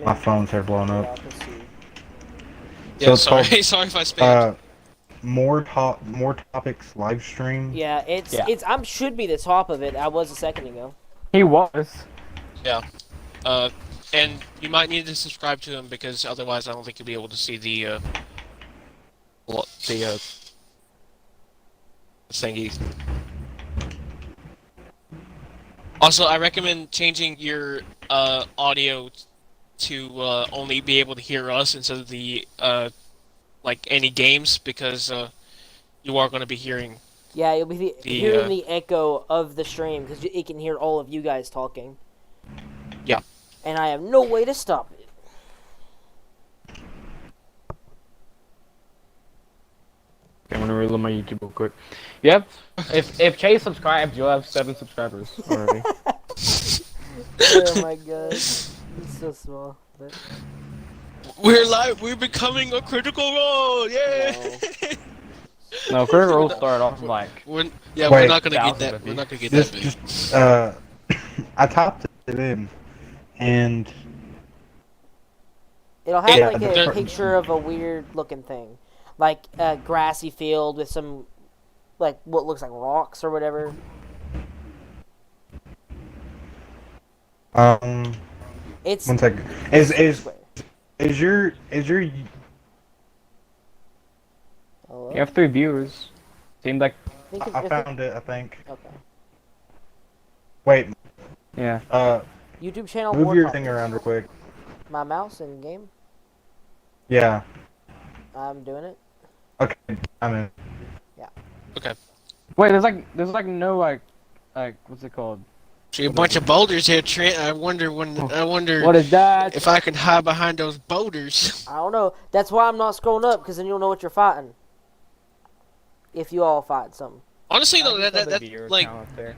My phones are blown up. Yeah, it's sorry. called, Sorry if I spammed. more topics live stream. Yeah, it's should be the top of it. I was a second ago. He was. Yeah. And you might need to subscribe to him because otherwise I don't think you'll be able to see the thingy. Also, I recommend changing your audio to only be able to hear us instead of the like any games because you are going to be hearing. Yeah, you'll be hearing the echo of the stream because it can hear all of you guys talking. Yeah. And I have no way to stop it. I'm gonna reload my YouTube real quick. Yep. If Chase subscribes, you'll have 7 subscribers already. Oh my god, it's so small. But... We're live. We're becoming a Critical Role. Yay! No, Critical Role started off like. We're Wait, not gonna get that. We're not gonna get that big. Just I typed it in, and it'll have Yeah, like a picture of a weird looking thing, like a grassy field with some, like what looks like rocks or whatever. It's 1 second. Is your Hello? You have 3 viewers. Seemed like. I found it, I think. Okay. Wait, Yeah. YouTube channel. move your thing around real quick. My mouse in game. Yeah. I'm doing it. Okay, I'm in. Okay. Wait, there's like no like what's it called? See a bunch of boulders here, Trent. I wonder What is that? if I can hide behind those boulders. I don't know. That's why I'm not scrolling up because then you'll know what you're fighting. If you all fight something. Honestly, though, I just saw the that viewer like count up there.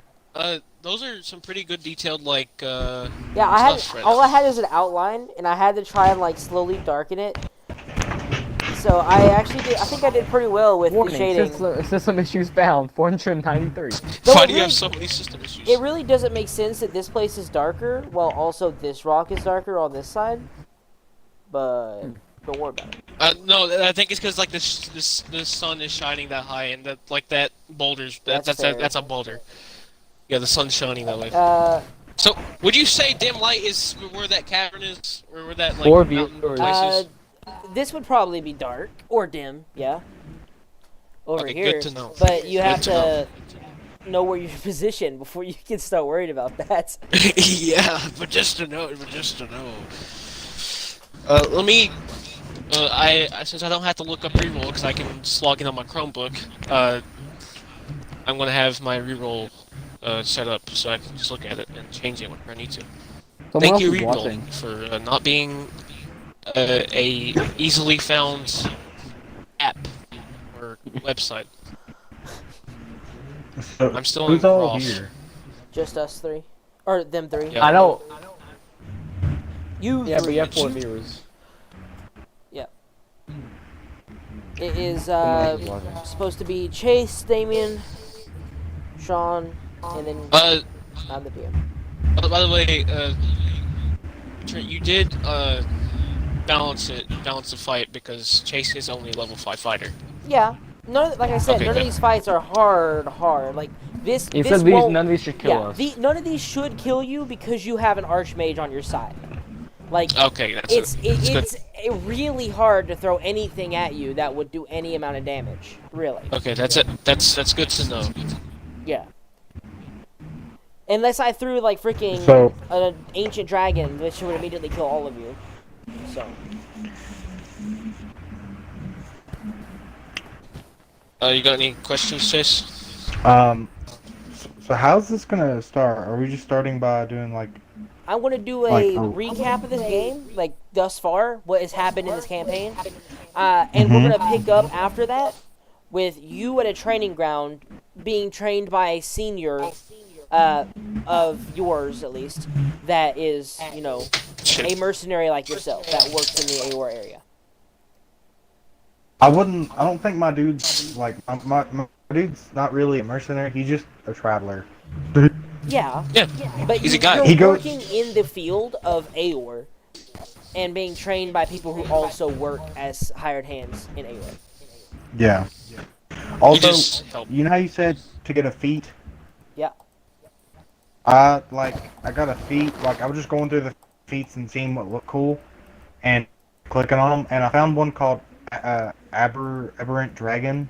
those are some pretty good detailed like Yeah, I had stuff right all now. I had is an outline, and I had to try and like slowly darken it. So I actually did. I think I did pretty well with the Warning, shading. system issues found. 493. Though Why it do you really- have so many system issues? It really doesn't make sense that this place is darker, while also this rock is darker on this side. But don't worry about it. No, I think it's because like the sun is shining that high, and that like that boulders. That's fair. That's a boulder. Yeah, the sun's shining that way. So, would you say dim light is where that cavern is, or where that like 4 mountain viewers. place is? This would probably be dark or dim, yeah. Over Okay, here, good to know. but you Good have to to know where you're positioned before you can start worried about that. Yeah, but just to know. Let me. I since I don't have to look up reroll because I can just log in on my Chromebook. I'm gonna have my reroll set up so I can just look at it and change it whenever I need to. Someone Thank else you, is reroll, watching. for not being a easily found app or website. So, I'm still who's in all Ross. here? Just us 3, or them 3. Yeah. I know. You. Yeah, but 3. you have 4 viewers. It is Someone else is watching. supposed to be Chase, Damien, Sean, and then I'm the PM. By the way, Trent, you did balance the fight because Chase is only a level 5 fighter. Yeah. Like I said, Okay, none good. of these fights are hard. Like this. You this said won't, none of these should kill us. None of these should kill you because you have an archmage on your side. Like Okay, that's it's really hard to throw anything at you that would do any amount of damage. Really. Okay, that's it. That's good to know. Yeah. Unless I threw like freaking So- an ancient dragon, which would immediately kill all of you. So. You got any questions, Chase? So how's this gonna start? Are we just starting by doing like? I'm gonna do a recap of this game, like thus far, what has happened in this campaign, and we're gonna pick up after that with you at a training ground, being trained by a senior of yours at least, that is, you know, a mercenary like yourself that works in the Aeor area. I don't think my dude's like my dude's not really a mercenary. He's just a traveler. Yeah, Yeah, but he's a guy. you're He goes- working in the field of Aeor, and being trained by people who also work as hired hands in Aeor. Yeah. Also, just help. you know how you said to get a feat? Yeah. I got a feat. Like, I was just going through the feats and seeing what looked cool, and clicking on them, and I found one called Aberrant Dragon,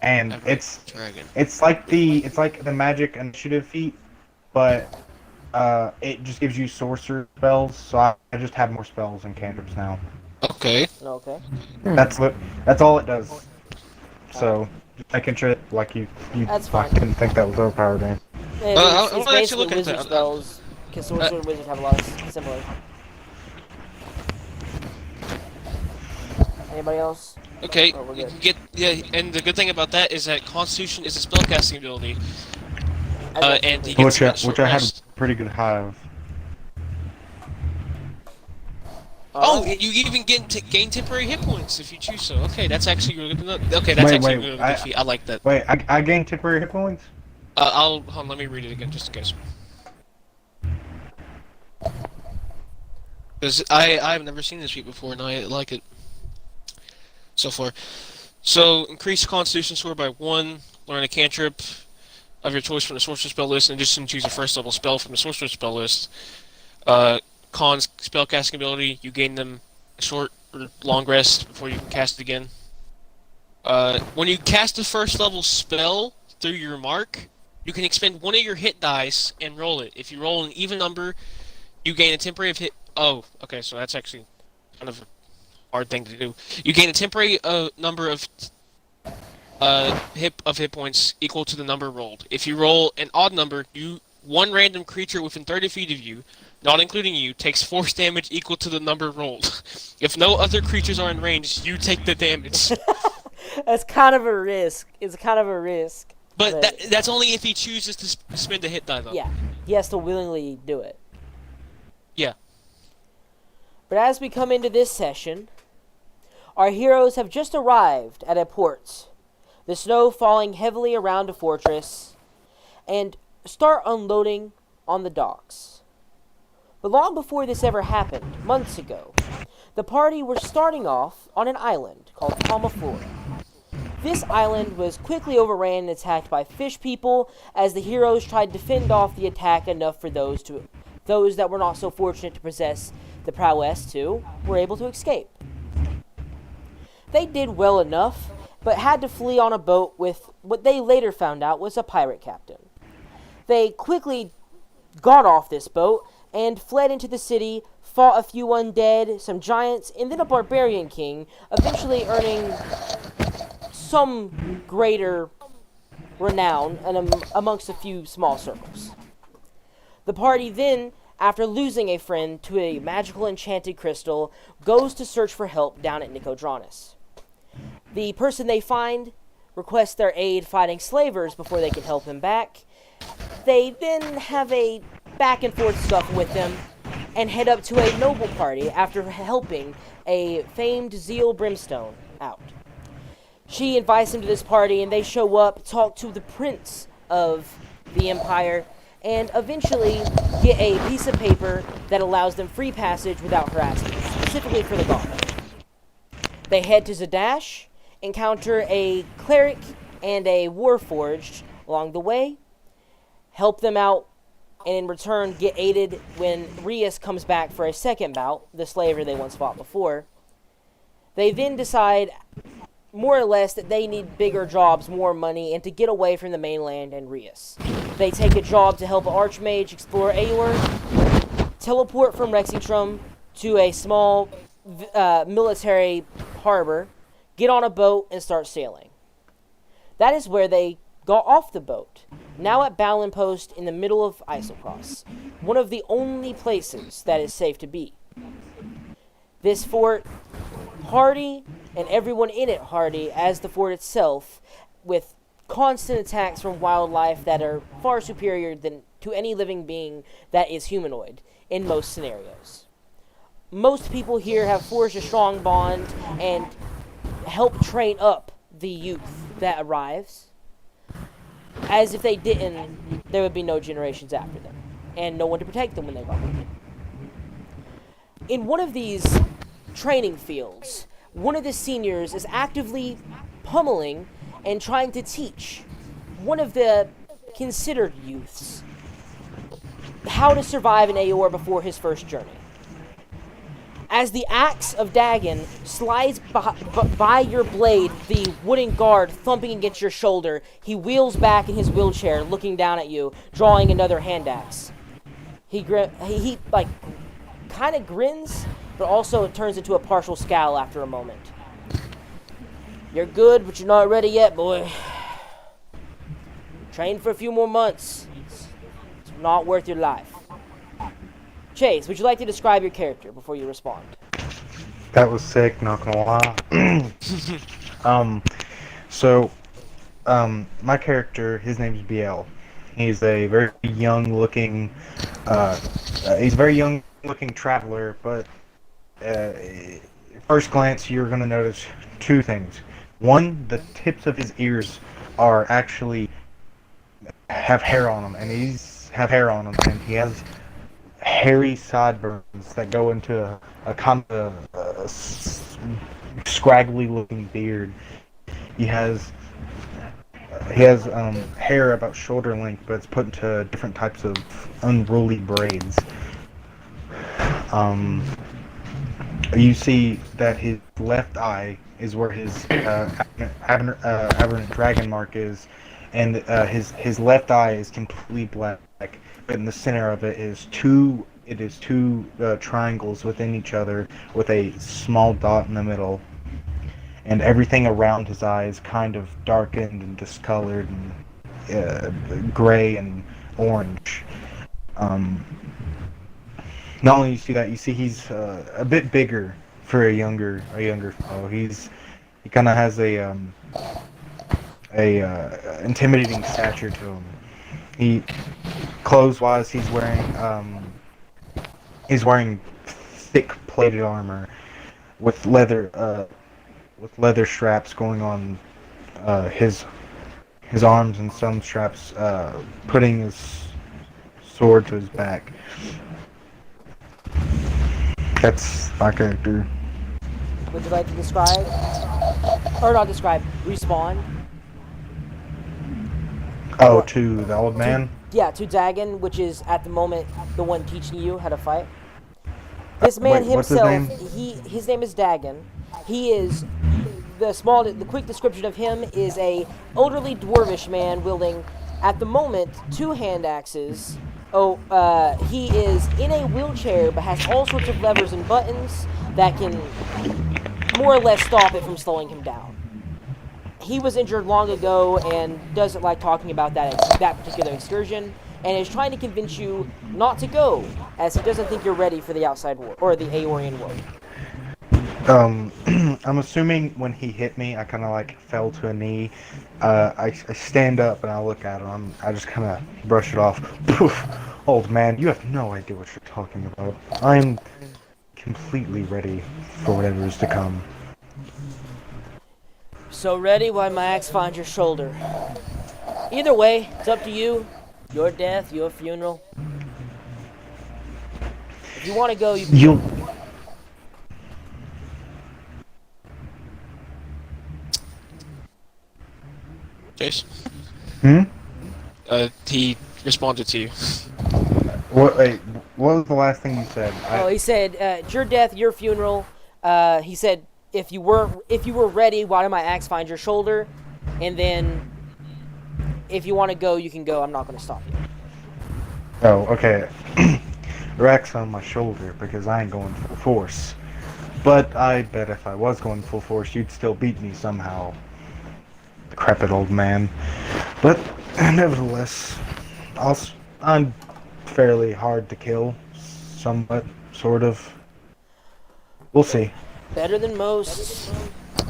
and Dragon. it's like the Magic Initiative feat, but it just gives you sorcerer spells. So I just have more spells and cantrips now. Okay. Okay. That's all it does. So just making sure like you That's I fine. didn't think that was overpowered. Man. It's I'm actually basically looking at wizard that. spells, because sorcerer and wizard have a lot of similar. Anybody else? Okay, Oh, we're you good. can get and the good thing about that is that Constitution is a spellcasting ability, That's and you absolutely- get to Which I had rest. a pretty good high of. Oh, you even gain temporary hit points if you choose so. Okay, that's actually really good. Okay, that's actually really good feat. I like that. Wait, I gained temporary hit points? Hold on, let me read it again just in case. Because I've never seen this feat before and I like it so far. So increase Constitution score by 1. Learn a cantrip of your choice from the sorcerer spell list. In addition, choose a first level spell from the sorcerer spell list. Cons spellcasting ability, you gain them a short or long rest before you can cast it again. When you cast a first level spell through your mark, you can expend one of your hit dice and roll it. If you roll an even number, you gain a temporary hit. Oh, okay, so that's actually kind of a hard thing to do. You gain a temporary number of hit points equal to the number rolled. If you roll an odd number, one random creature within 30 feet of you, not including you, takes force damage equal to the number rolled. If no other creatures are in range, you take the damage. That's kind of a risk. It's kind of a risk. But that's only if he chooses to spend a hit die, though. Yeah, he has to willingly do it. Yeah. But as we come into this session, our heroes have just arrived at a port. The snow falling heavily around a fortress, and start unloading on the docks. But long before this ever happened, months ago, the party were starting off on an island called Palmaflora. This island was quickly overran and attacked by fish people as the heroes tried to fend off the attack enough for those that were not so fortunate to possess the prowess were able to escape. They did well enough, but had to flee on a boat with what they later found out was a pirate captain. They quickly got off this boat and fled into the city, fought a few undead, some giants, and then a barbarian king, eventually earning some greater renown amongst a few small circles. The party then, after losing a friend to a magical enchanted crystal, goes to search for help down at Nicodranus. The person they find requests their aid fighting slavers before they can help him back. They then have a back and forth stuff with them and head up to a noble party after helping a famed Zeal Brimstone out. She invites them to this party and they show up, talk to the prince of the empire, and eventually get a piece of paper that allows them free passage without harassment, specifically for the gauntlet. They head to Zadash, encounter a cleric and a warforged along the way, help them out, and in return get aided when Rias comes back for a second bout, the slaver they once fought before. They then decide, more or less, that they need bigger jobs, more money, and to get away from the mainland and Rias. They take a job to help an archmage explore Aeor, teleport from Rexitrum to a small military harbor, get on a boat, and start sailing. That is where they got off the boat, now at Balin Post in the middle of Isocross, one of the only places that is safe to be. This fort, hardy, and everyone in it hardy as the fort itself, with constant attacks from wildlife that are far superior to any living being that is humanoid in most scenarios. Most people here have forged a strong bond and help train up the youth that arrives. As if they didn't, there would be no generations after them, and no one to protect them when they gone. in one of these training fields, one of the seniors is actively pummeling and trying to teach one of the considered youths how to survive in Aeor before his first journey. As the axe of Dagon slides by your blade, the wooden guard thumping against your shoulder, he wheels back in his wheelchair, looking down at you, drawing another hand axe. He like kind of grins, but also it turns into a partial scowl after a moment. You're good, but you're not ready yet, boy. Train for a few more months. It's not worth your life. Chase, would you like to describe your character before you respond? That was sick, not gonna lie. My character, his name is BL. He's a very young-looking, traveler, but first glance, you're gonna notice two things. One, the tips of his ears are actually have hair on them, and and he has hairy sideburns that go into a kind of scraggly looking beard. He has hair about shoulder length, but it's put into different types of unruly braids. You see that his left eye is where his aberrant dragon mark is, and his left eye is completely black. But in the center of it is two triangles within each other with a small dot in the middle, and everything around his eye is kind of darkened and discolored and gray and orange. Not only you see that, you see he's a bit bigger for a younger fellow. He kind of has a intimidating stature to him. Clothes-wise, he's wearing thick plated armor with leather straps going on his arms, and some straps putting his sword to his back. That's my character. Would you like to describe, or not describe, respawn? Oh, to the old man? To Dagon, which is at the moment the one teaching you how to fight. This man what's his himself, name? his name is Dagon. He is the quick description of him is a elderly dwarvish man wielding, at the moment, 2 hand axes. He is in a wheelchair, but has all sorts of levers and buttons that can more or less stop it from slowing him down. He was injured long ago and doesn't like talking about that particular excursion, and is trying to convince you not to go, as he doesn't think you're ready for the outside world, or the Aeorian world. I'm assuming when he hit me, I kind of like fell to a knee. I stand up and I look at him. I just kind of brush it off. Poof, old man, you have no idea what you're talking about. I'm completely ready for whatever is to come. So ready while my axe finds your shoulder. Either way, it's up to you. Your death, your funeral. If you want to go, you can. Chase? Hmm? He responded to you. What was the last thing you said? He said, it's your death, your funeral. He said, if you were ready, why did my axe find your shoulder? And then, if you want to go, you can go. I'm not going to stop you. Oh, okay. Your axe on my shoulder because I ain't going full force. But I bet if I was going full force, you'd still beat me somehow. Decrepit old man. But nevertheless, I'm fairly hard to kill. Somewhat, sort of. We'll see. Better than most.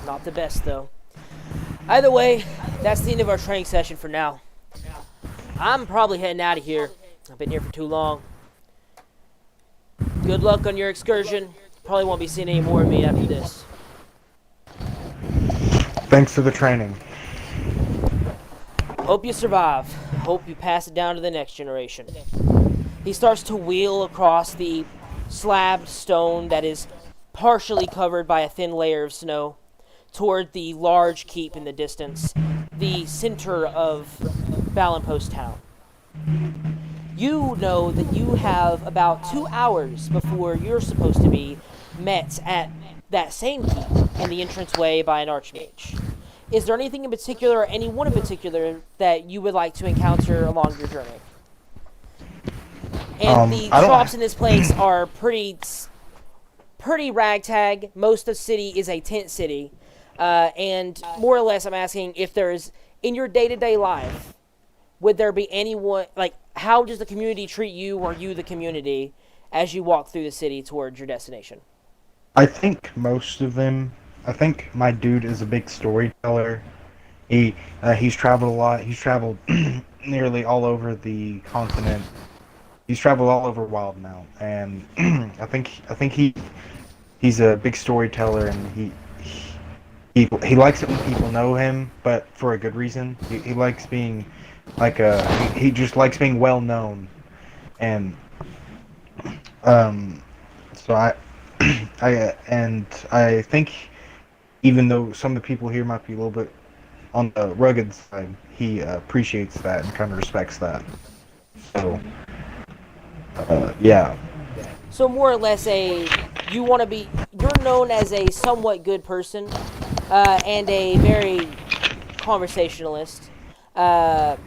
Not the best, though. Either way, that's the end of our training session for now. I'm probably heading out of here. I've been here for too long. Good luck on your excursion. Probably won't be seeing any more of me after this. Thanks for the training. Hope you survive. Hope you pass it down to the next generation. He starts to wheel across the slab stone that is partially covered by a thin layer of snow toward the large keep in the distance, the center of Ballanpost town. You know that you have about 2 hours before you're supposed to be met at that same keep and the entranceway by an archmage. Is there anything in particular, or anyone in particular, that you would like to encounter along your journey? And the I don't. shops in this place are pretty ragtag. Most of the city is a tent city, and more or less, I'm asking if there's in your day-to-day life, would there be anyone like how does the community treat you, or you the community, as you walk through the city towards your destination? I think most of them. I think my dude is a big storyteller. He's traveled a lot. He's traveled nearly all over the continent. He's traveled all over Wild now, and I think he's a big storyteller, and he likes it when people know him, but for a good reason. He likes being like he just likes being well known, and so I think even though some of the people here might be a little bit on the rugged side, he appreciates that and kind of respects that. So yeah. So more or less, you're known as a somewhat good person, and a very conversationalist. The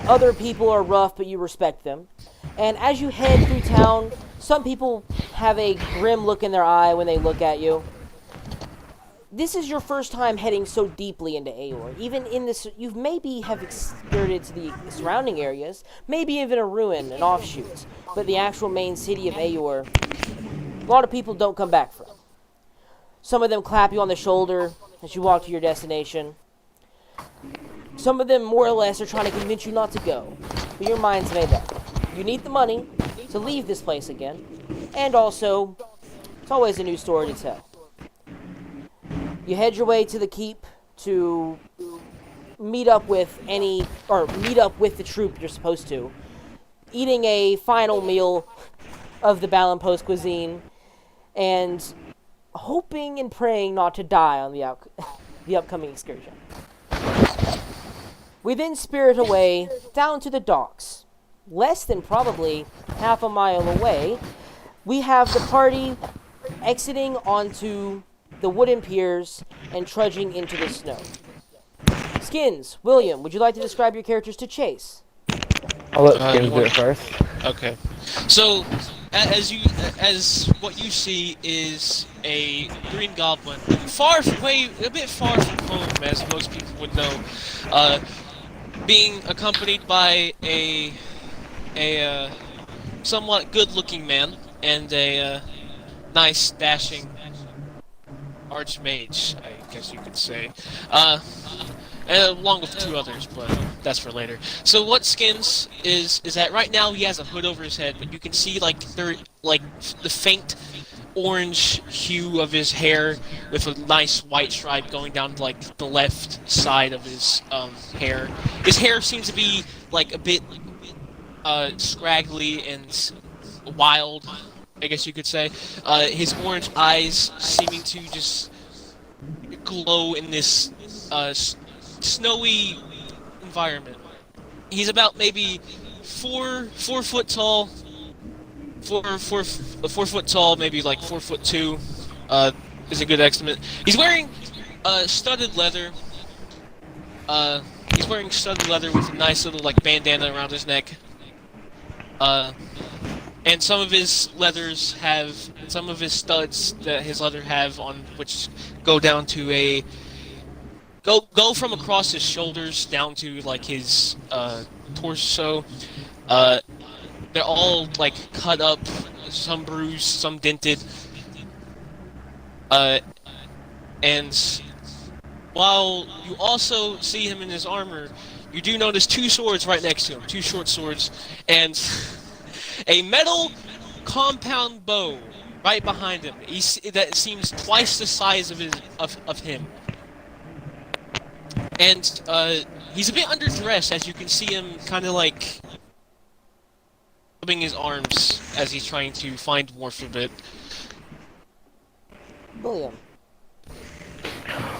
other people are rough, but you respect them. And as you head through town, some people have a grim look in their eye when they look at you. This is your first time heading so deeply into Aeor. Even in this, you maybe have skirted to the surrounding areas, maybe even a ruin, an offshoot. But the actual main city of Aeor, a lot of people don't come back from. Some of them clap you on the shoulder as you walk to your destination. Some of them, more or less, are trying to convince you not to go. But your mind's made up. You need the money to leave this place again. And also, it's always a new story to tell. You head your way to the keep to meet up with the troop you're supposed to. Eating a final meal of the Ballanpost cuisine, and hoping and praying not to die on the upcoming excursion. We then spirit away down to the docks. Less than probably half a mile away, we have the party exiting onto the wooden piers and trudging into the snow. Skins, William, would you like to describe your characters to Chase? I'll let Skins do it first. Okay. So, as what you see is a green goblin, a bit far from home, as most people would know, being accompanied by a somewhat good-looking man and a nice, dashing archmage, I guess you could say, and along with 2 others, but that's for later. So what Skins is that right now he has a hood over his head, but you can see like the faint orange hue of his hair with a nice white stripe going down to like the left side of his hair. His hair seems to be like a bit scraggly and wild, I guess you could say. His orange eyes seeming to just glow in this snowy environment. He's about maybe 4 foot tall, 4 foot tall, maybe like 4'2", is a good estimate. He's wearing studded leather. He's wearing studded leather with a nice little like bandana around his neck. And some of his studs that his leather have on which go down to go from across his shoulders down to like his torso. They're all like cut up, some bruised, some dented. And while you also see him in his armor, you do notice 2 swords right next to him, 2 short swords, and a metal compound bow right behind him. That seems twice the size of him. And he's a bit underdressed, as you can see him kind of like rubbing his arms as he's trying to find more food. William.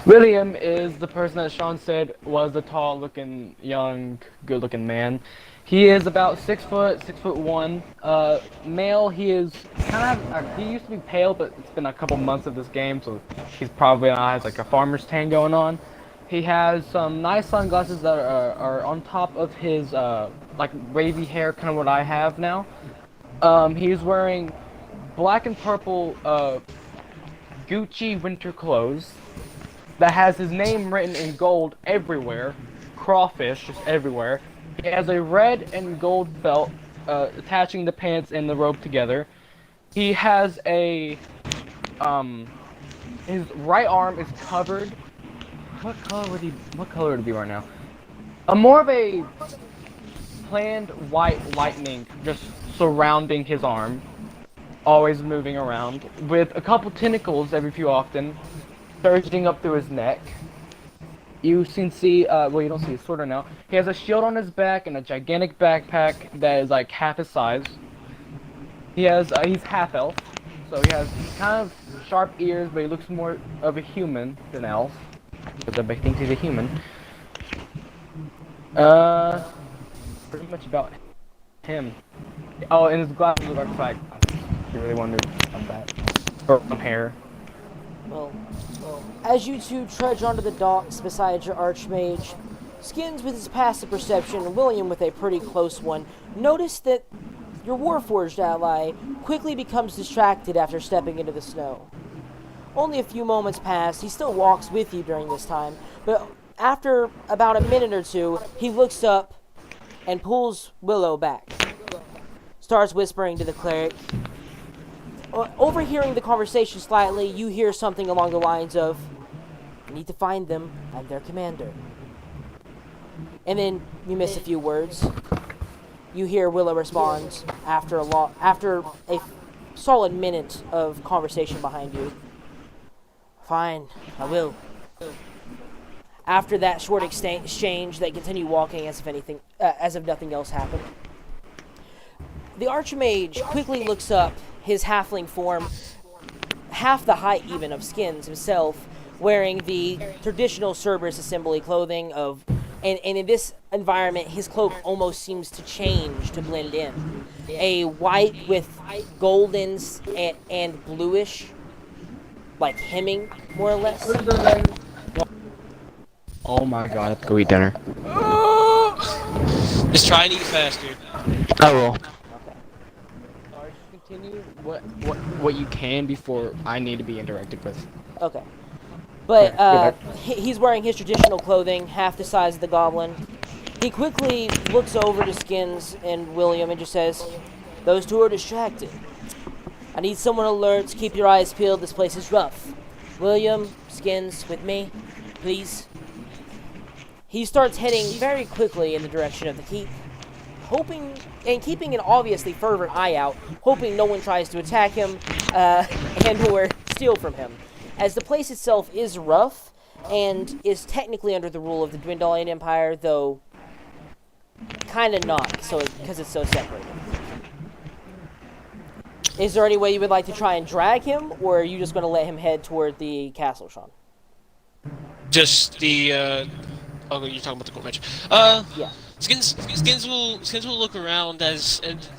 William is the person that Sean said was a tall-looking, young, good-looking man. He is about 6 foot, 6'1". Male. He is kind of. He used to be pale, but it's been a couple months of this game, so he's probably has like a farmer's tan going on. He has some nice sunglasses that are on top of his like wavy hair, kind of what I have now. He's wearing black and purple Gucci winter clothes that has his name written in gold everywhere, crawfish just everywhere. He has a red and gold belt attaching the pants and the robe together. He has a his right arm is covered. What color would it be right now? More of a planned white lightning just surrounding his arm, always moving around, with a couple tentacles every few often, surging up through his neck. You can see, well, you don't see his sword right now. He has a shield on his back and a gigantic backpack that is like half his size. He has, he's half elf, so he has kind of sharp ears, but he looks more of a human than elf, because everybody thinks he's a human. Pretty much about him. Oh, and his glasses are like, you really wondered about that. Or hair. Well, as you two trudge onto the docks beside your archmage, Skins with his passive perception and William with a pretty close one, notice that your Warforged ally quickly becomes distracted after stepping into the snow. Only a few moments pass. He still walks with you during this time, but after about a minute or two, he looks up and pulls Willow back. Starts whispering to the cleric. Overhearing the conversation slightly, you hear something along the lines of, "I need to find them. I'm their commander." And then you miss a few words. You hear Willow respond after a solid minute of conversation behind you. "Fine, I will." After that short exchange, they continue walking as if nothing else happened. The Archmage quickly looks up, his halfling form, half the height even of Skins himself, wearing the traditional Cerberus assembly clothing of, and in this environment, his cloak almost seems to change to blend in. A white with goldens and bluish, like hemming, more or less. Oh my god, I have to go eat dinner. Just try and eat fast, dude. I will. Alright, just continue what you can before I need to be interacted with. Okay. But he's wearing his traditional clothing, half the size of the goblin. He quickly looks over to Skins and William and just says, "Those two are distracted. I need someone alert. Keep your eyes peeled. This place is rough. William, Skins, with me, please." He starts heading very quickly in the direction of the keep, keeping an obviously fervent eye out, hoping no one tries to attack him and/or steal from him, as the place itself is rough and is technically under the rule of the Dwendalian Empire, though kind of not, because it's so separated. Is there any way you would like to try and drag him, or are you just going to let him head toward the castle, Sean? Just the, oh, you're talking about the court match. Yeah. Skins will look around and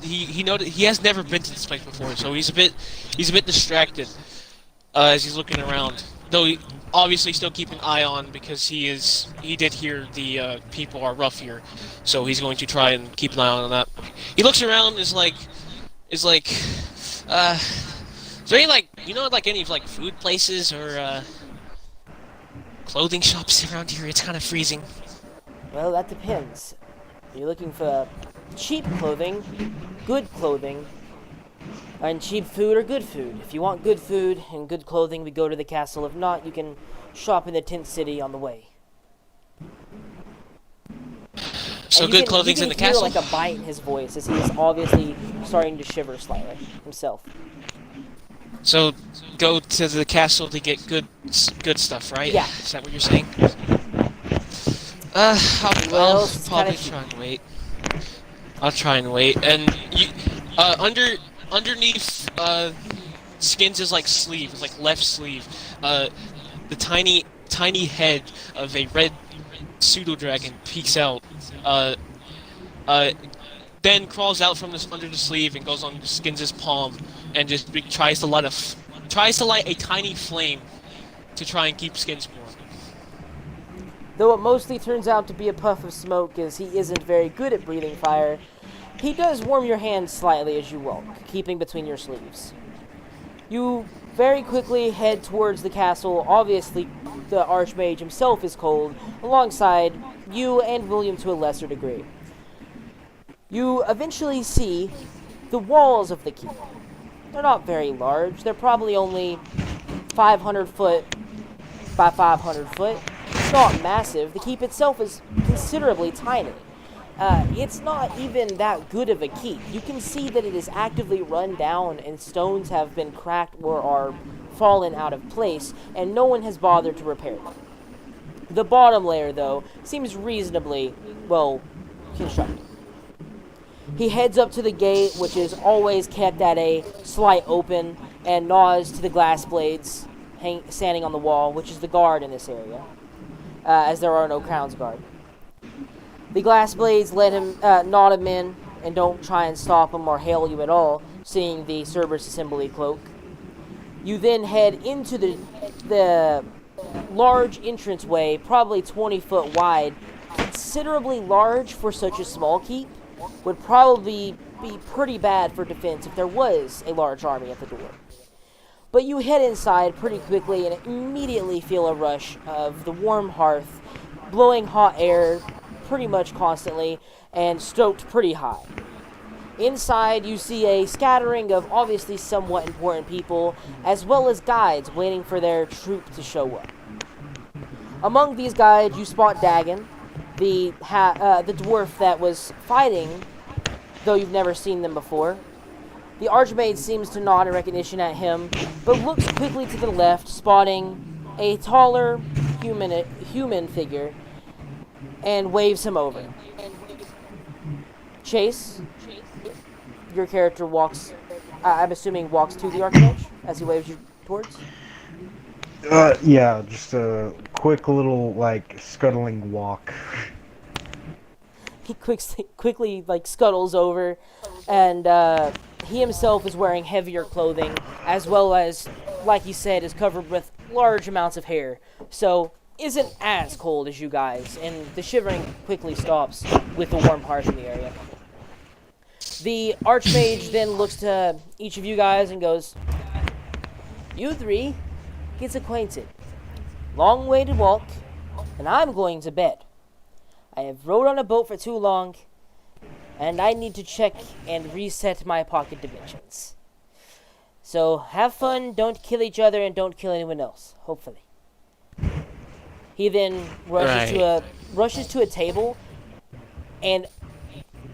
he has never been to this place before, so he's a bit distracted as he's looking around. Though he obviously still keep an eye on, because he did hear the people are rough here, so he's going to try and keep an eye on that. He looks around and is like, is there any any food places or clothing shops around here? It's kind of freezing. Well, that depends. You're looking for cheap clothing, good clothing, and cheap food or good food. If you want good food and good clothing, we go to the castle. If not, you can shop in the tent city on the way. So good clothing's in the castle? You can hear like a bite in his voice as he is obviously starting to shiver slightly himself. So go to the castle to get good stuff, right? Yeah. Is that what you're saying? I'll probably try and wait. I'll try and wait. And Underneath Skins' like sleeve, his like left sleeve, the tiny head of a red pseudo dragon peeks out. Uh, uh, then crawls out from under the sleeve and goes on Skins' palm and just tries to light a tiny flame to try and keep Skins warm. Though it mostly turns out to be a puff of smoke, as he isn't very good at breathing fire, he does warm your hand slightly as you walk, keeping between your sleeves. You very quickly head towards the castle. Obviously, the Archmage himself is cold, alongside you and William to a lesser degree. You eventually see the walls of the keep. They're not very large. They're probably only 500 foot by 500 foot. It's not massive. The keep itself is considerably tiny. It's not even that good of a keep. You can see that it is actively run down and stones have been cracked or are fallen out of place, and no one has bothered to repair them. The bottom layer, though, seems reasonably well constructed. He heads up to the gate, which is always kept at a slight open, and nods to the glass blades standing on the wall, which is the guard in this area, as there are no crowns guard. The glass blades let him nod him in, and don't try and stop him or hail you at all, seeing the Cerberus Assembly cloak. You then head into the large entranceway, probably 20 foot wide, considerably large for such a small keep. Would probably be pretty bad for defense if there was a large army at the door. But you head inside pretty quickly and immediately feel a rush of the warm hearth, blowing hot air pretty much constantly, and stoked pretty high. Inside, you see a scattering of obviously somewhat important people, as well as guides waiting for their troop to show up. Among these guides, you spot Dagon, the dwarf that was fighting, though you've never seen them before. The Archmage seems to nod in recognition at him, but looks quickly to the left, spotting a taller human figure, and waves him over. Chase, your character walks, I'm assuming walks to the Archmage as he waves you towards? Yeah, just a quick little, like, scuttling walk. He quickly like, scuttles over, and he himself is wearing heavier clothing, as well as, like he said, is covered with large amounts of hair, so isn't as cold as you guys, and the shivering quickly stops with the warm hearth in the area. The Archmage then looks to each of you guys and goes, "You three, gets acquainted. Long way to walk, and I'm going to bed. I have rowed on a boat for too long, and I need to check and reset my pocket dimensions. So have fun, don't kill each other, and don't kill anyone else, hopefully." He then rushes to a table and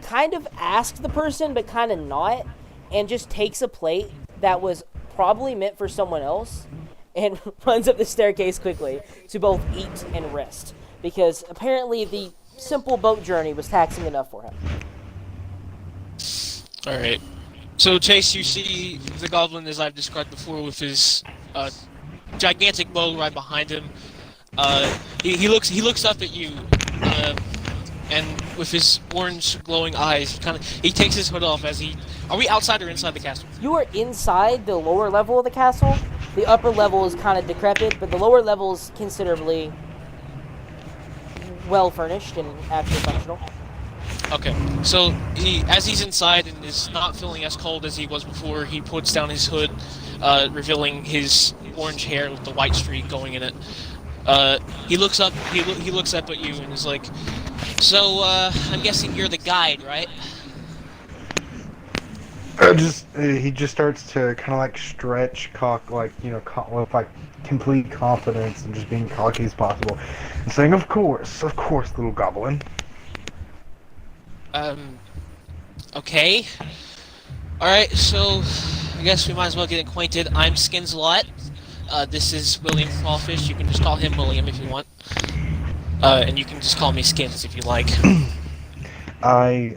kind of asks the person, but kind of not, and just takes a plate that was probably meant for someone else and runs up the staircase quickly to both eat and rest, because apparently the simple boat journey was taxing enough for him. Alright. So, Chase, you see the goblin as I've described before with his gigantic bow right behind him. He looks up at you, and with his orange glowing eyes, he takes his hood off as he... Are we outside or inside the castle? You are inside the lower level of the castle. The upper level is kind of decrepit, but the lower level is considerably well furnished and actually functional. Okay, so as he's inside and is not feeling as cold as he was before, he puts down his hood, revealing his orange hair with the white streak going in it. He looks up at you and is like, "So, I'm guessing you're the guide, right?" He just starts to kind of like stretch, with like complete confidence and just being cocky as possible, and saying, of course, little goblin." Okay. Alright, so I guess we might as well get acquainted. I'm Skinslot. This is William Crawfish. You can just call him William if you want. And you can just call me Skins if you like. I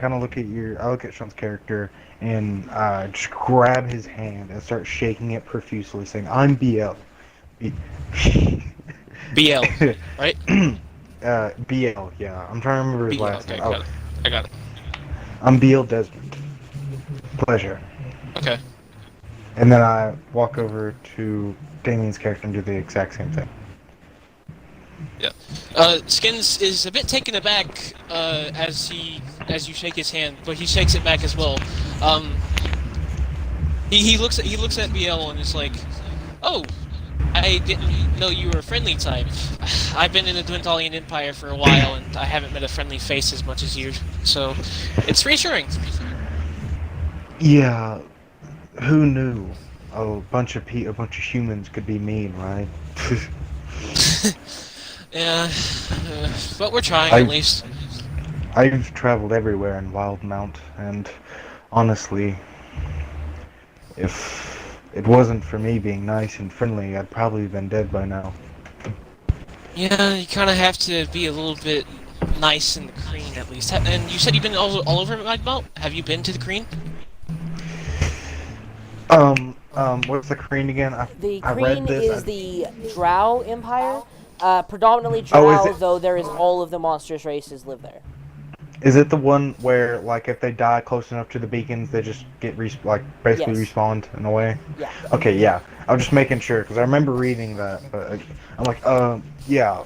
kind of I look at Sean's character and just grab his hand and start shaking it profusely, saying, "I'm BL." BL, right? BL, yeah. I'm trying to remember his BL. last Okay, name. got Oh, it. I got it. I'm BL Desmond. Pleasure. Okay. And then I walk over to Damien's character and do the exact same thing. Yeah. Skins is a bit taken aback as you shake his hand, but he shakes it back as well. Um, he looks at BL and is like, "Oh, I didn't know you were a friendly type. I've been in the Dwindalian Empire for a while, and I haven't met a friendly face as much as you. So, it's reassuring." Yeah, who knew a bunch of humans could be mean, right? Yeah, but we're trying at I've least. I've traveled everywhere in Wildmount, and honestly, if it wasn't for me being nice and friendly, I'd probably been dead by now. Yeah, you kind of have to be a little bit nice in the Kreen at least. And you said you've been all over Magmalt? Have you been to the Kreen? What's the Kreen again? The I read Kreen this. is the Drow Empire. Predominantly Oh, is Drow, it? though there is all of the monstrous races live there. Is it the one where, like, if they die close enough to the beacons, they just get basically Yes. respawned in a way? Yeah. Okay, yeah. I was just making sure because I remember reading that, but I'm like, yeah,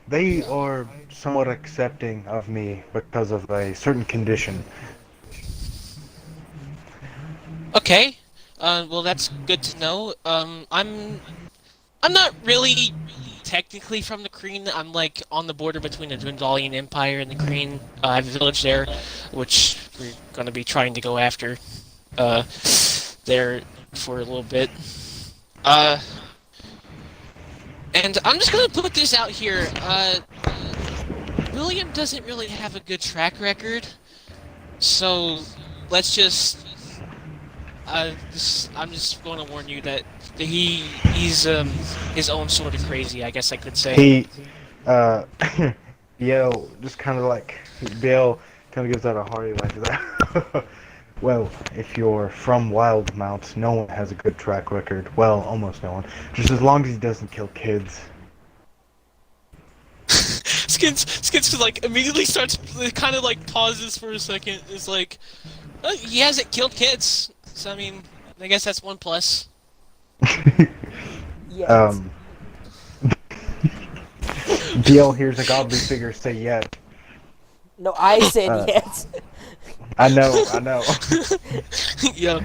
they are somewhat accepting of me because of a certain condition. Okay. Well, that's good to know. I'm not really technically from the Kreen. I'm like on the border between the Dwindalian Empire and the Kreen. I have a village there, which we're gonna be trying to go after. Uh, there for a little bit. Uh, and I'm just gonna put this out here. William doesn't really have a good track record, so let's just. I'm just going to warn you that he's his own sort of crazy, I guess I could say. He, uh, Biel just kind of like Biel kind of gives out a hearty laugh. Well, if you're from Wildmount, no one has a good track record. Well, almost no one. Just as long as he doesn't kill kids. Skins like immediately starts kind of like pauses for a second. It's like he hasn't killed kids, so I mean, I guess that's one plus. Yes. Biel hears a godly figure say yet. No, I said uh, yes. I know. Yeah.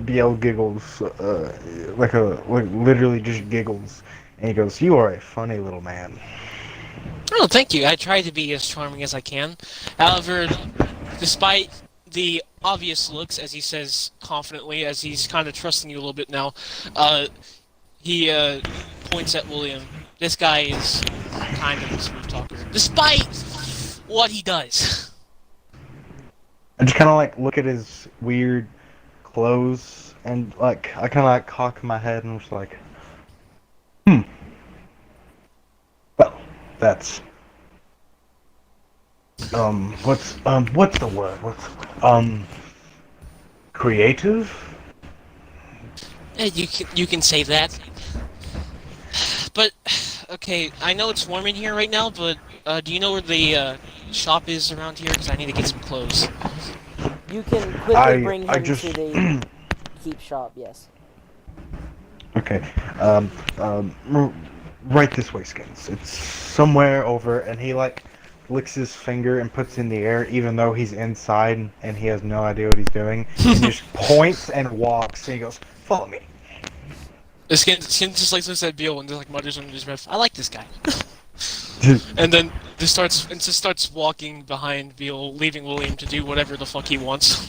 Biel giggles, like literally just giggles, and he goes, "You are a funny little man." Oh, thank you. I try to be as charming as I can. However, despite the obvious looks, as he says confidently, as he's kind of trusting you a little bit now, he points at William. This guy is kind of a smooth talker, despite what he does. I just kind of like look at his weird clothes, and like I kind of like cock my head and was like, well, that's what's the word? Creative? You can say that. But okay, I know it's warm in here right now, but do you know where the shop is around here? Because I need to get some clothes. You can quickly bring him just to the keep shop. Yes. Okay. Right this way, Skins. It's somewhere over, and he like licks his finger and puts in the air, even though he's inside and he has no idea what he's doing. And just points and walks, and he goes, "Follow me." Skin just like looks at Beal and just like mutters under his breath, "I like this guy." And then just starts walking behind Beal, leaving William to do whatever the fuck he wants.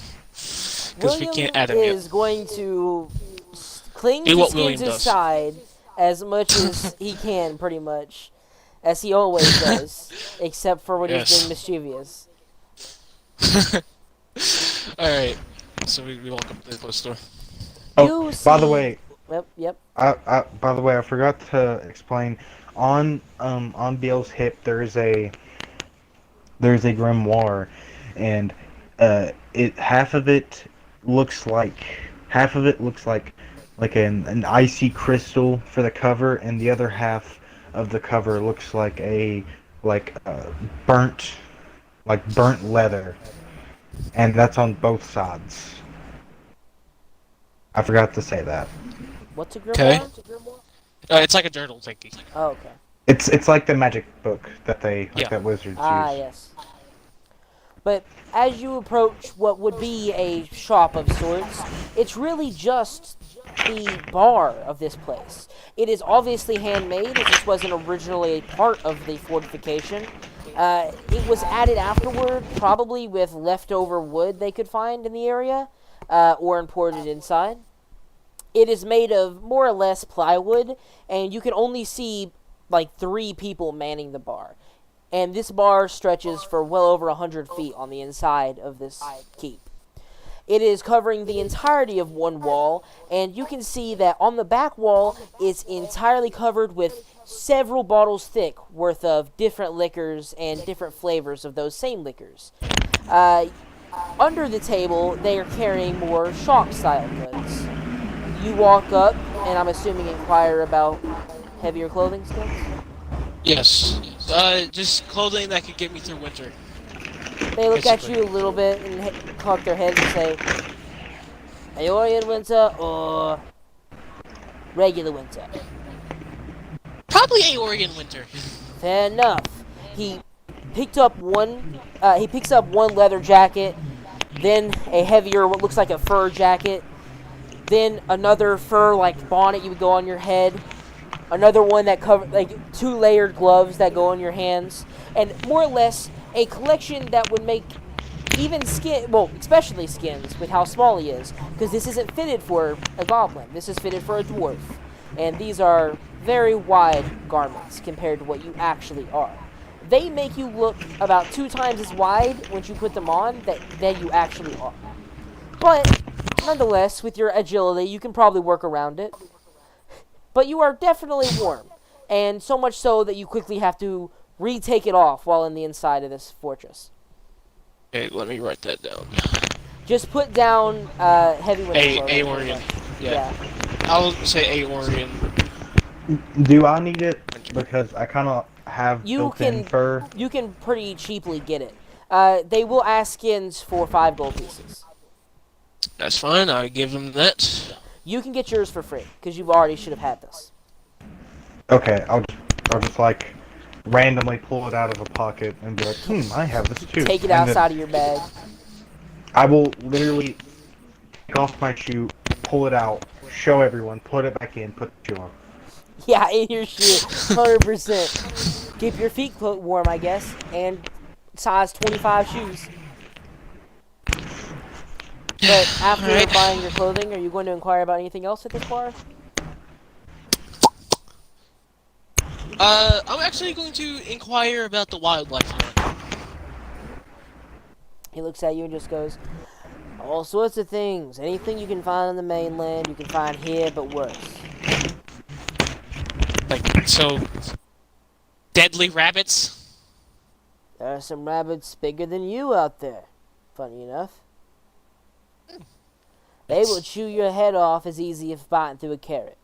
Because we can't add him is yet. going to cling Do to what William Skins' does. side as much as he can, pretty much, as he always does, except for when Yes. he's being mischievous. Alright, so we walk up to the clothes store. Oh, You by the see- way, Yep. by the way, I forgot to explain. on Bill's hip there's a grimoire, and it half of it looks like an icy crystal for the cover, and the other half of the cover looks like like burnt burnt leather, and that's on both sides. I forgot to say that. What's a Okay. grimoire? It's like a journal thingy. Oh, okay. It's like the magic book that Yeah. that wizards Ah, use. yes. But as you approach what would be a shop of sorts, it's really just the bar of this place. It is obviously handmade, as this wasn't originally a part of the fortification. It was added afterward, probably with leftover wood they could find in the area, or imported inside. It is made of more or less plywood, and you can only see like 3 people manning the bar. And this bar stretches for well over 100 feet on the inside of this keep. It is covering the entirety of one wall, and you can see that on the back wall it's entirely covered with several bottles thick worth of different liquors and different flavors of those same liquors. Under the table, they are carrying more shop-style goods. You walk up, and I'm assuming inquire about heavier clothing skins? Yes. Just clothing that could get me through winter. They look at Basically. you a little bit and cock their heads and say, Aeorian winter or regular winter? Probably Aeorian winter. Fair enough. He picked up one. He picks up one leather jacket, then a heavier, what looks like a fur jacket, then another fur like bonnet you would go on your head, another one that covered like 2 layered gloves that go on your hands, and more or less a collection that would make even skin, well, especially skins with how small he is, because this isn't fitted for a goblin. This is fitted for a dwarf, and these are very wide garments compared to what you actually are. They make you look about 2 times as wide once you put them on than you actually are. But nonetheless, with your agility, you can probably work around it. But you are definitely warm, and so much so that you quickly have to retake it off while in the inside of this fortress. Okay, let me write that down. Just put down heavy winter clothing. Aeorian. Yeah. I'll say Aeorian. Do I need it? Because I kind of have You built-in can fur. you can pretty cheaply get it. They will ask skins for 5 gold pieces. That's fine. I'll give them that. You can get yours for free because you already should have had this. Okay, I'll just like randomly pull it out of a pocket and be like, I have this too. Take it And then outside of your bag. I will literally take off my shoe, pull it out, show everyone, put it back in, put the shoe on. Yeah, in your shoe, 100%. Keep your feet warm, I guess, and size 25 shoes. But after Alright. buying your clothing, are you going to inquire about anything else at this bar? I'm actually going to inquire about the wildlife here. He looks at you and just goes, all sorts of things. Anything you can find on the mainland, you can find here, but worse. Like, so... Deadly rabbits? There are some rabbits bigger than you out there, funny enough. They will chew your head off as easy as biting through a carrot.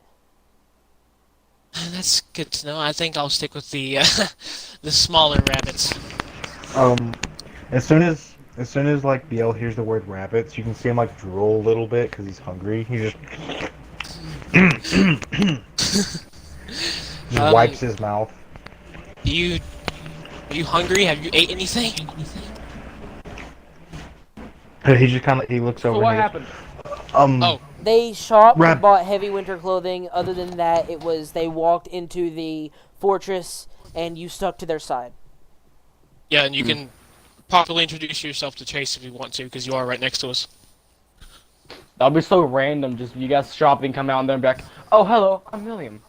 That's good to know. I think I'll stick with the, the smaller rabbits. As soon as like Biel hears the word rabbits, you can see him like drool a little bit because he's hungry. He just wipes his mouth. Are you hungry? Have you ate anything? He just kind of looks over. So what and he happened? goes, They shopped Rab- and bought heavy winter clothing. Other than that, it was they walked into the fortress and you stuck to their side. Yeah, and you can properly introduce yourself to Chase if you want to, because you are right next to us. That'll be so random. Just you guys shopping, come out, and then be like, "Oh, hello, I'm William."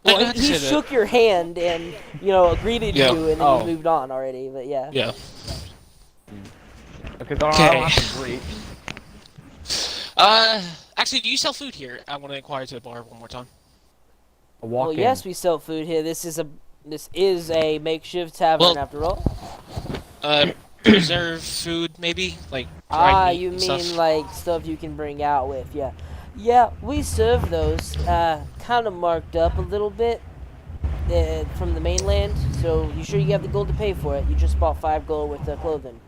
Well, I he said shook your hand and greeted Yeah. you, and then Oh. he moved on already. But yeah. Yeah. Because I Okay. don't have to greet. Actually, do you sell food here? I want to inquire to the bar one more time. A walk Well, in. yes, we sell food here. This is a makeshift tavern Well, after all. Preserved food, maybe? Like dried meat You and mean stuff? like stuff you can bring out with? Yeah, yeah. We serve those. Kind of marked up a little bit from the mainland. So you sure you have the gold to pay for it? You just bought 5 gold with the clothing.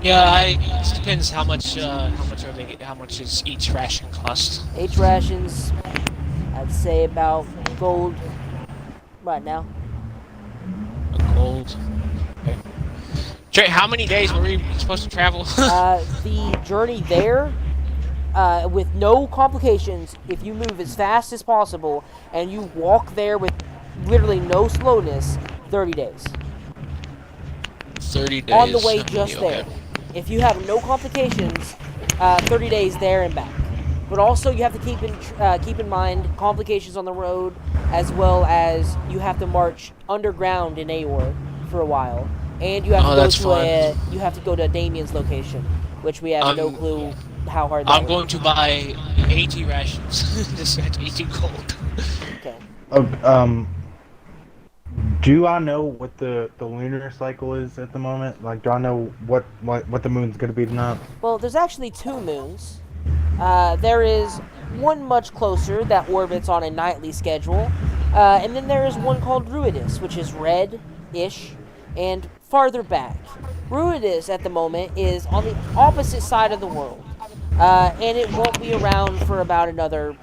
Yeah, it depends how much is each ration cost. 8 rations. I'd say about gold right now. A gold. Okay. How many days were we supposed to travel? The journey there, with no complications, if you move as fast as possible and you walk there with literally no slowness, 30 days. 30 days. On the way just Okay. there. If you have no complications, 30 days there and back. But also you have to keep in mind complications on the road, as well as you have to march underground in Aeor for a while, and you have you have to go to Damien's location, which we have no clue how hard that I'm would going be. to buy 80 rations. This at 80 gold. Okay. Do I know what the lunar cycle is at the moment? Like, do I know what the moon's gonna be tonight? Well, there's actually 2 moons. There is one much closer that orbits on a nightly schedule, and then there is one called Ruidus, which is red-ish and farther back. Ruidus at the moment is on the opposite side of the world, and it won't be around for about another,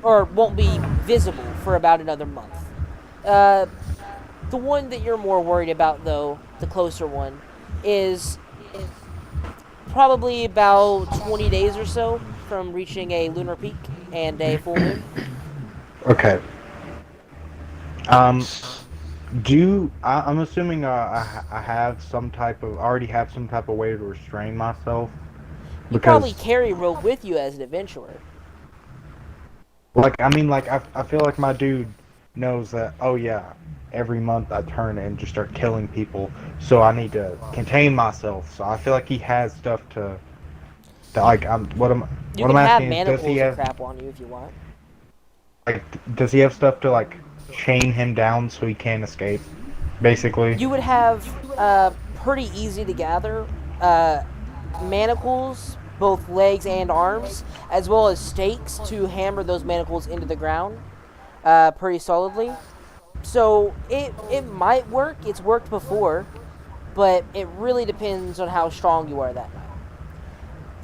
or won't be visible for about another month. The one that you're more worried about, though, the closer one, is probably about 20 days or so from reaching a lunar peak and a full moon. Okay. I'm assuming I have some type of already have some type of way to restrain myself. You probably carry rope with you as an adventurer. Like, I mean, like, I feel like my dude knows that, oh yeah, every month I turn and just start killing people, so I need to contain myself. So I feel like he has stuff to like, You can have manacles and crap on you if you want. like, does he have stuff to, like, chain him down so he can't escape, basically? You would have, pretty easy to gather, manacles, both legs and arms, as well as stakes to hammer those manacles into the ground, pretty solidly. So it might work. It's worked before, but it really depends on how strong you are that night.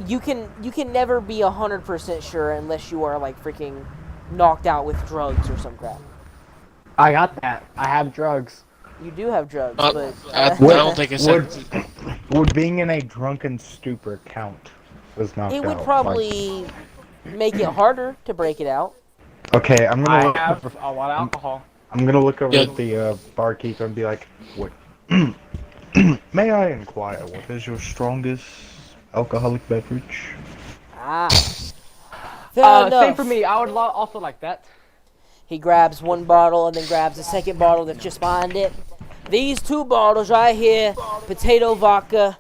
You can never be 100% sure unless you are like freaking knocked out with drugs or some crap. I got that. I have drugs. You do have drugs, but I don't think it's would being in a drunken stupor count as knocked out? it would probably make it harder to break it out. Okay, I'm gonna I have a lot of alcohol. I'm gonna look over Yeah. at the barkeeper and be like, "What? May I inquire what is your strongest alcoholic beverage?" Fair enough. Same for me. I would also like that. He grabs one bottle and then grabs the second bottle that's just behind it. These 2 bottles right here, potato vodka.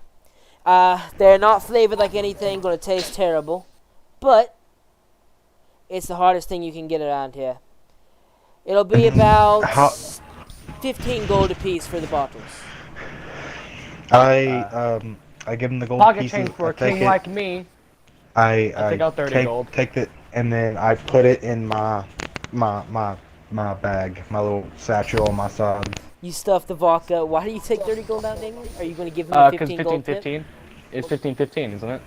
They're not flavored like anything, gonna taste terrible. But it's the hardest thing you can get around here. It'll be about 15 gold apiece for the bottles. I give him the gold Pocket pieces. change for I a take king it, like me. I take out 30 gold. Take it, and then I put it in my bag, my little satchel on my side. You stuff the vodka. Why do you take 30 gold out, Damien? Are you going to give him a Because 15 gold tip? 15-15. It's 15-15, isn't it?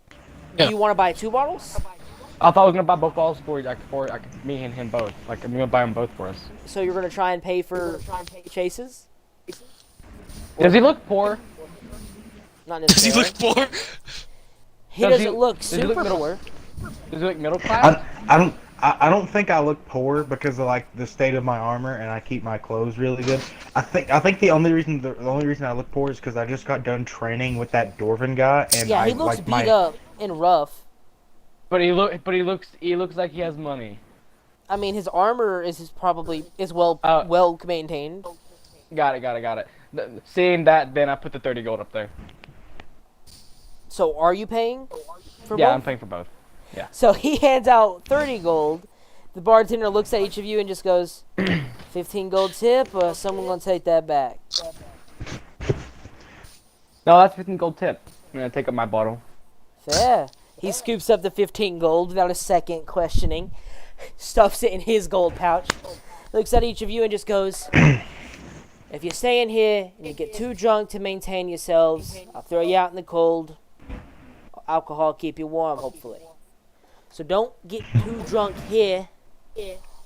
Do Yeah. you want to buy 2 bottles? I thought I was gonna buy both bottles for me and him both. Like I'm gonna buy them both for us. So you're going to try and pay for chases? Does he look poor? Not Does he necessarily. look poor? He Does he- doesn't look does he look super middle- poor. Does he look middle class? I don't think I look poor because of like the state of my armor and I keep my clothes really good. I think the only reason I look poor is because I just got done training with that Dwarven guy and Yeah, I he looks like beat up and rough. But he looks like he has money. I mean, his armor is probably well maintained. Got it. Seeing that, then I put the 30 gold up there. So are you paying for Yeah, both? I'm paying for both. So he hands out 30 gold. The bartender looks at each of you and just goes, 15 gold tip, or someone gonna take that back? No, that's 15 gold tip. I'm gonna take up my bottle. Fair. He scoops up the 15 gold without a second questioning, stuffs it in his gold pouch, looks at each of you and just goes, if you stay in here and you get too drunk to maintain yourselves, I'll throw you out in the cold. Alcohol keep you warm, hopefully. So don't get too drunk here,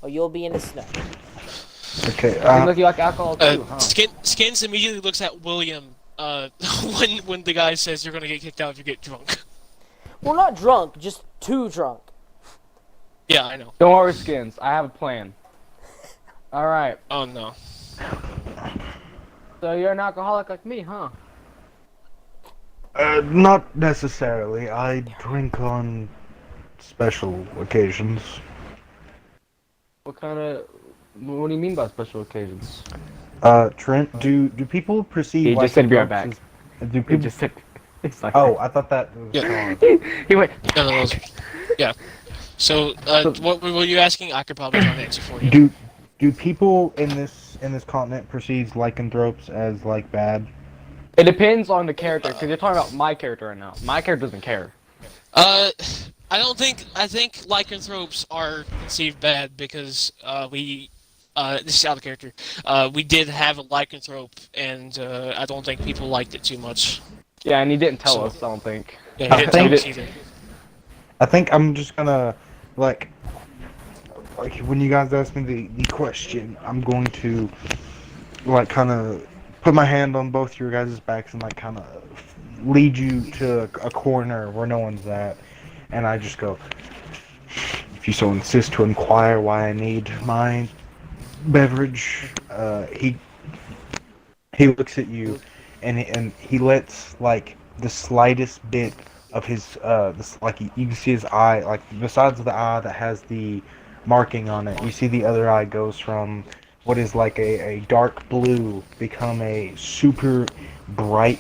or you'll be in the snow. Okay. Seems like you like alcohol too, huh? Skins immediately looks at William when the guy says you're gonna get kicked out if you get drunk. Well, not drunk, just too drunk. Yeah, I know. Don't worry, Skins. I have a plan. Alright. Oh no. So you're an alcoholic like me, huh? Not necessarily. I drink on special occasions. What do you mean by special occasions? Trent, do people perceive He just said be right back. Do He people just said... It's like... Oh, I thought that was Yeah. He went... No, yeah. So, what were you asking? I could probably try to answer for you. Do people in this continent perceive lycanthropes as like bad? It depends on the character, because you're talking about my character right now. My character doesn't care. I think lycanthropes are conceived bad because this is out of character. We did have a lycanthrope, and I don't think people liked it too much. Yeah, and he didn't tell us, I don't think. Yeah, he didn't tell us either. I think I'm just gonna like when you guys ask me the question, I'm going to like kind of put my hand on both your guys' backs and like kind of lead you to a corner where no one's at, and I just go, if you so insist to inquire why I need my beverage. He looks at you and he lets like the slightest bit of his like you can see his eye, like the sides of the eye that has the marking on it, you see the other eye goes from what is like a dark blue become a super bright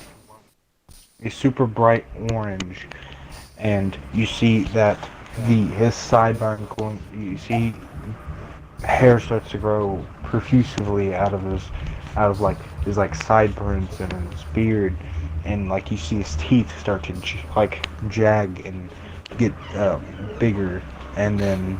orange, and you see that his sideburn going, you see hair starts to grow profusely out of like his like sideburns and his beard, and like you see his teeth start to like jag and get bigger, and then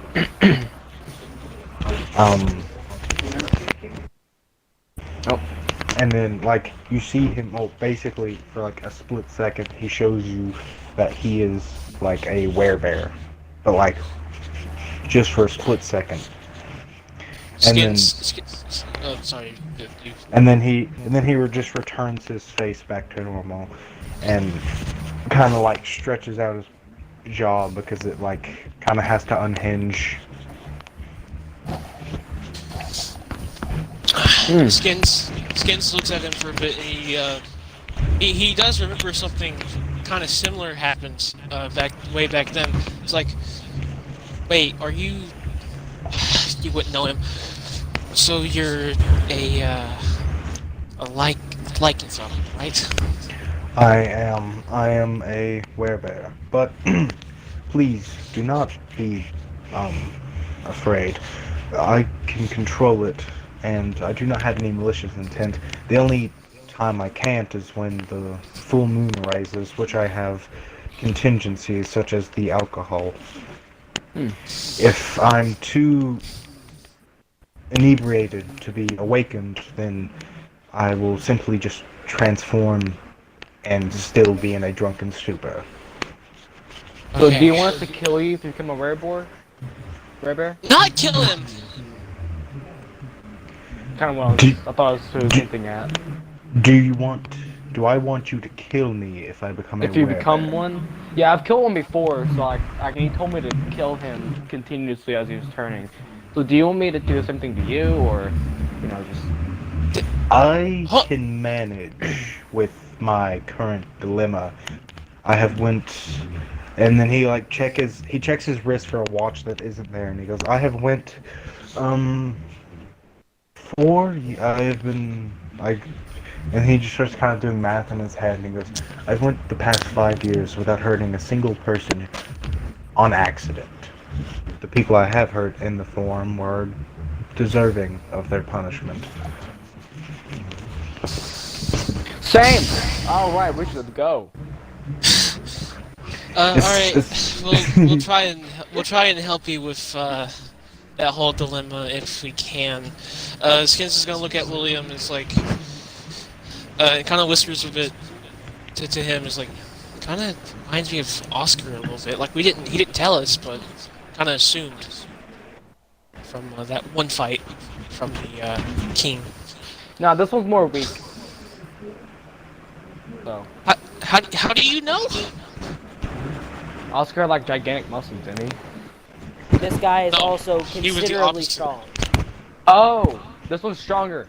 and then like you see him, well, basically for like a split second he shows you that he is like a werebear, but like just for a split second. Sorry. And then he just returns his face back to normal, and kind of like stretches out his jaw because it like kind of has to unhinge. Skins looks at him for a bit. And he does remember something kind of similar happened way back then. It's like, wait, are you? You wouldn't know him. So you're a lycanthrope, right? I am a werebear, but please do not be afraid. I can control it, and I do not have any malicious intent. The only time I can't is when the full moon rises, which I have contingencies such as the alcohol. If I'm too inebriated to be awakened, then I will simply just transform and still be in a drunken stupor. So do you want us to kill you if you become a werebear? Werebear? Not kill him! Kind of what I thought I was hinting at. Do I want you to kill me if I become a werebear? If you become one? Yeah, I've killed one before, so he told me to kill him continuously as he was turning. So do you want me to do the same thing to you, or, just... I can manage with my current dilemma. I have went, and then he checks his wrist for a watch that isn't there, and he goes, I have went, I have been, and he just starts kind of doing math in his head, and he goes, I've went the past 5 years without hurting a single person on accident. the people I have hurt in the form were deserving of their punishment. Same. All right, we should go. All right, It's- we'll try and help you with that whole dilemma if we can. Skins is gonna look at William and it's like, it kind of whispers a bit to him. It's like, kind of reminds me of Oscar a little bit. Like he didn't tell us, but kind of assumed from that one fight from the king. Now this one's more weak. So How do you know? Oscar had like gigantic muscles, didn't he? This guy is No, also he was the considerably opposite. strong. Oh, this one's stronger.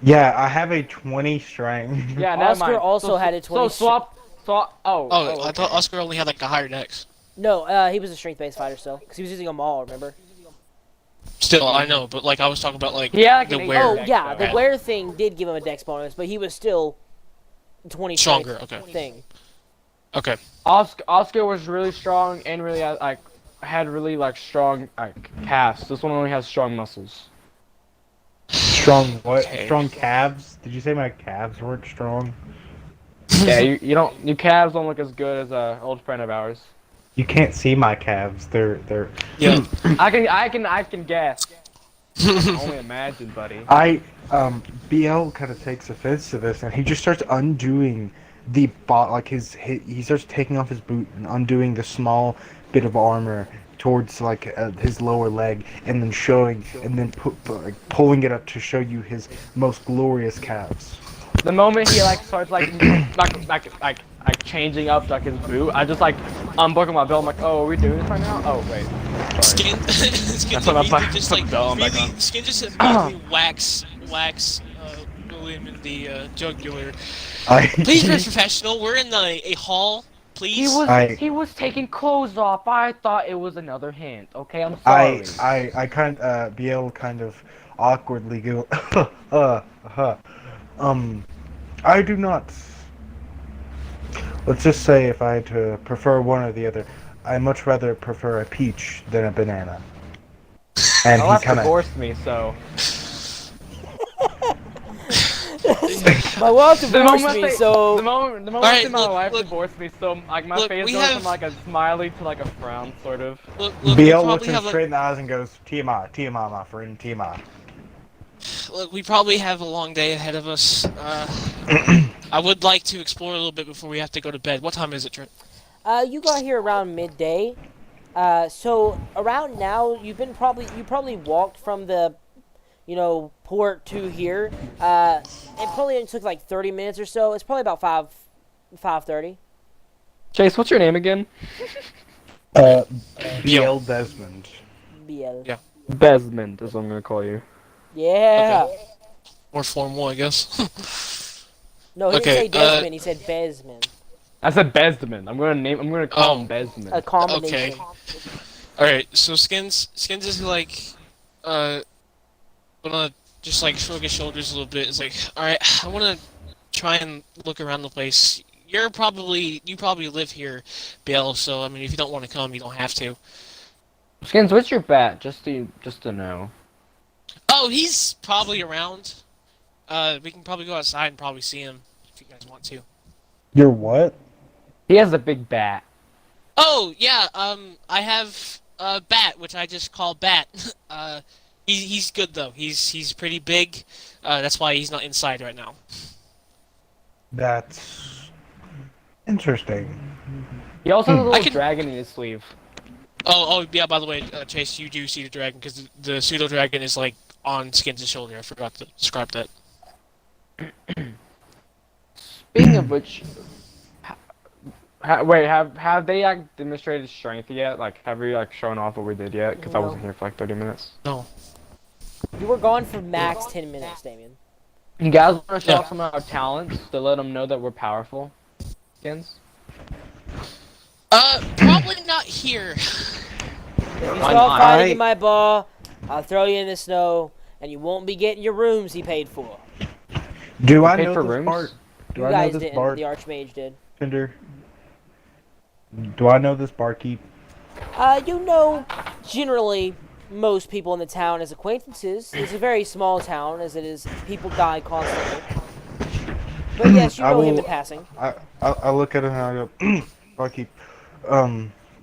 yeah, I have a 20 strength. Yeah, never Oscar mind. also had a 20 So swap. Oh. Oh, I thought okay. Oscar only had like a higher dex. No, he was a strength-based fighter still, because he was using a maul, remember? Still, I know, but like I was talking about like He had like the an wear. Oh, dex, yeah, though. the wear thing did give him a dex bonus, but he was still 20 Stronger, strength okay. thing. Okay. Oscar was really strong and really had really like strong calves. This one only has strong muscles. Strong what? Okay. Strong calves? Did you say my calves weren't strong? Yeah, you don't your calves don't look as good as a old friend of ours. You can't see my calves. They're. Yeah. I can guess. I can only imagine, buddy. BL kind of takes offense to this, and he just starts undoing the bot, like he starts taking off his boot and undoing the small bit of armor towards like his lower leg, and then pulling it up to show you his most glorious calves. The moment he like starts like changing up like his boot, I just like unbuckle my belt. I'm like, oh, are we doing this right now? Oh wait, sorry. Skin what I'm immediately like, just put like the bell back really on. Skin just immediately wax William in the jugular. Please be professional. We're in a hall. Please. He was taking clothes off. I thought it was another hint. Okay, I'm sorry. I kind BL kind of awkwardly go I do not. Let's just say if I had to prefer one or the other, I much rather prefer a peach than a banana. And My he wife kind of divorced me, so My wife the divorced moment me, so... the moment Alright, my wife wife look- divorced me, so like my look, face we goes have- from like a smiley to like a frown, sort of. Look, BL we looks probably him have straight in the eyes and goes, TMI, TMI, my friend, TMI. look, we probably have a long day ahead of us. I would like to explore a little bit before we have to go to bed. What time is it, Trent? You got here around midday. So around now, you probably walked from the, port to here. It probably only took like 30 minutes or so. It's probably about 5:30. Chase, what's your name again? BL Desmond. BL. Yeah. Desmond is what I'm gonna call you. Yeah. Okay. More formal, I guess. No, he Okay, didn't say Desmond. He said Besmond. I said Besdman. I'm gonna call him A Besdman. combination. All right. So Skins is like, gonna just like shrug his shoulders a little bit. It's like, all right, I want to try and look around the place. You probably live here, Bill. So I mean, if you don't want to come, you don't have to. Skins, what's your bat? Just to know. Oh, he's probably around. We can probably go outside and probably see him if you guys want to. You're what? He has a big bat. Oh yeah, I have Bat, which I just call Bat. He's good though. He's pretty big. That's why he's not inside right now. That's interesting. He also has a I little can- dragon in his sleeve. Oh yeah. By the way, Chase, you do see the dragon because the pseudo dragon is like on Skins' shoulder. I forgot to describe that. Speaking of which, wait, have they like demonstrated strength yet? Like, have we like shown off what we did yet? Because I No. wasn't here for like 30 minutes. No. You were gone for max 10 minutes, Damien. You guys want to show Yeah. off some of our talents to let them know that we're powerful? Skins? Probably not here. If you Why stop not? fighting in my ball, I'll throw you in the snow, and you won't be getting your rooms he paid for. Do I paid know for this rooms? part? Do You I know guys this didn't. bar The Archmage did. tender? Do I know this barkeep? You know, generally, most people in the town as acquaintances. It's a very small town, as it is. People die constantly. But yes, you I know him will. in passing. I look at it and I go, Bucky,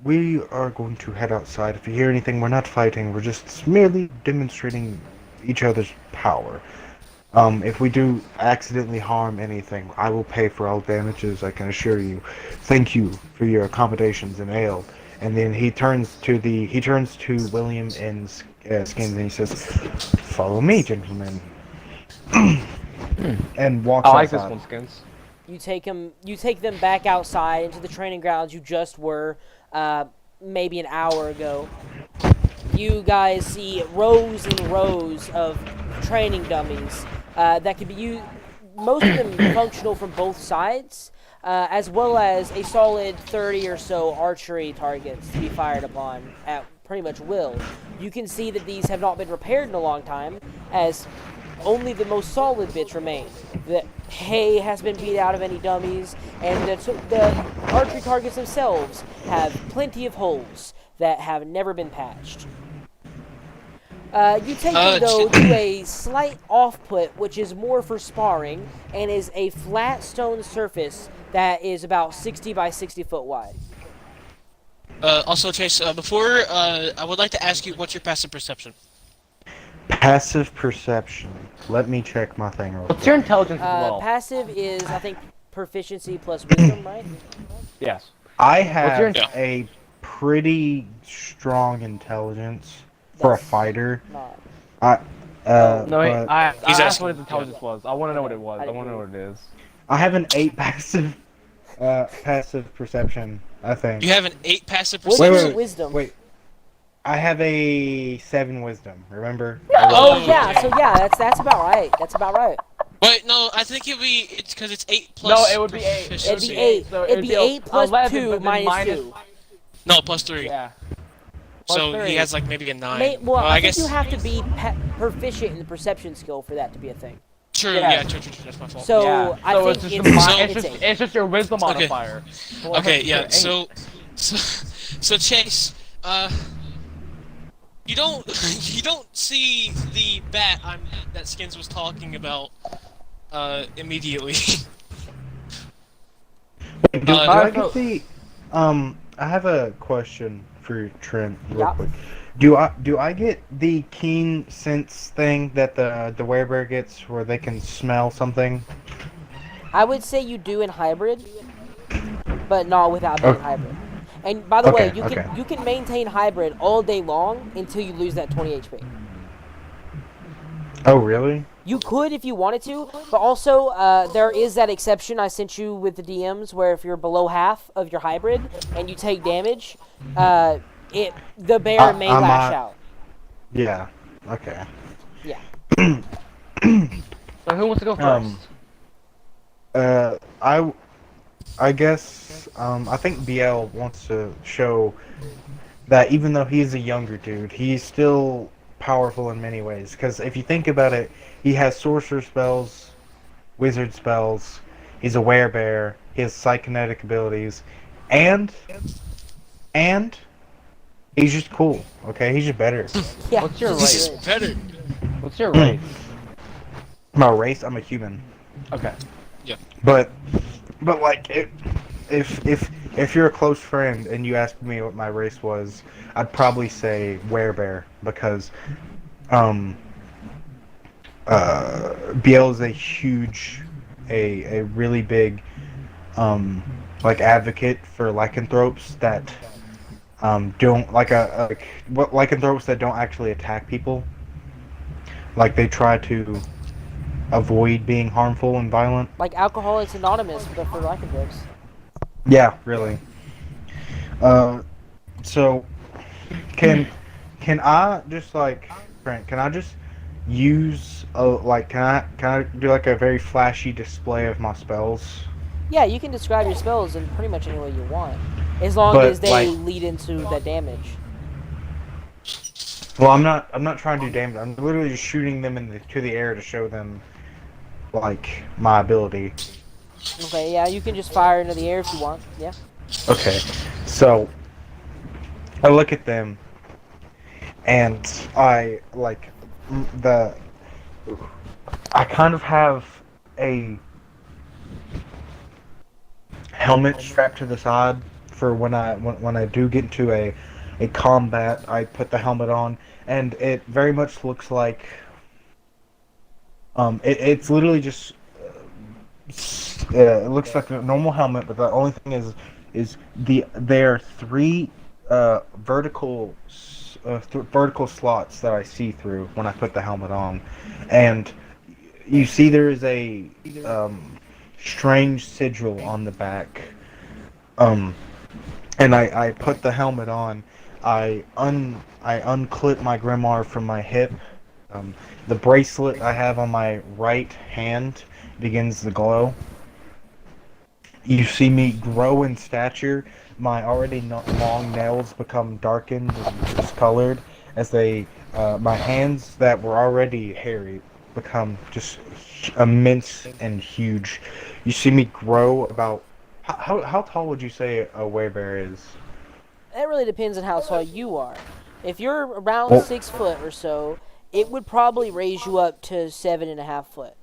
we are going to head outside. If you hear anything, we're not fighting. We're just merely demonstrating each other's power. If we do accidentally harm anything, I will pay for all damages, I can assure you. Thank you for your accommodations in ale. And then he turns to William and Skins and he says, "Follow me, gentlemen," and walks I like this outside. one, Skins. You take them back outside into the training grounds you just were, maybe an hour ago. You guys see rows and rows of training dummies that can be used. Most of them functional from both sides, as well as a solid 30 or so archery targets to be fired upon at pretty much will. You can see that these have not been repaired in a long time, as only the most solid bits remain. The hay has been beat out of any dummies, and the archery targets themselves have plenty of holes that have never been patched. You take them, though, to a slight off-put, which is more for sparring, and is a flat stone surface that is about 60 by 60 foot wide. Also, Chase, before, I would like to ask you, what's your passive perception? Passive perception. Let me check my thing real What's quick. your intelligence as well? Passive is, I think, proficiency plus wisdom, right? Yes. I What's have your a pretty strong intelligence for a That's fighter. not. No, But I He's asked asking- what his intelligence was. I want to know what it was. I I want to know agree. what it is. I have an 8 passive perception, I think. You have an 8 passive What's perception? your wisdom? Wait. I have a 7 wisdom, remember? Oh, Oh, yeah, okay. so yeah, that's about right. That's about right. Wait, no, I think it's because it's 8 No, plus. it would be 8. It'd be proficiency. 8. So It'd be 8 plus 11, 2 but then minus 2. No, plus 3. Yeah. So Plus he 3. has like maybe a 9. Well, I think guess. you have to be proficient in the perception skill for that to be a thing. True, Yeah. yeah, true, that's my fault. So Yeah. I So think it's just it's, a it's, it's, 8. it's just your wisdom Okay. modifier. Plus Okay, yeah. your 8. So Chase, you don't you don't see the bat that Skins was talking about immediately. Do I Uh, get the I have a question for Trent real Yeah. quick. Do I get the keen sense thing that the werebear gets where they can smell something? I would say you do in hybrid, but not without being Okay. hybrid. And by the way, Okay, you can maintain hybrid all day long until you lose that 20 HP. Oh, really? You could if you wanted to, but also there is that exception I sent you with the DMs where if you're below half of your hybrid and you take damage, the bear may lash out. Yeah. Okay. Yeah. So who wants to go first? I guess I think BL wants to show that even though he's a younger dude, he's still powerful in many ways. Because if you think about it, he has sorcerer spells, wizard spells, he's a werebear, he has psychokinetic abilities, and he's just cool. Okay, he's just better. Yeah. What's your this race? is better. What's your race? My race, I'm a human. Okay. But like if you're a close friend and you asked me what my race was, I'd probably say werebear because BL is a really big like advocate for lycanthropes that don't like lycanthropes that don't actually attack people. Like they try to avoid being harmful and violent. Like Alcoholics Anonymous, but for lycanthropes. Yeah, really. So can I just like Frank? Can I just use can I do like a very flashy display of my spells? Yeah, you can describe your spells in pretty much any way you want, as long But, as they like- lead into the damage. Well, I'm not trying to do damage. I'm literally just shooting them to the air to show them like my ability. Okay, yeah, you can just fire into the air if you want. Yeah. Okay, so I look at them, and I like the. I kind of have a helmet strapped to the side for when I do get into a combat. I put the helmet on, and it very much looks like it's literally just it looks like a normal helmet, but the only thing is there are three vertical slots that I see through when I put the helmet on, and you see there is a strange sigil on the back. Um, and I put the helmet on. I unclip my grimoire from my hip. The bracelet I have on my right hand begins to glow. You see me grow in stature. My already long nails become darkened and discolored as my hands that were already hairy become just immense and huge. You see me grow about. How tall would you say a werebear is? That really depends on how tall you are. If you're around Well, 6 foot or so, it would probably raise you up to 7.5 foot.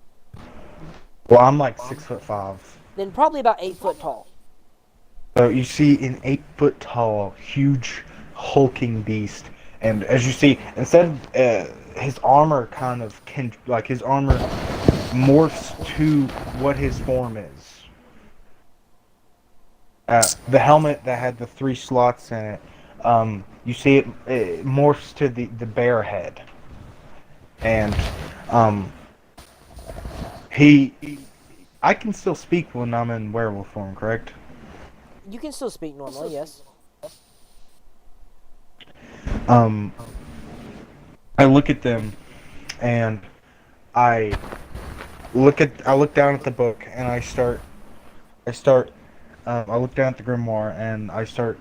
well, I'm like 6'5". Then probably about 8 foot tall. So you see an 8 foot tall, huge, hulking beast, and as you see, instead his armor kind of his armor morphs to what his form is. The helmet that had the three slots in it, you see it morphs to the bear head, and um, he. I can still speak when I'm in werewolf form, correct? You can still speak normally, yes. Um, I look at them, and I I look down at the book, and I look down at the grimoire, and I start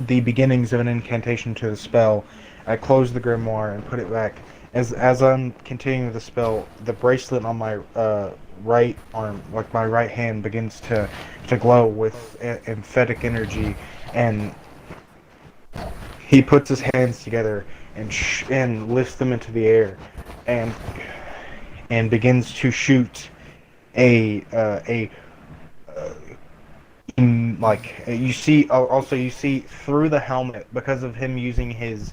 the beginnings of an incantation to the spell. I close the grimoire and put it back. As I'm continuing the spell, the bracelet on my right arm, like my right hand, begins to glow with emphatic energy, and he puts his hands together and lifts them into the air, and begins to shoot a you see also you see through the helmet because of him using his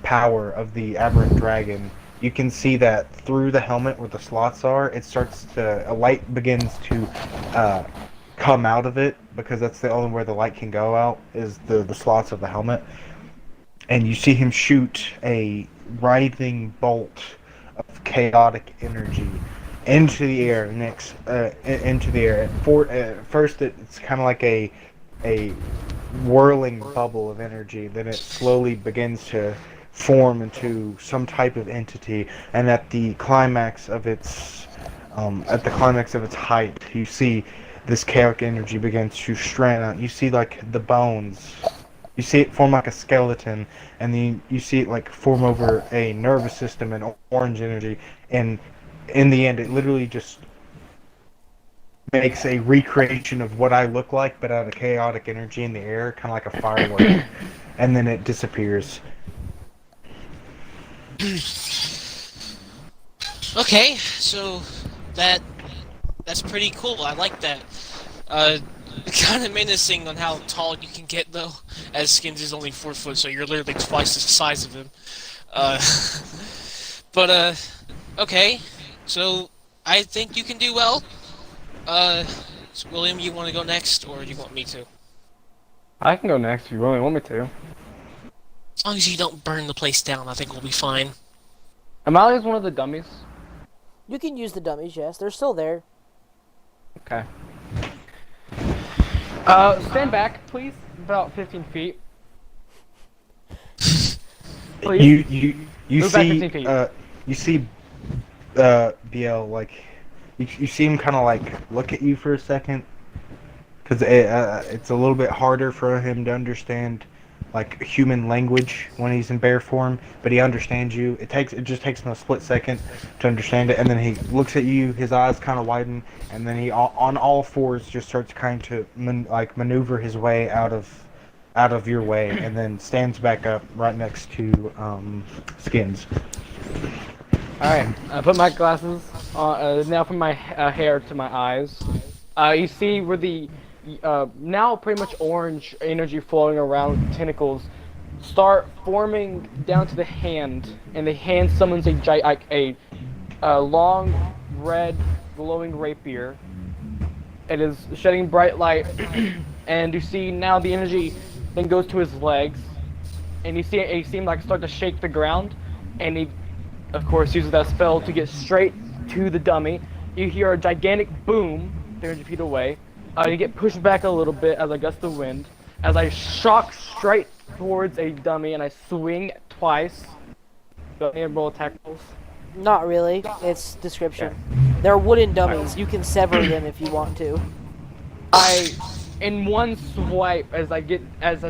power of the aberrant dragon. You can see that through the helmet where the slots are, a light begins to come out of it, because that's the only where the light can go out is the slots of the helmet. And you see him shoot a writhing bolt of chaotic energy into the air into the air. At first, it's kind of like a whirling bubble of energy. Then it slowly begins to form into some type of entity, and at the climax of its height, you see this chaotic energy begins to strand out. You see like the bones. You see it form like a skeleton, and then you see it like form over a nervous system and orange energy, and in the end, it literally just makes a recreation of what I look like, but out of chaotic energy in the air, kind of like a firework, and then it disappears. Okay, so that's pretty cool. I like that. Kind of menacing on how tall you can get though, as Skins is only 4 foot, so you're literally twice the size of him. Uh, okay, so I think you can do well. So William, you want to go next, or do you want me to? I can go next if you really want me to. As long as you don't burn the place down, I think we'll be fine. Amalia is one of the dummies. You can use the dummies, yes. They're still there. Okay. Stand back, please. About 15 feet. Please. You Move back see 15 feet. you see BL, like you see him kind of like look at you for a second, because it's a little bit harder for him to understand like human language when he's in bear form, but he understands you. It just takes him a split second to understand it, and then he looks at you. His eyes kind of widen, and then he on all fours just starts trying to maneuver his way out of out of your way and then stands back up right next to Skins. Alright, I put my glasses on, now from my hair to my eyes. You see where the now pretty much orange energy flowing around tentacles start forming down to the hand, and the hand summons a long red glowing rapier. It is shedding bright light, and you see now the energy then goes to his legs, and you see him like start to shake the ground, and he of course uses that spell to get straight to the dummy. You hear a gigantic boom 300 feet away. You get pushed back a little bit as a gust of wind, as I shock straight towards a dummy, and I swing twice. Go ahead and roll attack rolls. Not really. It's description. Okay. They're wooden dummies. You can sever them if you want to. In one swipe, as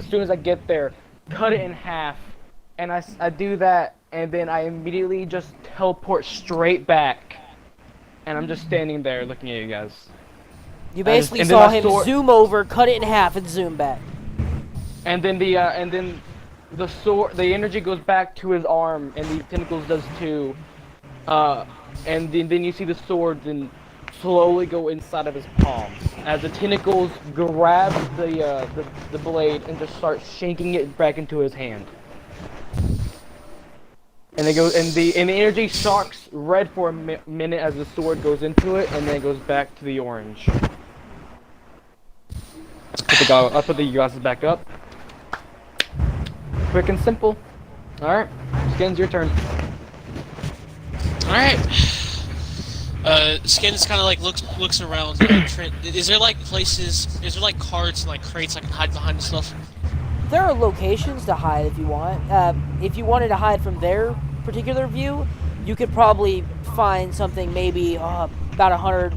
soon as I get there, cut it in half, and I do that, and then I immediately just teleport straight back, and I'm just standing there looking at you guys. You basically and then saw my him sword- zoom over, cut it in half, and zoom back. And then the sword, the energy goes back to his arm, and the tentacles does too. And then you see the sword then slowly go inside of his palm as the tentacles grab the blade and just start shaking it back into his hand. And the energy shocks red for a minute as the sword goes into it, and then it goes back to the orange. I'll put the glasses back up. Quick and simple. Alright, Skins, your turn. Alright. Skins kind of like looks around. Is there like places? Is there like carts and like crates I can hide behind and stuff? There are locations to hide if you want. If you wanted to hide from their particular view, you could probably find something maybe about 100,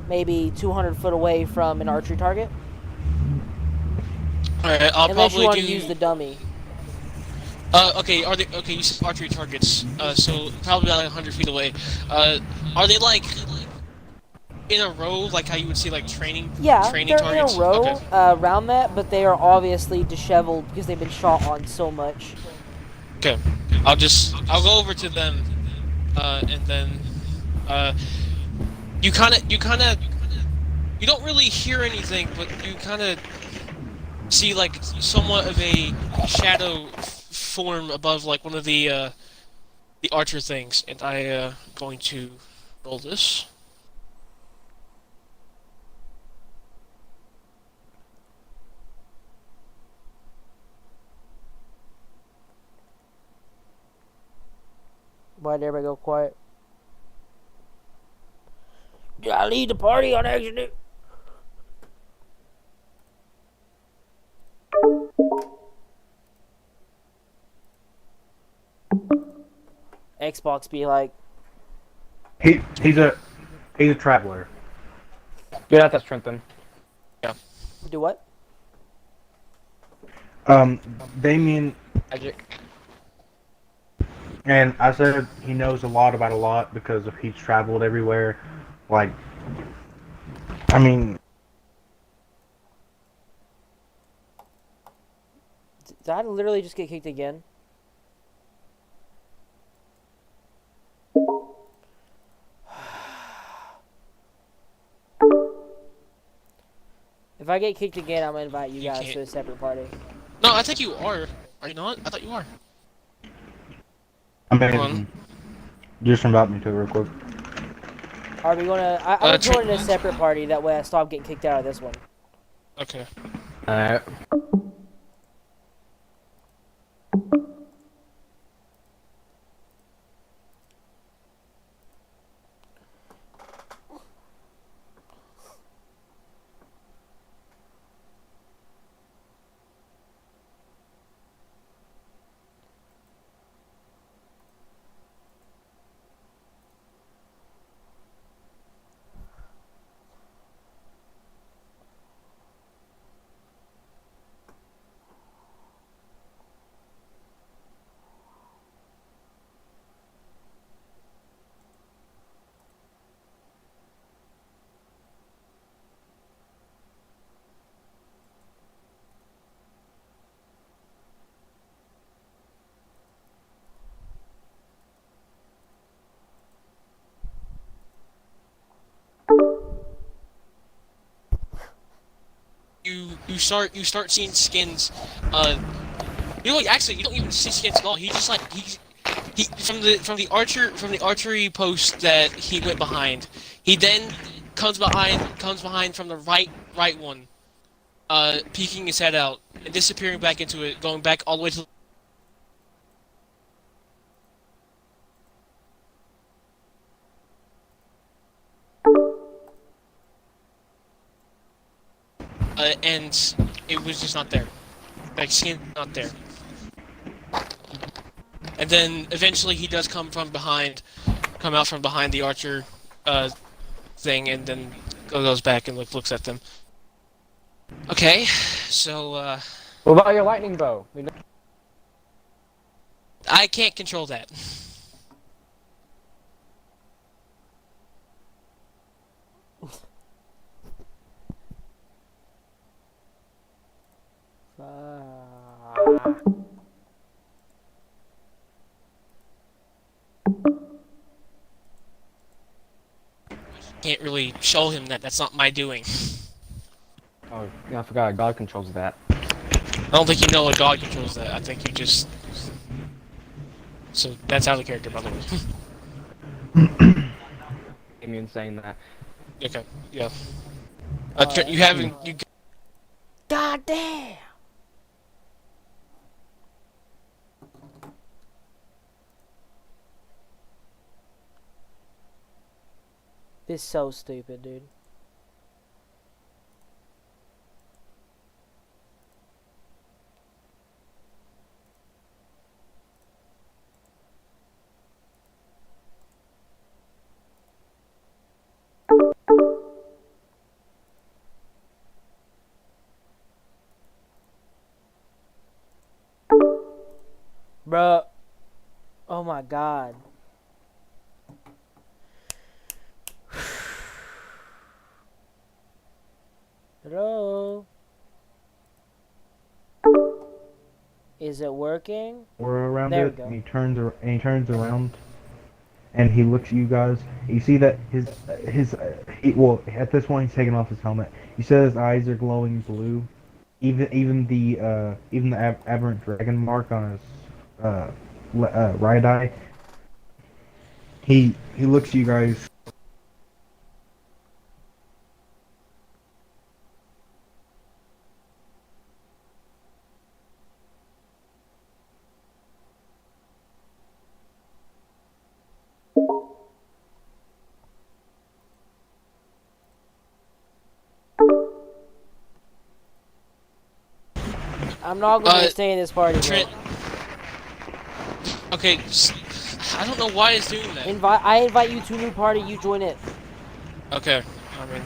maybe 200 foot away from an archery target. Alright, I'll Unless probably you want do. to use the dummy. Okay, you said archery targets, so probably about like 100 feet away. Are they like in a row, like how you would see like training They're targets? in a row Okay. around that, but they are obviously disheveled because they've been shot on so much. Okay. I'll go over to them, and then, you don't really hear anything, but you kind of see like somewhat of a shadow form above like one of the archer things, and I going to roll this. Why'd everybody go quiet? Did I lead the party on accident? Xbox be like, He's a traveler. Good at that strength then. do what? Damien, Magic. and I said he knows a lot about a lot because of he's traveled everywhere. Like, I mean, Did I literally just get kicked again? If I get kicked again, I'm gonna invite you guys to a separate party. No, I think you are. Are you not? I thought you are. I mean, just invite me to it real quick. Are we gonna? I'm joining a separate party. That way, I stop getting kicked out of this one. Okay. Alright. you start seeing skins. You know what? Actually, you don't even see skins at all. He just like he from the archery post that he went behind. He then comes behind from the right one, peeking his head out and disappearing back into it, going back all the way to. And it was just not there. Like skin not there. And then eventually he does come out from behind the archer thing, and then goes back and looks at them. Okay, so What about your lightning bow? I can't control that. Can't really show him that that's not my doing. Oh, yeah, I forgot. God controls that. I don't think you know a god controls that. I think you just. So that's out of character, by the way. Immune saying that. Okay, yeah. You haven't. You. God damn. This is so stupid, dude. Bruh. Oh my god. Hello? Is it working? We're around There it, we go. and he turns around, and he looks at you guys. You see that well, at this point he's taking off his helmet. You see his eyes are glowing blue. Even the aberrant dragon mark on his right eye. He looks at you guys. I'm not going to stay in this party, bro. Trent. Okay, I don't know why it's doing that. I invite you to a new party, you join it. Okay, I mean.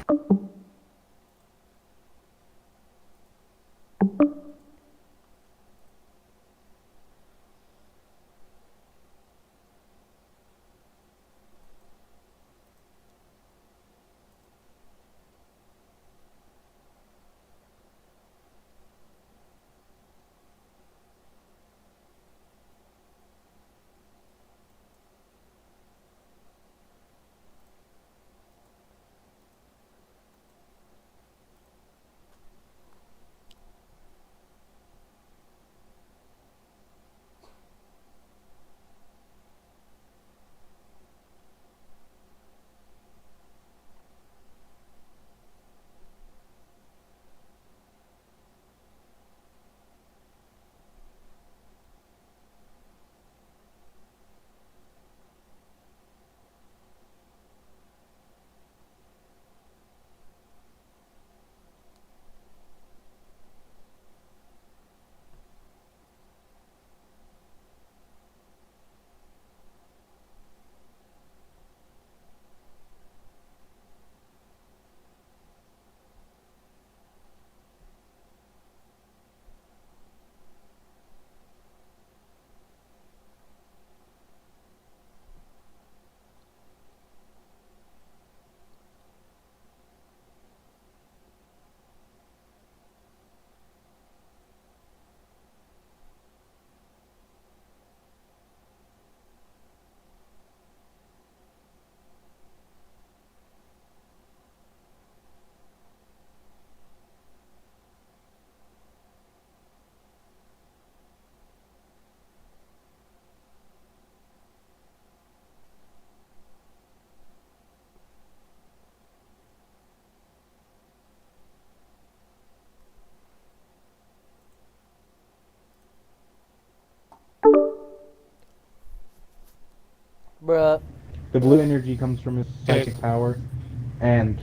Bruh. The blue energy comes from his Okay. psychic power, and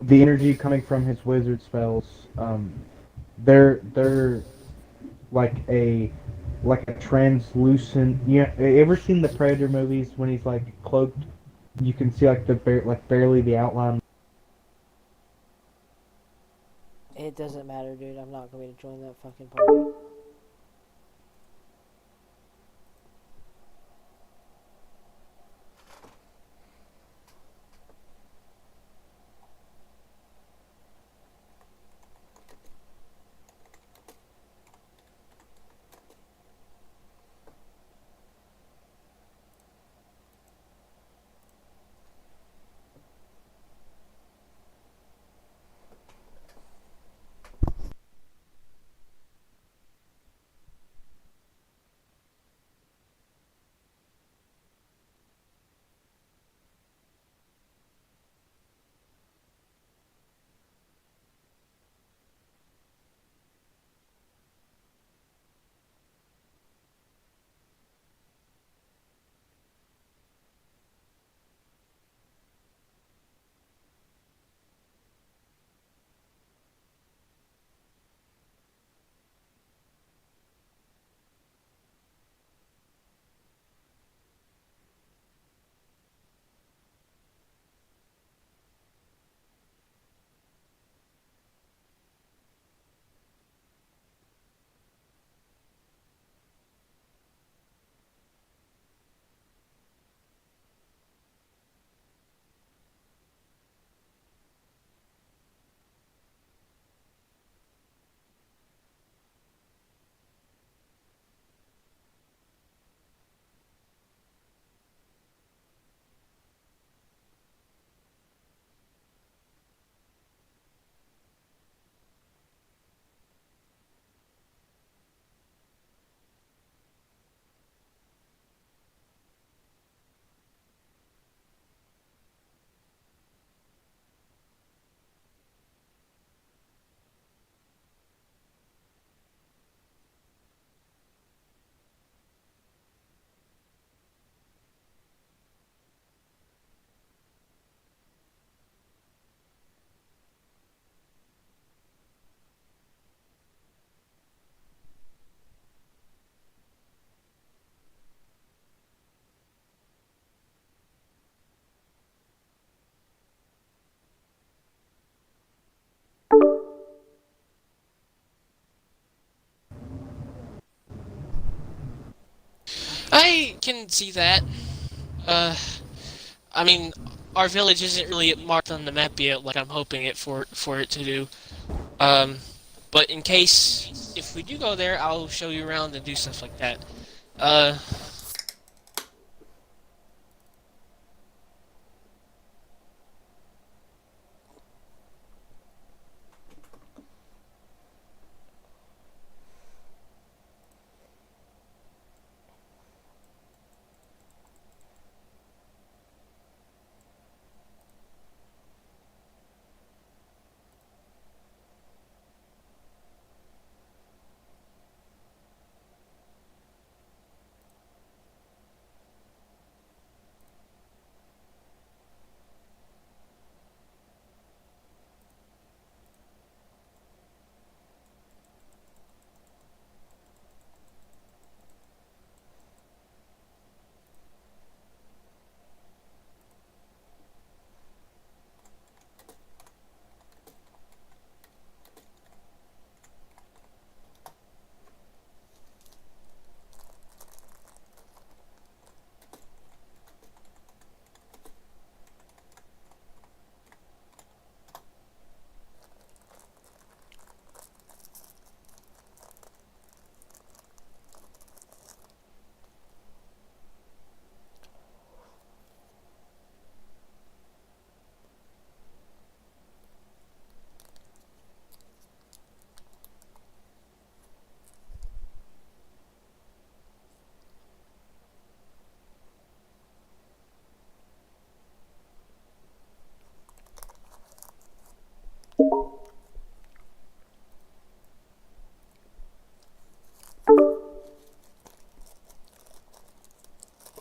the energy coming from his wizard spells, they're like a translucent. Yeah, you ever seen the Predator movies when he's like cloaked? You can see like barely the outline. It doesn't matter, dude. I'm not going to join that fucking party. I can see that. Uh, I mean, our village isn't really marked on the map yet, like I'm hoping it for it to do. Um, but in case if we do go there, I'll show you around and do stuff like that. Uh,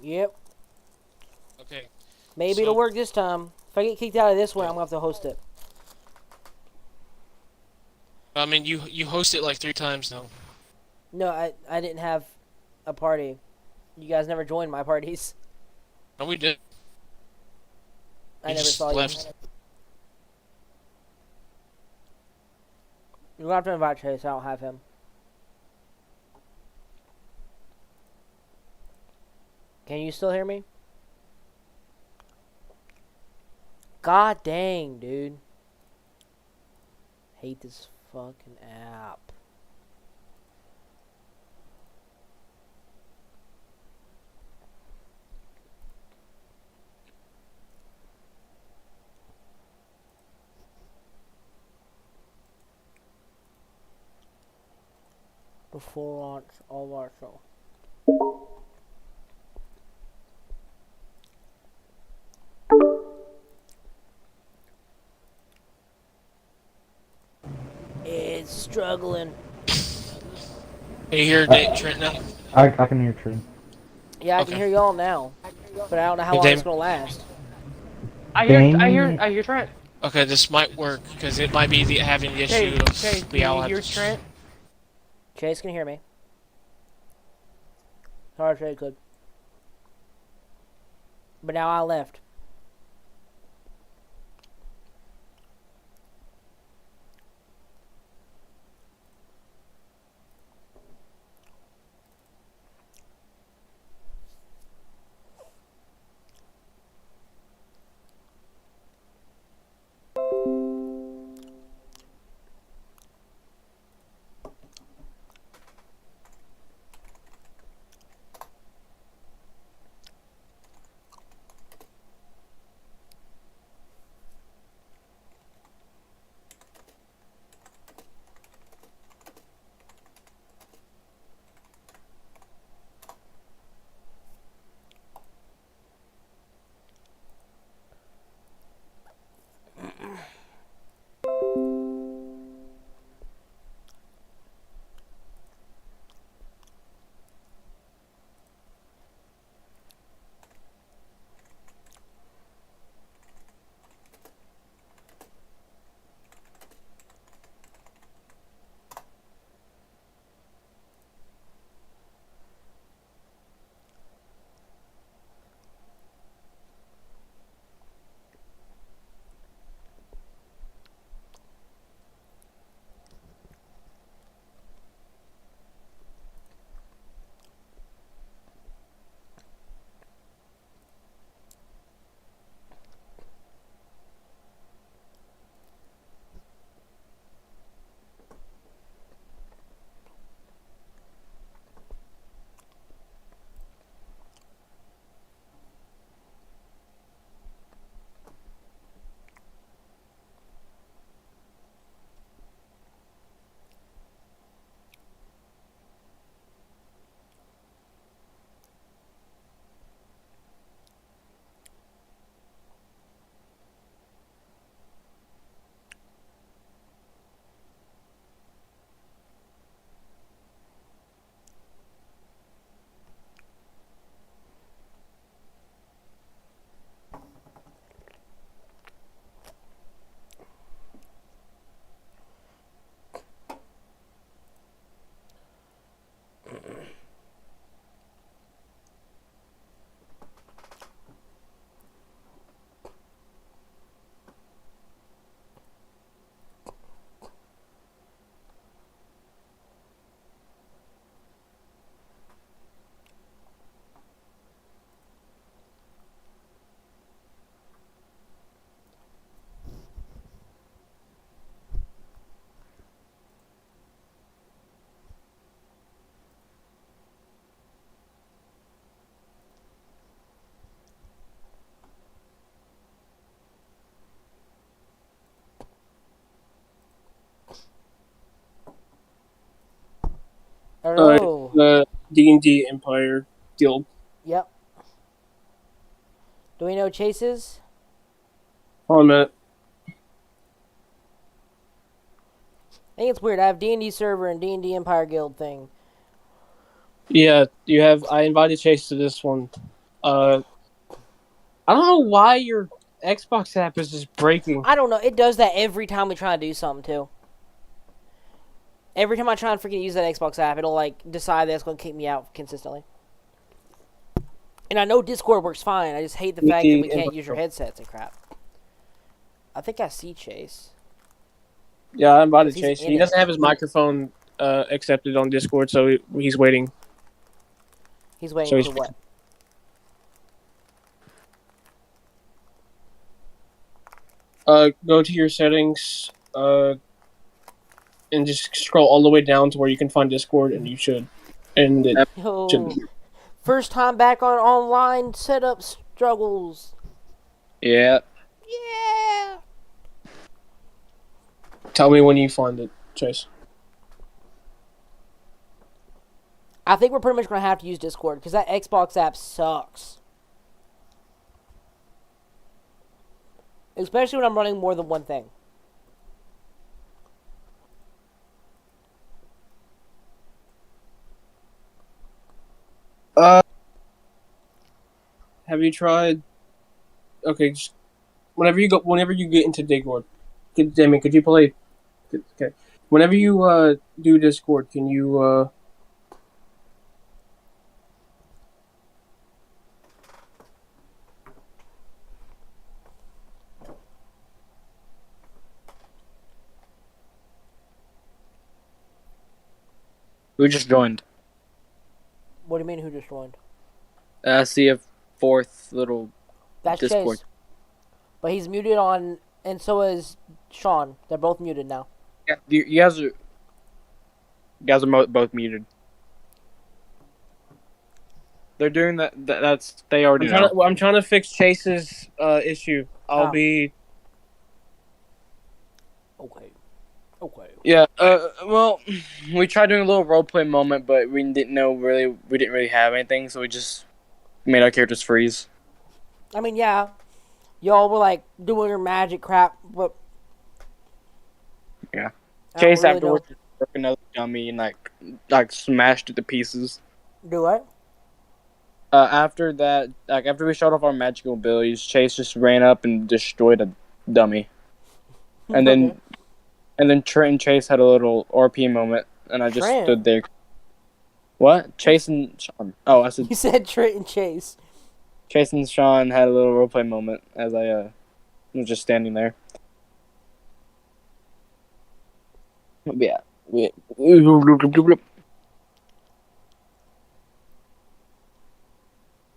Yep. Okay. Maybe So, it'll work this time. If I get kicked out of this one, I'm gonna have to host it. I mean, you hosted like 3 times now. No, I didn't have a party. You guys never joined my parties. No, we did. I You never just saw you. left. You're gonna have to invite Chase. I don't have him. Can you still hear me? God dang, dude. Hate this fucking app. Before launch of our show. It's struggling. Can you hear Trent now? I can hear Trent. Yeah, I can Okay. hear y'all now, but I don't know how Hey, long it's Damon. gonna last. I Damon. hear Trent. Okay, this might work because it might be having the issue Chase, of can the you owl. hear Trent? Chase can hear me. Sorry, Chase could. But now I left. Hello. The D&D Empire Guild. Yep. Do we know Chase's? Hold on a minute. I think it's weird. I have D&D server and D&D Empire Guild thing. Yeah, you have. I invited Chase to this one. I don't know why your Xbox app is just breaking. I don't know. It does that every time we try to do something too. Every time I try and freaking use that Xbox app, it'll like decide that it's going to kick me out consistently. And I know Discord works fine. I just hate the fact that we can't use your headsets and crap. I think I see Chase. Yeah, I'm about to He's chase. in He it. doesn't have his microphone accepted on Discord, so he's waiting. He's waiting So for he's- what? Go to your settings, and just scroll all the way down to where you can find Discord, and you should. And it Yo, should be. first time back on online setup struggles. Yeah. Yeah. Tell me when you find it, Chase. I think we're pretty much going to have to use Discord because that Xbox app sucks. Especially when I'm running more than one thing. Have you tried? Okay, just whenever you get into Discord, Damien, could you play? Okay, whenever you do Discord, can you Who just joined? What do you mean who just joined? I see a fourth little That's Discord. Chase. But he's muted on, and so is Sean. They're both muted now. Yeah, you guys are both muted. They're doing that. That's they already know. I'm trying to fix Chase's issue. I'll Oh. be. Okay. Okay. Yeah. Well, we tried doing a little roleplay moment, but we didn't really have anything, so we just made our characters freeze. I mean, yeah. Y'all were like doing your magic crap, but. Yeah. I don't Chase really afterwards broke another dummy and like smashed it to pieces. Do what? After that, like after we showed off our magical abilities, Chase just ran up and destroyed a dummy, and then Okay. and then Trent and Chase had a little RP moment, and I just Trent? stood there. What? Chase and Sean? Oh, I said You said Trent and Chase. Chase and Sean had a little roleplay moment as I was just standing there. Yeah.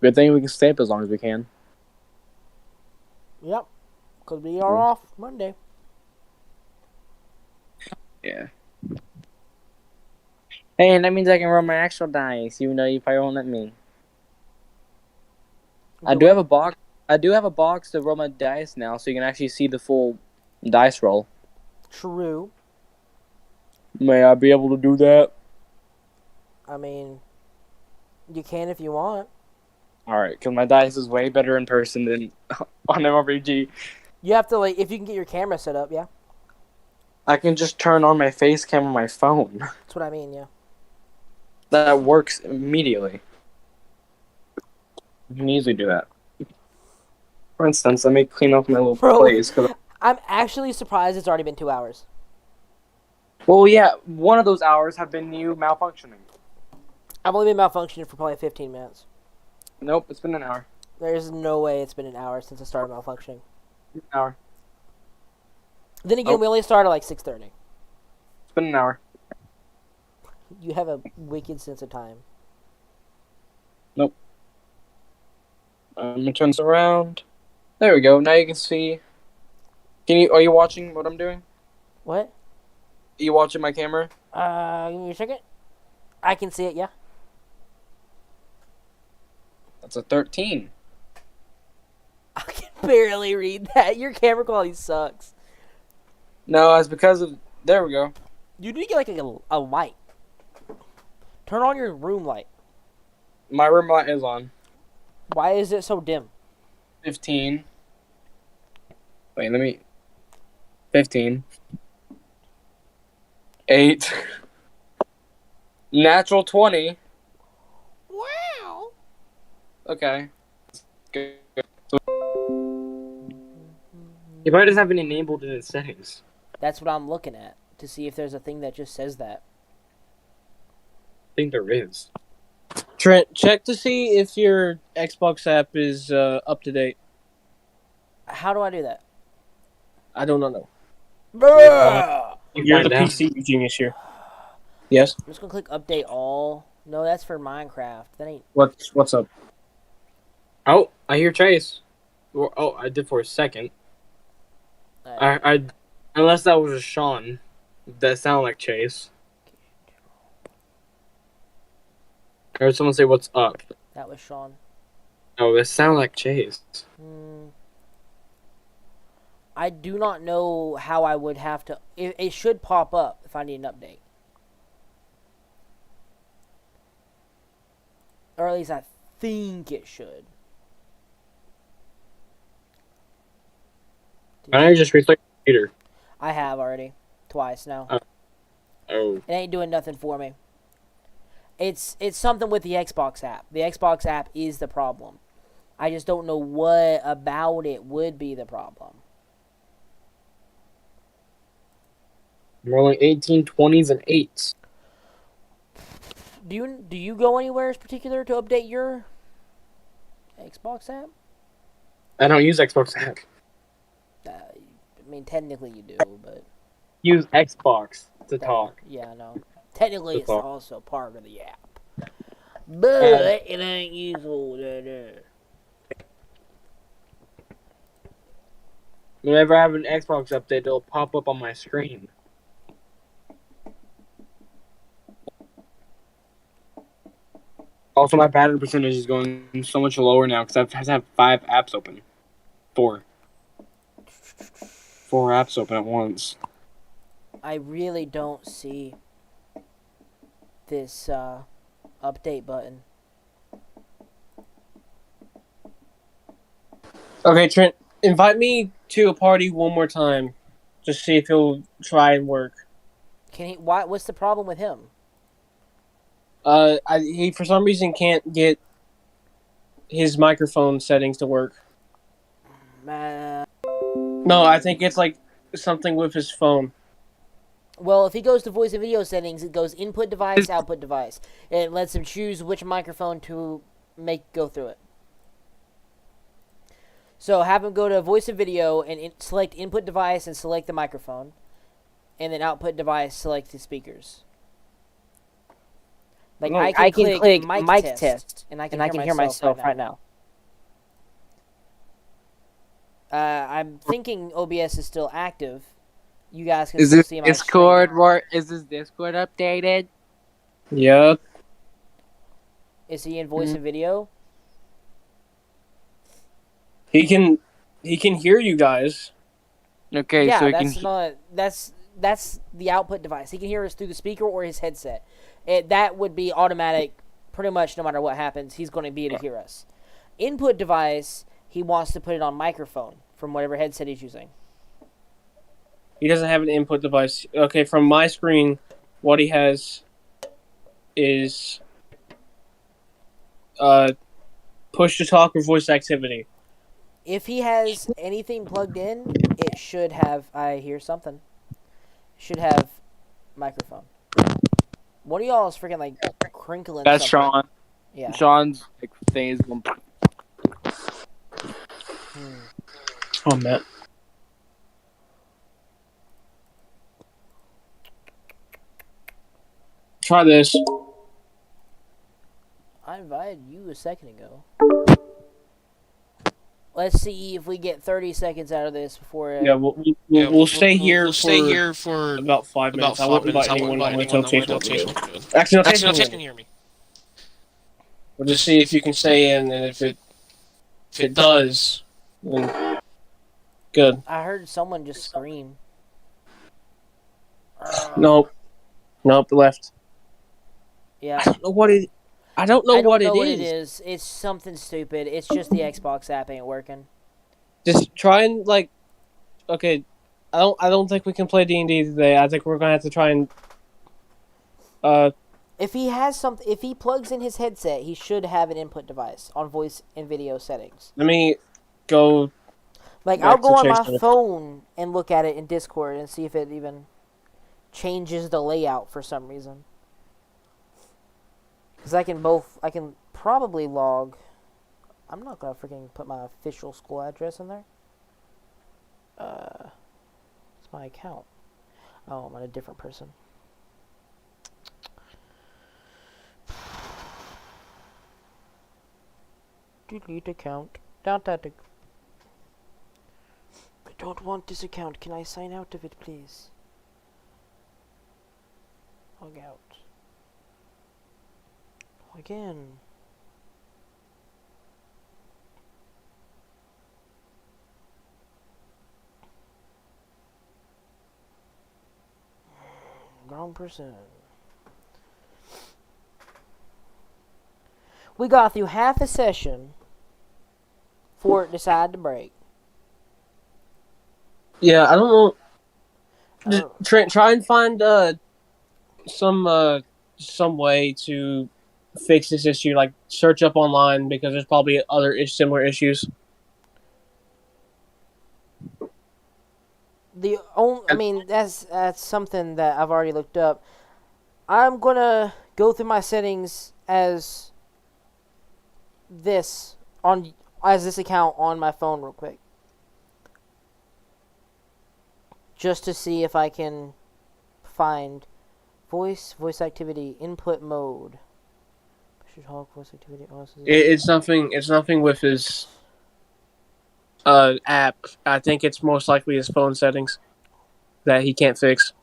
Good thing we can stay up as long as we can. Yep. Because we are off Monday. Yeah. Hey, and that means I can roll my actual dice, even though you probably won't let me. I do have a box. I do have a box to roll my dice now, so you can actually see the full dice roll. True. May I be able to do that? I mean, you can if you want. Alright, because my dice is way better in person than on MRPG. You have to, like, if you can get your camera set up, yeah. I can just turn on my face cam on my phone. That's what I mean, yeah. That works immediately. You can easily do that. For instance, let me clean up my little Bro. place. I'm actually surprised it's already been 2 hours. Well, yeah, one of those hours have been you malfunctioning. I've only been malfunctioning for probably 15 minutes. Nope, it's been an hour. There's no way it's been an hour since I started malfunctioning. An hour. Then again, Oh. we only started at like 6:30. It's been an hour. You have a wicked sense of time. I'm gonna turn this around. There we go. Now you can see. Are you watching what I'm doing? What? Are you watching my camera? Give me a second. I can see it, yeah. That's a 13. I can barely read that. Your camera quality sucks. No, it's because of. There we go. You need to get like a light. Turn on your room light. My room light is on. Why is it so dim? 15. Wait, let me. 15. 8. Natural 20. Wow. Okay. Good. He probably doesn't have it enabled in his settings. That's what I'm looking at to see if there's a thing that just says that. I think there is. Trent, check to see if your Xbox app is up to date. How do I do that? I do not know. Bruh! You're the Find out. PC genius here. Yes. I'm just gonna click update all. No, that's for Minecraft. That ain't. What's up? Oh, I hear Chase. Oh, I did for a second. I unless that was a Sean. That sounded like Chase. I heard someone say, "What's up?" That was Sean. Oh, that sounded like Chase. I do not know how I would have to. It should pop up if I need an update. Or at least I think it should. Why don't you just restart your computer? I have already. Twice now. Oh. It ain't doing nothing for me. It's something with the Xbox app. The Xbox app is the problem. I just don't know what about it would be the problem. I'm rolling 18, 20s, and 8s. Do you go anywhere in particular to update your Xbox app? I don't use Xbox app. I mean, technically you do, but... Use Xbox to talk. Yeah, I know. Technically To it's talk. also part of the app. But it ain't useful. Whenever I have an Xbox update, it'll pop up on my screen. Also, my battery percentage is going so much lower now because I have 5 apps open. 4 apps open at once. I really don't see this update button. Okay, Trent, invite me to a party one more time. Just see if he'll try and work. Can he? What's the problem with him? He for some reason can't get his microphone settings to work. No, I think it's like something with his phone. Well, if he goes to voice and video settings, it goes input device, output device. It lets him choose which microphone to go through it. So have him go to voice and video and select input device and select the microphone. And then output device, select the speakers. Like No, I can click mic test, and I can hear myself right now. I'm thinking OBS is still active. You guys can still see my Discord screen. Is this Discord updated? Yep. Is he in voice and video? He can hear you guys. Okay, Yeah, so he that's can. not that's the output device. He can hear us through the speaker or his headset. That would be automatic, pretty much no matter what happens. He's going to be able to hear us. Input device, he wants to put it on microphone from whatever headset he's using. He doesn't have an input device. Okay, from my screen, what he has is push to talk or voice activity. If he has anything plugged in, it should have. I hear something. Should have microphone. One of y'all is freaking like crinkling. That's something. Sean. Yeah. Sean's like thing is going. Oh man. Try this. I invited you a second ago. Let's see if we get 30 seconds out of this before. Yeah, we'll stay here. We'll stay here for about 5 minutes. I won't invite anyone. I'm going to tell Chase what to do. Actually, Actually, no, Chase Chase can can hear me. We'll just see if you can stay in, and if it does, then good. I heard someone just scream. Nope, left. Yeah. I don't know what it. I don't know what it is. It's something stupid. It's just the Xbox app ain't working. Just try and like. Okay, I don't think we can play D&D today. I think we're gonna have to try and. If he plugs in his headset, he should have an input device on voice and video settings. Let me go. Like, I'll back go to on Chase. my phone and look at it in Discord and see if it even changes the layout for some reason. Because I can probably log. I'm not gonna freaking put my official school address in there. It's my account. Oh, I'm on a different person. Delete account. I don't want this account. Can I sign out of it, please? Log out. Again. Wrong person. We got through half a session before it decided to break. Yeah, I don't know. Just Oh. try and find some way to fix this issue. Like search up online because there's probably other similar issues. I mean, that's something that I've already looked up. I'm gonna go through my settings as this account on my phone real quick, just to see if I can find voice activity input mode. Should Hulk voice activity also? It's nothing. It's nothing with his app. I think it's most likely his phone settings that he can't fix.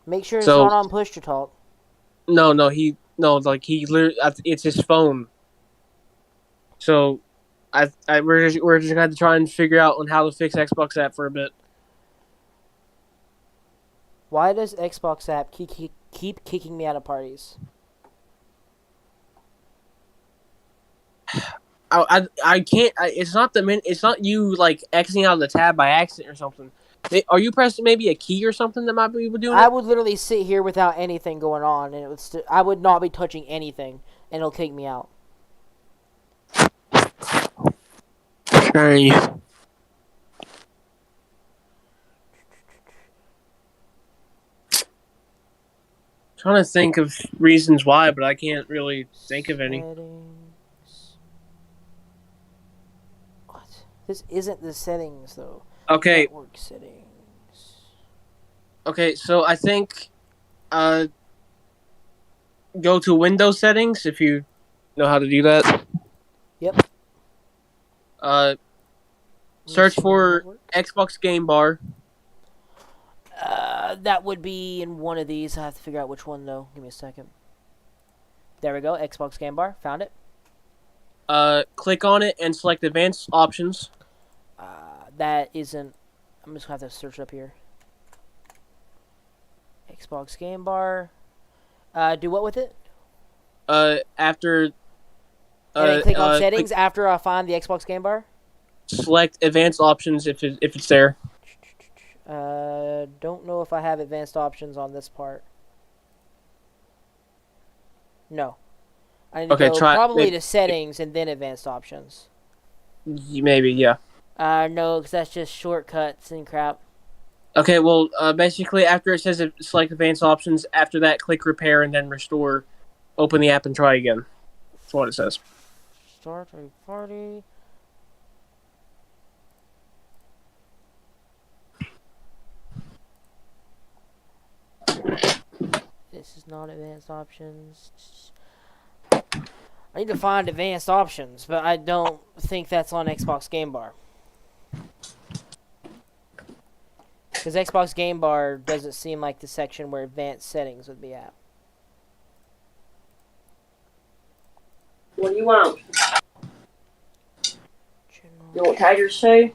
Make sure it's So- not on push to talk. No, he literally, it's his phone. So, we're just gonna have to try and figure out on how to fix Xbox app for a bit. Why does Xbox app keep kicking me out of parties? I can't. It's not it's not you like exiting out of the tab by accident or something. Are you pressing maybe a key or something that might be doing I it? would literally sit here without anything going on, and it would I would not be touching anything, and it'll kick me out. Okay. Trying to think of reasons why, but I can't really think of any. Settings. What? This isn't the settings though. Okay, Network settings. okay, so I think go to Windows settings if you know how to do that. Yep. Search for Network. Xbox Game Bar. That would be in one of these. I have to figure out which one though. Give me a second. There we go. Xbox Game Bar. Found it. Click on it and select Advanced Options. That isn't. I'm just gonna have to search it up here. Xbox Game Bar. Do what with it? After And then click on click- settings after I find the Xbox Game Bar. select Advanced Options if it's there. Don't know if I have advanced options on this part. No. I need to Okay, go try- probably maybe- to settings and then advanced options. Maybe, yeah. No, because that's just shortcuts and crap. Okay, well, basically after it says select Advanced Options, after that click Repair and then Restore. Open the app and try again. That's what it says. Start a party. This is not advanced options. I need to find advanced options, but I don't think that's on Xbox Game Bar. Because Xbox Game Bar doesn't seem like the section where advanced settings would be at. What do you want? General. You know what tigers say?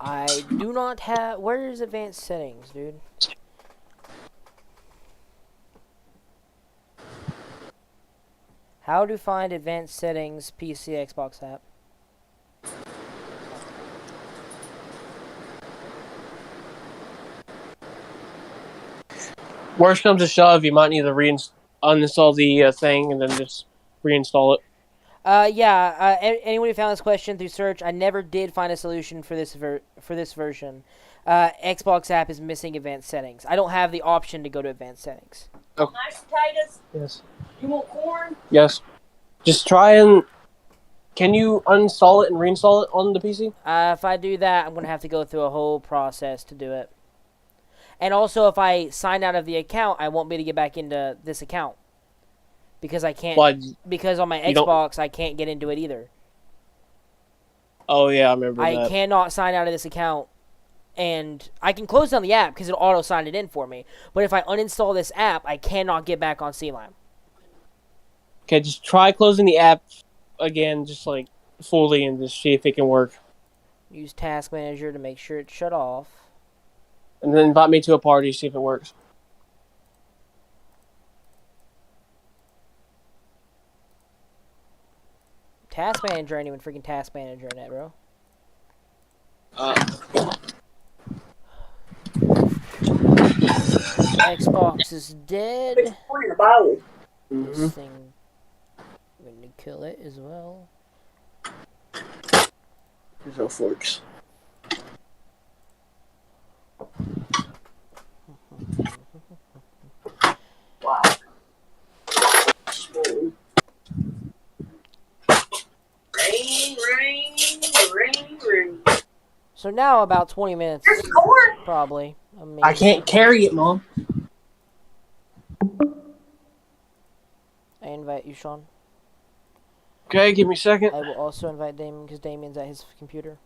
I do not have... Where is advanced settings, dude? How to find advanced settings PC Xbox app. Worst comes to shove, you might need to uninstall the thing and then just reinstall it? Anyone who found this question through search, I never did find a solution for this version. Xbox app is missing advanced settings. I don't have the option to go to advanced settings. Oh. Mashed potatoes? Yes. You want corn? Yes. Just try and... Can you uninstall it and reinstall it on the PC? If I do that, I'm going to have to go through a whole process to do it. And also, if I sign out of the account, I won't be able to get back into this account. Because I can't... Why? Because on my You don't- Xbox, I can't get into it either. Oh, yeah, I remember that. I cannot sign out of this account. And I can close down the app because it'll auto-sign it in for me. But if I uninstall this app, I cannot get back on C-Line. Okay, just try closing the app again, just like fully, and just see if it can work. Use Task Manager to make sure it's shut off. And then invite me to a party, see if it works. Task Manager ain't even freaking Task Manager in it, bro. Xbox is dead. Put corn in the bowl. This thing, I'm going to kill it as well. There's no forks. Wow. Rain. So now about 20 minutes, There's corn. probably. I mean, I can't carry it, Mom. I invite you, Sean. Okay, give me a second. I will also invite Damien because Damien's at his computer.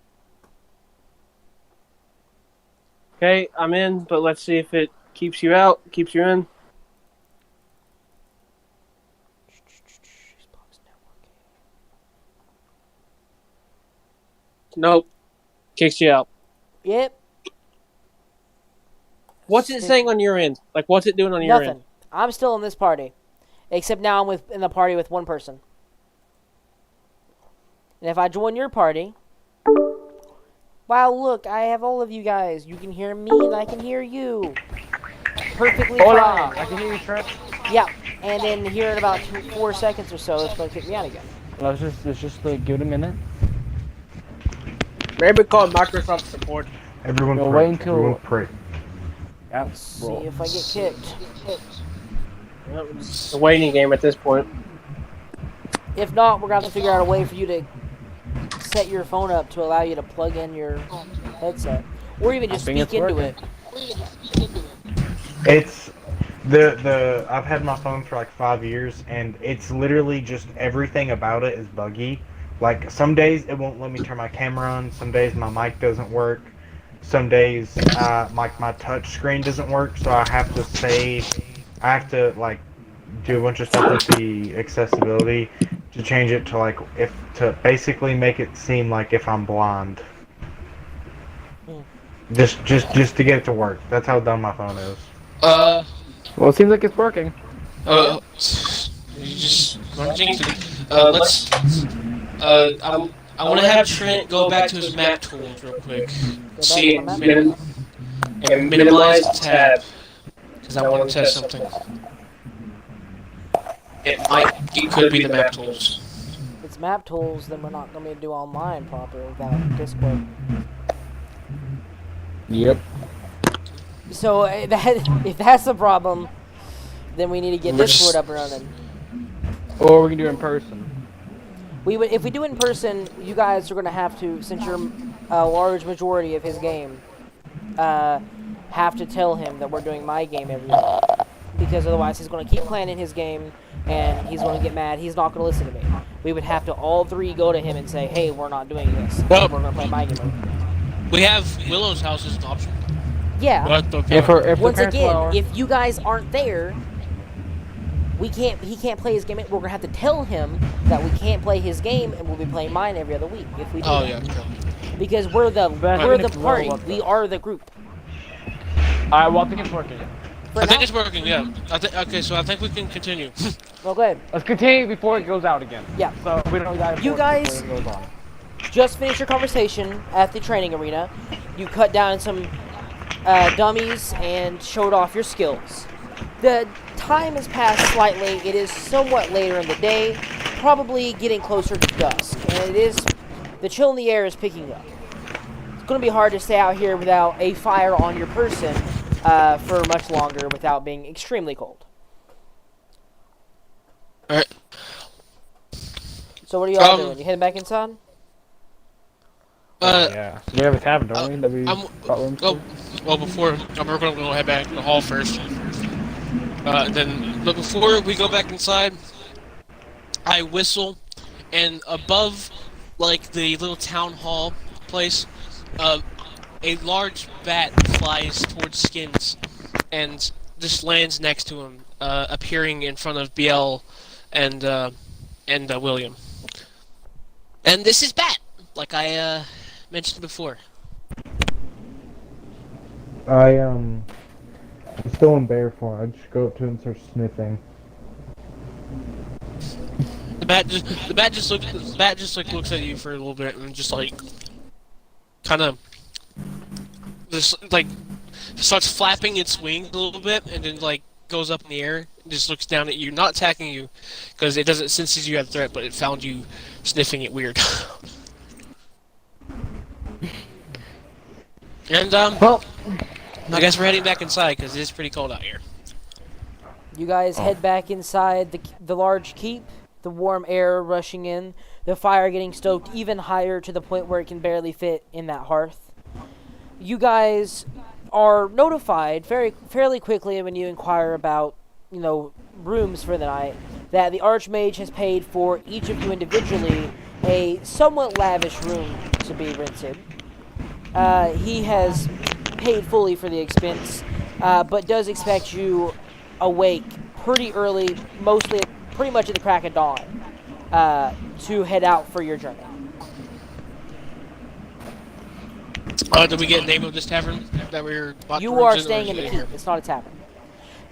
Okay, I'm in, but let's see if it keeps you out, keeps you in. Nope. Kicks you out. Yep. What's it saying on your end? Like, what's it doing on your end? Nothing. I'm still in this party. Except now I'm in the party with one person. And if I join your party... Wow, look, I have all of you guys. You can hear me and I can hear you. Perfectly Hola! fine. I can hear you, Trent. Yeah. And then here in about 4 seconds or so, it's going to kick me out again. Let's just give it a minute. Maybe call Microsoft support. Everyone You'll pray. wait until- Everyone pray. Yep. See if I get kicked. It's a waiting game at this point. If not, we're going to have to figure out a way for you to set your phone up to allow you to plug in your headset. Or even just I think speak it's into working. it. It's the I've had my phone for like 5 years, and it's literally just everything about it is buggy. Like, some days it won't let me turn my camera on. Some days my mic doesn't work. Some days my touch screen doesn't work. So I have to like do a bunch of stuff with the accessibility to change it to to basically make it seem like if I'm blind. Just to get it to work. That's how dumb my phone is. Well, it seems like it's working. You just let's. I want to have Trent go back to his map tools real quick. See, to my map and minimize the tab because I want to test something. It could be the map tools. If it's map tools, then we're not going to be able to do online proper without Discord. Yep. So if that's the problem, then we need to get We're Discord just- up and running. Or we can do it in person. If we do it in person, you guys are going to have to, since you're a large majority of his game, have to tell him that we're doing my game every week. Because otherwise he's going to keep playing in his game, and he's going to get mad. He's not going to listen to me. We would have to all three go to him and say, hey, we're not doing this. Well- We're going to play my game. We have Willow's house as an option. Yeah. What the If the Once parents allow again, her- if you guys aren't there, he can't play his game. We're gonna have to tell him that we can't play his game, and we'll be playing mine every other week if we do. Oh that. yeah. Okay. Because we're the it's party. well, We are the group. Alright, well, I think it's working. For I think now- it's working. Yeah. Okay, so I think we can continue. Well, go ahead. Let's continue before it goes out again. Yeah. So we don't die You before guys- it goes on. Just finish your conversation at the training arena. You cut down some dummies and showed off your skills. The time has passed slightly. It is somewhat later in the day, probably getting closer to dusk, and the chill in the air is picking up. It's going to be hard to stay out here without a fire on your person for much longer without being extremely cold. Alright. So what are y'all doing? You heading back inside? Yeah. We have a tavern, don't we? That we got rooms for? Well, before we're gonna go head back to the hall first. But before we go back inside, I whistle, and above, like the little town hall place, a large bat flies towards Skins, and just lands next to him, appearing in front of BL and William. And this is Bat, like I mentioned before. I'm still in bear form. I just go up to him and start sniffing. The bat just looks at you for a little bit and just like kind of just like starts flapping its wings a little bit and then like goes up in the air and just looks down at you, not attacking you because it doesn't sense you have a threat, but it found you sniffing it weird. And Well, I guess we're heading back inside because it is pretty cold out here. You guys head back inside the large keep, the warm air rushing in, the fire getting stoked even higher to the point where it can barely fit in that hearth. You guys are notified fairly quickly when you inquire about, rooms for the night, that the Archmage has paid for each of you individually a somewhat lavish room to be rented. He has paid fully for the expense, but does expect you awake pretty early, pretty much at the crack of dawn, to head out for your journey. Did we get a name of this tavern that we're about to You are visit, or staying is in the it keep. here? It's not a tavern.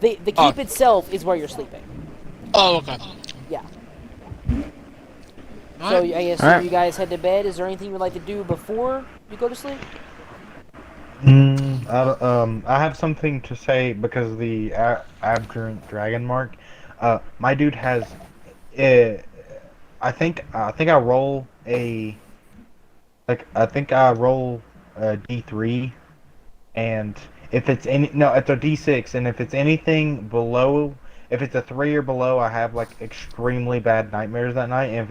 The keep itself is where you're sleeping. Oh, okay. Yeah. All So right. I guess Alright. you guys head to bed. Is there anything you'd like to do before you go to sleep? I have something to say because the aberrant dragon mark. My dude has. I think I roll a. I think I roll a D3, and if it's it's a D6, and if it's anything below, if it's a 3 or below, I have like extremely bad nightmares that night. And if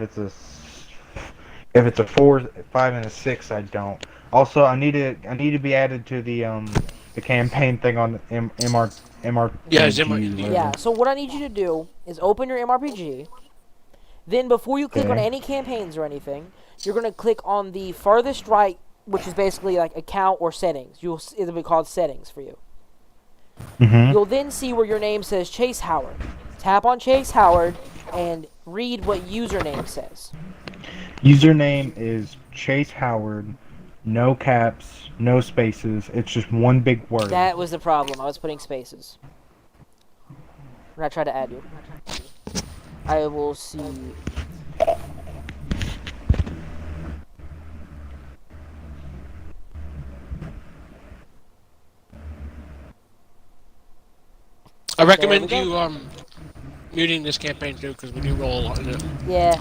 it's a 4, 5, and a 6, I don't. Also, I need to be added to the campaign thing on MR. Yeah, it's MR. Yeah, so what I need you to do is open your MRPG. Then before you click on Okay. any campaigns or anything, you're going to click on the farthest right, which is basically like account or settings. It'll be called settings for you. Mm-hmm. You'll then see where your name says Chase Howard. Tap on Chase Howard and read what username says. Username is Chase Howard. No caps, no spaces. It's just one big word. That was the problem. I was putting spaces. When I tried to add you. I will see. I recommend There we you muting this campaign too because we do roll a lot in it. Yeah.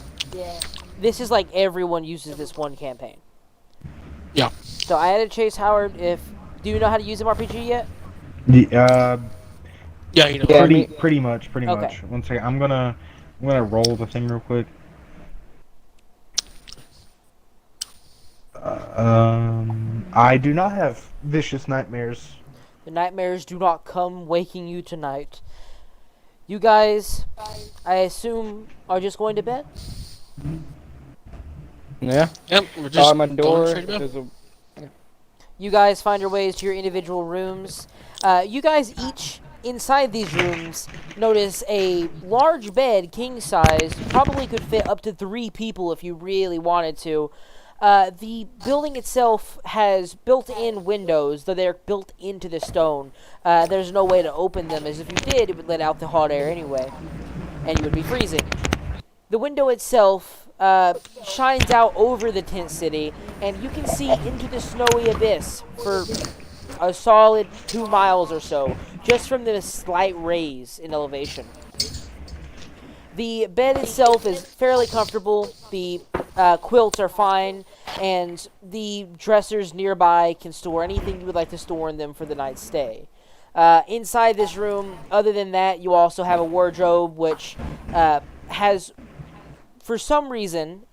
This is like everyone uses this one campaign. Yeah. So I added Chase Howard. Do you know how to use MRPG yet? Yeah, you know. Yeah, me- pretty much. Okay. Much. One second. I'm gonna roll the thing real quick. I do not have vicious nightmares. The nightmares do not come waking you tonight. You guys, I assume, are just going to bed? Yeah. Yep, we're just My going door. straight to bed. There's a You guys find your ways to your individual rooms. You guys each, inside these rooms, notice a large bed, king size, probably could fit up to 3 people if you really wanted to. The building itself has built-in windows, though they're built into the stone. There's no way to open them, as if you did, it would let out the hot air anyway, and you would be freezing. The window itself shines out over the tent city, and you can see into the snowy abyss for a solid 2 miles or so, just from the slight raise in elevation. The bed itself is fairly comfortable. The quilts are fine, and the dressers nearby can store anything you would like to store in them for the night's stay. Inside this room, other than that, you also have a wardrobe which has, for some reason,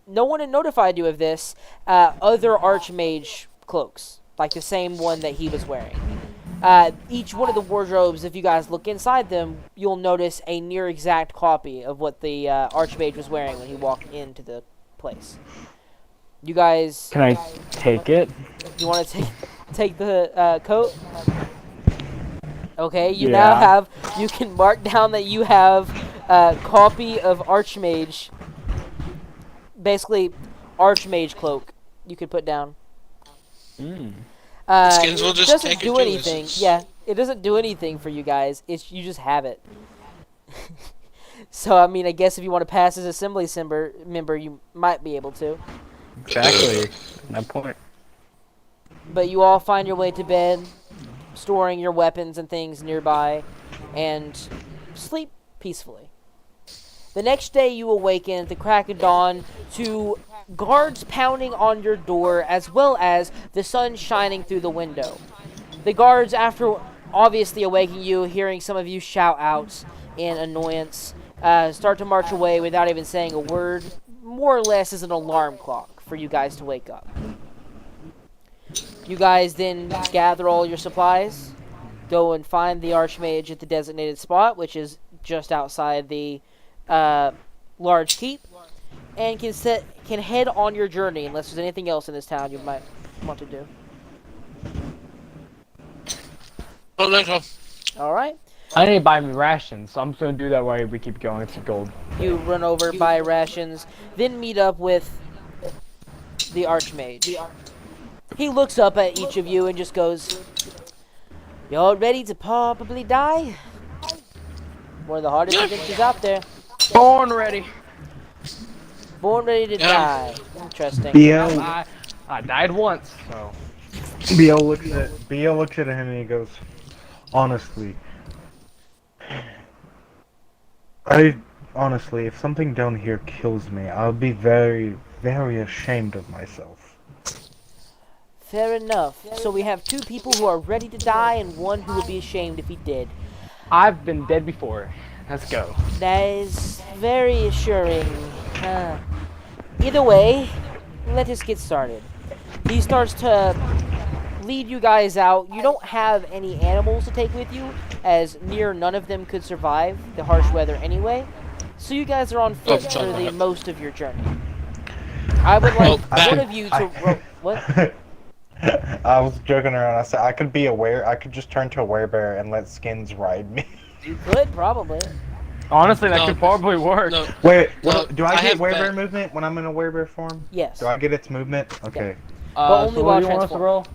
no one had notified you of this, other Archmage cloaks, like the same one that he was wearing. Each one of the wardrobes, if you guys look inside them, you'll notice a near exact copy of what the Archmage was wearing when he walked into the place. You guys... Can I take it? You want to take the coat? Okay, you now have... You can mark down that you have a copy of Archmage. Basically, Archmage cloak you could put down. Skins will It just doesn't take it do to anything. us. Yeah, it doesn't do anything for you guys. It's you just have it. So I mean, I guess if you want to pass as assembly member, you might be able to. Exactly. No point. But you all find your way to bed, storing your weapons and things nearby, and sleep peacefully. The next day you awaken at the crack of dawn to guards pounding on your door, as well as the sun shining through the window. The guards, after obviously awaking you, hearing some of you shout out in annoyance, start to march away without even saying a word, more or less as an alarm clock for you guys to wake up. You guys then gather all your supplies, go and find the Archmage at the designated spot, which is just outside the large keep, and can head on your journey unless there's anything else in this town you might want to do. Oh, let's go. Alright. I need to buy me rations, so I'm just gonna do that while we keep going. It's gold. You run over, buy rations, then meet up with the Archmage. He looks up at each of you and just goes, "You're ready to probably die? One of the hardest adventures out there. Born ready. Born ready to die." Interesting. I died once, so. BL looks at him and he goes, honestly, if something down here kills me, I'll be very, very ashamed of myself. Fair enough. So we have 2 people who are ready to die and 1 who would be ashamed if he did. I've been dead before. Let's go. That is very assuring. Either way, let us get started. He starts to lead you guys out. You don't have any animals to take with you, as near none of them could survive the harsh weather anyway. So you guys are on foot for the most of your journey. I would like one of you to what? I was joking around. I said I could just turn to a werebear and let Skins ride me. You could probably. Honestly, that could probably work. No. Wait, No, do I get have werebear movement when I'm in a werebear form? Yes. Do I get its movement? Okay. But only so while what do you want us to roll?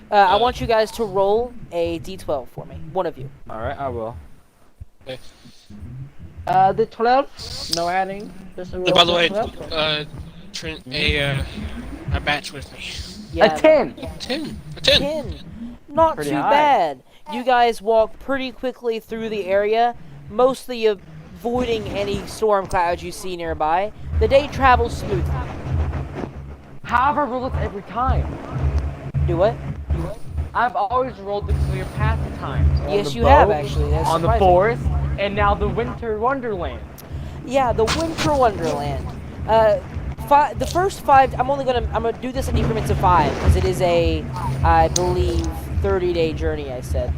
I want you guys to roll a d12 for me. One of you. Alright, I will. Okay. The 12? No adding? Just a roll By the for way, 12? Trent, a batch with me. Yeah, A 10! 10. A 10. 10. Not Pretty too high. bad. You guys walk pretty quickly through the area, mostly avoiding any storm clouds you see nearby. The day travels smoothly. However, roll it every time. Do what? I've always rolled the clear path times. On Yes, the you have, boat, actually. That's on the surprising. forest, and now the winter wonderland. Yeah, the Winter Wonderland. The first 5. I'm gonna do this in increments of 5 because it is a, I believe, 30-day journey. I said.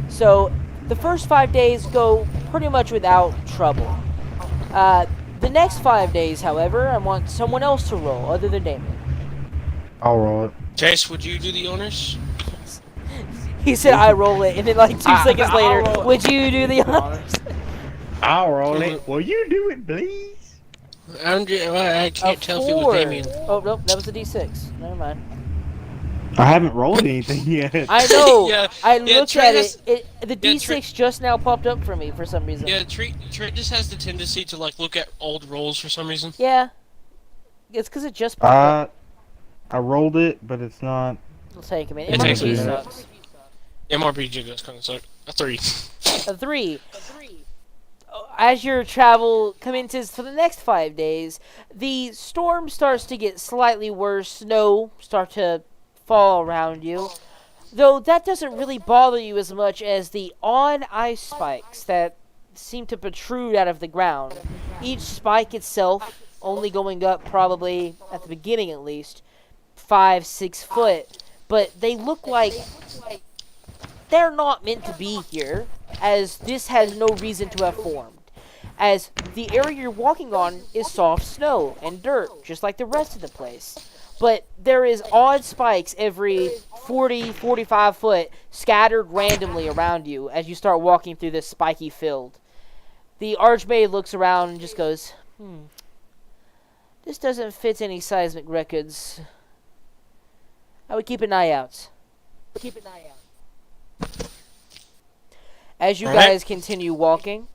So the first 5 days go pretty much without trouble. The next 5 days, however, I want someone else to roll other than Damien. I'll roll it. Chase, would you do the honors? He said, "I roll it," and then like 2 seconds I'll later, roll it. would you do the honors? I'll roll it. Will you do it, please? I can't tell if it 4. was Damien. Oh no, that was a D6. Never mind. I haven't rolled anything yet. I know. Yeah, I yeah, looked Trent at has- it. The yeah, D6 just now popped up for me for some reason. Yeah, Trent just has the tendency to like look at old rolls for some reason. Yeah. It's because it just popped up. I rolled it, but it's not. It'll take a minute. It takes a MRPG minute. sucks. MRPG does kind of suck. A 3. A 3. As your travel commences for the next 5 days, the storm starts to get slightly worse. Snow start to fall around you. Though that doesn't really bother you as much as the odd ice spikes that seem to protrude out of the ground. Each spike itself only going up probably, at the beginning at least, 5-6 foot. But they look like they're not meant to be here, as this has no reason to have formed. As the area you're walking on is soft snow and dirt, just like the rest of the place. But there is odd spikes every 40-45 foot scattered randomly around you as you start walking through this spiky field. The Archmage looks around and just goes, this doesn't fit any seismic records. I would keep an eye out. As you guys continue walking,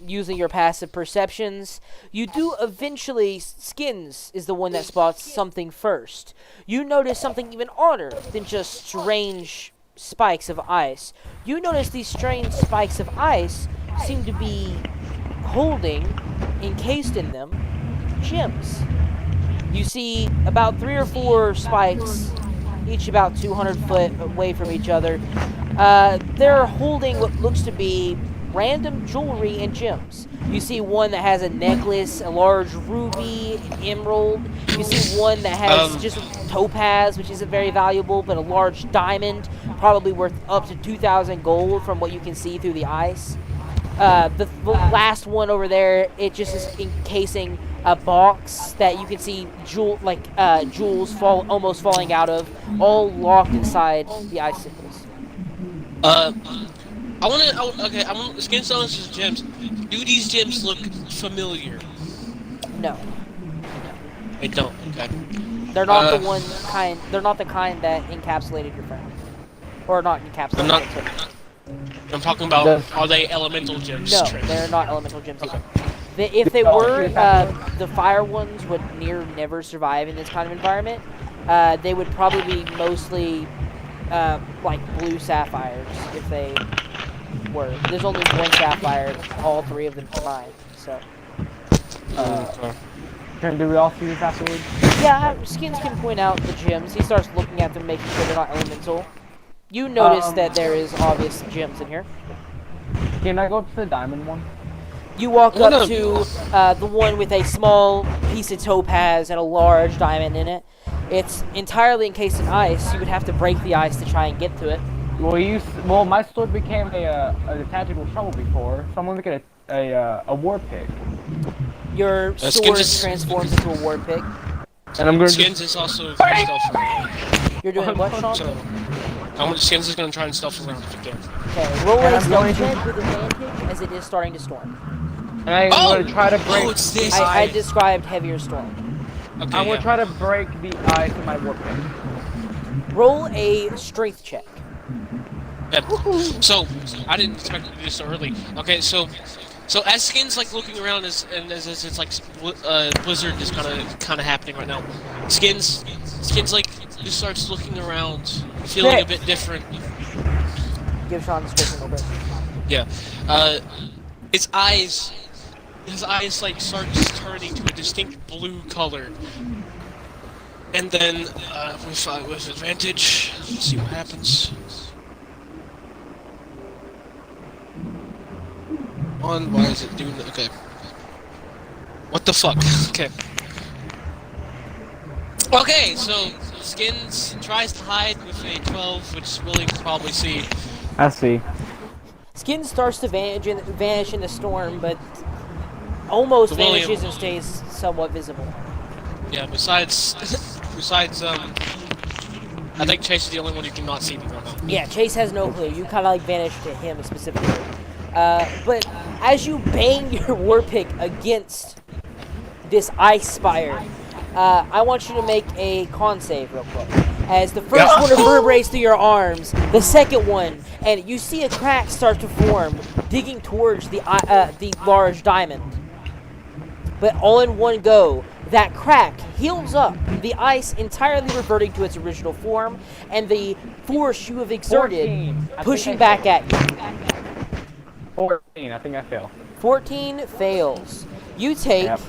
using your passive perceptions, you do eventually, Skins is the one that spots something first. You notice something even odder than just strange spikes of ice. You notice these strange spikes of ice seem to be holding, encased in them, gems. You see about 3 or 4 spikes, each about 200 foot away from each other. They're holding what looks to be random jewelry and gems. You see one that has a necklace, a large ruby, an emerald. You see one that has just topaz, which isn't very valuable, but a large diamond, probably worth up to 2,000 gold from what you can see through the ice. The last one over there, it just is encasing a box that you can see jewels almost falling out of, all locked inside the icicles. Skin Stones gems. Do these gems look familiar? No. They don't, okay. They're not they're not the kind that encapsulated your friend. Or not encapsulated. I'm talking about, are they elemental gems? No, they're not elemental gems either. If they were, the fire ones would never survive in this kind of environment. They would probably be mostly like blue sapphires if they were. There's only one sapphire, all 3 of them combined. So. Do we all see this afterwards? Yeah, Skins can point out the gems. He starts looking at them, making sure they're not elemental. You notice that there is obvious gems in here. Can I go up to the diamond one? You walk up to the one with a small piece of topaz and a large diamond in it. It's entirely encased in ice. You would have to break the ice to try and get to it. Well, my sword became a tactical trouble before, so I'm gonna get a war pick. Your sword transforms into a war pick. And I'm gonna Skins is also stealth. You're doing what, Sean? So, Skins is gonna try and stealth around if you can. Okay, roll a stealth check with advantage as it is starting to storm. And I'm gonna try to break. It's this I described heavier storm. Okay, I'm gonna try to break the ice with my war pick. Roll a strength check. So, I didn't expect to do this so early. Okay, so as Skins like looking around as it's like blizzard is kind of happening right now. Skins like just starts looking around, feeling a bit different. Give Sean the description a little bit. Yeah, his eyes like starts turning to a distinct blue color, and then with advantage, let's see what happens. Why is it doing that? Okay. What the fuck? Okay. Okay, so Skins tries to hide with a 12, which Willie can probably see. I see. Skin starts to vanish in the storm, but almost vanishes and stays somewhat visible. Yeah, besides, I think Chase is the only one who cannot see me right now. Yeah, Chase has no clue. You kind of like vanish to him specifically. But as you bang your war pick against this ice spire, I want you to make a con save real quick. As the first one reverberates through your arms, the second one, and you see a crack start to form, digging towards the large diamond. But all in one go, That crack heals up, the ice entirely reverting to its original form, and the force you have exerted 14. I pushing think I back at you. 14. I think I fail. 14 fails. You take, Yep.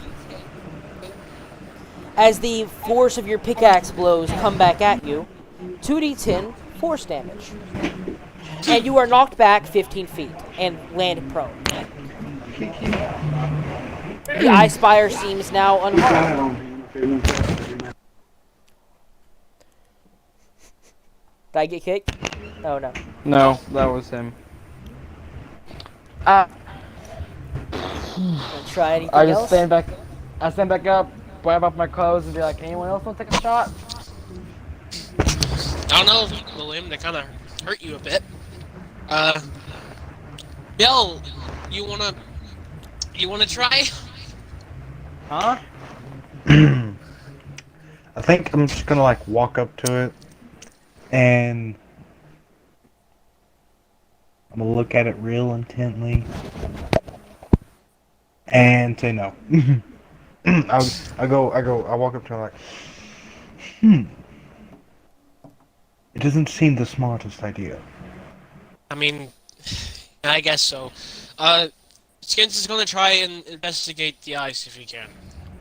as the force of your pickaxe blows come back at you, 2d10 force damage. And you are knocked back 15 feet and land prone. The ice spire seems now unharmed. Did I get kicked? Oh no. No, that was him. Wanna try anything I just else? stand back. I stand back up, grab up my clothes, and be like, "Anyone else want to take a shot?" I don't know, William. They kind of hurt you a bit. Bill, you wanna try? Huh? I think I'm just gonna like walk up to it and I'm gonna look at it real intently and say no. I walk up to it like, it doesn't seem the smartest idea. I mean, I guess so. Skins is gonna try and investigate the ice if he can.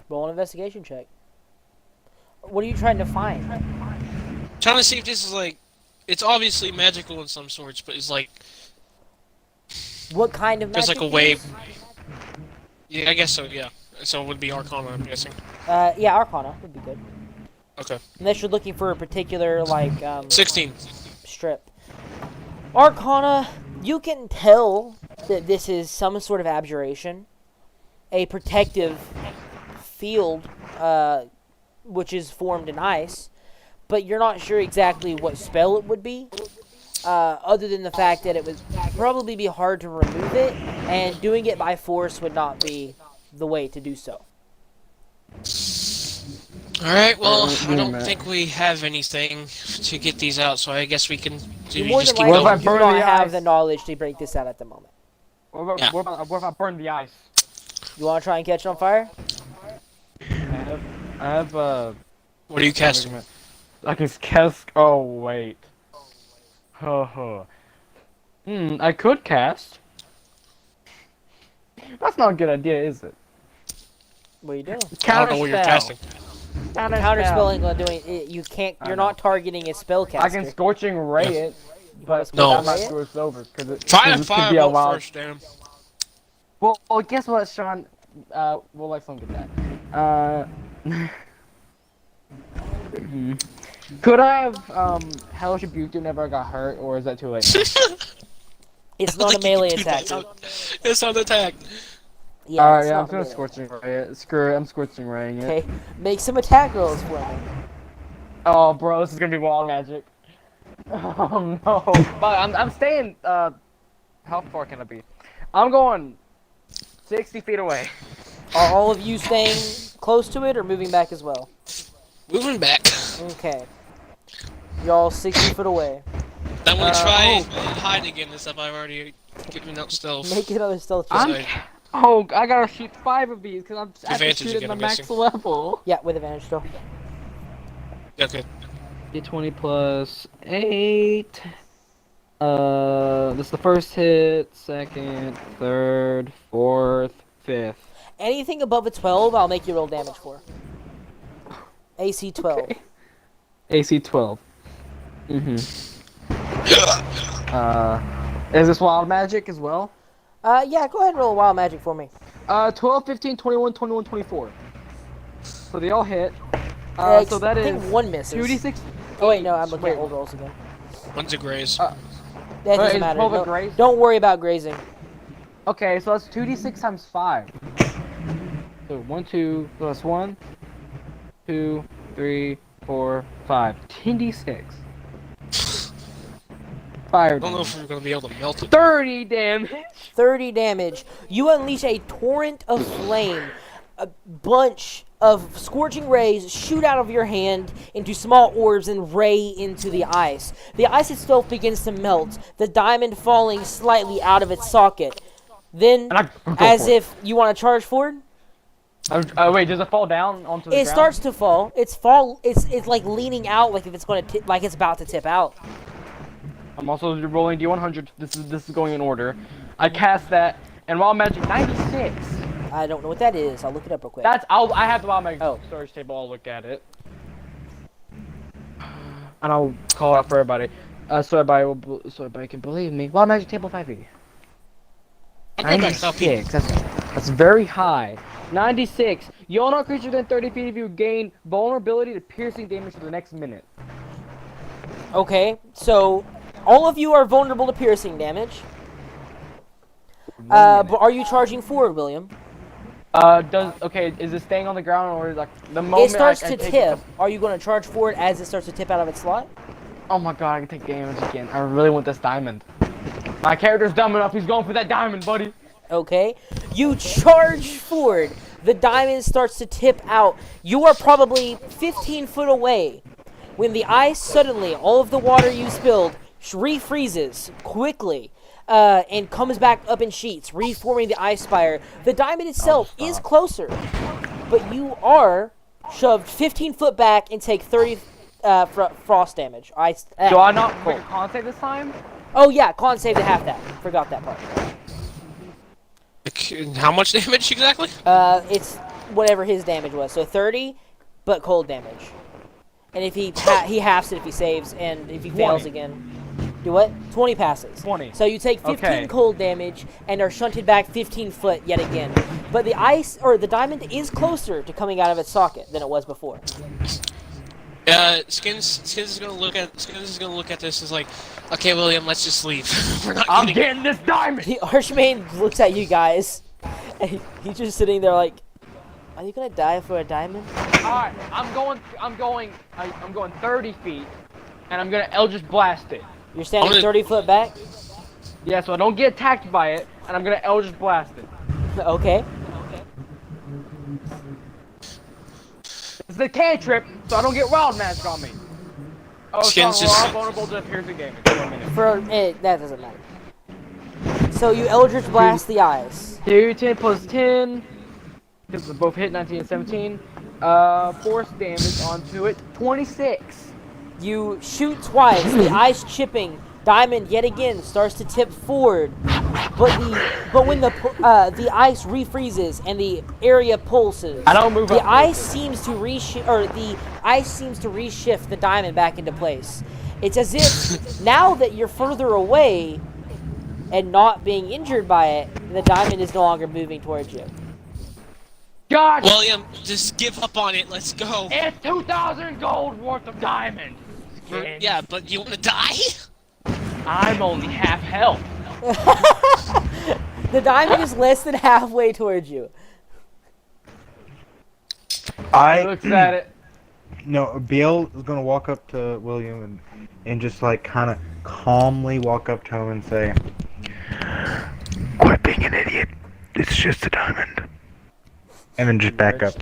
Roll an investigation check. What are you trying to find? Trying to see if this is like, it's obviously magical in some sorts, but it's like What kind of magic? there's like a is? way. Yeah, I guess so. Yeah, so it would be Arcana, I'm guessing. Yeah, Arcana would be good. Okay. Unless you're looking for a particular, like, 16. strip. Arcana, you can tell that this is some sort of abjuration. A protective field, which is formed in ice. But you're not sure exactly what spell it would be. Other than the fact that it would probably be hard to remove it. And doing it by force would not be the way to do so. Alright, well, give I me a don't minute. think we have anything to get these out, so I guess we can You more just than keep likely What if I going. do burn not the have ice? the knowledge to break this out at the moment. What Yeah. if I burn the ice? You want to try and catch it on fire? I have What are you casting? I can cast. Oh wait. I could cast. That's not a good idea, is it? What are you doing? I don't know what you're casting. Counter spell ain't gonna do it. You can't. You're not targeting a spellcaster. I can scorching ray it, but No. that might screw us over because it Try a this could be a firebolt wild. first, damn. Well, guess what, Sean? We'll let someone get that. Could I have Hellish Rebuke whenever I got hurt, or is that too late? It's not a melee attack. It's on attack. Yeah, Alright, it's yeah, not I'm gonna melee. scorching ray it. Screw it, I'm scorching raying it. Okay, make some attack rolls for me. Oh, bro, this is gonna be wild magic. Oh no! But I'm staying. How far can I be? I'm going 60 feet away. Are all of you staying close to it or moving back as well? Moving back. Okay. Y'all 60 foot away. I'm gonna try oh. and hide again this time. I've already given out stealth. Make another stealth check. I'm- Oh, I gotta shoot 5 of these because I'm at the Advantage shoot at again, the I'm max guessing. level. Yeah, with advantage still. Okay. D20 plus 8. This is the first hit, second, third, fourth, fifth. Anything above a 12, I'll make you roll damage for. AC 12. Okay. AC 12. Is this wild magic as well? Yeah, go ahead and roll wild magic for me. 12, 15, 21, 21, 24. So they all hit. So that I think is one misses. 2d6. Oh wait, no, I'm looking Wait. at old rolls again. One's a graze. That is doesn't matter. 12 a No, graze? don't worry about grazing. Okay, so that's 2d6 times 5. So 1, 2, so that's 1, 2, 3, 4, 5. 10d6. Fire I don't know damage. if we're gonna be able to melt it. 30 damage. 30 damage. You unleash a torrent of flame. A bunch of scorching rays shoot out of your hand into small orbs and ray into the ice. The ice itself begins to melt, the diamond falling slightly out of its socket. Then, And I go as for it. if you want to charge forward, Wait, does it fall down onto the It ground? starts to fall. It's like leaning out, like if it's going to like it's about to tip out. I'm also rolling D100. This is going in order. I cast that, and Wild Magic 96. I don't know what that is. I'll look it up real quick. I have the Wild Magic Oh. storage table. I'll look at it, and I'll call out for everybody. So everybody can believe me. Wild Magic table 5e. Okay, that's not 96. That's very high. 96. You all know creature within 30 feet of you gain vulnerability to piercing damage for the next minute. Okay, so all of you are vulnerable to piercing damage. But are you charging forward, William? Is it staying on the ground or is like the moment It starts I to take tip. Are you going to charge forward as it starts to tip out of its slot? Oh my god, I can take damage again. I really want this diamond. My character's dumb enough. He's going for that diamond, buddy. Okay, you charge forward. The diamond starts to tip out. You are probably 15 foot away when the ice suddenly, all of the water you spilled, refreezes quickly. And comes back up in sheets, reforming the ice spire. The diamond itself is closer, but you are shoved 15 foot back and take 30 frost damage. Do I not make a con save this time? Oh yeah, con save to half that. Forgot that part. How much damage exactly? It's whatever his damage was, so 30, but cold damage. And if he halves it if he saves, and if he fails 20. again. Do what? 20 passes. 20. So you take 15 Okay. cold damage and are shunted back 15 foot yet again. But the ice, or the diamond, is closer to coming out of its socket than it was before. Skins is gonna look at this as like, okay, William, let's just leave. We're not I'm getting. getting this diamond. The Archmage looks at you guys, and he's just sitting there like, are you gonna die for a diamond? Alright, I'm going 30 feet, and I'm gonna Eldritch Blast it. You're standing 30 foot back? Yeah, so I don't get attacked by it, and I'm gonna Eldritch Blast it. Okay. It's a cantrip, so I don't get wild magic on me. Oh, so Skins we're just- all vulnerable to piercing damage for a minute. That doesn't matter. So you Eldritch Blast the eyes. 10 plus 10. Because we both hit 19 and 17. Force damage onto it. 26. You shoot twice, the ice chipping. Diamond yet again starts to tip forward, but when the ice refreezes and the area pulses, I don't move the up. ice seems to reshift the diamond back into place. It's as if now that you're further away and not being injured by it, the diamond is no longer moving towards you. God! William, just give up on it. Let's go. It's 2,000 gold worth of diamond. Yeah, but you want to die? I'm only half health. The diamond is less than halfway towards you. He looks at it. No, Bill is gonna walk up to William and just like kind of calmly walk up to him and say, "Quit being an idiot. It's just a diamond." And then just back up.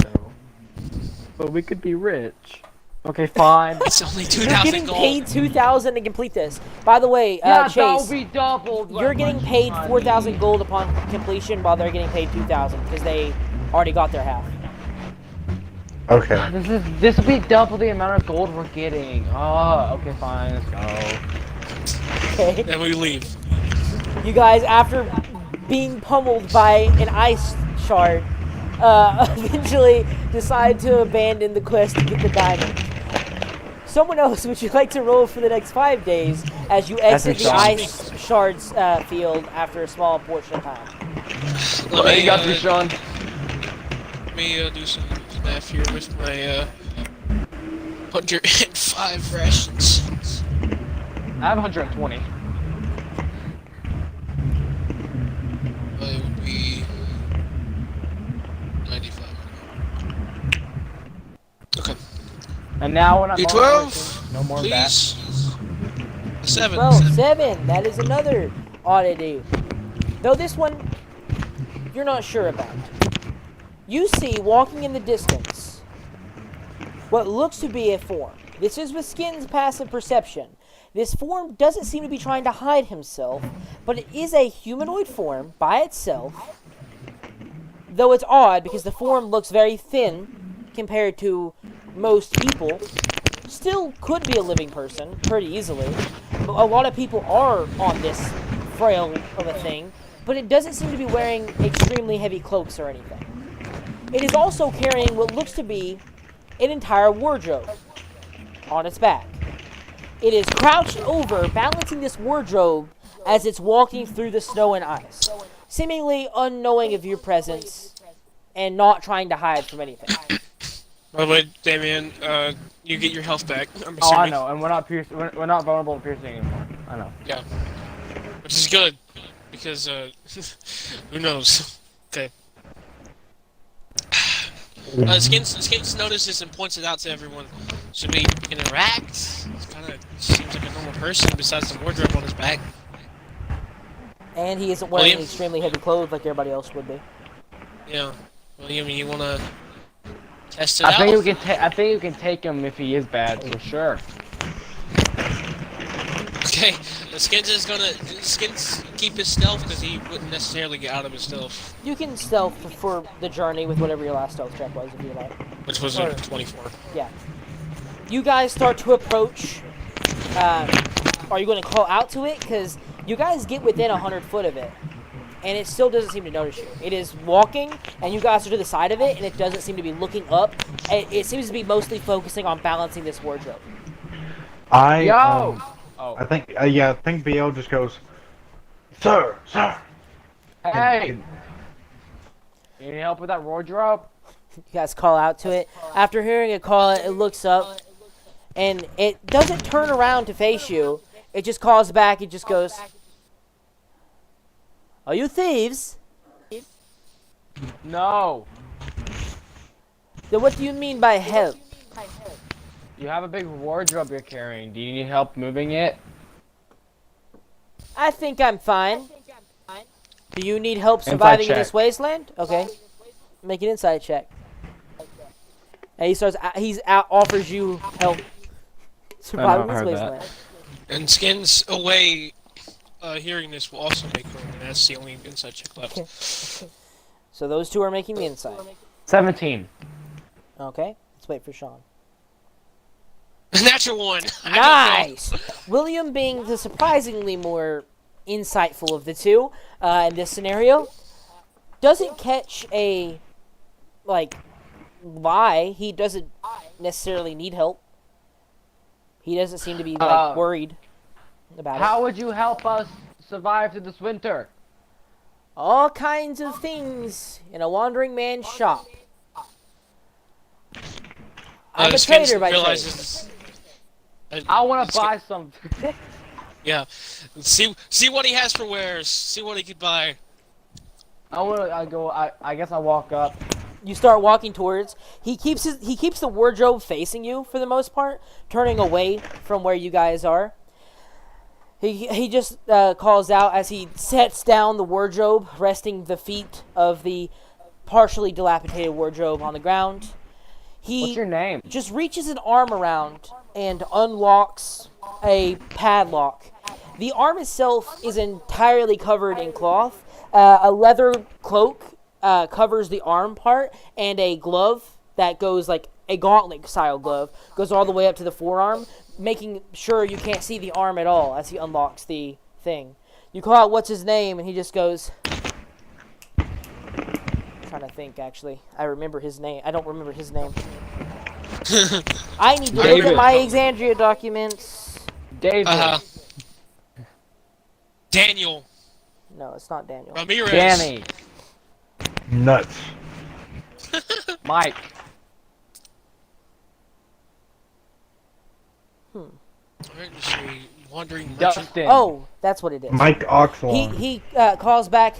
But we could be rich. Okay, fine. It's only You're 2,000 getting gold. paid 2,000 to complete this. By the way, Yeah, that'll Chase, be doubled. you're getting paid 4,000 gold upon completion, while they're getting paid 2,000 because they already got their half. Okay. This will be double the amount of gold we're getting. Oh, okay, fine. Let's go. Okay. Then we leave. You guys, after being pummeled by an ice shard, eventually decide to abandon the quest to get the diamond. Someone else, would you like to roll for the next 5 days as you exit the Sean. ice shards field after a small portion of time? Let You got this, Sean. Let me do some math here with my 105 rations. I have 120. It would be 95. Okay. And now when I'm D12, no more please. 7. Well, 7. That is another oddity. Though this one, you're not sure about. You see, walking in the distance, what looks to be a form. This is with Skin's passive perception. This form doesn't seem to be trying to hide himself, but it is a humanoid form by itself. Though it's odd because the form looks very thin compared to most people, still could be a living person pretty easily. A lot of people are on this frail of a thing, but it doesn't seem to be wearing extremely heavy cloaks or anything. It is also carrying what looks to be an entire wardrobe on its back. It is crouched over, balancing this wardrobe as it's walking through the snow and ice, seemingly unknowing of your presence and not trying to hide from anything. By the way, Damien, you get your health back. I'm Oh, I assuming. know, and we're not vulnerable to piercing anymore. I know. Yeah. Which is good, because, who knows? Okay. Skins notices and points it out to everyone. Should we interact? It kind of seems like a normal person besides the wardrobe on his back. And he isn't wearing William? extremely heavy clothes like everybody else would be. Yeah. William, you wanna test it I out? think we can take him if he is bad for sure. Okay. Skins keep his stealth because he wouldn't necessarily get out of his stealth, You can stealth for the journey with whatever your last stealth check was, if you like. which was a 24. Yeah. You guys start to approach. Are you going to call out to it? Because you guys get within 100 foot of it, and it still doesn't seem to notice you. It is walking, and you guys are to the side of it, and it doesn't seem to be looking up. It seems to be mostly focusing on balancing this wardrobe. Yo! I think BL just goes, sir. Hey! You need help with that wardrobe? You guys call out to it. After hearing it call, it looks up, and it doesn't turn around to face you. It just calls back. It just goes, "Are you thieves?" No. Then what do you mean by help? You have a big wardrobe you're carrying. Do you need help moving it? I think I'm fine. Do you need help surviving in check. this wasteland? Okay. Make an insight check. And offers you help surviving this heard that. wasteland. And Skins away, hearing this will also make one, and that's the only inside check left. So those two are making the insight. 17. Okay. Let's wait for Sean. Natural one! I don't know. Nice! William being the surprisingly more insightful of the two in this scenario, doesn't catch a, why. He doesn't necessarily need help. He doesn't seem to be, worried about it. How would you help us survive through this winter? All kinds of things in a wandering man's shop. I'm a Skins trader by trade. realizes- I want to buy some. Yeah. See what he has for wares. See what he could buy. I guess I walk up. You start walking towards. He keeps the wardrobe facing you for the most part, turning away from where you guys are. He just calls out as he sets down the wardrobe, resting the feet of the partially dilapidated wardrobe on the ground. What's your name? Just reaches an arm around and unlocks a padlock. The arm itself is entirely covered in cloth. A leather cloak covers the arm part, and a glove that goes like a gauntlet-style glove goes all the way up to the forearm, making sure you can't see the arm at all as he unlocks the thing. You call out, "What's his name?" and he just goes... I'm trying to think, actually. I remember his name. I don't remember his name. I need to look David. at my Exandria documents. David. Daniel. No, it's not Daniel. Ramirez. Danny. Nuts. Mike. Alright, just a wandering merchant. Dustin. Oh, that's what it is. Mike Oxlong. He calls back.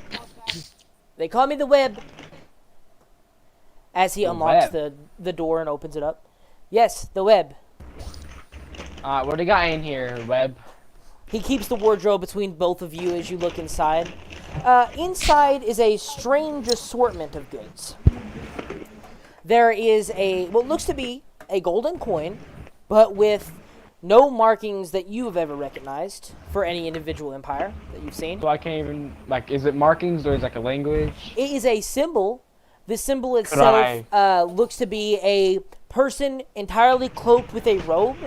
They call me the Web. As he unlocks Web. the door and opens it up. Yes, the Web. What do you got in here, Webb? He keeps the wardrobe between both of you as you look inside. Inside is a strange assortment of goods. There is what looks to be a golden coin, but with no markings that you have ever recognized for any individual empire that you've seen. So I can't even, is it markings or is it like a language? It is a symbol The symbol itself looks to be a person entirely cloaked with a robe,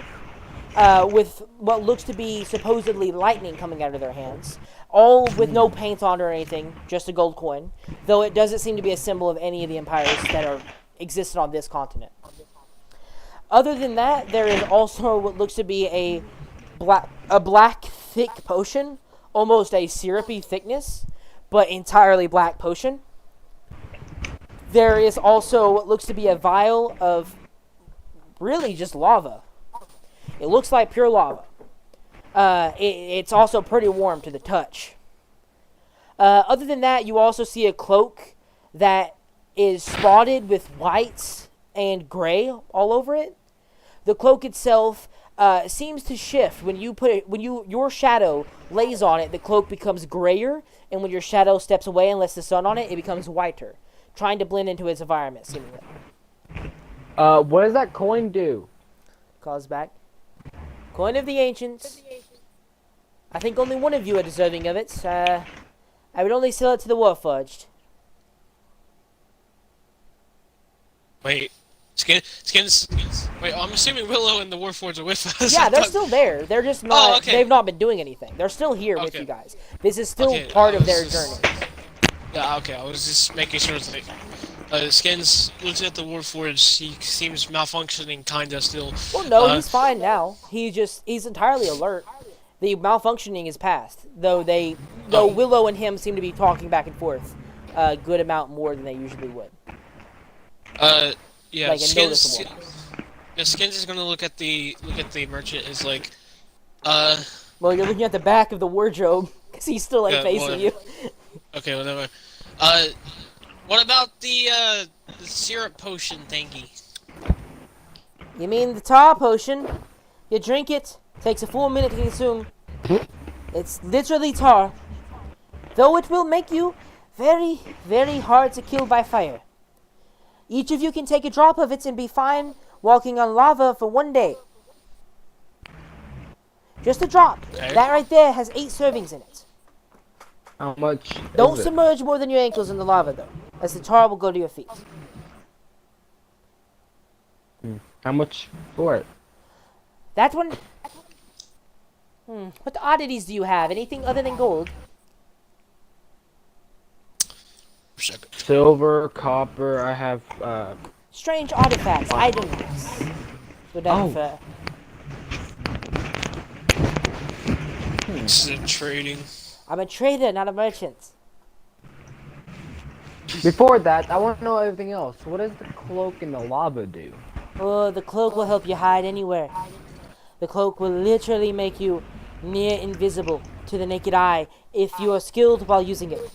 with what looks to be supposedly lightning coming out of their hands, all with no paint on or anything, just a gold coin, though it doesn't seem to be a symbol of any of the empires that are existed on this continent. Other than that, there is also what looks to be a black thick potion, almost a syrupy thickness, but entirely black potion. There is also what looks to be a vial of really just lava. It looks like pure lava. It's also pretty warm to the touch. Other than that, you also see a cloak that is spotted with whites and gray all over it. The cloak itself seems to shift when you put it your shadow lays on it. The cloak becomes grayer, and when your shadow steps away and lets the sun on it, it becomes whiter, trying to blend into its environment, seemingly. What does that coin do? Calls back. Coin of the ancients. I think only one of you are deserving of it. I would only sell it to the Warforged. Wait, skins. Wait, I'm assuming Willow and the Warforged are with us. Yeah, they're still there. They're just not. Oh, okay. They've not been doing anything. They're still here with Okay. you guys. This is still Okay, part I of was their just- journey. Yeah, okay. I was just making sure that Skins looking at the Warforged. He seems malfunctioning, kinda still. Well, no, he's fine now. He's entirely alert. The malfunctioning is past, though Willow and him seem to be talking back and forth a good amount more than they usually would. Yeah, Like a Skins. noticeable. Yeah, Skins is gonna look at the merchant. Is like, Well, you're looking at the back of the wardrobe because he's still like Yeah, facing you. okay, whatever. What about the syrup potion thingy? You mean the tar potion? You drink it. Takes a full minute to consume. It's literally tar. Though it will make you very, very hard to kill by fire. Each of you can take a drop of it and be fine walking on lava for 1 day. Just a drop. Okay. That right there has 8 servings in it. How much? Don't is it? submerge more than your ankles in the lava, though, as the tar will go to your feet. How much for it? That one... What oddities do you have? Anything other than gold? Silver, copper. I have. Strange artifacts, items. Would I Oh. prefer. This is trading. I'm a trader, not a merchant. Before that, I want to know everything else. What does the cloak and the lava do? Oh, the cloak will help you hide anywhere. The cloak will literally make you near invisible to the naked eye if you are skilled while using it.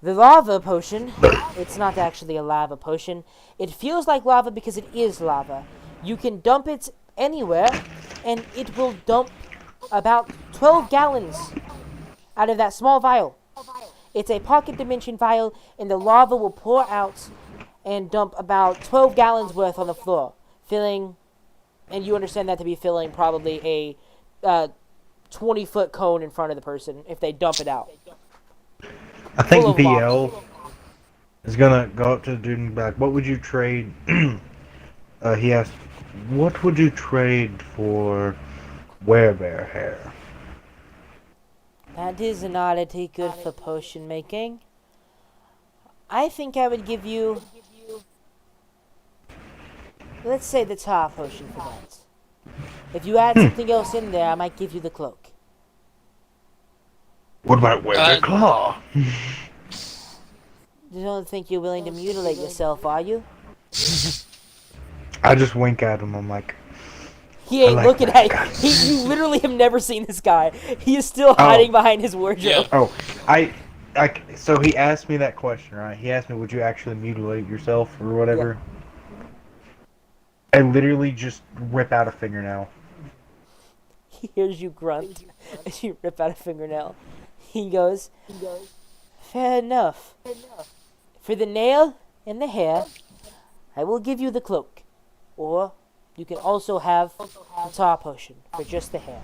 The lava potion, it's not actually a lava potion. It feels like lava because it is lava. You can dump it anywhere, and it will dump about 12 gallons out of that small vial. It's a pocket dimension vial, and the lava will pour out and dump about 12 gallons worth on the floor, filling, and you understand that to be filling probably a 20-foot cone in front of the person if they dump it out. I think Full of VL is gonna go up to the dude and be like, "What would you trade?" He asked, "What would you trade for werebear hair?" That is an oddity good for potion making. I think I would give you... Let's say the tar potion for that. If you add something else in there, I might give you the cloak. What about werebear claw? You don't think you're willing to mutilate yourself, are you? I just wink at him. I'm like, He ain't like looking that at you. You literally have never seen this guy. He is still hiding behind his wardrobe. "Oh, so he asked me that question, right? He asked me, "Would you actually mutilate yourself or whatever?" I literally just rip out a fingernail. He hears you grunt as you rip out a fingernail. He goes, fair enough. For the nail and the hair, I will give you the cloak. Or you can also have the tar potion for just the hair.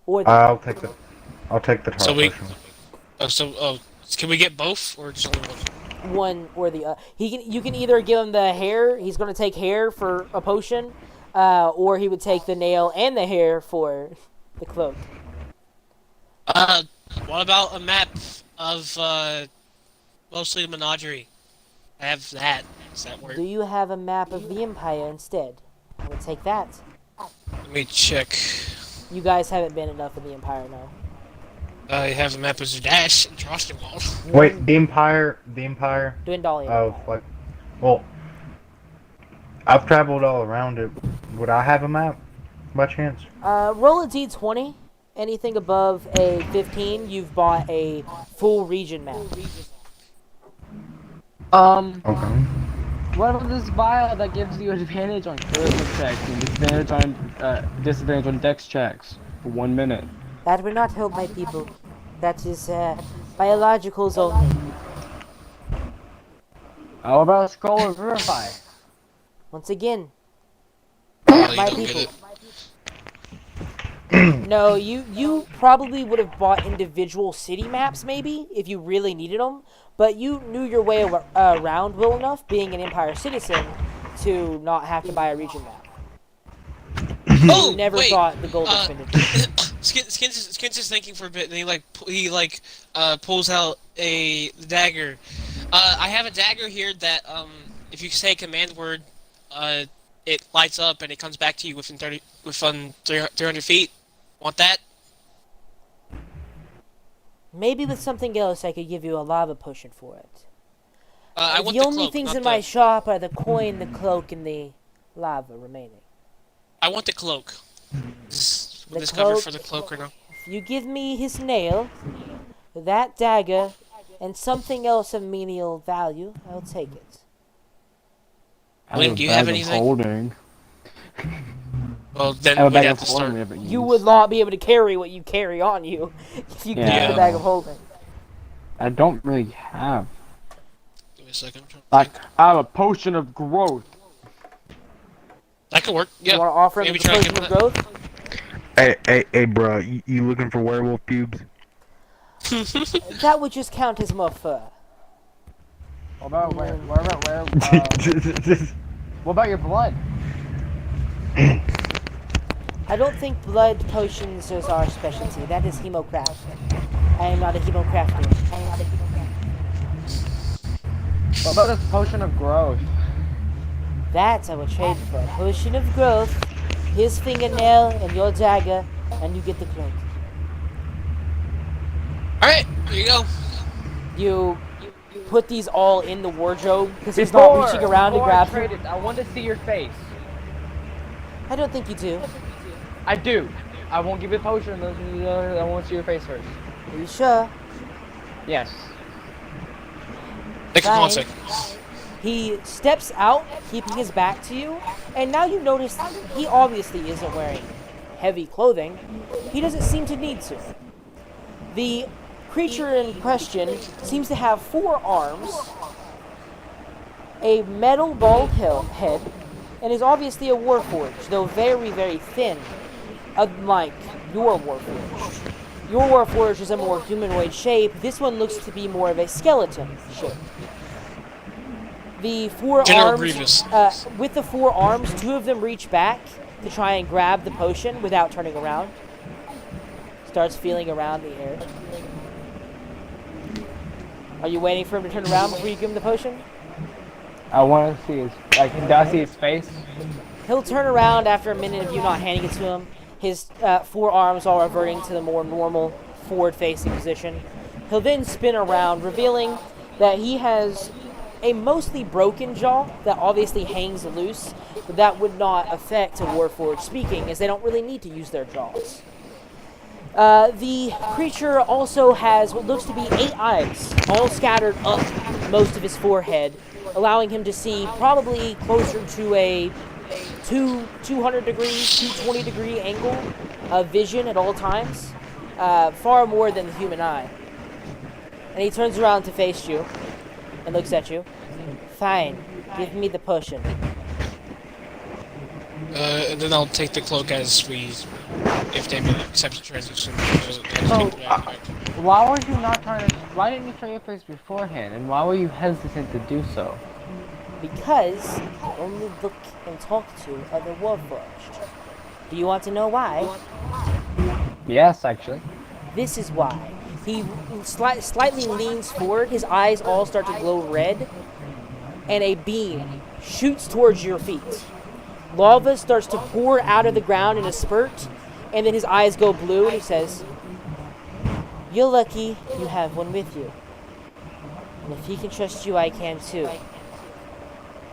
Or the I'll take the tar So we- potion. Can we get both or just only one? One or the other. You can either give him the hair. He's going to take hair for a potion, or he would take the nail and the hair for the cloak. What about a map of mostly Menagerie? I have that. Does that work? Do you have a map of the Empire instead? I would take that. Let me check. You guys haven't been enough in the Empire, no. I have a map of Zadash and Drostenwald. Wait, the Empire. Dwendalian. Oh, like, well, I've traveled all around it. Would I have a map, by chance? Roll a d20. Anything above a 15, you've bought a full region map. Okay. What about this vial that gives you advantage on charisma checks and disadvantage on dex checks for 1 minute? That will not help my people. That is biologicals only. How about a scroll of verify? Once again, Oh, my you don't get people. it. No, you probably would have bought individual city maps maybe if you really needed them, but you knew your way around well enough, being an Empire citizen, to not have to buy a region map. Oh, You never wait. thought the gold expenditure. Skins is thinking for a bit, and he pulls out a dagger. I have a dagger here that if you say a command word, it lights up and it comes back to you within 300 feet. Want that? Maybe with something else I could give you a lava potion for it. I want The only cloak, things not in the- my shop are the coin, the cloak, and the lava remaining. I want the cloak. Will The this cover cloak- for the cloak or no? If you give me his nail, that dagger, and something else of menial value, I'll take it. Wayne, do you have anything? Holding. Well, I then have a we'd bag have of to start. holding we haven't You used. would not be able to carry what you carry on you if you Yeah. keep the bag of holding. I don't really have. Give me a second. I'm trying to Like, think. I have a potion of growth. That could work. Yeah. You want to offer him Maybe the try to potion of give him growth? Hey, bro, you looking for werewolf pubes? That would just count as more fur. What about what about your blood? I don't think blood potions is our specialty. That is hemocraft. I am not a hemocrafter. What about this potion of growth? That I will trade for a potion of growth, his fingernail, and your dagger, and you get the cloak. Alright, here you go. You put these all in the wardrobe because he's not reaching around to grab I them. I want to see your face. I don't think you do. I do. I won't give you the potion unless I want to see your face first. Are you sure? Yes. Take Fine. 1 second. He steps out, keeping his back to you, and now you notice he obviously isn't wearing heavy clothing. He doesn't seem to need to. The creature in question seems to have 4 arms, a metal bald head, and is obviously a warforged, though very, very thin, unlike your warforged. Your warforged is a more humanoid shape. This one looks to be more of a skeleton shape. The 4 General arms, Grievous. with the 4 arms, 2 of them reach back to try and grab the potion without turning around. Starts feeling around the air. Are you waiting for him to turn around before you give him the potion? I want to see his, do I see his face? He'll turn around after a minute of you not handing it to him. His 4 arms are reverting to the more normal forward-facing position. He'll then spin around, revealing that he has a mostly broken jaw that obviously hangs loose, but that would not affect a Warforged speaking, as they don't really need to use their jaws. The creature also has what looks to be 8 eyes, all scattered up most of his forehead, allowing him to see probably closer to a 200 degrees, 220 degree angle of vision at all times, far more than the human eye. And he turns around to face you and looks at you. Fine, give me the potion. And then I'll take the cloak as we, if they accept the transition. why were you not trying to? Why didn't you show your face beforehand? And why were you hesitant to do so? Because you only look and talk to other Warforged. Do you want to know why? Yes, actually. This is why. He slightly leans forward, his eyes all start to glow red, and a beam shoots towards your feet. Lava starts to pour out of the ground in a spurt, and then his eyes go blue, and he says, "You're lucky you have one with you. And if he can trust you, I can too.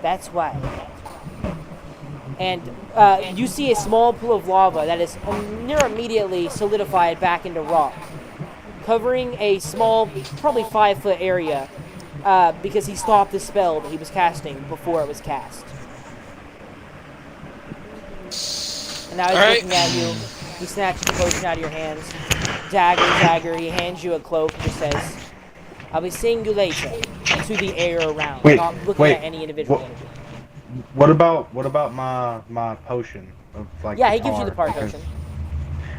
That's why." And you see a small pool of lava that is near immediately solidified back into rock, covering a small, probably 5-foot area, because he stopped the spell that he was casting before it was cast. And now he's looking at you. He snatches the potion out of your hands. Dagger, he hands you a cloak and just says, "I'll be seeing you later," to the air around, not looking at any individual energy. What about my potion of like? Yeah, he gives you the part potion.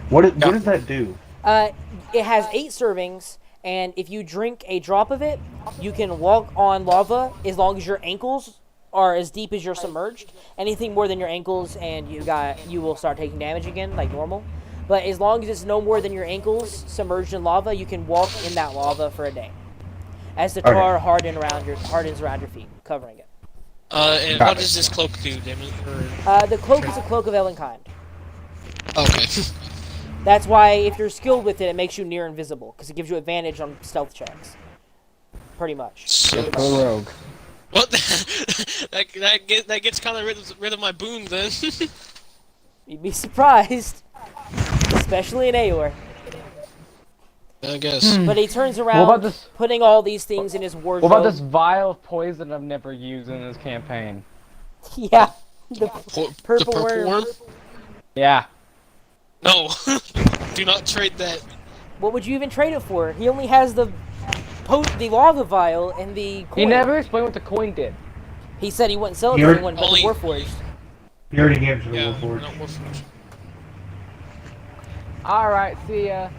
What does that do? It has 8 servings, and if you drink a drop of it, you can walk on lava as long as your ankles are as deep as you're submerged. Anything more than your ankles, and you will start taking damage again, like normal. But as long as it's no more than your ankles submerged in lava, you can walk in that lava for a day, as the tar hardens around your feet, covering it. And what does this cloak do, Damon? The cloak is a cloak of Elvenkind. Okay. That's why if you're skilled with it, it makes you near invisible, because it gives you advantage on stealth checks. Pretty much. So, rogue. Well, that gets kind of rid of my boon then. You'd be surprised, especially in Aeor. I guess. But he turns around, putting all these things in his wardrobe. What about this vial of poison I've never used in this campaign? Yeah, the purple worm. Yeah. No, do not trade that. What would you even trade it for? He only has the lava vial and the coin. He never explained what the coin did. He said he wouldn't sell it to anyone but the Warforged. He already gave it to the Warforged. Warforged. Alright, see ya.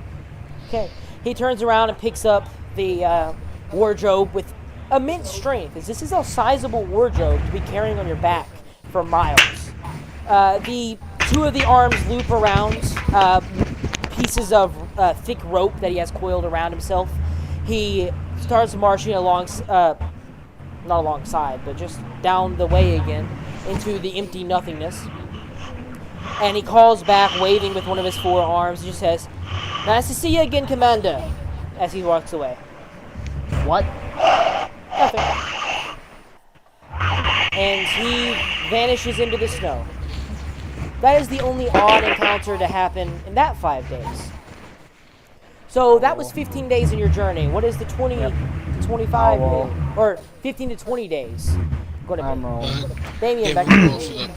Okay. He turns around and picks up the wardrobe with immense strength. This is a sizable wardrobe to be carrying on your back for miles. The 2 of the arms loop around pieces of thick rope that he has coiled around himself. He starts marching along, not alongside, but just down the way again into the empty nothingness. And he calls back, waving with one of his 4 arms. He just says, "Nice to see you again, Commander," as he walks away. What? Nothing. And he vanishes into the snow. That is the only odd encounter to happen in that 5 days. So that was 15 days in your journey. What is the 20 to 25 days? Or 15 to 20 days? Go to bed. Damien, back to you.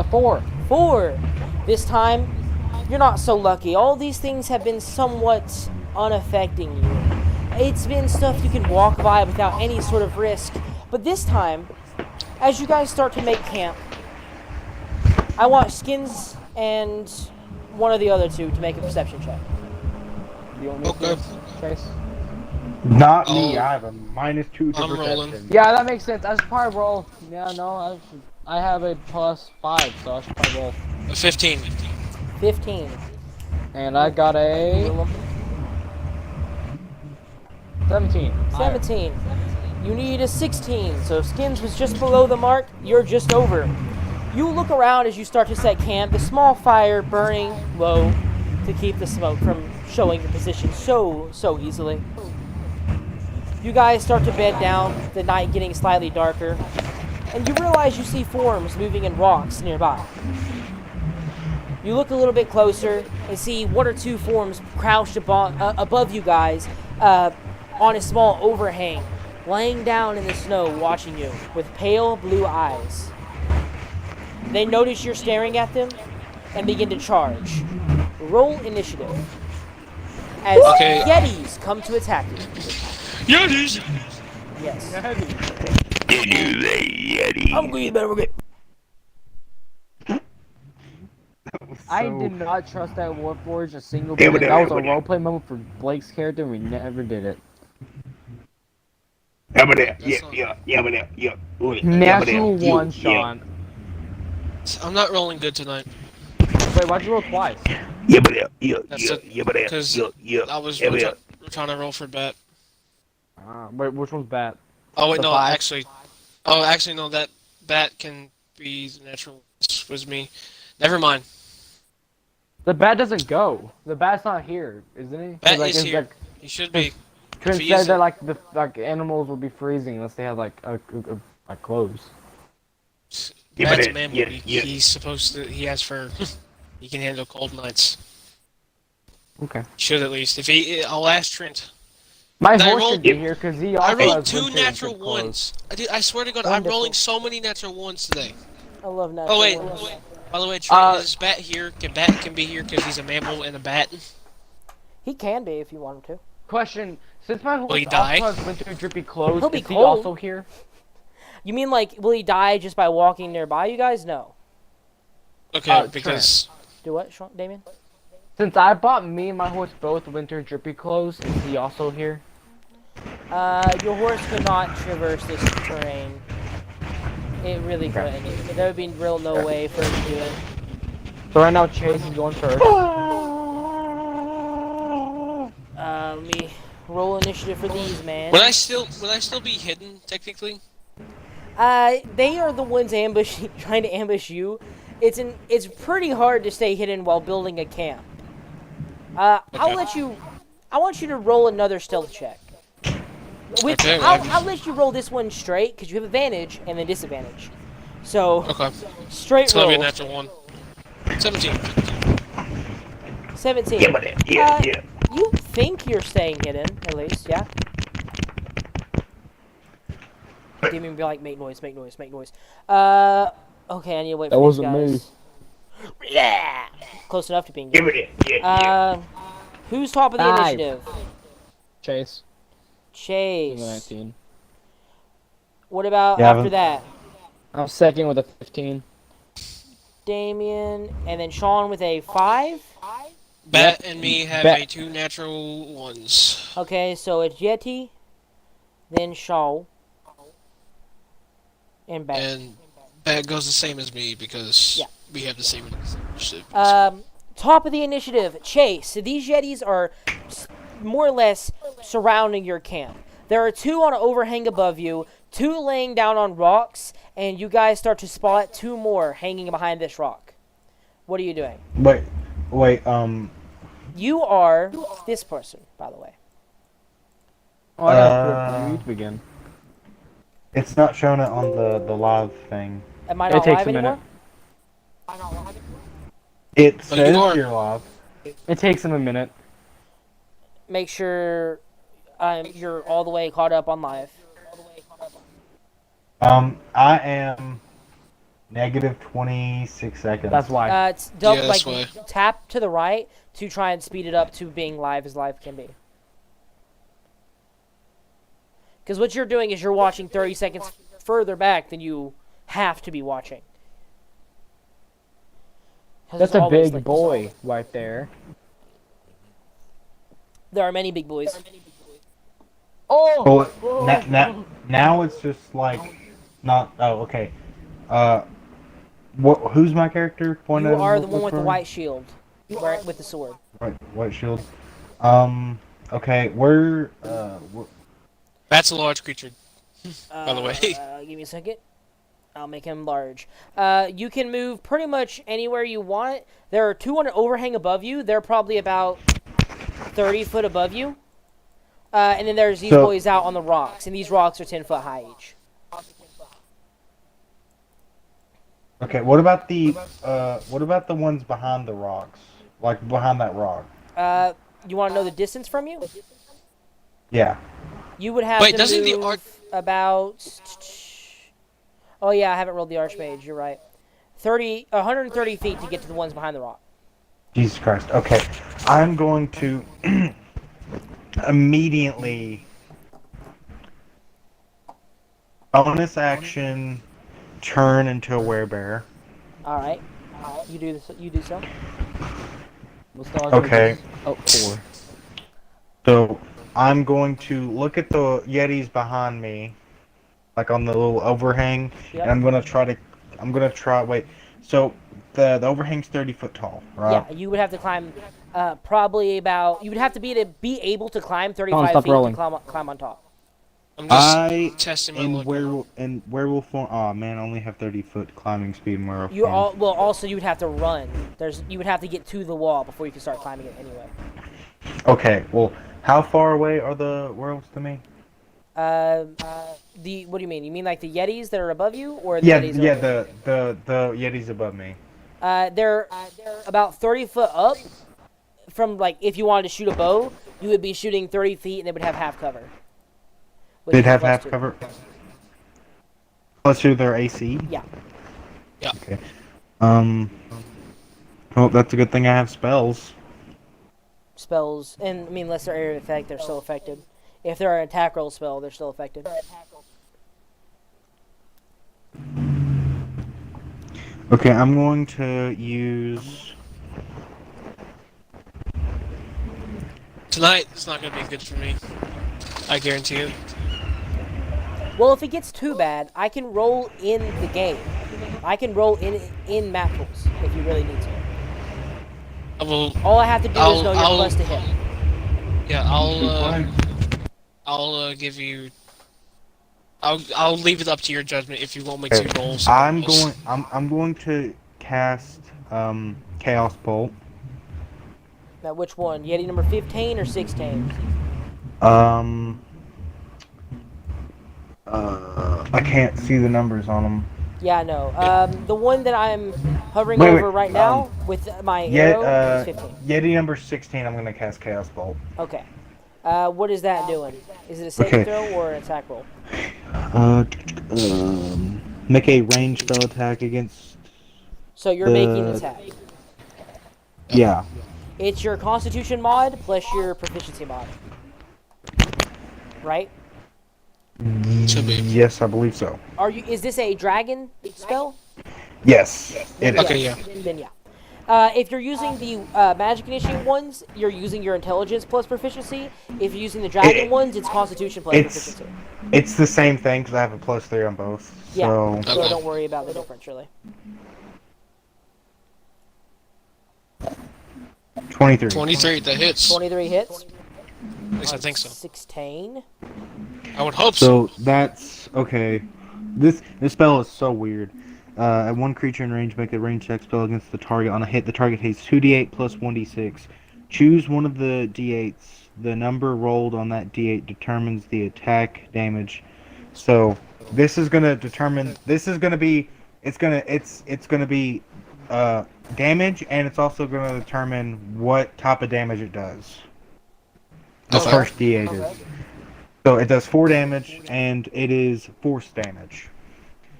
4. 4. This time, you're not so lucky. All these things have been somewhat unaffecting you. It's been stuff you can walk by without any sort of risk. But this time, as you guys start to make camp, I want Skins and one of the other 2 to make a perception check. You want me to Chase? Not me. I have a -2 to I'm perception. rolling. Yeah, that makes sense. I should probably roll. Yeah, no, I have a +5, so I should probably roll. 15. 15. And I got a 17. 17. You need a 16, so Skins was just below the mark. You're just over. You look around as you start to set camp, the small fire burning low to keep the smoke from showing your position so easily. You guys start to bed down, the night getting slightly darker, and you realize you see forms moving in rocks nearby. You look a little bit closer and see 1 or 2 forms crouched above you guys on a small overhang, laying down in the snow watching you with pale blue eyes. They notice you're staring at them and begin to charge. Roll initiative. As yetis come to attack you. Yetis! Yes. I I did not trust that Warforged a single bit. That was a roleplay moment for Blake's character, and we never did it. Natural one, Sean. I'm not rolling good tonight. Wait, why'd you roll twice? That's because I was trying to roll for bat. Wait, which one's bad? Oh wait, The no, five? actually, no. That bat can be the natural. Was me. Never mind. The bat doesn't go. The bat's not here, isn't he? Bat Like, is it's here. like- He should be. Trent If he said isn't- that like animals will be freezing unless they have like clothes. Bat's a mammal. He's supposed to. He has fur. He can handle cold nights. Okay. Should at least. I'll ask Trent. My And I horse rolled- should be here because he I also rolled has 2 winter and natural good clothes. ones. I swear to God, I'm Wonderful. rolling so many natural ones today. I love natural Oh wait. ones. By the way, Trent, is Bat here? Bat can be here because he's a mammal and a bat. He can be if you want him to. Question: since my horse Will he also die? has winter drippy clothes, He'll be is he cold. also here? You mean like, will he die just by walking nearby? You guys know. Okay, because Do what, Sean, Damien? Since I bought me and my horse both winter drippy clothes, is he also here? Your horse could not traverse this terrain. It really couldn't. There would be no way for him to do it. So right now Chase is going first. Let me roll initiative for these, man. would I still be hidden technically? They are the ones trying to ambush you. It's pretty hard to stay hidden while building a camp. I want you to roll another stealth check. Okay, I'll let you roll this one straight because you have advantage and then disadvantage. So Okay, straight it's gonna be a roll. natural one. 17. 17. You think you're staying hidden, at least, yeah? Demon would be like, make noise, make noise, make noise. Okay, I need to wait That for these wasn't me. guys. Yeah! Close enough to being good. Who's top of the 5. initiative? Chase. Chase. 19. What about Yeah, after that? I'm second with a 15. Damien, and then Sean with a 5? Bat and me have Bat. a 2 natural ones. Okay, so it's Yeti, then Shaw, and Bat. And Bat goes the same as me because Yeah. we have the same initiative. Top of the initiative, Chase. So these Yetis are more or less surrounding your camp. There are 2 on an overhang above you, 2 laying down on rocks, and you guys start to spot 2 more hanging behind this rock. What are you doing? Wait, You are this person, by the way. Oh, I gotta read again. it's not showing it on the live thing. Am I It not takes live a minute. anymore? It you says are. you're live. It takes him a minute. Make sure you're all the way caught up on live. I am negative 26 seconds. That's why. It's double, Yeah, like that's why. tap to the right to try and speed it up to being live as live can be. Because what you're doing is you're watching 30 seconds further back than you have to be watching. 'Cause That's it's a always big like- boy right there. There are many big boys. Oh! Well, now it's just like not. Oh, okay. Who's my character? Point You at are him the one with the for? white shield, right, with the sword. White shield. Okay. Bat's a large creature. By the way. Give me a second. I'll make him large. You can move pretty much anywhere you want. There are 2 on an overhang above you. They're probably about 30 foot above you. And then there's these So- boys out on the rocks, and these rocks are 10 foot high each. Okay. What about the ones behind the rocks? Like behind that rock? You want to know the distance from you? Yeah. You would have Wait, to doesn't the move about... Oh yeah, I haven't rolled the Archmage, you're right. 130 feet to get to the ones behind the rock. Jesus Christ. Okay. I'm going to immediately bonus action turn into a werebear. Alright. You do so. What's the odds? Okay. Oh, 4. So I'm going to look at the yetis behind me, like on the little overhang, Yep. and I'm gonna try. Wait. So the overhang's 30 foot tall, right? Yeah, you would have to climb probably about. You would have to be able to climb 35 stop feet rolling. to climb on top. I'm just I testing my in luck. right now. werewolf form. Oh man, I only have 30-foot climbing speed in werewolf You form. all well. Also, you would have to run. You would have to get to the wall before you can start climbing it anyway. Okay. Well, how far away are the werewolves to me? What do you mean? You mean like the yetis that are above you, or the Yeah, yetis? yeah. Over The yetis above me. they're about 30 foot up. From like, if you wanted to shoot a bow, you would be shooting 30 feet, and they would have half cover. Which They'd is have plus half 2. cover. Plus two their AC. Yeah. Yeah. Okay. Well, that's a good thing I have spells. Spells, and I mean, unless they're area of effect, they're still affected. If they're an attack roll spell, they're still affected. Okay, I'm going to use. Tonight it's not gonna be good for me. I guarantee it. Well, if it gets too bad, I can roll in the game. I can roll in map tools if you really need to. I will. All I have to do is know your plus to hit. Yeah, I'll give you. I'll leave it up to your judgment if you want me to roll. I'm going to cast Chaos Bolt. Now, which one? Yeti number 15 or 16? I can't see the numbers on them. Yeah, I know. The one that I'm hovering over right now with my arrow is 15. Yeti number 16, I'm going to cast Chaos Bolt. Okay. What is that doing? Is it a saving throw or an attack roll? Make a ranged spell attack against. So you're making an attack. Yeah. It's your Constitution mod plus your proficiency mod. Right? Should be. Yes, I believe so. Is this a dragon spell? Yes, it is. Okay, yeah. Then yeah. If you're using the magic initiate ones, you're using your intelligence plus proficiency. If you're using the dragon ones, it's Constitution plus proficiency. It's the same thing because I have a +3 on both. Yeah. So. So Okay. don't worry about the difference really. 23. 23, that hits. 23 hits. At least I think so. 16. I would hope so. So that's okay. This spell is so weird. At one creature in range, make a ranged check spell against the target. On a hit, the target takes 2d8 plus 1d6. Choose one of the d8s. The number rolled on that d8 determines the attack damage. So this is gonna determine. This is gonna be. It's gonna be damage, and it's also gonna determine what type of damage it does. The Okay. first d8 is. So it does 4 damage, and it is force damage.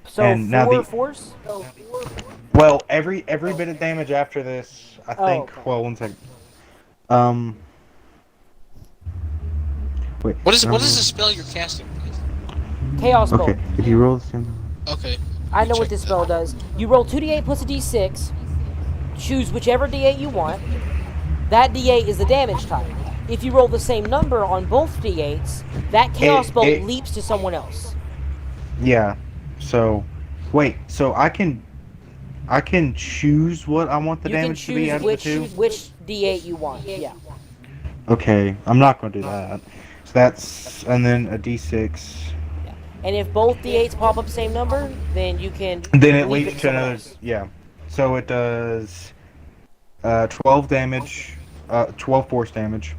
So And now 4 the- force? Well, every bit of damage after this, I think. okay. Well, 1 second. Wait. What is the spell you're casting? Chaos Bolt. Okay, if you roll the same. Okay. I know Check what this that spell out. does. You roll 2d8 plus a d6. Choose whichever d8 you want. That d8 is the damage type. If you roll the same number on both d8s, that Chaos Bolt leaps to someone else. Yeah. So, wait. So I can choose what I want the You can damage to be choose out of the two. which d8 you want. Yeah. Okay, I'm not gonna do that. So that's and then a d6. And if both d8s pop up same number, then you can. Then it leap leads to someone another. else. Yeah. So it does 12 damage, 12 force damage.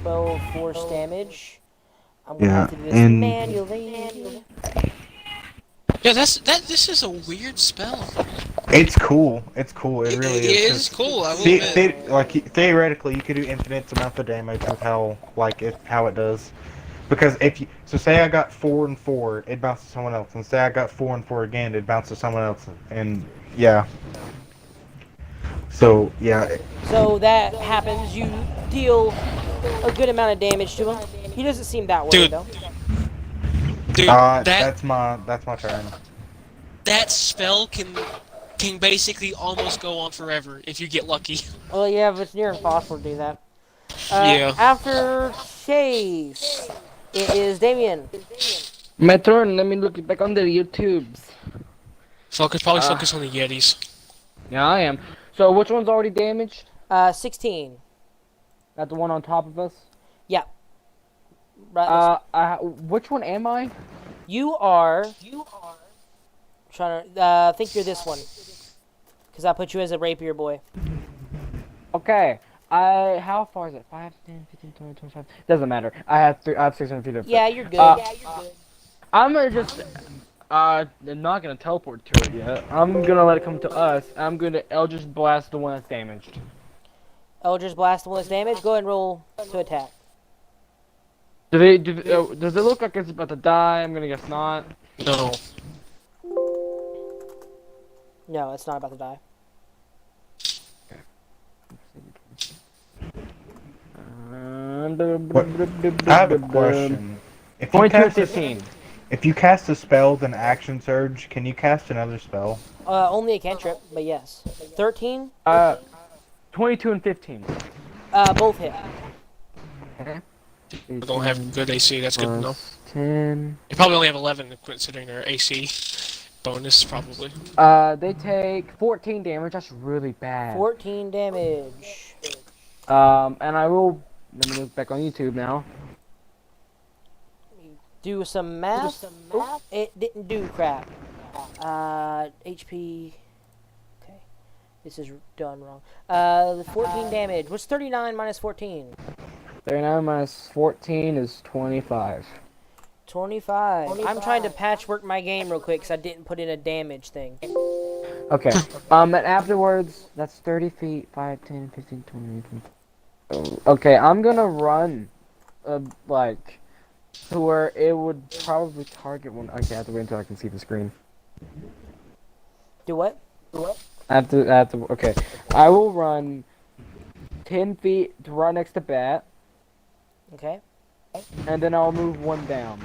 12 force damage. I'm gonna Yeah, have to do this and- manually. Yeah, this is a weird spell. It's cool. It's cool. It really It is. is cool, I will admit. Theoretically, you could do infinite amount of damage with how it does. Because if you say I got 4 and 4, it bounces to someone else, and say I got 4 and 4 again, it bounces to someone else, and yeah. So yeah, So that happens. You deal a good amount of damage to him. He doesn't seem that worried Dude. though. Dude, that's my turn. that spell can can basically almost go on forever if you get lucky. Well, yeah, but it's near impossible to do that. Yeah. After Chase, it is Damien. My turn. Let me look back on the YouTubes. Probably focus on the Yetis. Yeah, I am. So which one's already damaged? 16. That the one on top of us? Yeah. Right. Which one am I? You are. Trying to. I think you're this one. Because I put you as a rapier boy. Okay. How far is it? 5, 10, 15, 20, 25. Doesn't matter. I have 600 feet of. Yeah, you're good. I'm gonna just. I'm not gonna teleport to it yet. I'm gonna let it come to us. I'm gonna Eldritch Blast the one that's damaged. Eldritch Blast, the one that's damaged. Go ahead and roll to attack. Does it look like it's about to die? I'm gonna guess not. No. No, it's not about to die. I have a question. If you 22 cast 15. If you cast a spell, then action surge. Can you cast another spell? Only a cantrip, but yes. 13. 22 and 15. Both hit. Okay. I don't have good AC. That's good to know. 10. You probably only have 11 considering their AC bonus, probably. They take 14 damage. That's really bad. 14 damage. And I will. Let me look back on YouTube now. Do some math. Oh, it didn't do crap. HP. Okay. This is done wrong. 14 damage. What's 39 minus 14? 39 minus 14 is 25. 25. I'm trying to patchwork my game real quick because I didn't put in a damage thing. Okay. And afterwards, that's 30 feet. 5, 10, 15, 20, 20. Okay, I'm gonna run, like, to where it would probably target one. Okay, I have to wait until I can see the screen. Do what? I have to, okay. I will run 10 feet to right next to Bat, Okay. and then I'll move one down.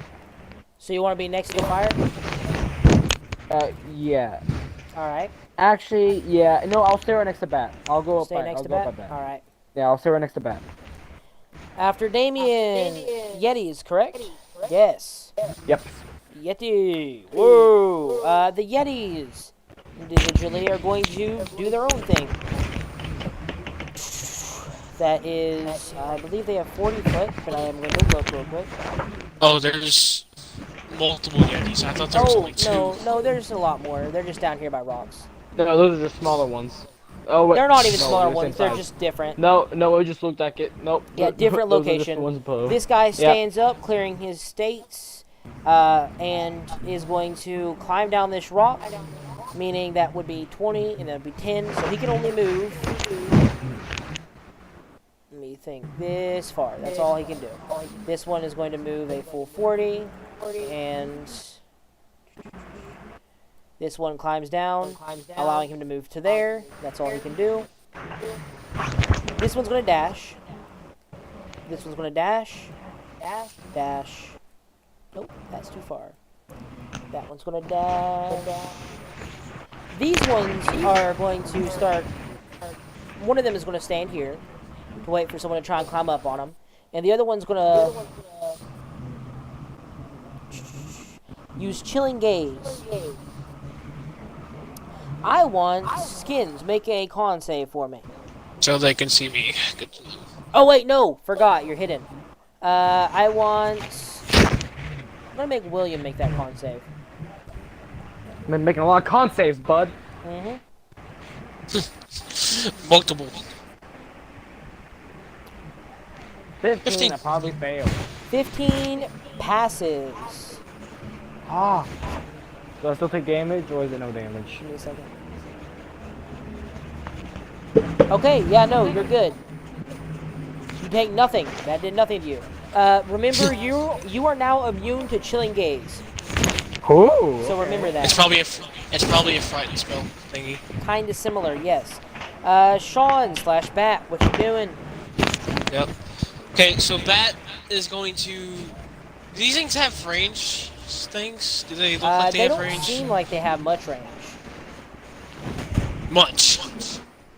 So you want to be next to the fire? Yeah. Alright. Actually, yeah. No, I'll stay right next to Bat. I'll go up Stay by, next I'll to go up Bat? by Bat. Alright. Yeah, I'll stay right next to Bat. After Damien, Yetis, correct? Yes. Yep. Yeti. Whoa. The Yetis individually are going to do their own thing. That is, I believe they have 40 foot, but I am going to look real quick. Oh, there's multiple Yetis. I thought there was only 2. No, there's a lot more. They're just down here by rocks. No, those are just smaller ones. Oh, wait. They're not even No, smaller they're the ones. same They're size. just different. No, it just looked like it. Nope. Yeah, different Those are just location. the ones above. This guy stands up, clearing his states, and is going to climb down this rock, meaning that would be 20, and that would be 10, so he can only move, let me think, this far. That's all he can do. This one is going to move a full 40, and this one climbs down, allowing him to move to there. That's all he can do. This one's going to dash. This one's going to dash. Dash. Nope, that's too far. That one's going to dash. These ones are going to start... One of them is going to stand here to wait for someone to try and climb up on them. And the other one's going to... use Chilling Gaze. I want Skins. Make a con save for me. So they can see me. Good. Oh, wait, no. Forgot. You're hidden. I want... I'm going to make William make that con save. I've been making a lot of con saves, bud. Mm-hmm. Multiple. 15, I probably failed. 15 passes. Ah. Do I still take damage, or is it no damage? Give me a second. Okay, yeah, no, you're good. You take nothing. That did nothing to you. Remember, you are now immune to Chilling Gaze. Ooh. So remember that. It's probably a frightened spell thingy. Kind of similar, yes. Sean / Bat, what you doing? Yep. Okay, so Bat is going to. Do these things have range things? Do they look like they have don't range? seem like they have much range. much.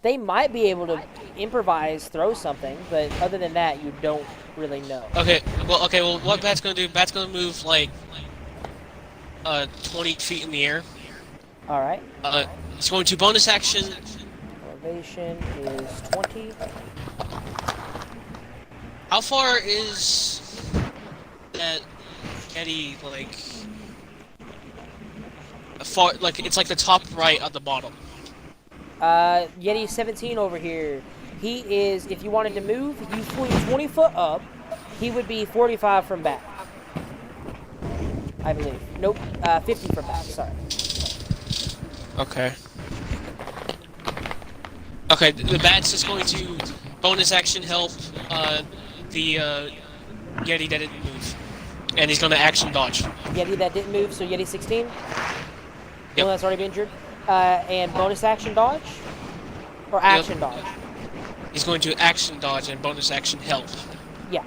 They might be able to improvise, throw something, but other than that, you don't really know. Okay, well, what Bat's gonna do? Bat's gonna move like 20 feet in the air. All right. It's going to bonus action. Elevation is 20. How far is that yeti, like, far? Like, it's like the top right at the bottom. Yeti 17 over here. He is, if you wanted to move, if you flew 20 foot up, he would be 45 from back. I believe. Nope, 50 from back, sorry. Okay. Okay, the Bat's just going to bonus action help the Yeti that didn't move. And he's going to action dodge. Yeti that didn't move, so Yeti 16? Yep. The one that's already been injured. And bonus action dodge? Or action dodge? He's going to action dodge and bonus action help. Yeah.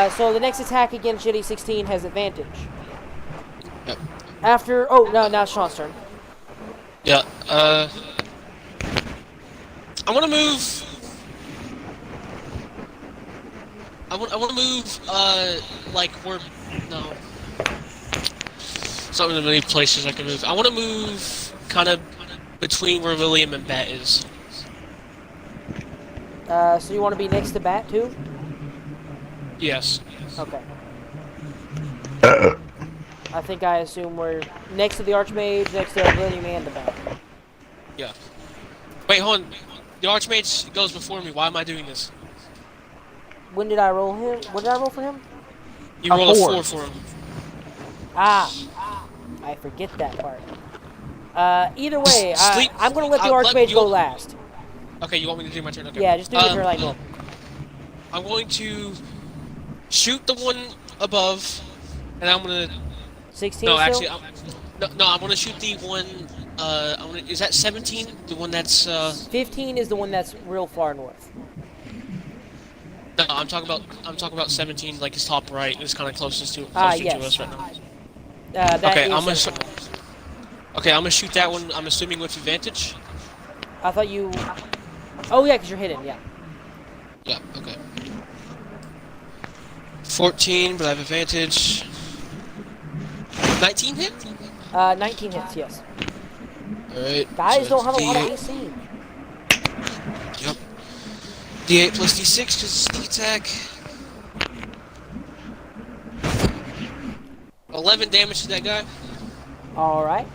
So the next attack against Yeti 16 has advantage. Yep. After, oh, no, now it's Sean's turn. Yeah, I want to move. I want to move. Like where? No. It's not really many places I can move. I want to move kind of between where William and Bat is. So you want to be next to Bat too? Yes. Okay. I think I assume we're next to the Archmage, next to William and the Bat. Yeah. Wait, hold on. The Archmage goes before me. Why am I doing this? When did I roll him? What did I roll for him? You rolled a 4 for him. Ah. I forget that part. Either way, Sleep. I'm going to let the Archmage go last. Okay, you want me to do my turn? Okay. Yeah, just do it like normal. I'm going to shoot the one above, and I'm going to... 16 No, still? actually, I'm going to shoot the one... is that 17? The one that's... 15 is the one that's real far north. No, I'm talking about 17, like his top right, is kind of closest to Yes. us right now. That Okay, is I'm gonna shoot that one. I'm assuming with advantage. I thought you... Oh, yeah, because you're hidden, yeah. Yeah. Okay. 14, but I have advantage. 19 hit. 19 hits, yes. All right. Guys so don't have a lot of D8. AC. Yep. D8 plus D6 because it's sneak attack. 11 damage to that guy. Alright.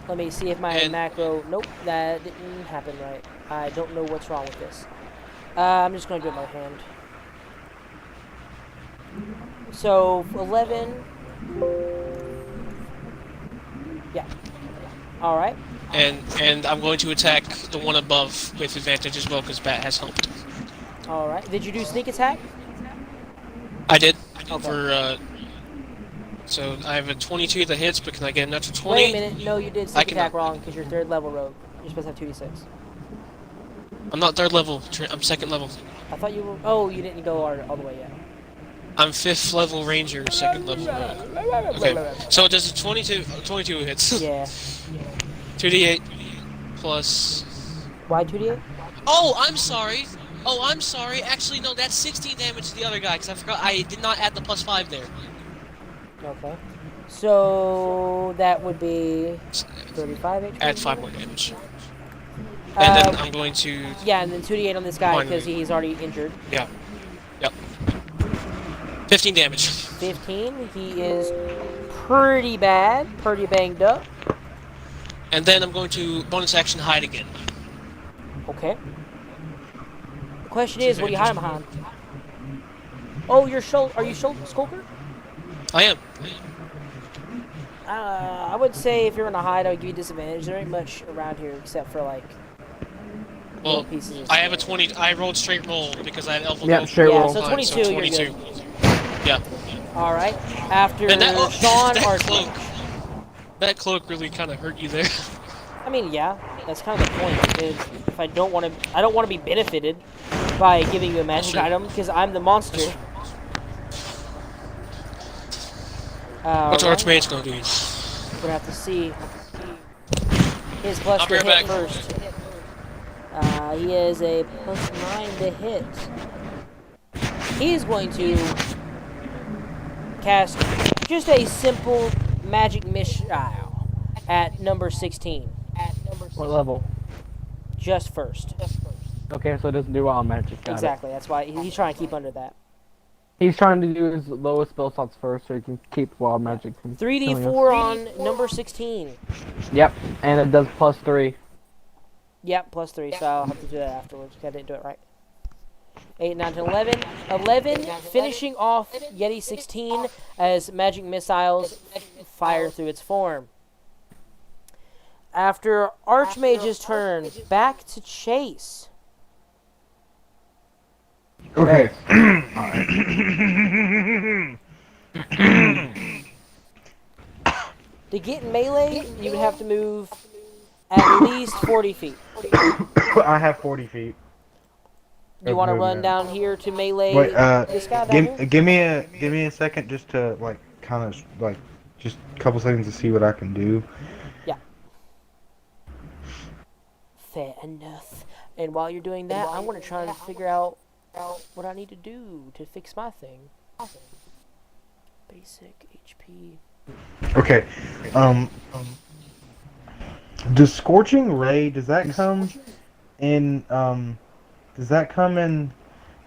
Let me see if my And- macro... Nope, that didn't happen right. I don't know what's wrong with this. I'm just going to do it by hand. So, 11... Yeah. Alright. And I'm going to attack the one above with advantage as well because Bat has helped. Alright. Did you do sneak attack? I did. Okay. For so I have a 22 that hits, but can I get a natural 20? Wait a minute. No, you did sneak cannot. attack wrong because you're 3rd level rogue. You're supposed to have 2d6. I'm not 3rd level. I'm 2nd level. I thought you were... Oh, you didn't go all the way yet. I'm 5th level ranger, 2nd level rogue. Okay. So does a 22 hits? Yeah. 2d8 plus. Why 2d8? Oh, I'm sorry. Actually, no, that's 16 damage to the other guy because I forgot I did not add the plus 5 there. Okay. So that would be 35 HP. Add 5 more damage. And then I'm going to. Yeah, and then 2d8 on this guy One. because he's already injured. Yeah. Yep. 15 damage. 15. He is pretty bad, pretty banged up. And then I'm going to bonus action hide again. Okay. The question is, what do you hide behind? Oh, you're Are you Skulker? I am. I would say if you're gonna hide, I would give you disadvantage. There ain't much around here except for like. Well, pieces of I have a stone. 20. I rolled straight roll because I had elbow. Yeah, roll. straight Yeah, roll. so 22, you're 22. good. Yeah. All right. After And Sean that Archmage. cloak. That cloak really kind of hurt you there. I mean, yeah, that's kind of the point. Is if I don't want to be benefited by giving you a magic true. item because I'm the monster. What's Alright, Archmage gonna do? we're gonna have to see his plus I'll be to right hit back. first. He has a +9 to hit. He is going to cast just a simple magic missile at number 16. What level? Just first. Okay, so it doesn't do wild magic. Got Exactly. That's why he's trying to keep under that. it. He's trying to do his lowest spell slots first, so he can keep wild magic from killing us. 3d4 on number 16. Yep, and it does +3. Yep, +3. So I'll have to do that afterwards. I didn't do it right. 8, 9, 10, 11. 11, finishing off Yeti 16 as magic missiles fire through its form. After Archmage's turn, back to Chase. Okay. To get in melee, you would have to move at least 40 feet. I have 40 feet. You want to run movement. down here to melee Wait, this guy down here? give me a second just to like kind of like just a couple seconds to see what I can do. Fair enough. And while you're doing that, I'm going to try to figure out what I need to do to fix my thing. Basic HP. Okay. Does Scorching Ray, does that come in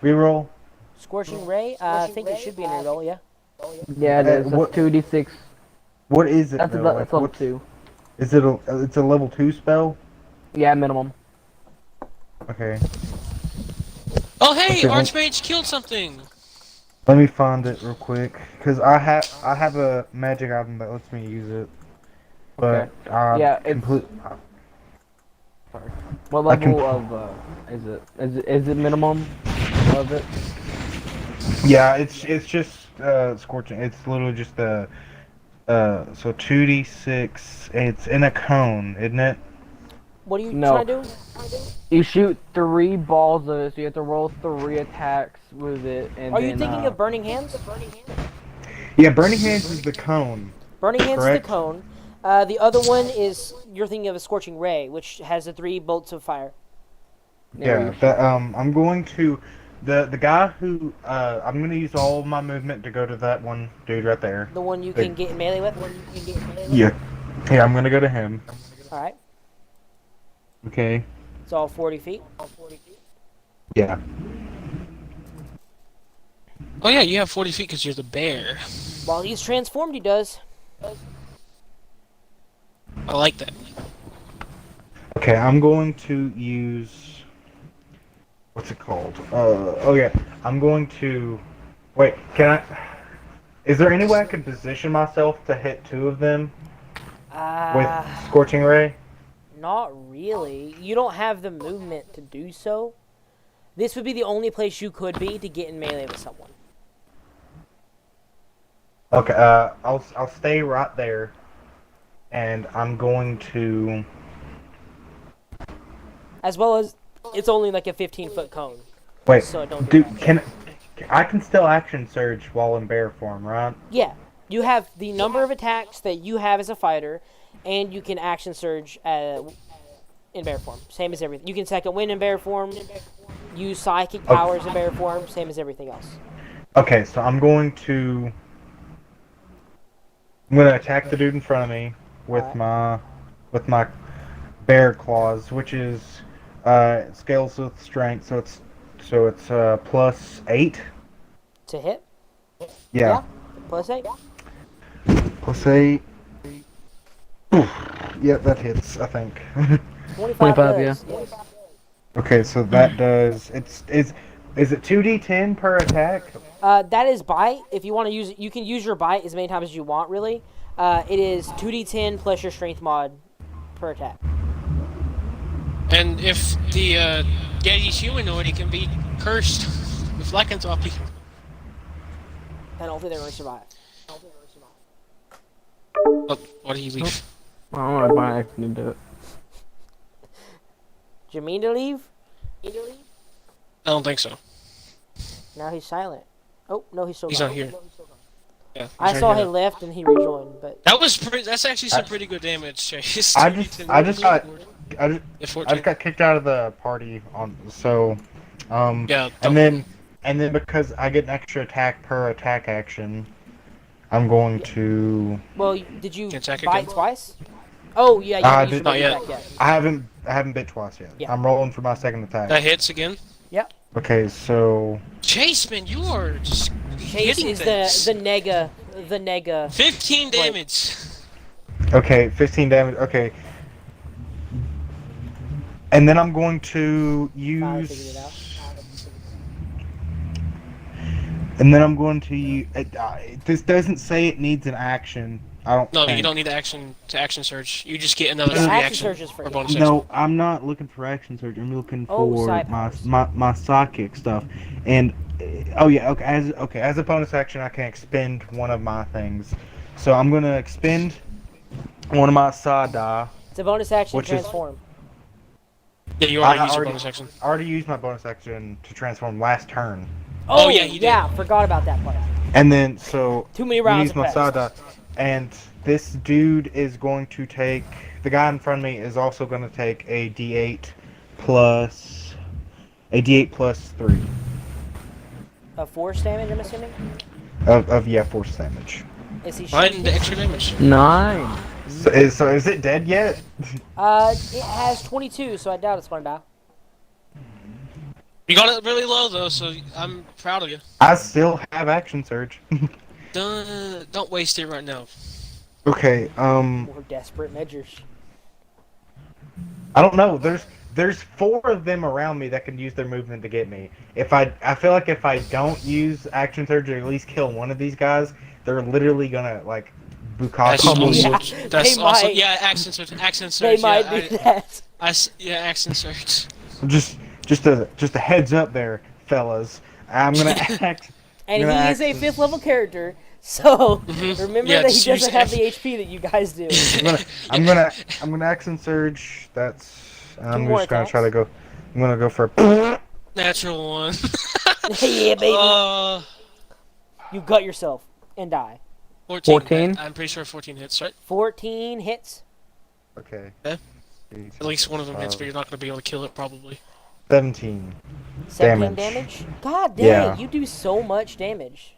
reroll? Scorching Ray? I think it should be in your roll, yeah. Yeah, it is. That's what- 2d6. What is it That's though? that's Like, level what's- 2. Is it it's a level 2 spell? Yeah, minimum. Okay. Oh hey, Okay, Archmage killed something. Let me find it real quick, cause I have a magic item that lets me use it, but Yeah, it's- Sorry. What level of is it? Is it minimum of it? yeah, it's just scorching. It's literally just so 2d6. It's in a cone, isn't it? What are you No. trying to do? You shoot 3 balls of it, so you have to roll 3 attacks with it, and Are then, you thinking of Burning Hands? Yeah, Burning Hands is the cone. Burning Hands Correct. is the cone. The other one is, you're thinking of a Scorching Ray, which has the 3 bolts of fire. Yeah, that I'm going to the guy who I'm gonna use all of my movement to go to that one dude right there. The one you can get in melee with? Yeah. Yeah, I'm gonna go to him. Alright. Okay. It's all 40 feet. Yeah. Oh yeah, you have 40 feet because you're the bear. While he's transformed, he does. I like that. Okay, I'm going to use what's it called? Oh yeah, I'm going to wait. Can I? Is there any way I can position myself to hit 2 of them with Scorching Ray? Not really. You don't have the movement to do so. This would be the only place you could be to get in melee with someone. Okay, I'll stay right there, and I'm going to. As well as, it's only like a 15-foot cone. Wait, So don't do that. I can still action surge while in bear form, right? Yeah. You have the number of attacks that you have as a fighter, and you can action surge in bear form. Same as everything. You can second wind in bear form, use psychic powers in bear form, same as everything else. Okay, so I'm going to attack the dude in front of me with my bear claws, which is scales with strength, so it's +8. To hit? Yeah. +8? +8. Yep, that hits, I think. 25 25, does, yes. Okay, so that does is it 2d10 per attack? That is bite. If you want to use it, you can use your bite as many times as you want, really. It is 2d10 plus your strength mod per attack. And if the Yeti's humanoid, he can be cursed with lycanthropy. I don't think they're going to survive. Oh, why did he leave? I don't know if I actually do it. Do you mean to leave? I don't think so. Now he's silent. Oh, no, he's still He's gone. not here. Yeah, I he's saw not he here. left and he rejoined, but That was that's actually some pretty good damage, Chase. I just got I Yeah, just 14. got kicked out of the party on Yeah, and then because I get an extra attack per attack action, I'm going to Well, did you Can attack bite again? twice? Oh yeah, you haven't used your Not movie yet. attack yet. I haven't bit twice yet. Yeah. I'm rolling for my second attack. That hits again. Yep. Okay, so Chase, man, you are just Chase hitting is things. the nega. 15 Blake. damage. okay, 15 damage. Okay. And then I'm going to Finally figured it use out. And then I'm going to use this doesn't say it needs an action. I don't No, think. you don't need action surge. You just get another Yeah, free action action surge is free. or bonus action. No, I'm not looking for action surge. I'm looking Oh, for side my powers. my psychic stuff. And oh yeah, okay, as a bonus action I can expend one of my things. So I'm going to expend one of my side die. It's a bonus action Which is- transform. Yeah, you I already used your already- bonus action. I already used my bonus action to transform last turn. Oh, yeah, you did. Yeah, forgot about that part. And then so Too many I'm gonna rounds use my have side passed. die. And this dude is going to take the guy in front of me is also going to take a D8 plus 3 Force damage, I'm assuming. of force damage. Is he Fine, shooting? the extra damage. 9. So is it dead yet? It has 22, so I doubt it's gonna die. You got it really low though, so I'm proud of you. I still have action surge. Don't waste it right now. Okay, More desperate measures. I don't know. There's 4 of them around me that can use their movement to get me. I feel like if I don't use action surge or at least kill one of these guys, they're literally gonna like That's bukkake me. Yeah, also, that's they also might. yeah, action surge. They might yeah, do that. yeah, action surge. Just a heads up there, fellas. I'm gonna act. And I'm gonna he is a act- 5th level character, so Mhm. remember Yeah, that he just use doesn't have F. the HP that you guys do. I'm gonna action surge. I'm more just gonna try to attacks. go. I'm gonna go for. Natural one. Yeah, baby. Uh, You gut yourself and die. 14. 14? I'm pretty sure 14 hits, right? 14 hits. Okay. Yeah. Jeez. At least one of them hits, but you're not gonna be able to kill it probably. 17. 17 Damage. damage? God dang, Yeah. you do so much damage.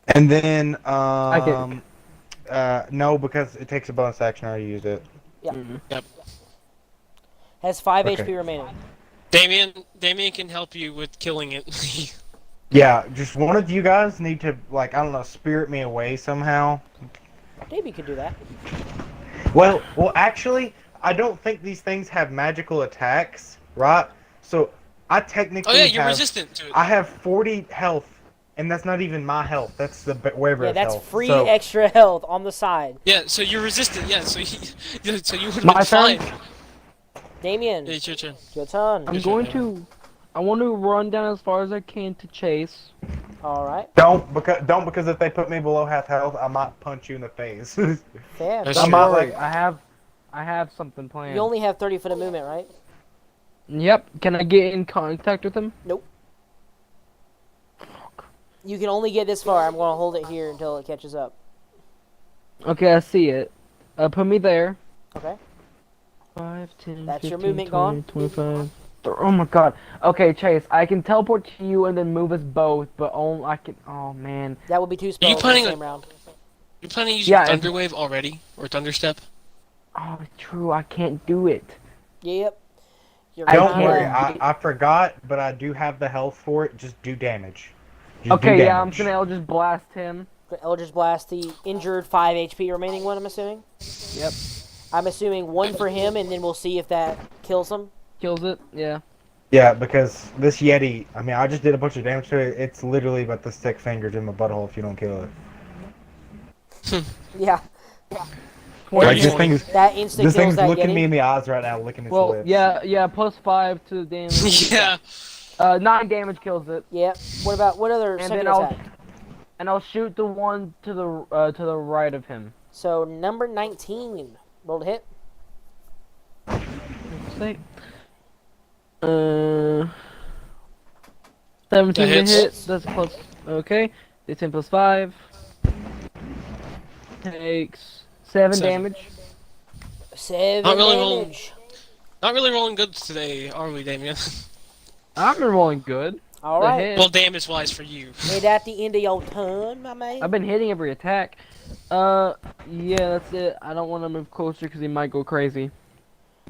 And then get- no, because it takes a bonus action. I use it. Has 5 Okay. HP remaining. Damien can help you with killing it. Yeah, just one of you guys need to like I don't know, spirit me away somehow. Maybe you could do that. Well, actually, I don't think these things have magical attacks, right? So I technically Oh yeah, you're have, resistant to it. I have 40 health, and that's not even my health. That's the wearer's Yeah, that's health. free So, extra health on the side. Yeah, so you're resistant. Yeah, so so you would have My been turn? fine. Damien, Yeah, it's your turn. your turn. I'm Good going shit, to. I want to run down as far as I can to Chase. Alright, don't because if they put me below half health, I might punch you in the face. fair. That's Don't true. not worry. like- I have something planned. You only have 30 foot of movement, right? Yep. Can I get in contact with him? You can only get this far. I'm going to hold it here until it catches up. Okay, I see it. Put me there. Okay? 5, 10, That's your 15, movement 20, gone. 25. Oh my god. Okay, Chase, I can teleport to you and then move us both, but only I can. Oh man. That would be 2 spells in the planning same on- round. You're planning on using Yeah, Thunder Wave already or Thunder Step? Oh, it's true. I can't do it. Yep. You're Don't kinda- worry, I forgot, but I do have the health for it. Just do damage. Just do Okay, yeah, I'm damage. gonna Eldritch Blast him. Eldritch Blast, the injured 5 HP remaining one, I'm assuming? Yep. I'm assuming 1 for him, and then we'll see if that kills him. Kills it. Yeah. Yeah, because this Yeti, I mean, I just did a bunch of damage to it. It's literally about to stick fingers in my butthole if you don't kill it. Yeah. Like, this 20. thing is, That instant this kills thing's that looking Yeti. me in the eyes right now, licking its Well, lips. yeah, +5 to the damage. Yeah. 9 damage kills it, Yep. What other and second then I'll attack? shoot the one to the right of him. So, number 19. Roll to hit. Say. 17 to hits. hit. That's plus. Okay. It's 10 plus 5. Takes 7 Seven. damage. 7 Not really roll- damage. Not really rolling good today, are we, Damien? I've been rolling good. All The right. hit. Well, damage-wise for you. And at the end of your turn, my man. I've been hitting every attack. Yeah, that's it. I don't want to move closer because he might go crazy.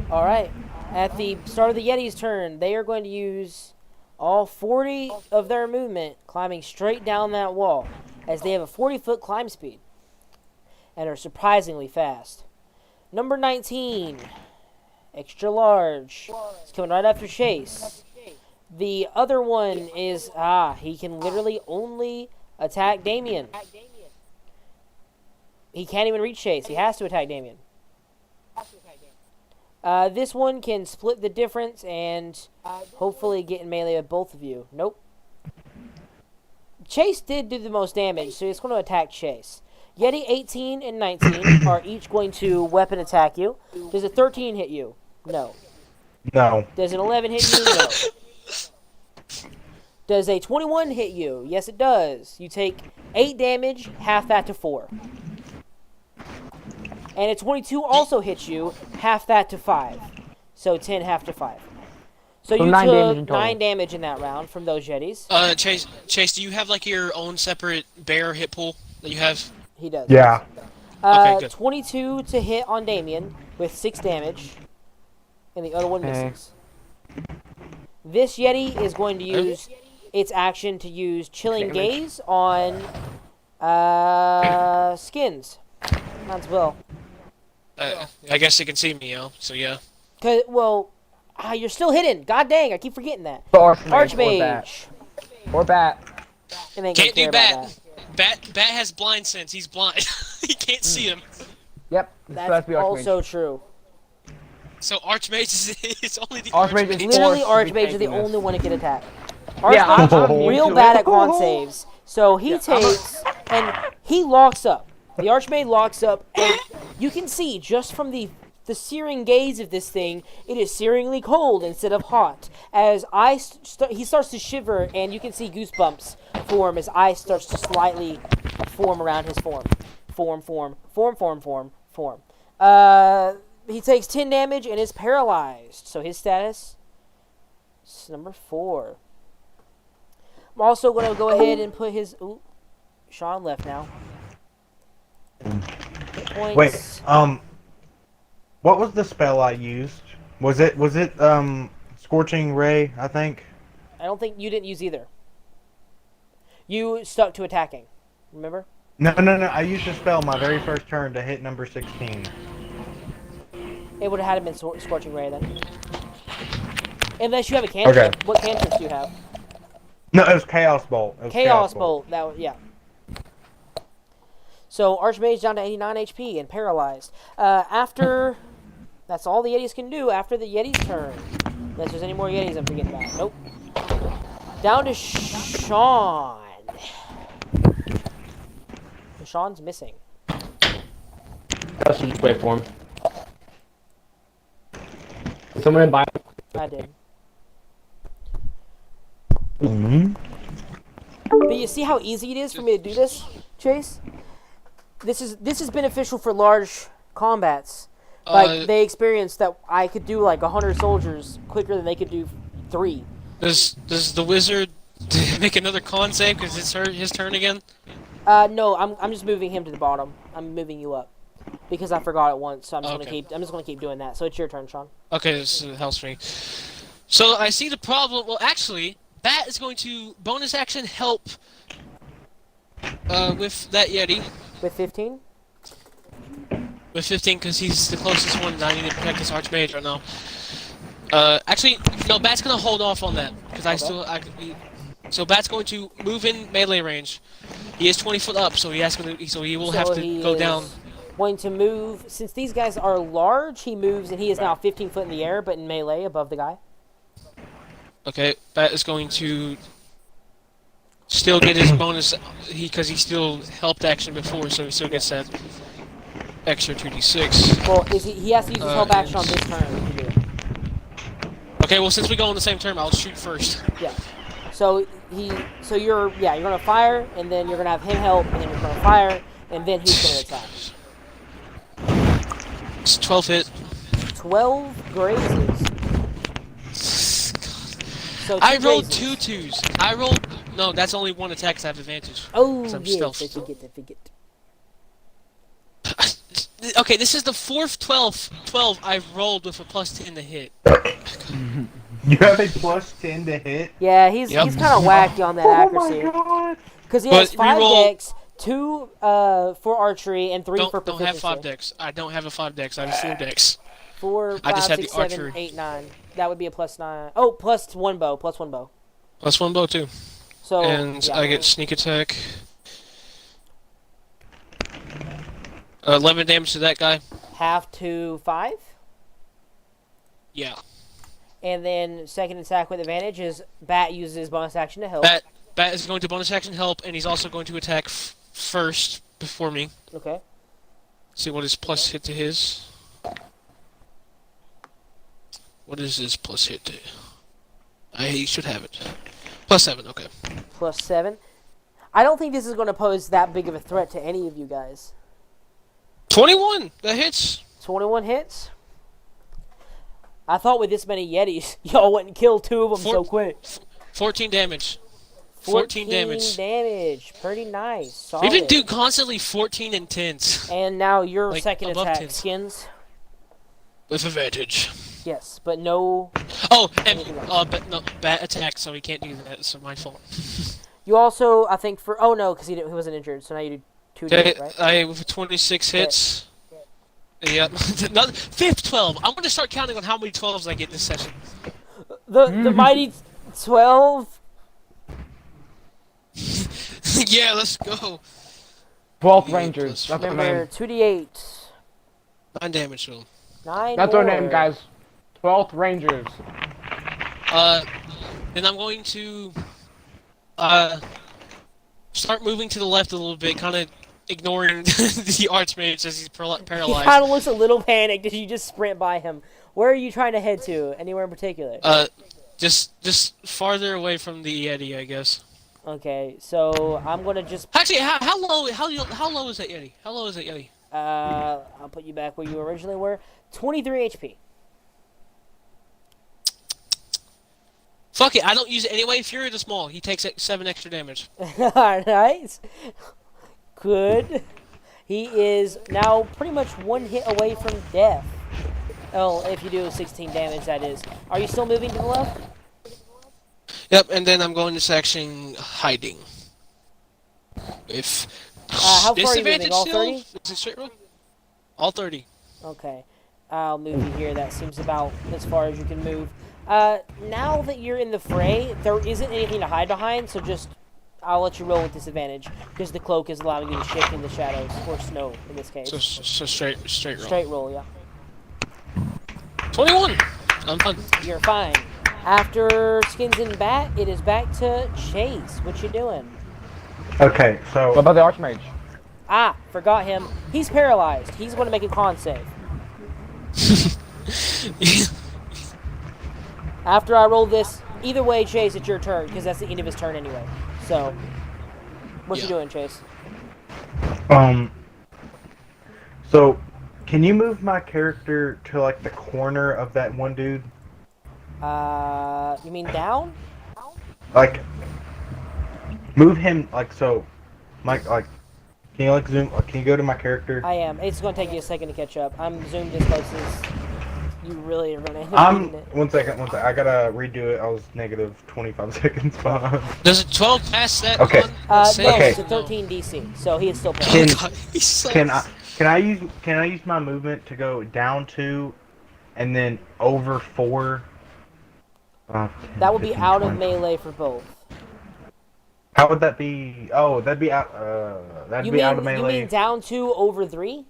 All right. At the start of the Yeti's turn, they are going to use all 40 of their movement climbing straight down that wall, as they have a 40-foot climb speed and are surprisingly fast. Number 19, extra large. It's coming right after Chase. The other one is, he can literally only attack Damien. He can't even reach Chase. He has to attack Damien. This one can split the difference and hopefully get in melee with both of you. Nope. Chase did do the most damage, so it's going to attack Chase. Yeti 18 and 19 are each going to weapon attack you. Does a 13 hit you? No. No. Does an 11 hit you? No. Does a 21 hit you? Yes, it does. You take 8 damage, half that to 4. And a 22 also hits you, half that to 5. So 10, half to 5. So you 9 damage took in total. 9 damage in that round from those Yetis. Chase, do you have like your own separate bear hit pool that you have? He does. Yeah. Okay, good. 22 to hit on Damien with 6 damage. And the other one Okay. misses. This Yeti is going to use its action to use Chilling Gaze on Skins. Might as well. I guess you can see me, so yeah. Well, you're still hidden. God dang, I keep forgetting that. Archmage. Or bat. And they Can't do care about bat. that. Bat has blind sense. He's blind. He can't see him. Yep. So That's be Archmage. also true. So Archmage is only the Archmage is Archmage. Literally, forced to be Archmage is the tanking this. only one that can attack. Yeah, I'm Archmage immune real to bad it. at con saves, so he takes and he locks up. The Archmage locks up, and you can see just from the searing gaze of this thing, it is searingly cold instead of hot. As he starts to shiver, and you can see goosebumps form as ice starts to slightly form around his form. Form. He takes 10 damage and is paralyzed. So his status is number 4. I'm also going to go ahead and put his... Ooh, Sean left now. Hit points. Wait, what was the spell I used? Was it Scorching Ray, I think? I don't think you didn't use either. You stuck to attacking. Remember? No, I used a spell my very first turn to hit number 16. It would have had been Scorching Ray then. Unless you have a cantrip. Okay. What cantrips do you have? No, it was Chaos Bolt. It was Chaos Bolt. That was, yeah. So Archmage down to 89 HP and paralyzed. After that's all the Yetis can do after the Yeti's turn. Unless there's any more Yetis I'm forgetting about. Nope. Down to Sean. Sean's missing. Let's just wait for him. Someone in bio. I did. Mm-hmm. But you see how easy it is for me to do this, Chase? This is beneficial for large combats. Like, they experienced that I could do like 100 soldiers quicker than they could do 3. Does the wizard make another con save because it's his turn again? No, I'm just moving him to the bottom. I'm moving you up because I forgot it once, so I'm just gonna keep doing that. So it's your turn, Sean. Okay, this helps me. So I see the problem. Well, actually, Bat is going to bonus action help with that Yeti. With 15? With 15, because he's the closest one that I need to protect this Archmage right now. Actually, no, Bat's gonna hold off on that because so Bat's going to move in melee range. He is 20 foot up, so he will have to go down. Going to move since these guys are large. He moves and he is now 15 foot in the air, but in melee above the guy. Okay, Bat is going to still get his bonus because he still helped action before, so he still gets that extra 2d6. Well, he has to use his help action on this turn to do it. Okay, well since we go on the same turn, I'll shoot first. Yeah. So you're gonna fire, and then you're gonna have him help, and then you're gonna fire, and then he's gonna attack. It's 12 hit. 12 grazes. So I two rolled raises. 2 twos. I rolled. No, that's only one attack. 'Cause I have advantage. Oh, 'Cause I'm yes, stealth. I forget. Okay, this is the fourth 12 I've rolled with a +10 to hit. You have a +10 to hit. Yeah, he's Yep. kind of wacky on that Oh accuracy. my god! Because he has But 5 reroll- decks, 2 for archery, and 3 for Don't proficiency. have 5 decks. I don't have a 5 decks. I have 4 decks. 4, I 5, just had 6, the 7, archery. 8, 9. That would be a +9. Oh, +1 bow. +1 bow. +1 bow too. So And yeah. I get sneak attack. 11 damage to that guy. half to 5. Yeah. And then second attack with advantage is Bat uses his bonus action to help. Bat is going to bonus action help, and he's also going to attack first before me. Okay. See what his plus hit to his. What is his plus hit to? He should have it. +7, okay. +7. I don't think this is going to pose that big of a threat to any of you guys. 21! That hits! 21 hits. I thought with this many yetis, y'all wouldn't kill 2 of them so quick. 14 damage. 14 damage. damage. Pretty nice. We Solid. even do constantly 14 and 10s. And now your Like, second above attack, 10s. Skins. With advantage. Yes, but no. Oh, and Anything else? but no, Bat attack, so he can't do that, so my fault. You also, I think, for. Oh no, because he wasn't injured, so now you do 2 damage, right? I with 26 hits. Yeah. Another, fifth 12. I'm going to start counting on how many 12s I get this session. The mighty 12. Yeah, let's go. 12th Yeah, Rangers. That's the Remember, name. 2d8. 9 damage to him. 9 That's more. our name, guys. 12th Rangers. Then I'm going to start moving to the left a little bit, kind of ignoring the archmage as he's He paralyzed. kind of looks a little panicked as you just sprint by him. Where are you trying to head to? Anywhere in particular? Just farther away from the Yeti, I guess. Okay, so I'm gonna just Actually, how low is that Yeti? How low is that Yeti? I'll put you back where you originally were. 23 HP. Fuck it, I don't use it anyway. Fury the Small. He takes 7 extra damage. Alright. Good. He is now pretty much 1 hit away from death. Oh, if you do 16 damage, that is. Are you still moving to the left? Yep, and then I'm going to section hiding. If How far are you moving? disadvantage All still? 30? Is it straight roll? All 30. Okay. I'll move you here. That seems about as far as you can move. Now that you're in the fray, there isn't anything to hide behind, so just I'll let you roll with disadvantage because the cloak is allowing you to shift in the shadows, or snow in this case. So straight roll. Straight roll, yeah. 21. I'm done. You're fine. After Skins and Bat, it is back to Chase. What you doing? Okay, What so about the Archmage? Ah, forgot him. He's paralyzed. He's going to make a con save. After I roll this, either way, Chase, it's your turn, because that's the end of his turn anyway. So, what you Yeah. doing, Chase? so can you move my character to like the corner of that one dude? You mean down? Like move him like so. Mike, like, can you like zoom? Can you go to my character? I am. It's going to take you a second to catch up. I'm zoomed as close as you really are going to end up beating it. One second. I gotta redo it. I was negative 25 seconds behind. Does it 12 pass that? Okay. con? No, Save? Okay. it's a 13 DC, so he is still Oh paralyzed. God, he sucks. Can I use my movement to go down 2, and then over 4? 10, That would be 15, out of 20. melee for both. How would that be? Oh, that'd be out. That'd be out of You melee. mean down 2 over 3?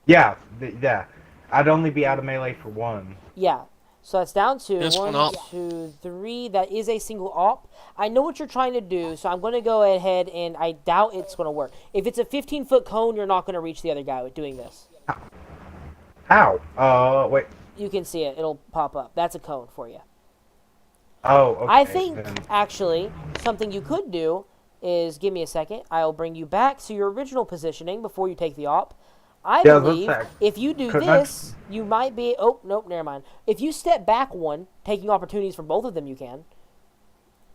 Yeah, yeah. I'd only be out of melee for 1. Yeah. So that's down 2. Just one 1, op. 2, 3. That is a single op. I know what you're trying to do, so I'm going to go ahead and I doubt it's going to work. If it's a 15-foot cone, you're not going to reach the other guy with doing this. Ow. Wait. You can see it. It'll pop up. That's a cone for you. Oh, okay. I think, then. actually, something you could do is, give me a second, I'll bring you back to your original positioning before you take the op. I Yeah, let's believe check. if you do Couldn't I- this, you might be... Oh, nope, never mind. If you step back 1, taking opportunities from both of them, you can.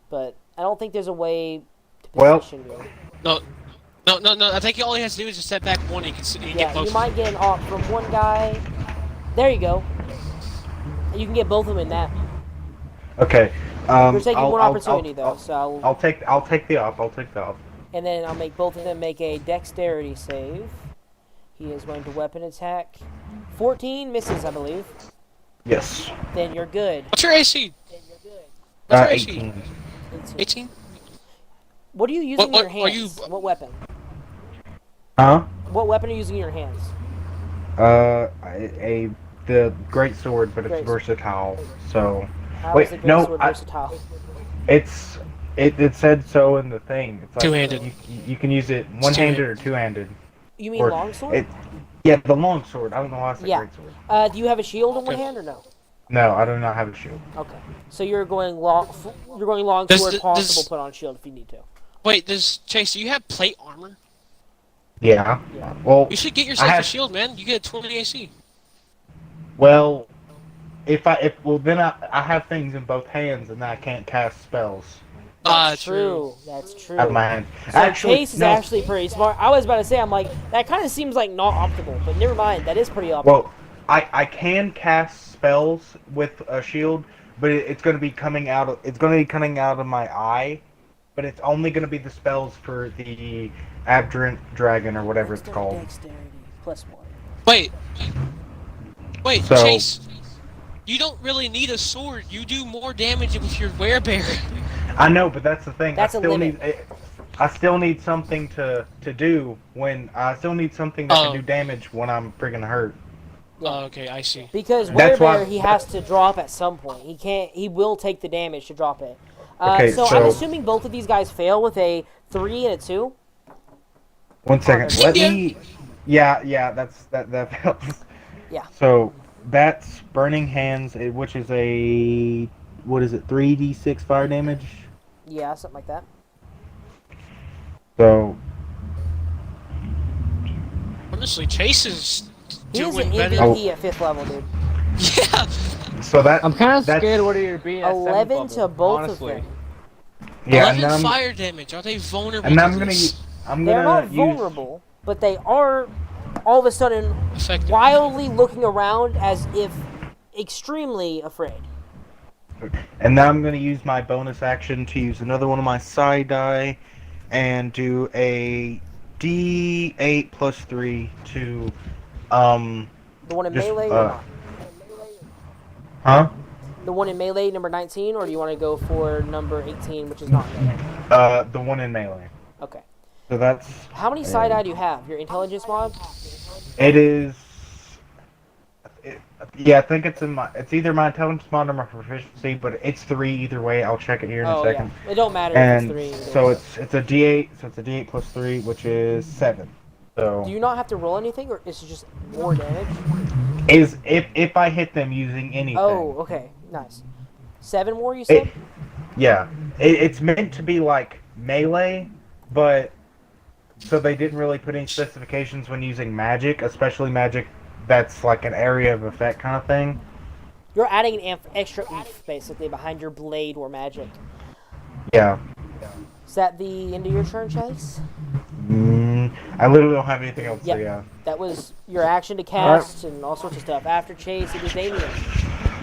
but I don't think there's a way to Well- position you. No. I think all he has to do is just step back one. He can get Yeah, close. you might get an op from one guy. There you go. You can get both of them in that. Okay. You're taking I'll- one I'll- opportunity I'll- though, I'll- so I'll take the op. I'll take the op. and then I'll make both of them make a dexterity save. He is going to weapon attack. 14 misses, I believe. Yes. Then you're good. What's your AC? What's your AC? 18. 18? What are you using What- in your are you- hands? What weapon? Huh? What weapon are you using in your hands? The great sword, but it's Great. versatile. So How Wait, is the great no, sword I- versatile? it said so in the thing. It's like Two-handed. You can use it one-handed or two-handed. You mean Or longsword? Yeah, the long sword. I don't know why I said Yeah. great sword. Do you have a shield in one hand or no? No, I do not have a shield. Okay, so you're going long. You're going Does longsword. the- Possible does- put on shield if you need to. Wait, Chase, do you have plate armor? Yeah. Yeah. Well, You should get yourself I a have- shield, man. You get 20 AC. well, then I have things in both hands and I can't cast spells That's true. That's true. out of my hand. So Chase is no. actually pretty smart. I was about to say, I'm like, that kind of seems like not optimal, but never mind. That is pretty optimal. Well, I can cast spells with a shield, but it's going to be coming out of my eye, but it's only going to be the spells for the Aberrant Dragon or whatever it's called. Dexterity +1. Wait, So- Chase. You don't really need a sword. You do more damage with your werebear. I know, but that's the thing. That's a limit. I still need something to do when I still need something that Oh. can do damage when I'm friggin' hurt. Yeah. Oh, okay, I see. Because That's why- Werebear, he has to drop at some point. He can't. He will take the damage to drop it. Okay, so I'm so- assuming both of these guys fail with a 3 and a 2. 1 second. Yeah. Let me. Yeah. That helps. Yeah. So that's Burning Hands, which is a 3d6 fire damage. Yeah, something like that. So Honestly, Chase is He is doing an better. MVP at 5th level, dude. Yeah. so that I'm kind of that's- scared what you're being at 11 7th to level, both honestly. of them. Yeah, 11 and I'm, fire damage. Are they vulnerable and to I'm gonna this? I'm They're gonna not use vulnerable, but they are all of a sudden Effective. wildly looking around as if extremely afraid. and now I'm gonna use my bonus action to use another one of my side die and do a D8 plus 3 to The one in Just, melee or not? huh? The one in melee, number 19, or do you want to go for number 18, which is not melee? The one in melee. Okay. So that's How many side eye do you have? Your intelligence mod? it is. Yeah, I think it's either my intelligence mod or my proficiency, but it's 3 either way. I'll check it here in a Oh second. yeah. It don't matter And if it's 3. so it's a D8, so it's a D8 plus 3, which is 7. So Do you not have to roll anything, or is it just more damage? is if I hit them using anything. Oh, okay. Nice. 7 more, you said? Yeah, it's meant to be like melee, but so they didn't really put any specifications when using magic, especially magic that's like an area of effect kind of thing. You're adding an extra oomph, basically, behind your blade or magic. Yeah. Is that the end of your turn, Chase? I literally don't have anything else. Yep. So yeah. That was your action to cast and all sorts of stuff. After Chase, it is Damien.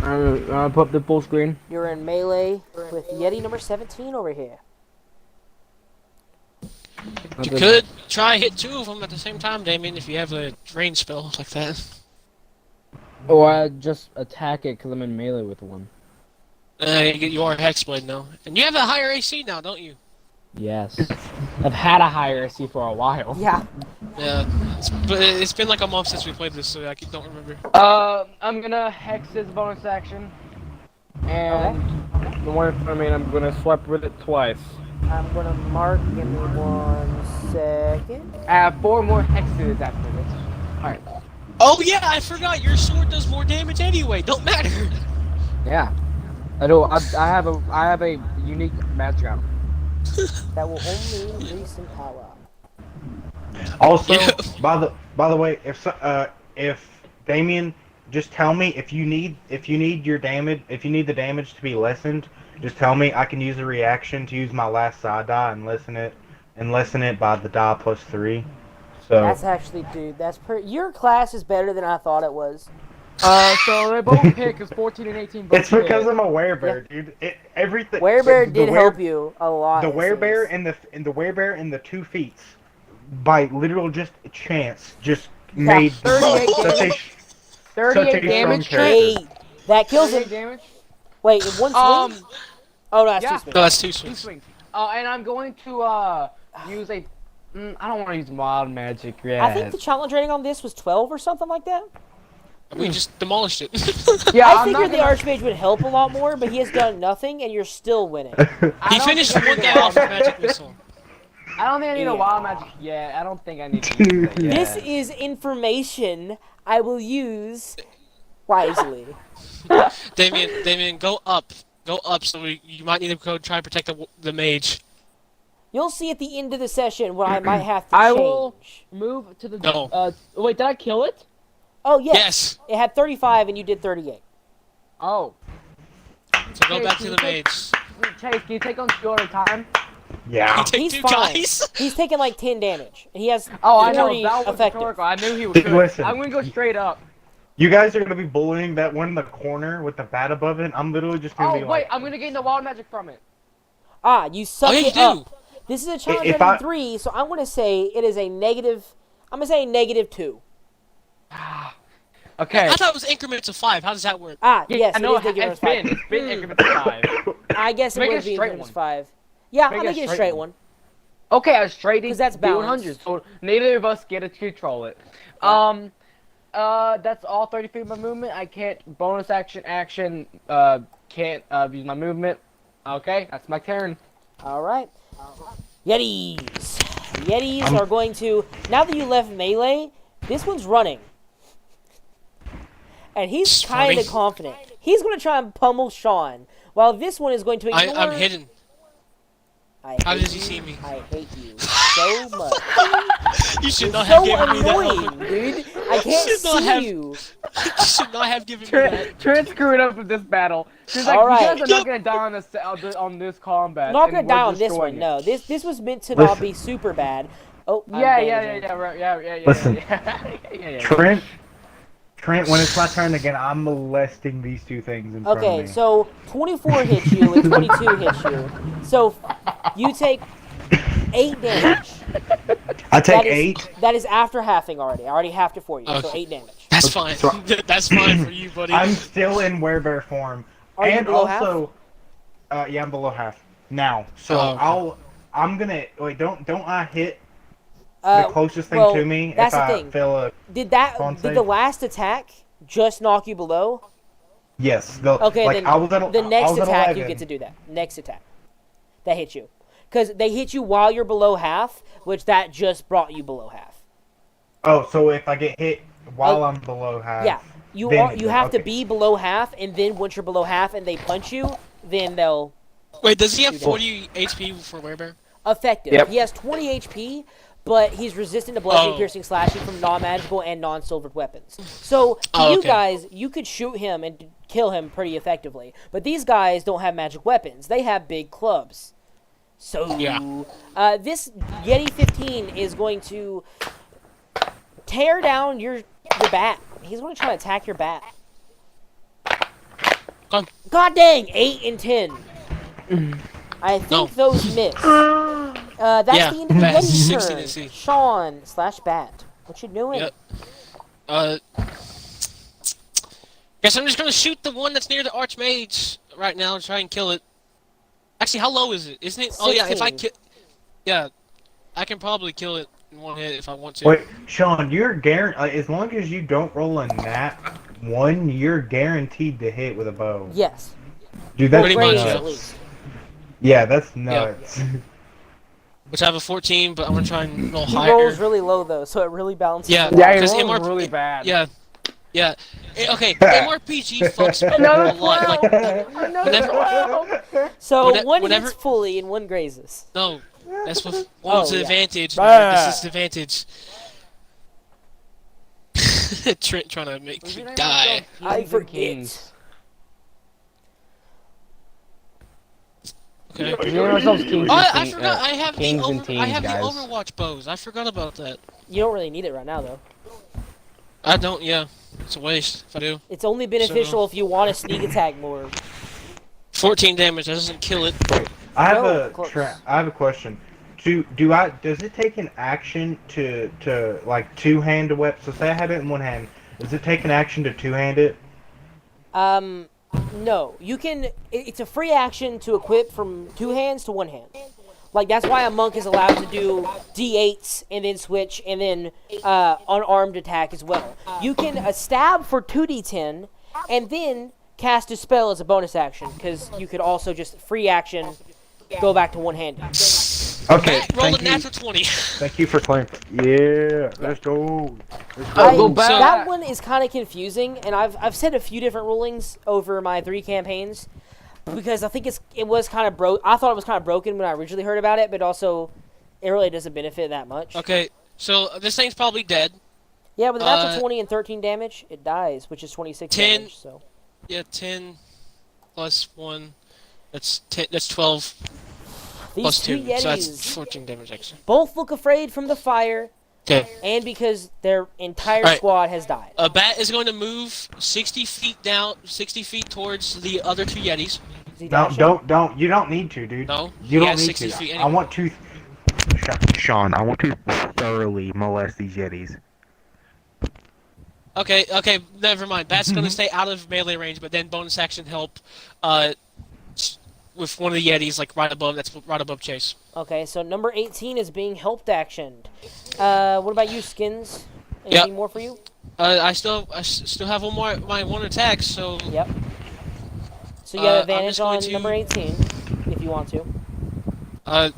I'll put up the full screen. You're in melee with Yeti number 17 over here. You could try hit 2 of them at the same time, Damien, if you have a range spell like that. Or I just attack it because I'm in melee with one. You are Hexblade now. And you have a higher AC now, don't you? Yes. I've had a higher AC for a while. Yeah. Yeah. But it's been like a month since we played this, so I don't remember. I'm gonna hex his bonus action. And the one in front of me, I'm gonna swipe with it twice. I'm going to mark. Give me 1 second. I have 4 more hexes after this. Alright. Oh yeah, I forgot. Your sword does more damage anyway. Don't matter. Yeah. I do. I have a unique magic item. That will only increase in power. Also, Yeah. by the way, if Damien, just tell me if you need the damage to be lessened, just tell me. I can use a reaction to use my last side die and lessen it by the die +3. So That's actually, dude. Your class is better than I thought it was. So they both pick is 14 and 18. Both it's because hit. I'm a werebear, dude. Everything. Werebear did were- help you a lot. The it werebear seems. and the werebear and the 2 feats, by literal just chance, just Yeah, made 38 such a damage. such 38 a strong damage. character. 8. That kills 38 him. damage. Wait, in one swing? Oh, no, that's yeah. two swings. No, that's 2 Two swings. swings. And I'm going to use a. I don't want to use wild magic yet. I think the challenge rating on this was 12 or something like that. We just demolished it. Yeah, I I'm not figured the gonna- Archmage would help a lot more, but he has done nothing, and you're still winning. I He don't finished think I one need guy a off with magic missile. I don't think I need Yeah. a wild magic yet. I don't think I need to use it yet. This is information I will use wisely. Damien, go up. Go up, so you might need to go try and protect the mage. You'll see at the end of the session what I might have to I change. will move to the. No. Wait, did I kill it? Oh, yes. Yes. It had 35, and you did 38. Oh. So go Chase, back can to you the take- mage. Chase, can you take on 2 at a time? Yeah. You take He's 2 fine. guys. He's taking like 10 damage, and he has Oh, I know. 40 That was effective. historical. I knew he was Dude, good. listen. I'm gonna go straight up. You guys are gonna be bullying that one in the corner with the bat above it. I'm literally just gonna Oh, be wait. like, I'm gonna gain the wild magic from it. Ah, you suck Oh, yeah, you it do. up. This is a challenge If rating I- 3, so I'm going to say it is a negative. I'm going to say -2. Okay. I thought it was increments of 5. How does that work? Ah, Yeah, yes, I know it is negative it's been. 5. It's been increments of 5. I guess it Make it would a be straight increments one. 5. Yeah, Make I'm it a making a straight straight one. one. Okay, I straight 'Cause that's D100, so neither of us get to control it. That's all 30 feet of my movement. I can't bonus action, can't use my movement. Okay, that's my turn. All right. Yetis. Yetis are going to. Now that you left melee, this one's running. And he's It's kind of running. confident. He's going to try and pummel Sean, while this one is going to ignore. I'm hidden. I How hate does he you. see me? I hate you so much. You should You're not have so given me that. annoying, helmet. dude. I can't should not see have- you. You should not have given me that. Trent screwed up with this battle. She's like, All right. you guys are not gonna die on this combat. Not and gonna we're die on this destroying one. it. No, this was meant to not Listen. be super bad. Oh, I'm Yeah, damaging. right, yeah. Listen. Yeah. Trent, when it's my turn again, I'm molesting these 2 things in front of Okay, me. so 24 hits you and 22 hits you. So you take 8 damage. I take That is- 8. That is after halving already. I already halved it for you, so Okay. 8 damage. That's fine. So- That's fine for you, buddy. I'm still in werebear form. Are you and below also, yeah, I'm below half now. So Oh, okay. I'm gonna wait. Don't I hit Uh, the closest thing well, to me if that's the I thing. fail a? Did Con the save? last attack just knock you below? Yes. The, Okay, like, then I was at, the I next was at attack 11. you get to do that. Next attack. That hits you. Because they hit you while you're below half, which that just brought you below half. Oh, so if I get hit while Oh, I'm below half. Yeah. You then are it you does- have to okay. be below half, and then once you're below half and they punch you, then they'll Wait, does he have Dude. 40 HP for Werebear? effective. Yep. He has 20 HP, but he's resistant to bludgeoning, Oh. piercing, slashing from non-magical and non-silvered weapons. So to Oh, you okay. guys, you could shoot him and kill him pretty effectively. But these guys don't have magic weapons; they have big clubs. So Yeah. this Yeti 15 is going to tear down your bat. He's going to try to attack your bat. Come. God dang, 8 and 10. I think No. those miss. That's Yeah, the end of the that's Yeti's 16 turn. to see. Sean/Bat. What you doing? Yep. Guess I'm just gonna shoot the one that's near the Archmage right now and try and kill it. Actually, how low is it? Isn't it? Oh yeah, if I 16. kill, yeah, I can probably kill it in one hit if I want to. Wait, Sean, you're guaranteed. As long as you don't roll a nat 1, you're guaranteed to hit with a bow. Yes. Dude, that's Pretty Range much, nuts. at least. Yeah, that's nuts. Which I have a 14, but I'm gonna try and roll He higher. rolls really low though, so it really balances. Yeah. it out. Yeah, he Because rolls MRP really bad. Yeah, yeah. Okay, MRPG fucks me Another a lot. Like, 12! Another Whenever- 12! So one whenever- hits fully and one grazes. no, that's what one's Oh, an yeah. advantage. Ah. This is the advantage. Trent trying to make me Wasn't I die. myself I Kings and forget. Kings? Okay. We name ourselves kings Oh, and I teen- forgot. I have kings the and over, teens, I have the guys. Overwatch bows. I forgot about that. You don't really need it right now, though. I don't. Yeah, it's a waste if I do. It's only beneficial if you want to sneak attack more. 14 damage. That doesn't kill it. I have No, close. I have a question. Does it take an action to like two-hand a weapon? So say I have it in one hand. Does it take an action to two-hand it? No. You can. It's a free action to equip from 2 hands to 1 hand. Like, that's why a monk is allowed to do D8s and then switch and then unarmed attack as well. You can stab for 2d10 and then cast a spell as a bonus action, because you could also just free action go back to one-handed. Okay, Matt, roll a thank you. natural 20. Thank you for clarifying. Yeah, let's go. Go back. That one is kind of confusing, and I've said a few different rulings over my 3 campaigns, because I think it was kind of broke. I thought it was kind of broken when I originally heard about it, but also it really doesn't benefit that much. Okay, so this thing's probably dead. Yeah, with a natural 20 and 13 damage, it dies, which is 26 10. damage. So Yeah, 10 plus 1. That's 10. That's 12 these plus 2 2. So that's yetis 14 damage extra. both look afraid from the fire, Okay. and because their entire Alright. squad has died. A bat is going to move 60 feet down, 60 feet towards the other 2 yetis. Is he No, dashing? don't. You don't need to, dude. No, You he don't has need 60 to. feet I anyway. want to. Sean, I want to thoroughly molest these yetis. Okay, never mind. Bat's going to stay out of melee range, but then bonus action help with one of the yetis, like right above. That's right above Chase. Okay, so number 18 is being helped actioned. What about you, Skins? Anything more for you? I still have one more my one attack, so Yep. So you have I'm advantage just going on to- number 18, if you want to.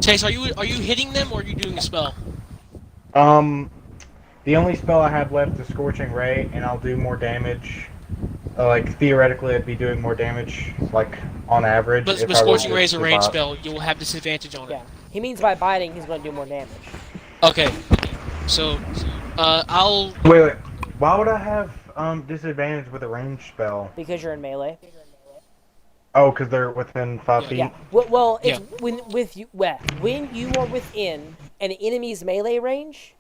Chase, are you hitting them or are you doing a spell? The only spell I have left is Scorching Ray, and I'll do more damage. Like theoretically, I'd be doing more damage, like on average. But if I Scorching was Ray is a to ranged bot. spell. You will have disadvantage on it. Yeah. He means by biting, he's going to do more damage. Okay. So, I'll. Wait. Why would I have disadvantage with a ranged spell? Because you're in melee. Oh, because they're within 5 feet. Yeah. Well, it's when you are within an enemy's melee range,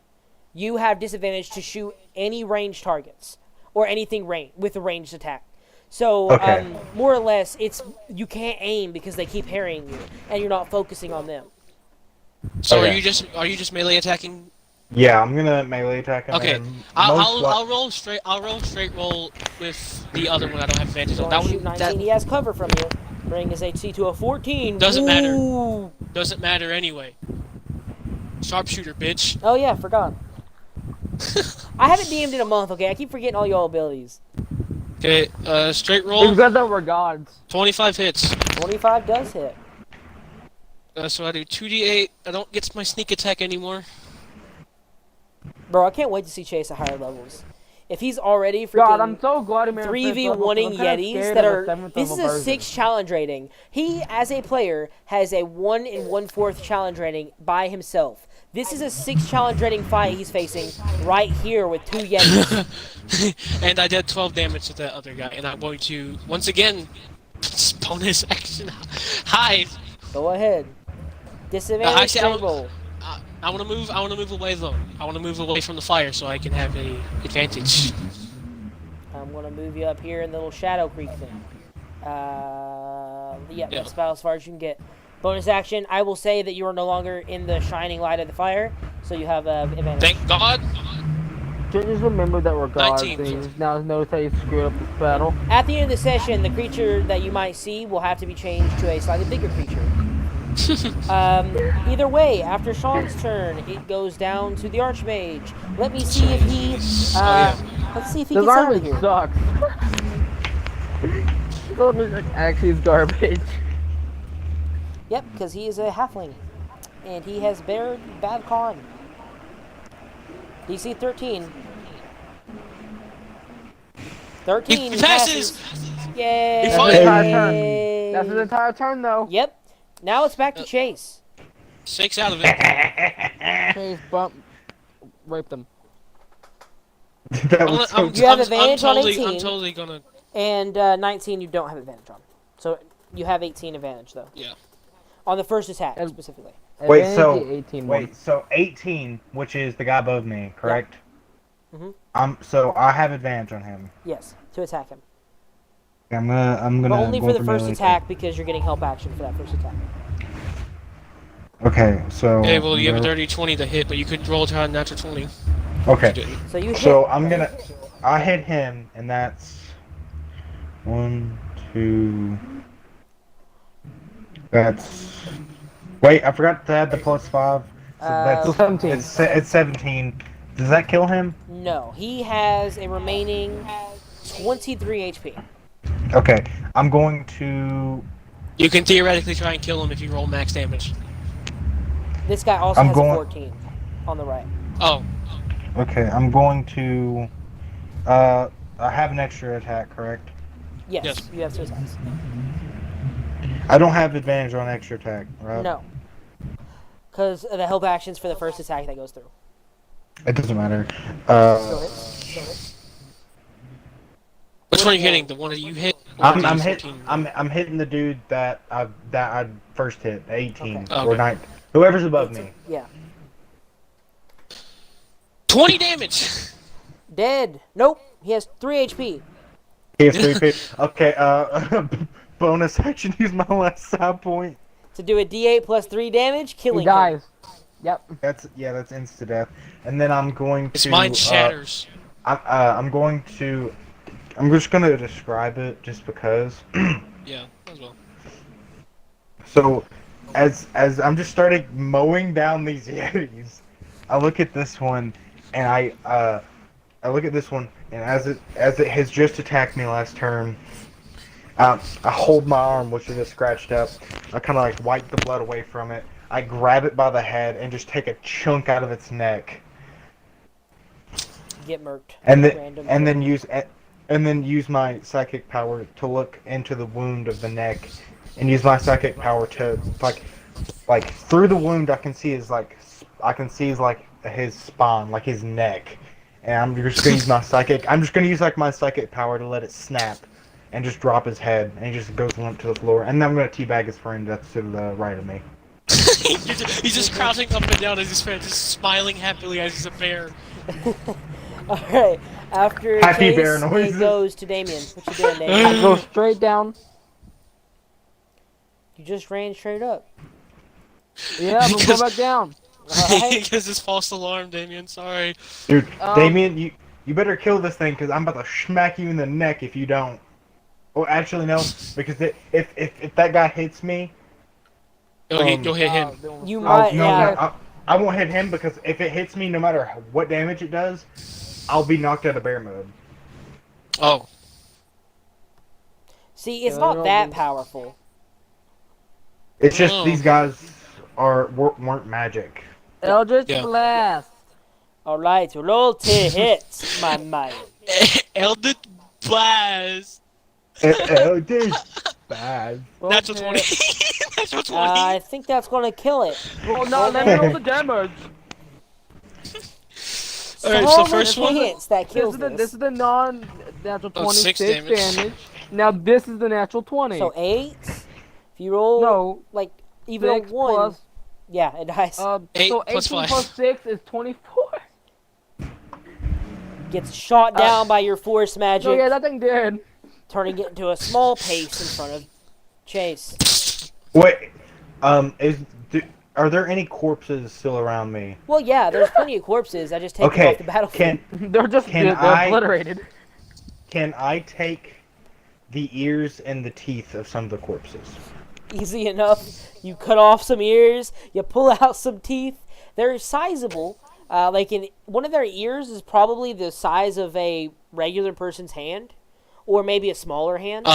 you have disadvantage to shoot any ranged targets or anything with a ranged attack. So, Okay. more or less, you can't aim because they keep harrying you, and you're not focusing on them. So Okay. are you just melee attacking? Yeah, I'm gonna melee attack him. Okay. and I'll roll straight. I'll roll straight roll with the other one. I don't have advantage So on when that I shoot one. 19, he has cover from you, bringing his HC to a 14. Doesn't matter. Ooh. Doesn't matter anyway. Sharpshooter, bitch. Oh yeah, forgot. I haven't DM'd in a month. Okay, I keep forgetting all y'all abilities. Okay. Straight We roll. forgot that we're gods. 25 hits. 25 does hit. So I do 2d8. I don't get my sneak attack anymore. Bro, I can't wait to see Chase at higher levels. If he's already God, I'm freaking so glad I'm in 3v1ing Yetis that are... This is a 6 challenge rating. He, as a player, has a 1 1/4 challenge rating by himself. This is a 6 challenge rating fight he's facing right here with 2 Yetis. And I did 12 damage to that other guy. And I'm going to, once again, bonus action hide. Go ahead. Disadvantage actually, straight roll. I want to move. I want to move away though. I want to move away from the fire so I can have a advantage. I'm going to move you up here in the little Shadow Creek thing. Yeah, that's about as far as you can get. Bonus action, I will say that you are no longer in the shining light of the fire, so you have advantage. Thank God. Just remember that we're gods. 19. And you just now notice how you screwed up this battle. At the end of the session, the creature that you might see will have to be changed to a slightly bigger creature. Either way, after Sean's turn, it goes down to the Archmage. Let me see if he... Let's see if he This gets out of army here. sucks. This army actually is garbage. Yep, because he is a halfling. And he has bared bad con. DC 13. 13 He passes! Yay! He That's finally- his entire turn. That's his entire turn, though. Yep. Now it's back to Chase. Shakes out of it. Chase, bump, rape them. That was so You have advantage on 18. I'm totally gonna. And 19 you don't have advantage on. So You have 18 advantage though. Yeah. On the first attack And- specifically. Wait, Advantage 18 Wait, so 18, which is the guy above me, correct? Mhm. So I have advantage on him. Yes, to attack him. I'm gonna. But only go for the first melee attack because you're getting help action for that first attack. Okay, so. Okay, well, you have a dirty 20 to hit, but you could roll to a natural 20. You Okay, didn't. So you hit. so I hit him, and that's 1, 2. That's. Wait, I forgot to add the +5. So that's 17. It's 17. Does that kill him? No, he has a remaining 23 HP. Okay, I'm going to. You can theoretically try and kill him if you roll max damage. This guy also I'm has going- a 14 on the right. Oh, Okay, I'm going to. I have an extra attack, correct? Yes, Yes. you have 2 attacks. I don't have advantage on extra attack, right? No. Because the help action's for the first attack that goes through. It doesn't matter. Still hits. which one are you hitting? The one that you hit? Or I'm the hit. 14? I'm hitting the dude that I first hit, 18 Okay. or Okay. 9, whoever's above me. Yeah. 20 damage! Dead. Nope. He has 3 HP. He has 3 feet. Okay. Bonus action. Use my last side point. To do a D8 plus 3 damage, He killing him. dies. Yep. That's insta death. And then I'm going to. His mind shatters. I'm going to. I'm just gonna describe it just because. Yeah, as well. So, as I'm just starting mowing down these yetis, I look at this one, and I look at this one, and as it has just attacked me last turn, I hold my arm, which is just scratched up. I kind of like wipe the blood away from it. I grab it by the head and just take a chunk out of its neck, Get murked. and Random then use my psychic power to look into the wound of the neck, and use my psychic power to like through the wound I can see his his spine, like his neck, and I'm just gonna use my psychic. I'm just gonna use like my psychic power to let it snap, and just drop his head, and he just goes limp to the floor. And then I'm gonna teabag his friend that's to the right of me. He's just crouching up and down as his friend, just smiling happily as he's a bear. Alright. After Happy Chase, bear noises. it goes to Damien. What you doing, I Damien? go straight down. You just ran straight up. Yeah, but Because- go back down. Alright. Because his false alarm, Damien, sorry. Dude, Um, Damien, you better kill this thing, because I'm about to smack you in the neck if you don't. Oh, actually no, because if that guy hits me, You'll hit him. You I'll, might, no, yeah. no, I won't hit him, because if it hits me, no matter what damage it does, I'll be knocked out of bear mode. Oh. See, it's Yeah, not they're that all- powerful. It's just Oh. these guys weren't magic. Eldritch Yeah. Blast. Alright, roll to hit, my man. Eldritch Blast! Oh, dude, bad. Natural 20. Natural 20. I think that's gonna kill it. Well, no, let me roll the damage. Alright, how so much first one. hits that This kills is the non-natural Oh, 26 6 damage. damage. Now this is the natural 20. So 8. If you roll no, like even a 6 1, plus, yeah, it dies. 8 so plus 18 5. plus 6 is 24. Gets shot down by your force magic, So yeah, that thing did. turning it into a small pace in front of Chase. Wait, are there any corpses still around me? Well, yeah, there's plenty of corpses. I just take them Okay, off the battlefield. They're just Can they're I- obliterated. can I take the ears and the teeth of some of the corpses? Easy enough. You cut off some ears, you pull out some teeth. They're sizable. One of their ears is probably the size of a regular person's hand, or maybe a smaller hand.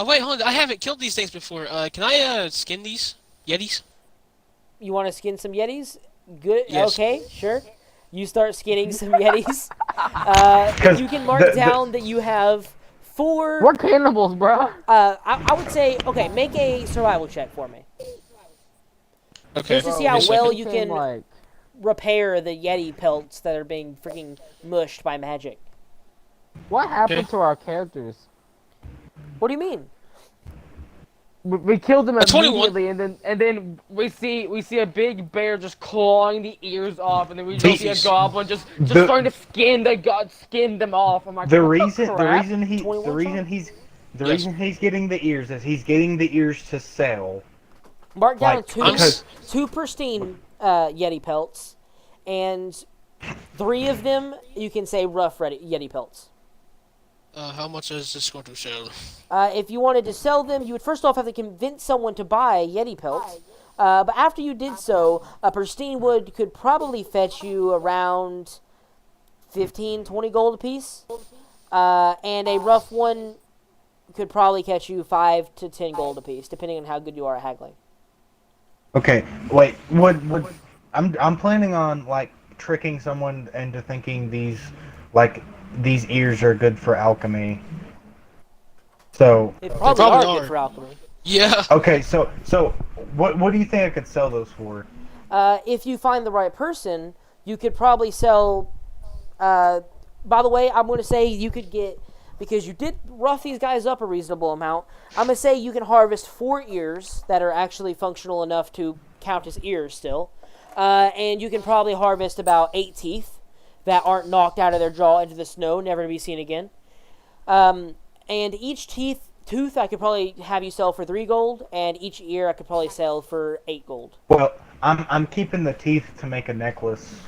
Oh, wait, hold on. I haven't killed these things before. Can I, skin these? Yetis? You want to skin some yetis? Good. Yes. Okay, sure. You start skinning some yetis. 'Cause You can mark down that you have 4. We're cannibals, bro. I would say, okay, make a survival check for me. Okay. Just to see how Yes, well okay. you can Like, repair the yeti pelts that are being freaking mushed by magic. what happened Okay. to our characters? What do you mean? We killed him A 21. immediately, and then we see a big bear just clawing the ears off, and then we just see a Trophies. goblin just The- starting to skin them off. I'm like, The what reason, the crap? reason he, 21 the reason Sean? he's, the Yes. reason he's getting the ears is he's getting the ears to sell. Mark down Like, two because- two pristine Yeti pelts, and 3 of them you can say rough Yeti pelts. How much is this going to sell? If you wanted to sell them, you would first off have to convince someone to buy a Yeti pelt. But after you did so, a pristine wood could probably fetch you around 15, 20 gold apiece. And a rough one could probably catch you 5 to 10 gold apiece, depending on how good you are at haggling. Okay, wait. I'm planning on like tricking someone into thinking these ears are good for alchemy. So They probably probably are are. good for alchemy. Yeah. okay, so what do you think I could sell those for? If you find the right person, you could probably sell. By the way, I'm going to say you could get, because you did rough these guys up a reasonable amount, I'm going to say you can harvest 4 ears that are actually functional enough to count as ears still. And you can probably harvest about 8 teeth that aren't knocked out of their jaw into the snow, never to be seen again. And each tooth I could probably have you sell for 3 gold, and each ear I could probably sell for 8 gold. Well, I'm keeping the teeth to make a necklace.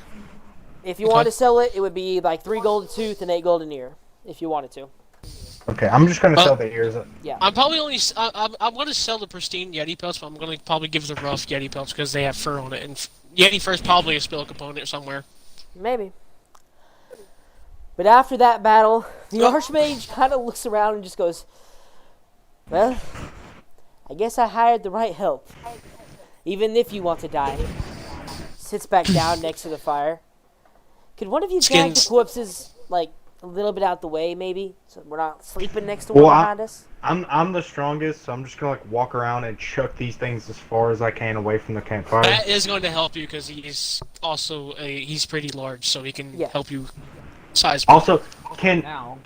If you wanted to sell it, it would be like 3 gold a tooth and 8 gold an ear, if you wanted to. Okay, I'm just gonna sell the ears. Yeah. I'm probably only. I'm going to sell the pristine Yeti pelts, but I'm going to probably give the rough Yeti pelts because they have fur on it, and Yeti fur is probably a spell component somewhere. Maybe. But after that battle, the Oh. Archmage kind of looks around and just goes, well, I guess I hired the right help. Even if you want to die. Sits back down next to the fire. Could one of you drag the Skins. corpses, like, a little bit out the way, maybe? So we're not sleeping next to Well, one behind us? I'm the strongest, so I'm just gonna like walk around and chuck these things as far as I can away from the campfire. That is going to help you because he's also he's pretty large, so he can Yeah. help you size. Also, can Now.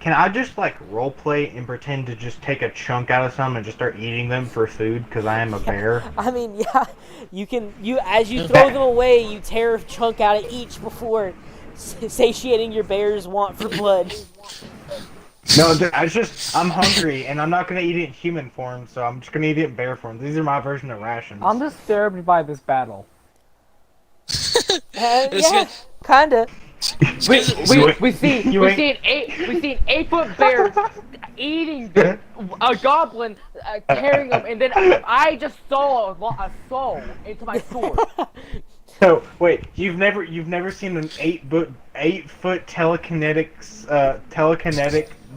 I just like roleplay and pretend to just take a chunk out of some and just start eating them for food because I am a bear? I mean, yeah, as you throw them away, you tear a chunk out of each before satiating your bear's want for blood. No, I'm hungry and I'm not gonna eat it in human form, so I'm just gonna eat it in bear form. These are my version of rations. I'm disturbed by this battle. Yeah, good. kinda. We see You an 8-foot bear eating a goblin, carrying him, and then I just saw a soul into my sword. So wait, you've never seen an 8-foot telekinetic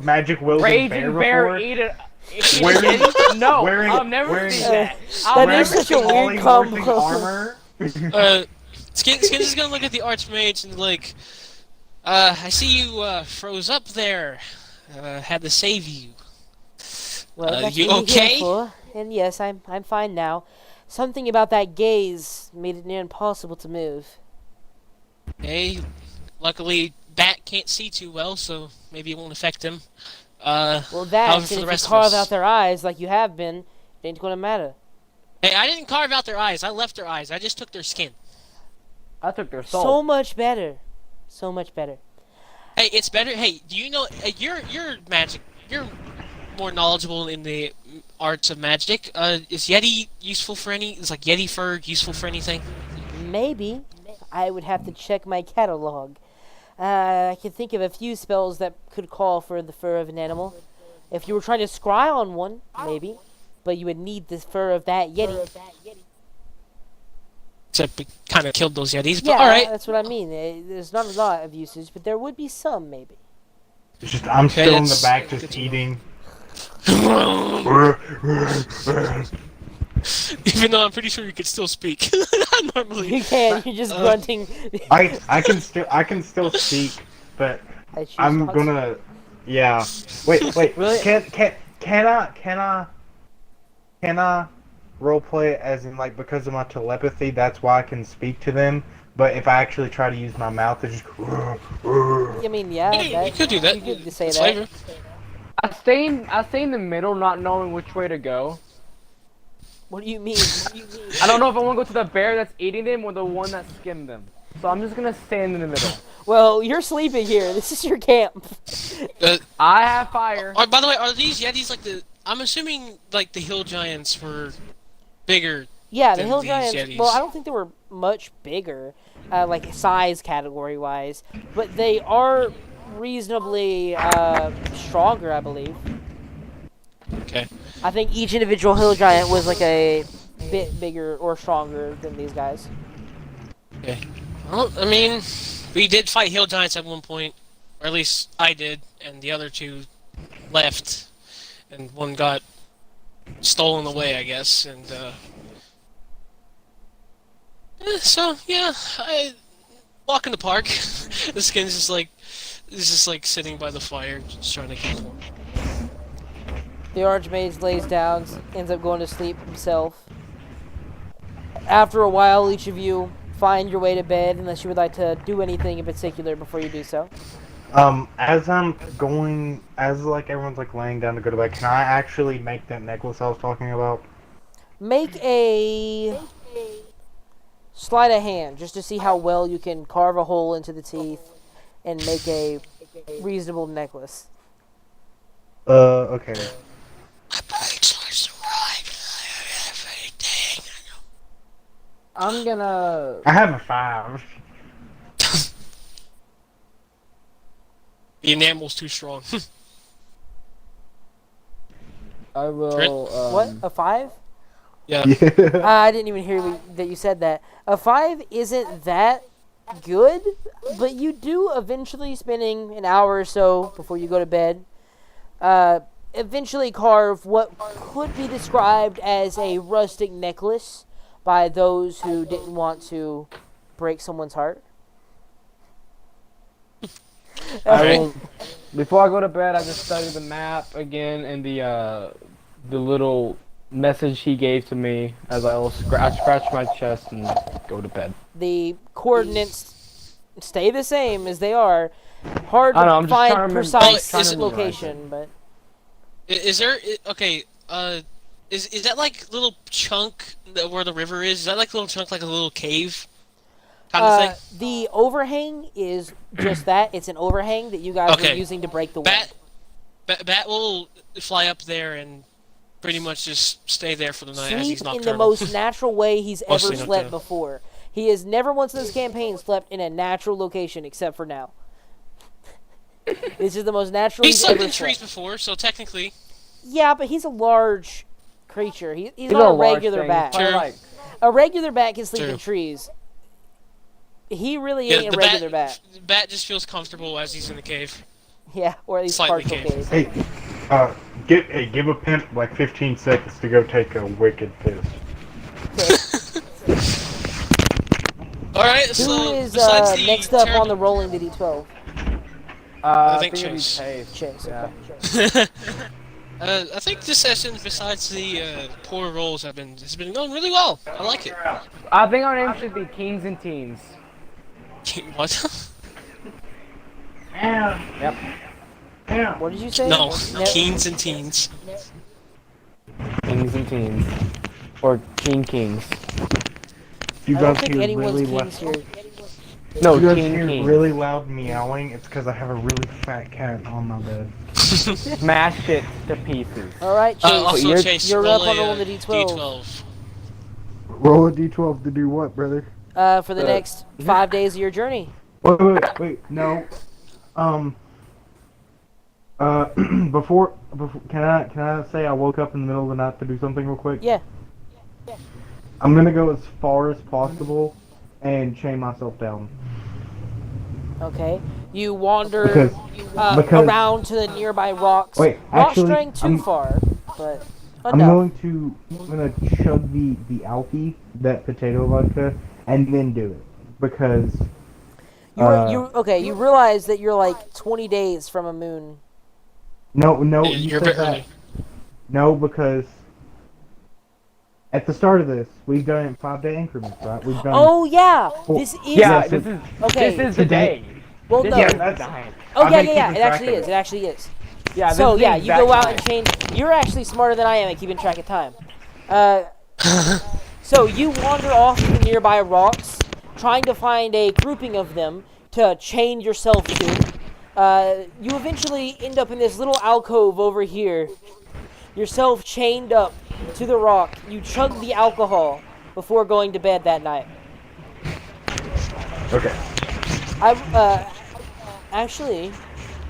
magic wielding Raging bear bear before? eat it. Wearing- No, wearing- I've never wearing- seen that. That is such a weird Polyhorsing combo. armor. Skins is gonna look at the Archmage and like, I see you froze up there. Had to save you. Well, that's you what you're here okay? for. And yes, I'm fine now. Something about that gaze made it near impossible to move. Hey, luckily Bat can't see too well, so maybe it won't affect him. Well, however, that, for and the if rest you of carve us- out their eyes like you have been, it ain't gonna matter. Hey, I didn't carve out their eyes. I left their eyes. I just took their skin. I took their soul. So much better. So much better. Hey, it's better. Hey, do you know you're magic? You're more knowledgeable in the arts of magic. Is Yeti useful for any? Is like Yeti fur useful for anything? Maybe. I would have to check my catalog. I can think of a few spells that could call for the fur of an animal. If you were trying to scry on one, maybe. But you would need the fur of that Yeti. Except we kind of killed those Yetis. But Yeah, all right. that's what I mean. There's not a lot of usage, but there would be some, maybe. It's just I'm Okay, still in the that's back good just to know. eating. Even though I'm pretty sure you could still speak normally. You can. You're just grunting. I can still speak, but I choose I'm not to. gonna. Yeah. Wait. Really? Can I roleplay as in like because of my telepathy? That's why I can speak to them. But if I actually try to use my mouth, it's just. I mean, yeah. You could do that. You could say It's that. flavor. I stay in the middle, not knowing which way to go. What do you mean? I don't know if I want to go to the bear that's eating them or the one that skimmed them. So I'm just gonna stand in the middle. Well, you're sleeping here. This is your camp. I have fire. By the way, are these yetis like the? I'm assuming like the hill giants were bigger. Yeah, the than hill these giants. yetis. Well, I don't think they were much bigger, like size category wise, but they are reasonably stronger, I believe. Okay. I think each individual hill giant was like a bit bigger or stronger than these guys. Okay. Well, I mean, we did fight hill giants at one point, or at least I did, and the other two left, and one got stolen away, I guess, and so yeah, I walk in the park. The skin's just like sitting by the fire, just trying to keep warm. The Archmage lays down, ends up going to sleep himself. After a while, each of you find your way to bed, unless you would like to do anything in particular before you do so. As I'm going, as like everyone's like laying down to go to bed, can I actually make that necklace I was talking about? Make a sleight of hand, just to see how well you can carve a hole into the teeth and make a reasonable necklace. Okay. I'm gonna. I have a 5. The enamel's too strong. I will. What? A 5? Yeah. I didn't even hear that you said that. A 5 isn't that good, but you do eventually, spending an hour or so before you go to bed, eventually carve what could be described as a rustic necklace by those who didn't want to break someone's heart. I will, before I go to bed, I just study the map again and the little message he gave to me as I will scratch my chest and go to bed. The coordinates stay the same as they are. Hard I know, I'm to just trying to find remember- precise trying to memorize location, but Is there okay? Is that like little chunk where the river is? Is that like a little chunk, like a little cave kind of thing? the overhang is just that. It's an overhang that you guys were Okay. using to break the wind. Bat will fly up there and pretty much just stay there for the night as he's Sleep in nocturnal. the most natural way he's ever Mostly slept nocturnal. before. He has never once in this campaign slept in a natural location except for now. This is the most natural He's he's slept ever in trees slept. before, so technically. Yeah, but he's a large creature. He's He's not a large regular thing. bat. Probably True. like A regular bat can sleep in True. trees. He really Yeah, ain't the a regular bat. bat just feels comfortable as he's in the cave. Yeah, or at least Slightly partial caved. cave. Hey, give a pimp like 15 seconds to go take a wicked piss. Okay. Alright, Who so is besides the next up on terrible... the rolling the D12? I I think think it'd be Chase. Chase. Chase. Yeah. Okay. I think this session, besides the poor rolls, has been going really well. I like it. I think our name should be Kings and Teens. What? Yep. What did you say? No, Ne- Keens and Teens. Kings and Teens. Or Kings. You I don't guys think hear anyone's really kings loud. here. No, You guys Teen hear Kings. really loud meowing? It's because I have a really fat cat on my bed. Smash it to pieces. All right, Chase. Also, you're- Chase, you're roll up on a, rolling the D12. Roll a d12 to do what, brother? For the next 5 days of your journey. Wait, no. Before, can I say I woke up in the middle of the night to do something real quick? Yeah. I'm gonna go as far as possible and chain myself down. Okay. You wander Because around to the nearby rocks. Wait, Not actually, straying too I'm- far, but I'm enough. gonna chug the Alfie, that potato vodka, and then do it because You realize that you're like 20 days from a moon. no, You're you a said bit that. early. No, because at the start of this, we've done it in 5-day increments, right? We've done. Oh yeah, Well, this is Yeah, Yes, this is okay. this is the day. Well, This no. is Yeah, the day. Oh I've yeah, been yeah. keeping It track actually of is. it. It actually is. Yeah, this So is yeah, the you go exact out and time. change. You're actually smarter than I am at keeping track of time. So you wander off to the nearby rocks, trying to find a grouping of them to chain yourself to. You eventually end up in this little alcove over here, yourself chained up to the rock. You chug the alcohol before going to bed that night. Okay. Actually,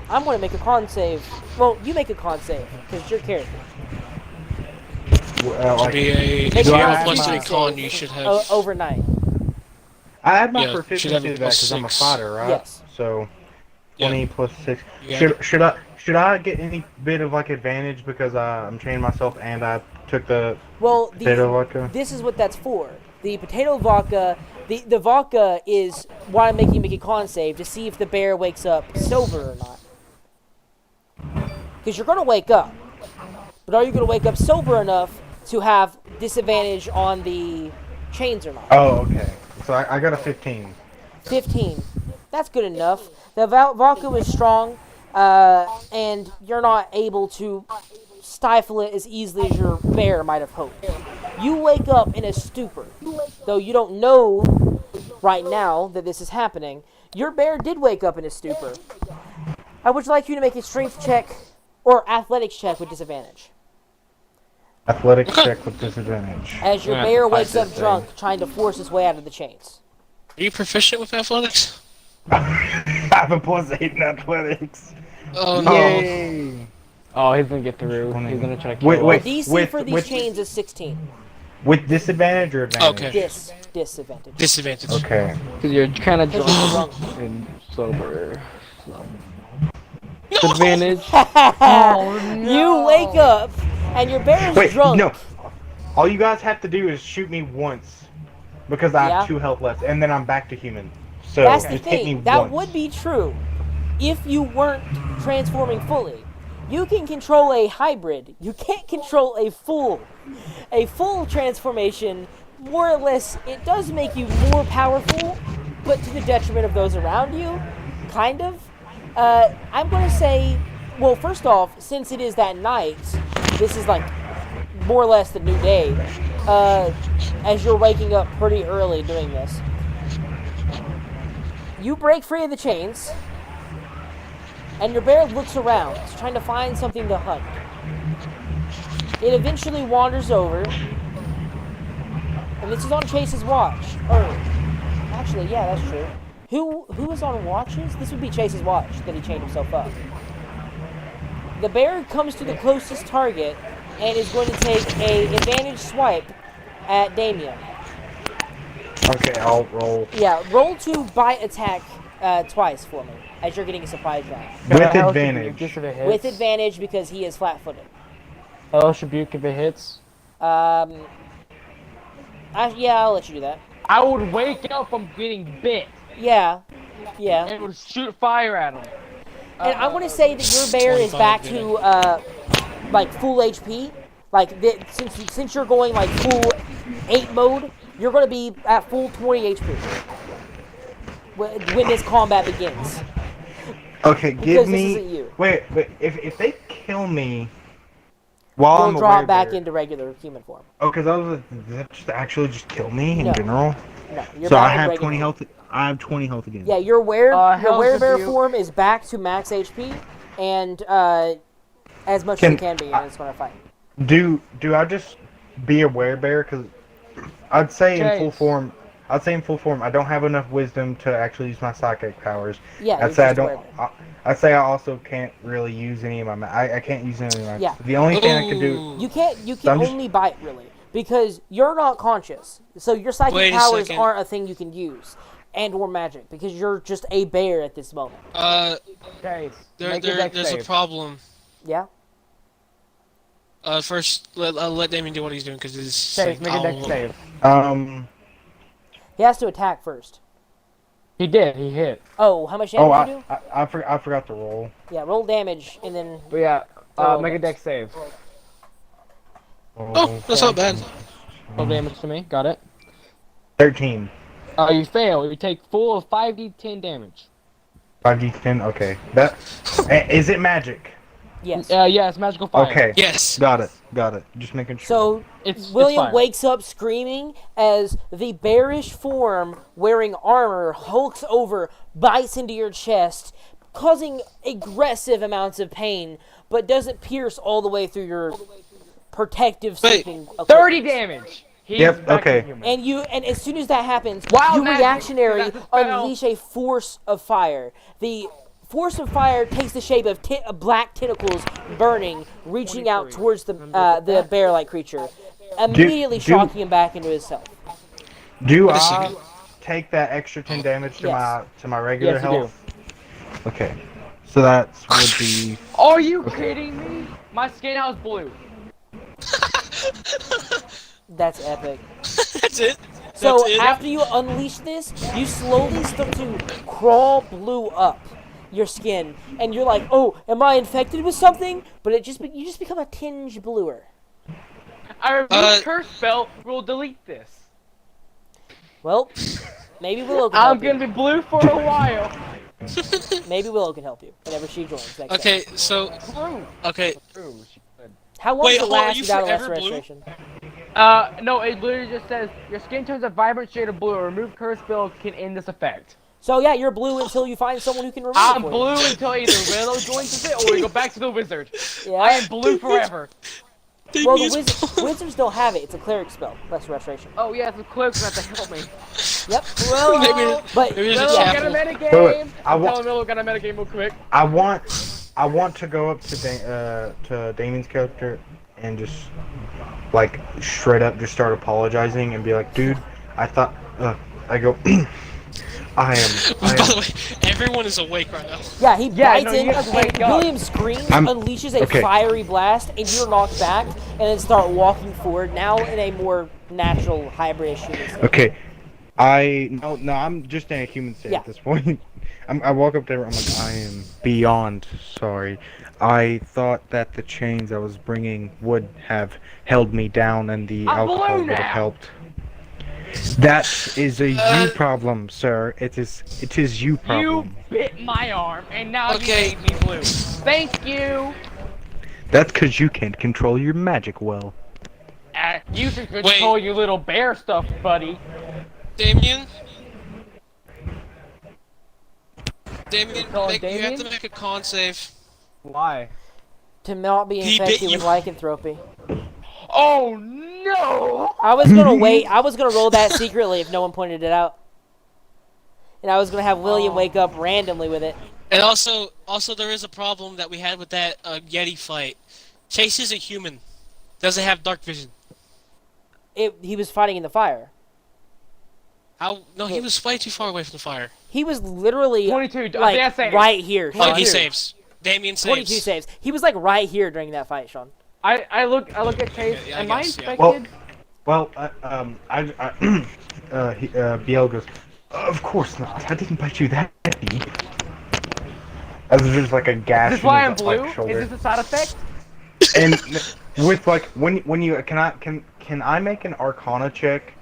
I'm going to make a con save. Well, you make a con save, because it's your character. Should be a, Make if a you have a constitution +3 con, save you should have. overnight. I add my Yeah, should have proficiency a to that because I'm a +6. fighter, right? Yes. So Yeah. 20 plus 6. You Should I get any bit of like advantage because I'm training myself and I took the Well, potato vodka? this is what that's for. The potato vodka, the vodka is why I'm making you make a con save to see if the bear wakes up sober or not. Because you're going to wake up. But are you going to wake up sober enough to have disadvantage on the chains or not? Oh, okay. So I got a 15. 15. That's good enough. The vodka is strong, and you're not able to stifle it as easily as your bear might have hoped. You wake up in a stupor, though you don't know right now that this is happening. Your bear did wake up in a stupor. I would like you to make a strength check or athletics check with disadvantage. Athletics check with disadvantage. As your Yeah, bear I wakes did up say. drunk, trying to force his way out of the chains. Are you proficient with athletics? I have a +8 in athletics. Oh no. Yay! Oh, he's gonna get through. He's gonna try to kill Wait, us. wait. DC for these with- chains is 16. With disadvantage or advantage? Okay. Disadvantage. Disadvantage. Okay. Because you're kind of Because you're drunk drunk. and sober. Disadvantage. You wake up, and your bear is Wait, drunk. no. All you guys have to do is shoot me once. Because I Yeah. have 2 health left, and then I'm back to human. So That's the just hit me thing. That once. would be true if you weren't transforming fully. You can control a hybrid. You can't control a full. A full transformation, more or less, it does make you more powerful, but to the detriment of those around you. Kind of. I'm going to say, well, first off, since it is that night, this is like more or less the new day. As you're waking up pretty early doing this. You break free of the chains, and your bear looks around, trying to find something to hunt. It eventually wanders over, and this is on Chase's watch. Or, actually, yeah, that's true. Who is on watches? This would be Chase's watch that he chained himself up. The bear comes to the closest target and is going to take a advantage swipe at Damien. Okay, I'll roll. Yeah, roll to bite attack twice for me, as you're getting a surprise round. With Hellish advantage. Rebuke if it hits. With advantage because he is flat-footed. Hellish Rebuke if it hits. Yeah, I'll let you do that. I would wake up from getting bit Yeah, yeah. and would shoot fire at him. And I want to say that your bear is 25, back yeah. to like full HP. Like since you're going like full 8 mode, you're going to be at full 20 HP when this combat begins. Okay, Because give this me. isn't you. Wait, if they kill me while You'll I'm a drop back werebear- into regular human form. Oh, because I was. Does that just actually just kill me in No. general? No, you're So I back in have regular 20 form. health. I have 20 health again. Yeah, your Hell's werebear Rebuke. form is back to max HP and as much as it can be, and it's going to fight. Do I just be a werebear? Because I'd say in full Chase. form. I'd say in full form, I don't have enough wisdom to actually use my psychic powers. Yeah, I'd you're say I just a don't. werebear. I'd say I also can't really use any of my. I can't use any of my. Yeah. The only thing I can do. Ooh. You can I'm just- only bite really because you're not conscious. So your psychic Wait a powers second. aren't a thing you can use, and or magic because you're just a bear at this moment. Chase, There, make a dex there's a save. problem. Yeah. First, I'll let Damien do what he's doing because it's. Chase, make a dex save. He has to attack first. He did. He hit. Oh, how much Oh, damage you do? I forgot to roll. Yeah, roll damage and then. But yeah, Oh, make a dex. dex save. Oh, that's not bad. Roll damage to me. Got it. 13. You fail. You take full of 5d10 damage. 5d10. Okay. That is it. Magic. Yes. Yeah, it's magical fire. Okay. Yes. Got it. Got it. Just making sure. So It's William fine. wakes up screaming as the bearish form wearing armor hulks over, bites into your chest, causing aggressive amounts of pain, but doesn't pierce all the way through your protective Wait, sleeping equipment. 30 damage. He's Yep, back to okay. human. And as soon as that happens, Wild you magic, reactionary that's a spell. unleash a force of fire. The force of fire takes the shape of black tentacles burning, reaching out 23. towards the bear-like creature, immediately shocking him back into himself. Do Wait a I second. take that extra 10 damage to Yes. my regular Yes, you do. health? Okay. So that would be. Are you kidding me? My skin now is blue. That's epic. That's it. So That's it. after you unleash this, you slowly start to crawl blue up your skin, and you're like, "Oh, am I infected with something?" But you just become a tinge bluer. I removed curse spell. We'll delete this. Well, maybe Willow can help I'm gonna you. be blue for a while. Maybe Willow can help you whenever she joins next Okay, time. so True. okay, True. She could. How long Wait, does it hold on, are last you without a last forever blue? restoration? No, it literally just says your skin turns a vibrant shade of blue. A remove curse spell can end this effect. So yeah, you're blue until you find someone who can remove I'm it for blue until either Willow joins it or we go back to the wizard. you. I Yeah. am blue forever. Well, the Damien's wizards don't have it. It's a cleric spell. Less restoration. Oh yeah, the clerk's gonna have to help me. Yep. maybe But maybe there's a Willow, get a chapel. metagame. Wait, I I'm wa- telling Willow, get a metagame real quick. I want to go up to Damien's character and just like straight up just start apologizing and be like, dude, I thought I go I am By the way, everyone is awake right now. yeah, he Yeah, bites no, in, you have to wake and up. William screams, I'm- unleashes a okay. fiery blast, and you're knocked back, and then start walking forward. Now in a more natural hybrid human state. Okay. No, I'm just in a human state Yeah. at this point. I walk up there, I'm like, I am beyond sorry. I thought that the chains I was bringing would have held me down and the I'm alcohol blue would have now. helped. That is a you problem, sir. It is you You problem. bit my arm, and now Okay. you made me blue. Thank you. That's because you can't control your magic well. You should control your little bear stuff, buddy. Damien? Damien, Call you have Damien? to make a con save. Why? To not be He bit infected you. with lycanthropy. Oh no! I was gonna wait. I was gonna roll that secretly if no one pointed it out. And I was gonna have William wake up randomly with it. And also there is a problem that we had with that Yeti fight. Chase isn't human. Doesn't have dark vision. He was fighting in the fire. How? No, he was way too far away from the fire. He was literally 22. I like think I saved. right here. Oh, he 22. saves. Damien saves. 22 saves. He was like right here during that fight, Sean. I look at Chase. Yeah, I Am I guess, yeah. infected? Biel goes, of course not. I didn't bite you that deep. As just like a gash. Is this why in I'm his, like, blue? shoulder. Is this a side effect? And with like when you can I make an Arcana check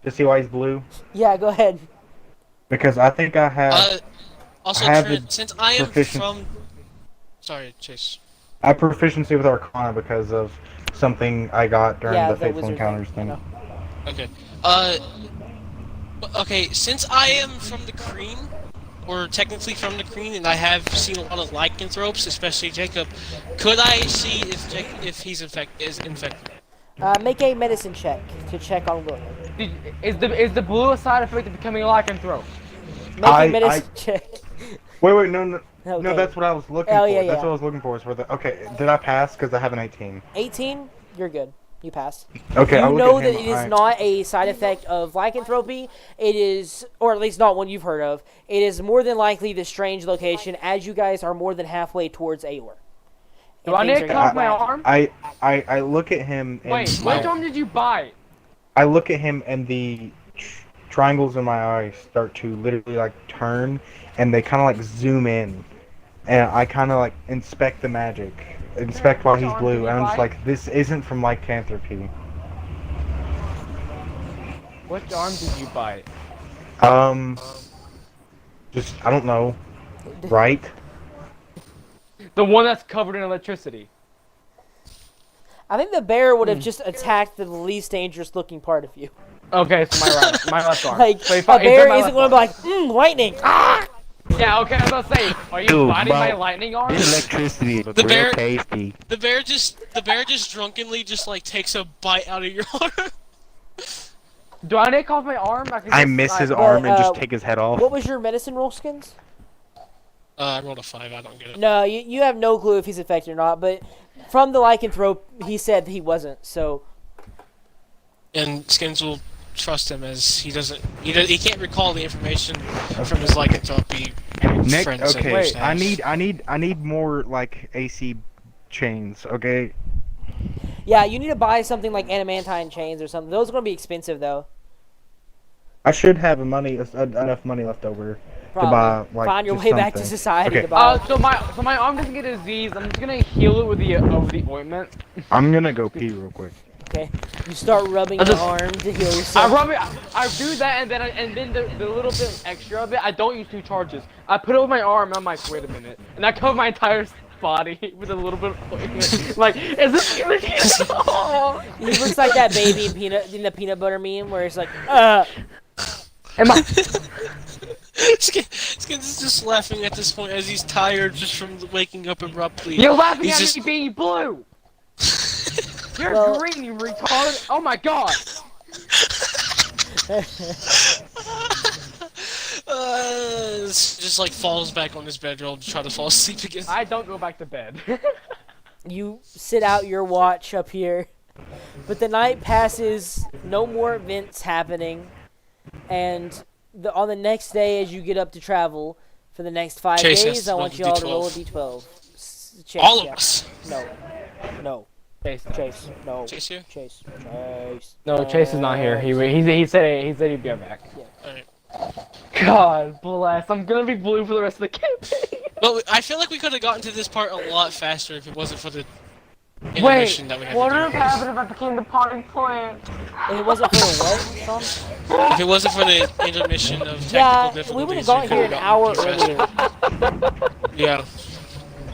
to see why he's blue? Yeah, go ahead. Because I think I have Also, I have Trent, the since I am proficient- from... Sorry, Chase. I have proficiency with Arcana because of something I got during Yeah, the the Faithful wizard Encounters thing, I thing. know. Okay. Okay, since I am from the Kreen, or technically from the Kreen, and I have seen a lot of lycanthropes, especially Jacob, could I see if he's infected? Make a medicine check to check on William. Is the blue a side effect of becoming a lycanthrope? Make a medicine check. Wait, no, Okay. that's what I was looking Oh, for. yeah, That's yeah. what I was looking for. Okay, did I pass? Because I have an 18. 18, you're good. You pass. Okay, I'll You look know at that him. it is Alright. not a side effect of lycanthropy. It is, or at least not one you've heard of. It is more than likely the strange location, as you guys are more than halfway towards Aeor. Do I need to cut off my wacky. arm? I look at him and Wait, which arm did you bite? I look at him and the triangles in my eyes start to literally like turn and they kind of like zoom in, and I kind of like inspect the magic, inspect while Which he's arm blue, did you and I'm just bite? like, this isn't from lycanthropy. Which arm did you bite? Just I don't know, right? The one that's covered in electricity. I think the bear would have just attacked the least dangerous looking part of you. Okay, so my left arm. Like, so a if I- bear my isn't left going to be arm. like, lightning. Ah! Yeah, okay, I was about to say, are you Dude, fighting my bro, lightning arm? This electricity looks The real bear- tasty. The bear just drunkenly just like takes a bite out of your arm. Do I take off my arm? I miss his But, arm and just take his head off. What was your medicine roll, Skins? I rolled a 5. I don't get it. No, you have no clue if he's infected or not, but from the lycanthrope, he said he wasn't, so... And Skins will trust him as he can't recall the information from his lycanthropy Nick, friends. and okay, staff. I need more like AC chains, okay? Yeah, you need to buy something like adamantine chains or something. Those are going to be expensive, though. I should have enough money left over Probably. to buy like Find your just way back to something. society Okay. to buy. So my arm doesn't get a disease. I'm just gonna heal it with the ointment. I'm gonna go pee real quick. Okay, you start rubbing your arm to heal I yourself. rub it. I do that, and then the little bit extra of it, I don't use 2 charges. I put it over my arm, and I'm like, wait a minute, and I cover my entire body with a little bit of ointment. Like, is this gonna heal? He looks like that baby in the peanut butter meme where it's like, Am I? Skins is just laughing at this point as he's tired just from waking up abruptly. You're laughing He's at just- me being blue. You're Well- green, you retard. Oh my god. Just like falls back on his bedroll to try to fall asleep again. I don't go back to bed. you sit out your watch up here. But the night passes, no more events happening, and on the next day as you get up to travel, for the next 5 Chase has days, to I roll want the you all to D12. roll a d12. Chase, All of yeah. us. No. Chase, no. Chase here? Chase. No, Chase is not here. He said he'd be right back. Alright. God bless. I'm gonna be blue for the rest of the campaign. But I feel like we could have gotten to this part a lot faster if it wasn't for the Wait, intermission that we had what to would have do. happened if I became the potting plant? If it wasn't for the what, Sean? If it wasn't for the intermission of technical Yeah, difficulties, we would have gotten could here an hour gotten earlier. Yeah.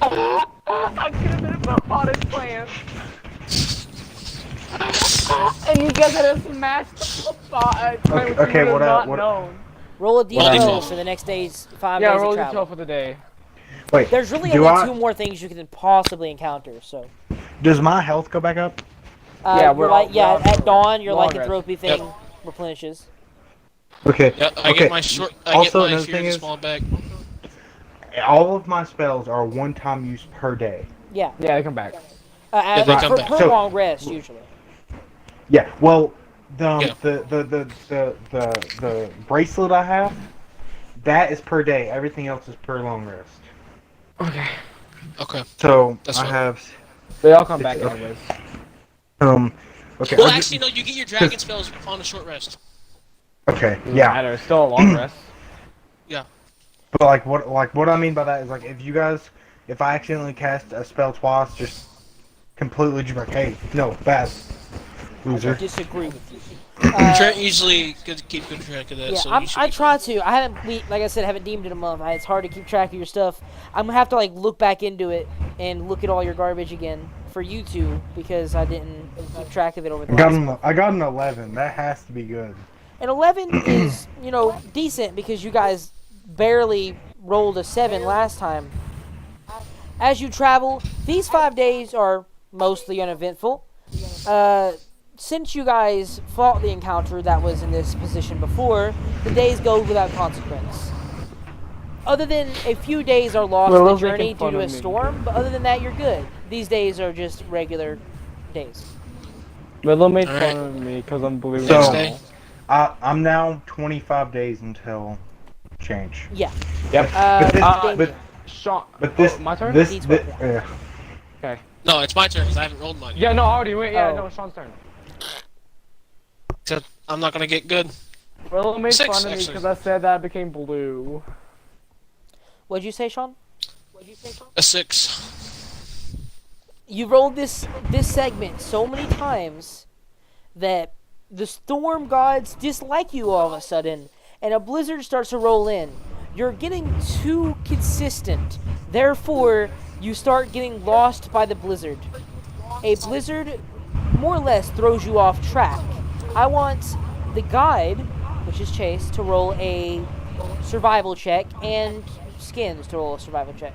I could have been a potting plant. And you guys had a smashed plant, which Okay, you would what have I- not known. Roll a Roll a d12 d12. for the next day's 5 Yeah, days roll of the travel. 12 for the day. Wait, There's really do only I- 2 more things you can possibly encounter, so. does my health go back up? Yeah, we're all- at dawn, your long lycanthropy thing replenishes. Okay. Yeah, I okay. get my short. I Also, get my another thing Fury is- small back. All of my spells are one-time use per day. Yeah. Yeah, they come back. they come For back. per So- long rest, usually. Yeah. Well, Yeah. the bracelet I have, that is per day. Everything else is per long rest. Okay. Okay. So That's I fine. have They all come back Okay. anyways. Okay. Well, I'll actually, no. You get your dragon spells on a short rest. Okay. Doesn't Yeah. matter, it's still a long rest. But what I mean by that is like if I accidentally cast a spell twice, just completely just like, hey, no, bad, I loser. disagree with you. Trent usually could keep good track of that. Yeah, so you should I be try to. I haven't, like I said, haven't deemed it a month. It's hard to keep track of your stuff. I'm gonna have to like look back into it and look at all your garbage again for you two because I didn't keep track of it over the last month. I got an 11. That has to be good. And 11 is, decent because you guys barely rolled a 7 last time. As you travel, these 5 days are mostly uneventful. Since you guys fought the encounter that was in this position before, the days go without consequence. Other than a few days are lost Well, in the those journey making due fun to a of me. storm, but other than that, you're good. These days are just regular days. Riddle made Alright. fun of me because I'm blue. So- Next day. I'm now 25 days until change. Yeah. Yep. But this, Damien. but, Sean. but this, my turn? this, D12, this yeah. No, it's my turn because I haven't rolled mine. Yeah, no, I already went. Yeah, Oh. no, it's Sean's turn. Except I'm not gonna get good. Riddle made 6, fun of me actually. because I said that I became blue. What'd you say, Sean? A 6. You rolled this segment so many times that the storm gods dislike you all of a sudden, and a blizzard starts to roll in. You're getting too consistent. Therefore, you start getting lost by the blizzard. a blizzard more or less throws you off track. I want the guide, which is Chase, to roll a survival check, and Skins to roll a survival check,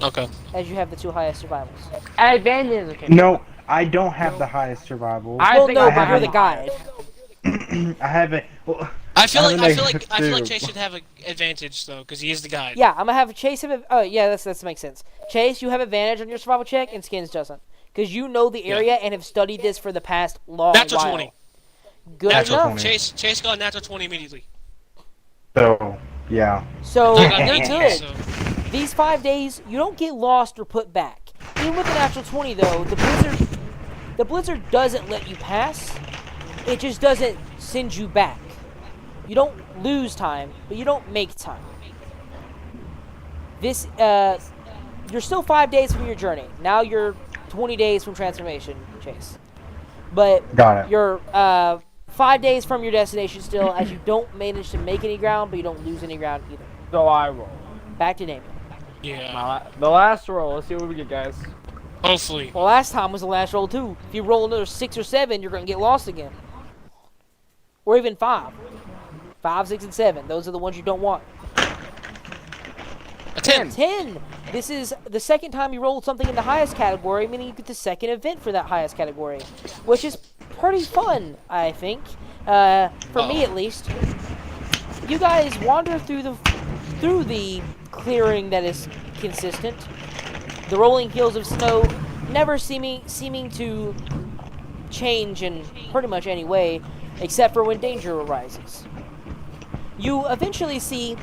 Okay. as you have the two highest survivals. Advantage. Okay. No, I don't have the highest survival. Well, no, I but you're the haven't- guide. I haven't. Well, I feel have like a negative Chase two. should have an advantage though, because he is the guy. Yeah, I'm gonna have Chase have. Oh, yeah, that makes sense. Chase, you have advantage on your survival check, and Skins doesn't, because you know the area and have studied this for the past long Natural while. 20. Good Natural enough. 20. Chase got a natural 20 immediately. So, yeah. So I got you're 19, good. so These 5 days, you don't get lost or put back. Even with the natural 20, though, the blizzard doesn't let you pass. It just doesn't send you back. You don't lose time, but you don't make time. This, you're still 5 days from your journey. Now you're 20 days from transformation, Chase. But Got it. you're 5 days from your destination still, as you don't manage to make any ground, but you don't lose any ground either. So I roll. Back to Damien. yeah. The last roll. Let's see what we get, guys. Hopefully. Well, last time was the last roll, too. If you roll another 6 or 7, you're going to get lost again. Or even 5. 5, 6, and 7. Those are the ones you don't want. A 10. 10. This is the second time you rolled something in the highest category, meaning you get the second event for that highest category, which is pretty fun, I think. For me, at least. You guys wander through the clearing that is consistent. The rolling hills of snow never seeming to change in pretty much any way, except for when danger arises. You eventually see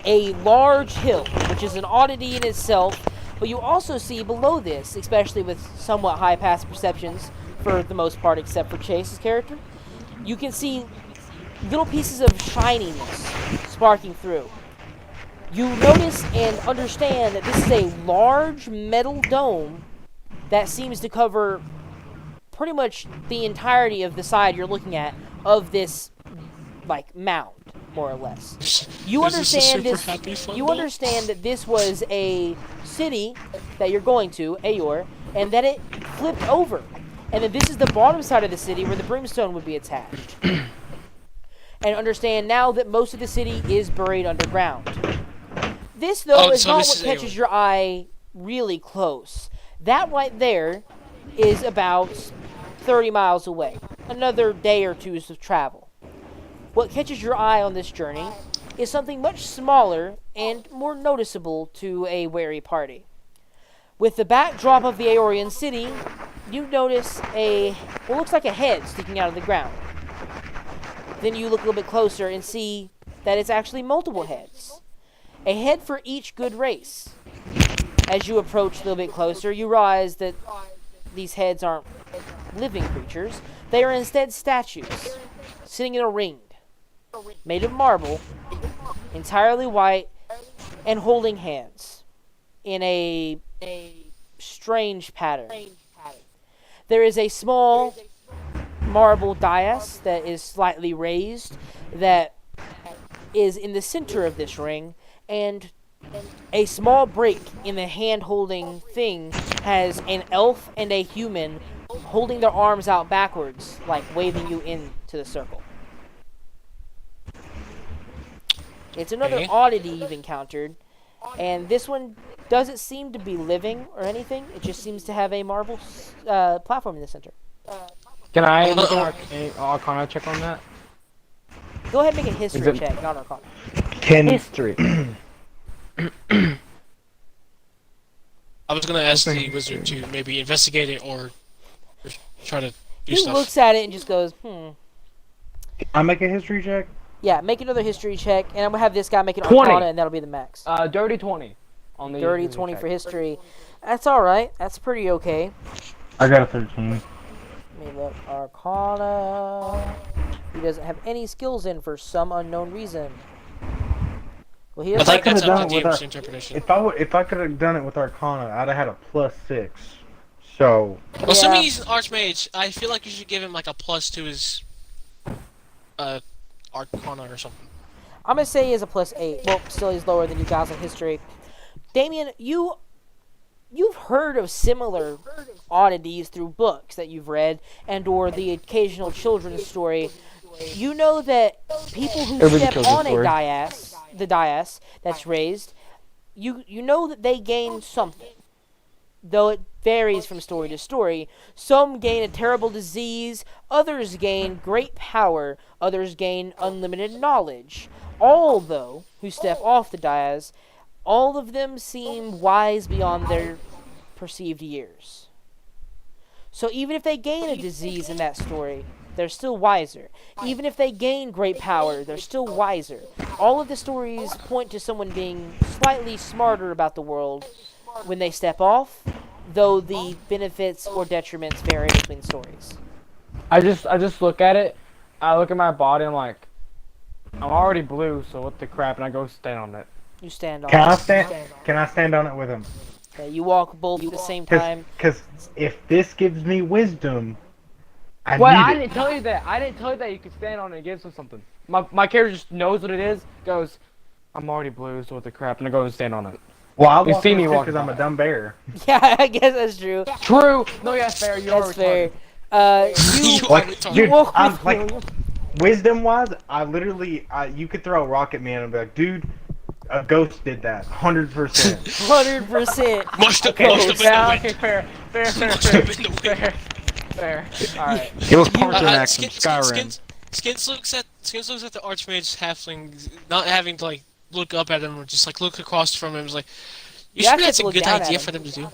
a large hill, which is an oddity in itself, but you also see below this, especially with somewhat high passive perceptions for the most part, except for Chase's character, you can see little pieces of shininess sparking through. You notice and understand that this is a large metal dome that seems to cover pretty much the entirety of the side you're looking at of this, like, mound, more or less. You Is this a understand super this. happy fun You ball? understand that this was a city that you're going to, Aeor, and that it flipped over, and that this is the bottom side of the city where the brimstone would be attached. And understand now that most of the city is buried underground. This, though, is so not this what is catches Aeor. your eye really close. That right there is about 30 miles away. Another day or two's of travel. What catches your eye on this journey is something much smaller and more noticeable to a wary party. With the backdrop of the Aeorian city, you notice what looks like a head sticking out of the ground. Then you look a little bit closer and see that it's actually multiple heads. A head for each good race. As you approach a little bit closer, you realize that these heads aren't living creatures. They are instead statues, sitting in a ring, made of marble, entirely white, and holding hands in a strange pattern. There is a small marble dais that is slightly raised that is in the center of this ring, and a small break in the hand-holding thing has an elf and a human holding their arms out backwards, like waving you into the circle. It's another Okay. oddity you've encountered, and this one doesn't seem to be living or anything. It just seems to have a marble platform in the center. Can I make an Arcana check on that? Go ahead and make a history it- check, not Arcana. History. I was gonna ask the wizard to maybe investigate it or try to do He stuff. looks at it and just goes, I make a history check. Yeah, make another history check, and I'm going to have this guy make an 20. Arcana, and that'll be the max. Dirty 20 on the Dirty 20 for history. That's alright. That's pretty okay. I got a 13. Let me look. Arcana. He doesn't have any skills in for some unknown reason. Well, he I doesn't think that's could've up done to it with DM's our- interpretation. If I could have done it with Arcana, I'd have had a +6. So Well, assuming Yeah. he's an archmage, I feel like you should give him like a plus to his Arcana or something. I'm going to say he is a +8. Well, still he's lower than you guys in history. Damien, you you've heard of similar oddities through books that you've read and or the occasional children's story. You know that people who Every step children's on a story. dais that's raised, you know that they gain something. Though it varies from story to story. Some gain a terrible disease, others gain great power, others gain unlimited knowledge. All, though, who step off the dais, all of them seem wise beyond their perceived years. So even if they gain a disease in that story, they're still wiser. Even if they gain great power, they're still wiser. All of the stories point to someone being slightly smarter about the world when they step off, though the benefits or detriments vary between stories. I just look at it. I look at my body. I'm like, I'm already blue, so what the crap? And I go stand on it. You stand on Can I it. stand? Can I stand on it with him? Okay, you walk both at the same time. Because if this gives me wisdom, I Well, I need it. didn't tell you that. I didn't tell you that you could stand on it and give them something. My character just knows what it is. Goes, I'm already blue, so what the crap? And I go and stand on it. Well, I You walk see me because walking I'm a by. dumb bear. Yeah, I guess that's true. True. No, yeah, fair. You are That's fair. retarded. You are Like, retarded. dude, walk I'm with like, William. wisdom-wise, I literally, you could throw a rock at me and I'd be like, dude, a ghost did that, 100%. 100%. Must have Okay, been Yeah, the okay, wind. fair. Must have been the wind. Fair. Alright. It was Parthenax from Skyrim. Skins looks at the Archmage halfling, not having to like look up at him or just like look across from him. Is like, you You sure actually have that's to a look good down at idea him. for them to do?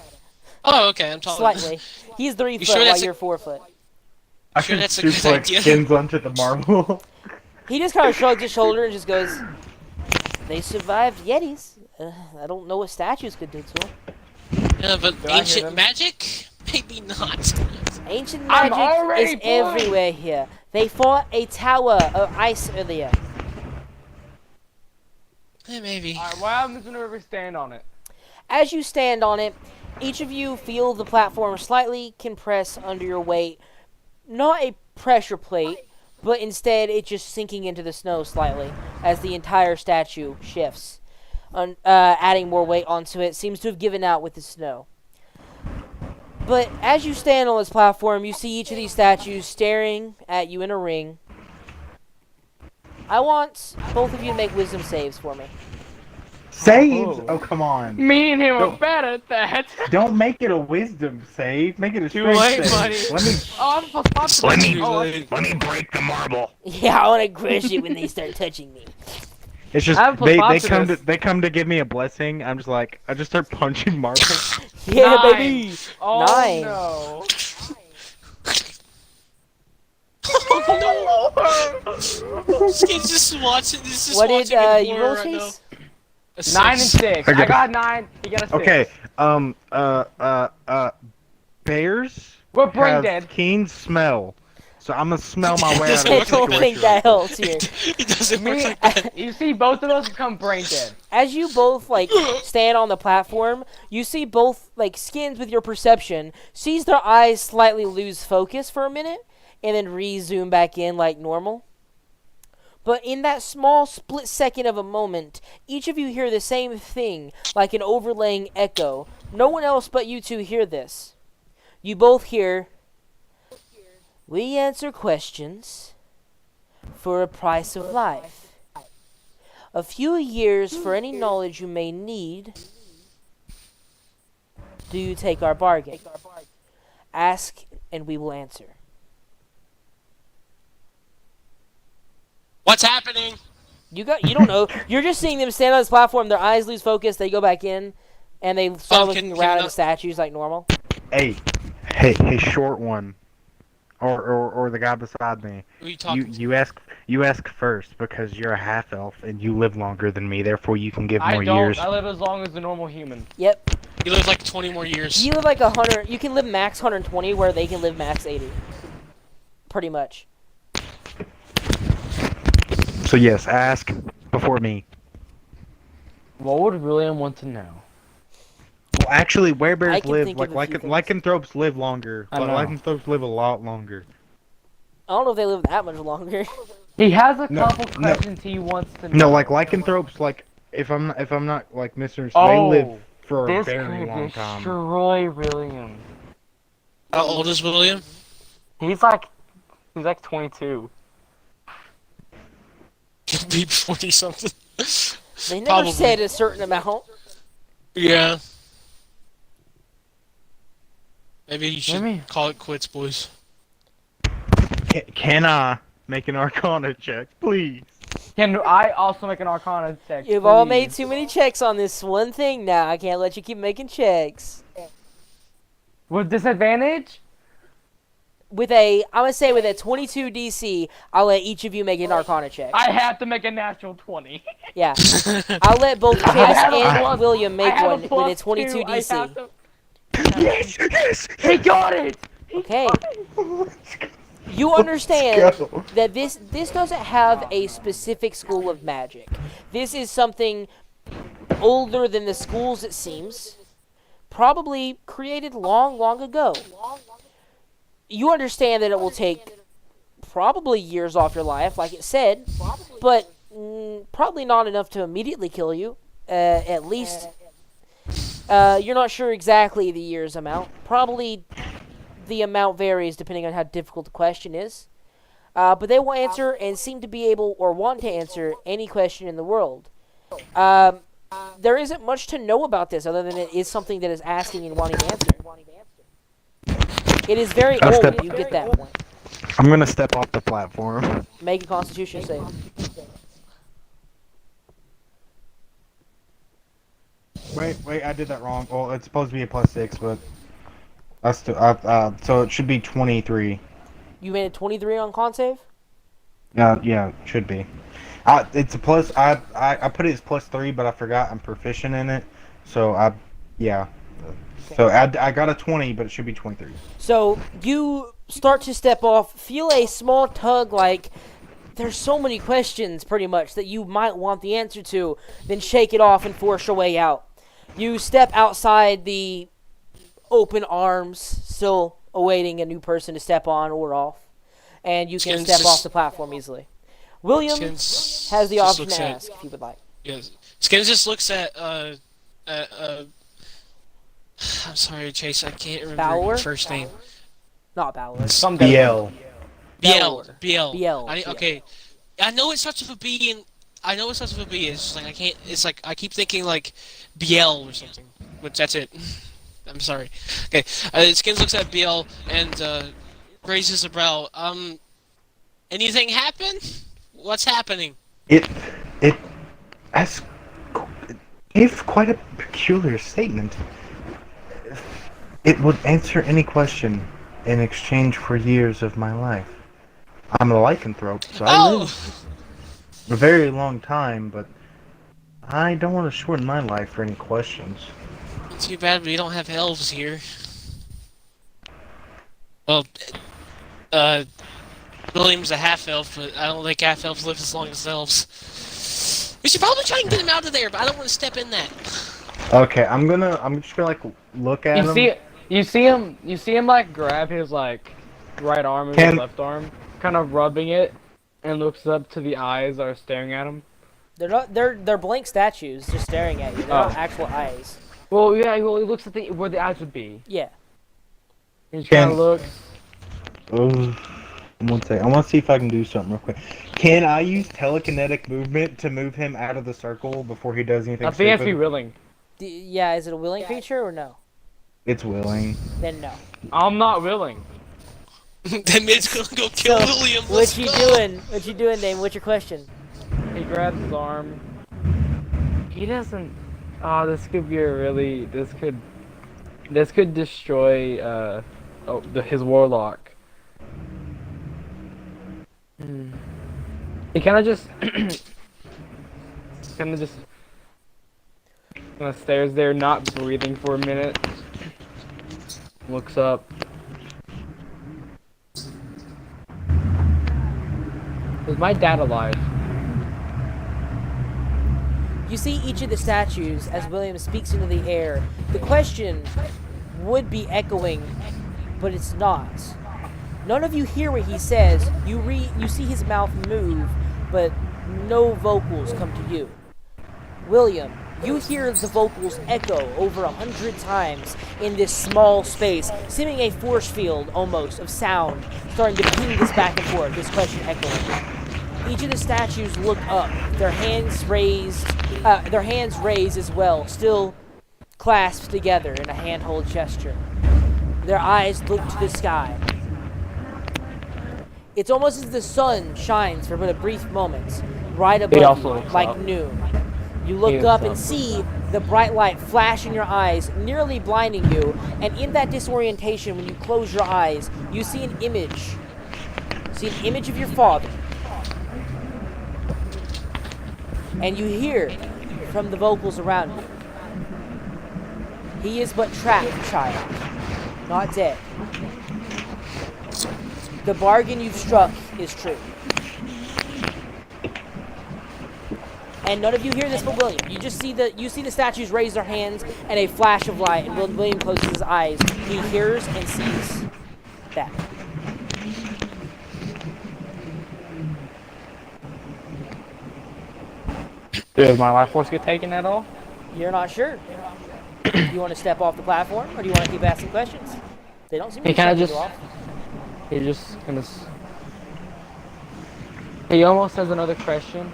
Oh, okay, I'm taller. Slightly. He's 3 foot sure while that's a- you're 4 foot. I Sure should that's a good suplex idea. skins onto the marble. He just kind of shrugs his shoulder and just goes, they survived yetis. I don't know what statues could do to them. Yeah, but Did I hear ancient them? magic? Maybe not. Ancient I'm magic already is blind. everywhere here. They fought a tower of ice earlier. Maybe. Alright, what happens whenever we stand on it? As you stand on it, each of you feel the platform slightly compress under your weight. Not a pressure plate, but instead it just sinking into the snow slightly as the entire statue shifts. Adding more weight onto it seems to have given out with the snow. But as you stand on this platform, you see each of these statues staring at you in a ring. I want both of you to make wisdom saves for me. Saves? Oh. Oh, come on. Me and him are Don't- bad at that. Don't make it a wisdom save. Make it a Too strength late, save. buddy. Let me. Oh, I'm supposed to Let be- me- oh, Let me break the marble. Yeah, I want to crush it when they start touching me. It's just I have they hypothesis. come to give me a blessing. I'm just like I just start punching marble. Yeah, 9. baby. Oh 9. no. Skins just watching. This is What watching did it you horror roll, right now. Chase? A 9 and 6. 6. Okay. I got 9. You got a 6. Okay. Bears We're brain have dead. keen smell, so I'm gonna smell my way out of I this don't think situation. that helps here. It doesn't work Me, like that. you see, both of us become brain dead. As you both like stand on the platform, you see both like Skins with your perception sees their eyes slightly lose focus for a minute and then re-zoom back in like normal. But in that small split second of a moment, each of you hear the same thing, like an overlaying echo. No one else but you two hear this. You both hear, "We answer questions for a price of life. A few years for any knowledge you may need. Do you take our bargain? Ask and we will answer." What's happening? You don't know. You're just seeing them stand on this platform, their eyes lose focus, they go back in, and they start looking can around I at the not- statues like normal. Hey, short one, or the guy beside me. Who are you talking to? You ask first because you're a half elf and you live longer than me. Therefore, you can give I more don't. years. I live as long as a normal human. Yep. You live like 20 more years. You live like 100. You can live max 120 where they can live max 80. Pretty much. So yes, ask before me. What would William want to know? Well, actually, I werebears can live think like of a few things. lycanthropes live longer. I But know. lycanthropes live a lot longer. I don't know if they live that much longer. He has a No, couple no. questions he wants to know. No, like lycanthropes, like if I'm not like misunderstood, Oh. they live for a This very could long time. destroy William. How old is William? He's like 22. Could be 40 something. They never Probably. said a certain amount. Yeah. Maybe you should Maybe. call it quits, boys. Can I make an Arcana check, please? Can I also make an Arcana check? You've all please? made too many checks on this one thing now. I can't let you keep making checks. With disadvantage? I'm gonna say with a 22 DC, I'll let each of you make an Arcana check. I have to make a natural 20. Yeah. I'll let both Chase have a and plus- William make I have one with a plus 22 2. I DC. have to- Yes! He got it! He Okay. got it! You understand go. that this doesn't have a specific school of magic. This is something older than the schools, it seems. Probably created long, long ago. You understand that it will take probably years off your life, like it said, but probably not enough to immediately kill you. At least, you're not sure exactly the year's amount. Probably the amount varies depending on how difficult the question is. But they will answer and seem to be able or want to answer any question in the world. There isn't much to know about this other than it is something that is asking and wanting to answer. It is very old, you get that point. I'm gonna step off the platform. Make a constitution save. Wait, I did that wrong. Well, it's supposed to be a +6, but that's so it should be 23. You made a 23 on con save? Yeah, it should be. It's a plus. I put it as +3, but I forgot I'm proficient in it. So yeah. Okay. So I got a 20, but it should be 23. So you start to step off, feel a small tug like there's so many questions pretty much that you might want the answer to, then shake it off and force your way out. You step outside the open arms, still awaiting a new person to step on or off, and you can Skins step just- off the platform easily. William Skins has the just option looks to at- ask if you would like. Yeah, Skins just looks at I'm sorry, Chase. I can't remember Bauer? your first name. Not Ballard. Some BL. BL. BL. Okay. I know it starts with a B, and I know it starts with a B. It's just like I can't. It's like I keep thinking like BL or something. Which that's it. I'm sorry. Okay. Skins looks at BL and raises a brow. Anything happen? What's happening? It has gave quite a peculiar statement. It would answer any question in exchange for years of my life. I'm a lycanthrope, so I live a very long time, but I don't want to shorten my life for any questions. Too bad we don't have elves here. Well, William's a half-elf, but I don't think half-elves live as long as elves. We should probably try and get him out of there, but I don't want to step in that. Okay, I'm just gonna like look at him. You see him like grab his like right arm and his left arm, kind of rubbing it, and looks up to the eyes that are staring at him. They're blank statues just staring at you. They're not actual eyes. Well, yeah, well, he looks at where the eyes would be. Yeah. He just kind of looks. One second. I want to see if I can do something real quick. Can I use telekinetic movement to move him out of the circle before he does anything I think he has to be stupid? willing. Yeah, is it a willing feature or no? It's willing. Then no. I'm not willing. Then Mid's gonna go kill So, William. What Let's you go. doing? What you doing, Dame? What's your question? He grabs his arm. He doesn't. Oh, this could be a really. This could destroy. His warlock. He kind of just. kind of stares there, not breathing for a minute. Looks up. Is my dad alive? You see each of the statues as William speaks into the air. The question would be echoing, but it's not. None of you hear what he says. You see his mouth move, but no vocals come to you. William, You hear the vocals echo over 100 times in this small space, seeming a force field almost of sound, starting to ping this back and forth, this question echoing. Each of the statues look up, their hands raised as well, still clasped together in a handhold gesture. Their eyes look to the sky. It's almost as the sun shines for but a brief moment, right above you, like noon. You look up and see the bright light flash in your eyes, nearly blinding you, and in that disorientation, when you close your eyes, you see an image. See an image of your father. And you hear from the vocals around you. He is but trapped, child, not dead. The bargain you've struck is true. And none of you hear this but William. You just see the statues raise their hands and a flash of light, and when William closes his eyes, he hears and sees that. Does my life force get taken at all? You're not sure. Do you want to step off the platform, or do you want to keep asking questions? They don't seem to be shutting you off. He just kind of. He almost has another question.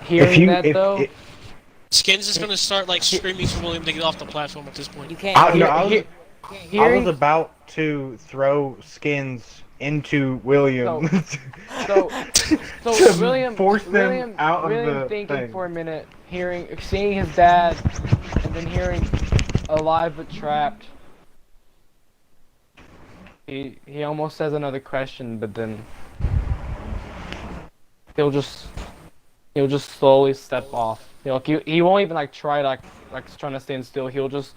Though, Skins is gonna start like screaming for William to get off the platform at this point. You can't. I was about to throw Skins into William. So William force them William, out William of the thinking thing. for a minute, seeing his dad, and then hearing alive but trapped. He almost says another question, but then he'll just slowly step off. He won't even like try like trying to stand still. He'll just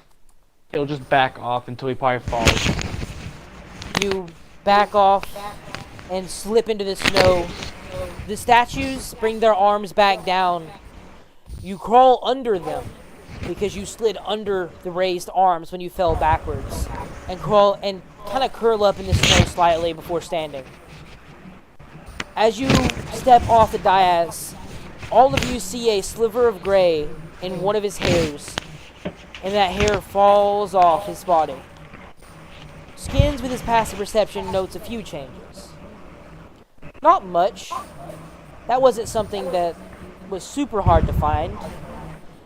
back off until he probably falls. You back off and slip into the snow. The statues bring their arms back down. You crawl under them because you slid under the raised arms when you fell backwards, and crawl and kind of curl up in the snow slightly before standing. As you step off the dais, all of you see a sliver of gray in one of his hairs, and that hair falls off his body. Skins, with his passive perception, notes a few changes. Not much. That wasn't something that was super hard to find,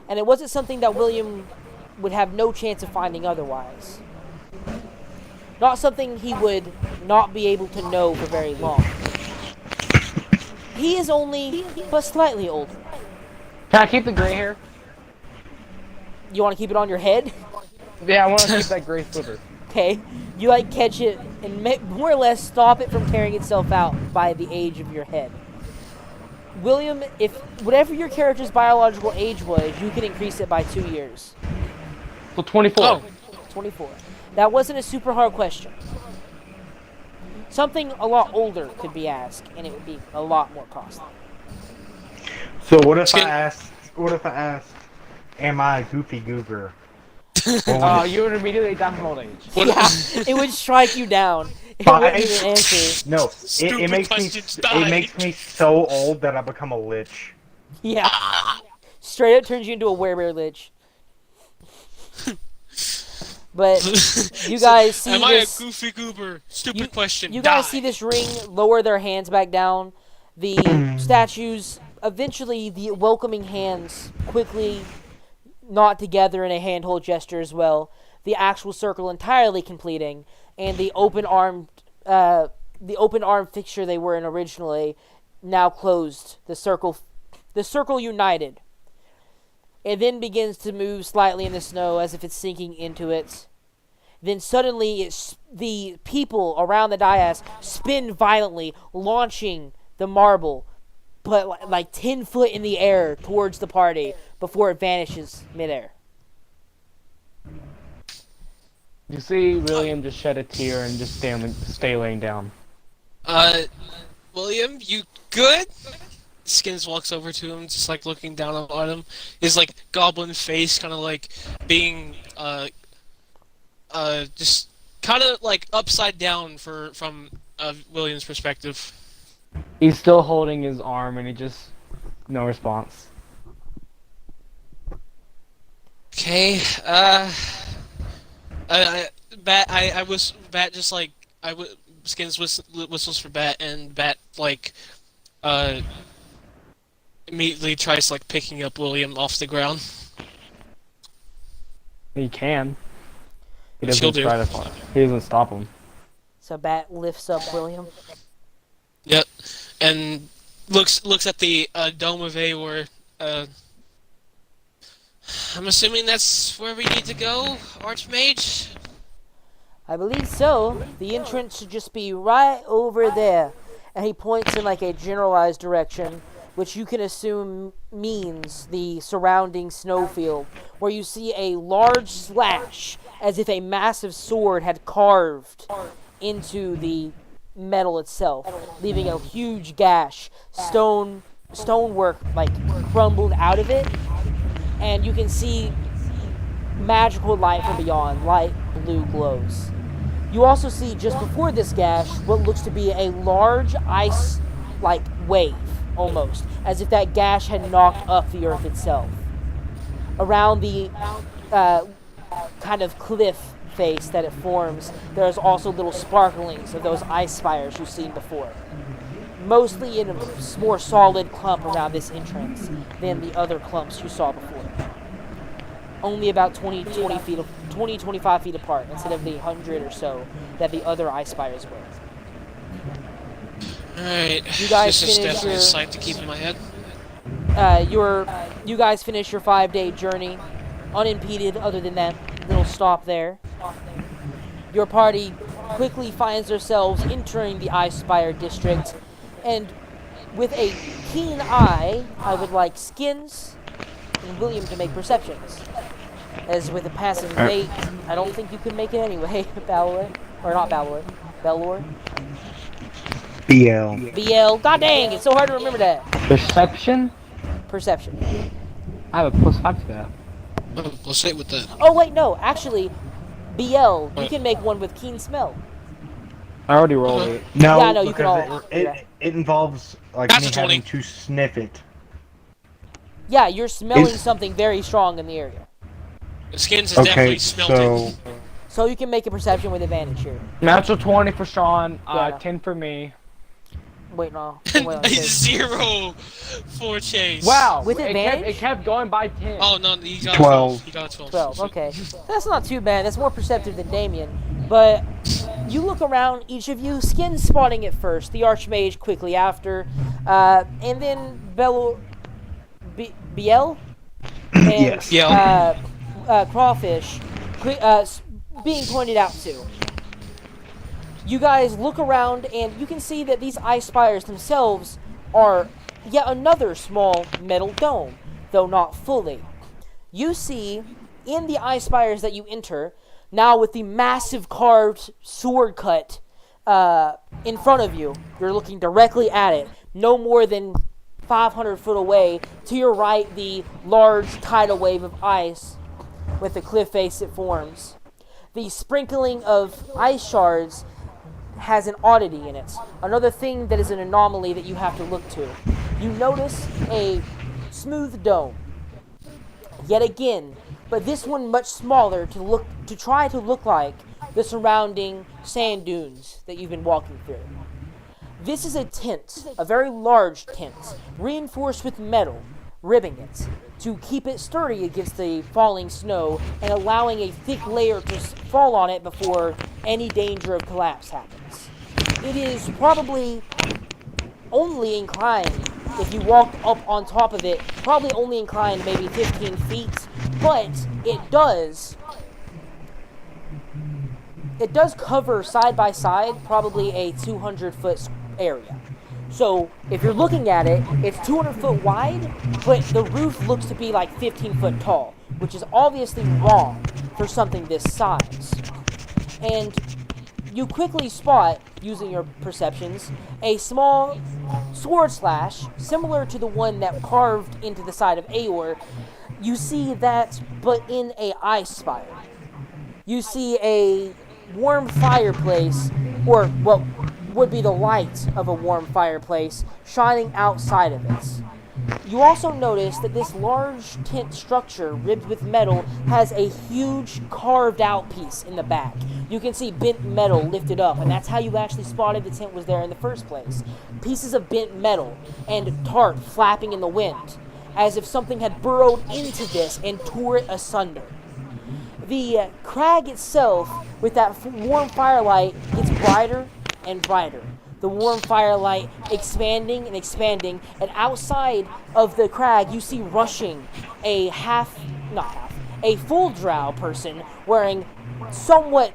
and it wasn't something that William would have no chance of finding otherwise. Not something he would not be able to know for very long. He is only but slightly older. Can I keep the gray hair? You want to keep it on your head? Yeah, I want to keep that gray sliver. Okay. You like catch it and more or less stop it from tearing itself out by the age of your head. William, if whatever your character's biological age was, you can increase it by 2 years. So 24. Oh. 24. That wasn't a super hard question. Something a lot older could be asked, and it would be a lot more costly. So what if I asked, am I a goofy goober? You would immediately die from old age. Yeah, it would strike you down. It wouldn't even answer. No, it makes me so old that I become a lich. Yeah. Straight up turns you into a werebear lich. But you guys see Am this... I a goofy goober? Stupid question. You guys see this ring lower their hands back down. The statues, eventually the welcoming hands quickly knot together in a handhold gesture as well. The actual circle entirely completing, and the open arm fixture they were in originally now closed. The circle united. It then begins to move slightly in the snow as if it's sinking into it. Then suddenly, the people around the dais spin violently, launching the marble, but like 10 foot in the air towards the party before it vanishes midair. You see William just shed a tear and just stay laying down. William, you good? Skins walks over to him, just like looking down on him. His like goblin face, kind of like being just kind of like upside down from William's perspective. He's still holding his arm, and he just no response. Okay. I was Bat just like skins whistles for Bat, and Bat like uh immediately tries like picking up William off the ground. He can. He Which he'll doesn't do. try to find. He doesn't stop him. So Bat lifts up William. Yep, and looks at the dome of Aeor. I'm assuming that's where we need to go, Archmage. I believe so. The entrance should just be right over there. And he points in like a generalized direction, which you can assume means the surrounding snowfield, where you see a large slash as if a massive sword had carved into the metal itself, leaving a huge gash. Stonework like crumbled out of it, and you can see magical light from beyond. Light blue glows. You also see just before this gash what looks to be a large ice like wave, almost as if that gash had knocked up the earth itself. Around the kind of cliff face that it forms, there's also little sparklings of those ice spires you've seen before. Mostly in a more solid clump around this entrance than the other clumps you saw before. Only about 25 feet apart instead of the 100 or so that the other ice spires were. Alright, You guys this is finish definitely your- a sight to keep in my head. You guys finish your 5-day journey unimpeded other than that little stop there. Your party quickly finds themselves entering the Ice Spire district, and with a keen eye, I would like Skins and William to make perceptions. As with a passive bait, I don't think you could make it anyway, Balor. Or not Balor. Belor. BL. BL. God dang, it's so hard to remember that. Perception? Perception. I have a +5 to that. Oh, we'll say with that. Oh wait, no, actually, BL, you can make one with keen smell. I already rolled it. No, Yeah, no, you can because all- it, yeah. it involves like That's me a 20. having to sniff it. Yeah, you're smelling Is- something very strong in the area. Skins has Okay, definitely smelt so it. So you can make a perception with advantage here. Natural 20 for Sean, Yeah. 10 for me. Wait, no. Wait, no, okay. 0 for Chase. Wow! With advantage? It kept going by 10. Oh no, he got 12. He got 12. 12, okay. That's not too bad. That's more perceptive than Damien. But you look around, each of you, Skin spotting it first, the Archmage quickly after, and then BL? And, Yes. Yeah. Crawfish being pointed out to. You guys look around and you can see that these ice spires themselves are yet another small metal dome, though not fully. You see in the ice spires that you enter, now with the massive carved sword cut in front of you, you're looking directly at it, no more than 500 foot away. To your right, the large tidal wave of ice with the cliff face it forms. The sprinkling of ice shards has an oddity in it. Another thing that is an anomaly that you have to look to. You notice a smooth dome. Yet again, but this one much smaller to try to look like the surrounding sand dunes that you've been walking through. This is a tent, a very large tent, reinforced with metal, ribbing it to keep it sturdy against the falling snow and allowing a thick layer to fall on it before any danger of collapse happens. It is probably only inclined, if you walked up on top of it, probably only inclined maybe 15 feet, but it does cover side by side probably a 200-foot area. So if you're looking at it, it's 200 foot wide, but the roof looks to be like 15 foot tall, which is obviously wrong for something this size. And you quickly spot, using your perceptions, a small sword slash, similar to the one that carved into the side of Aeor. You see that, but in a ice spire. You see a warm fireplace, or what would be the light of a warm fireplace, shining outside of it. You also notice that this large tent structure, ribbed with metal, has a huge carved out piece in the back. You can see bent metal lifted up, and that's how you actually spotted the tent was there in the first place. Pieces of bent metal and tarp flapping in the wind, as if something had burrowed into this and tore it asunder. The crag itself, with that warm firelight, gets brighter and brighter. The warm firelight expanding and expanding, and outside of the crag, you see rushing a a full drow person wearing somewhat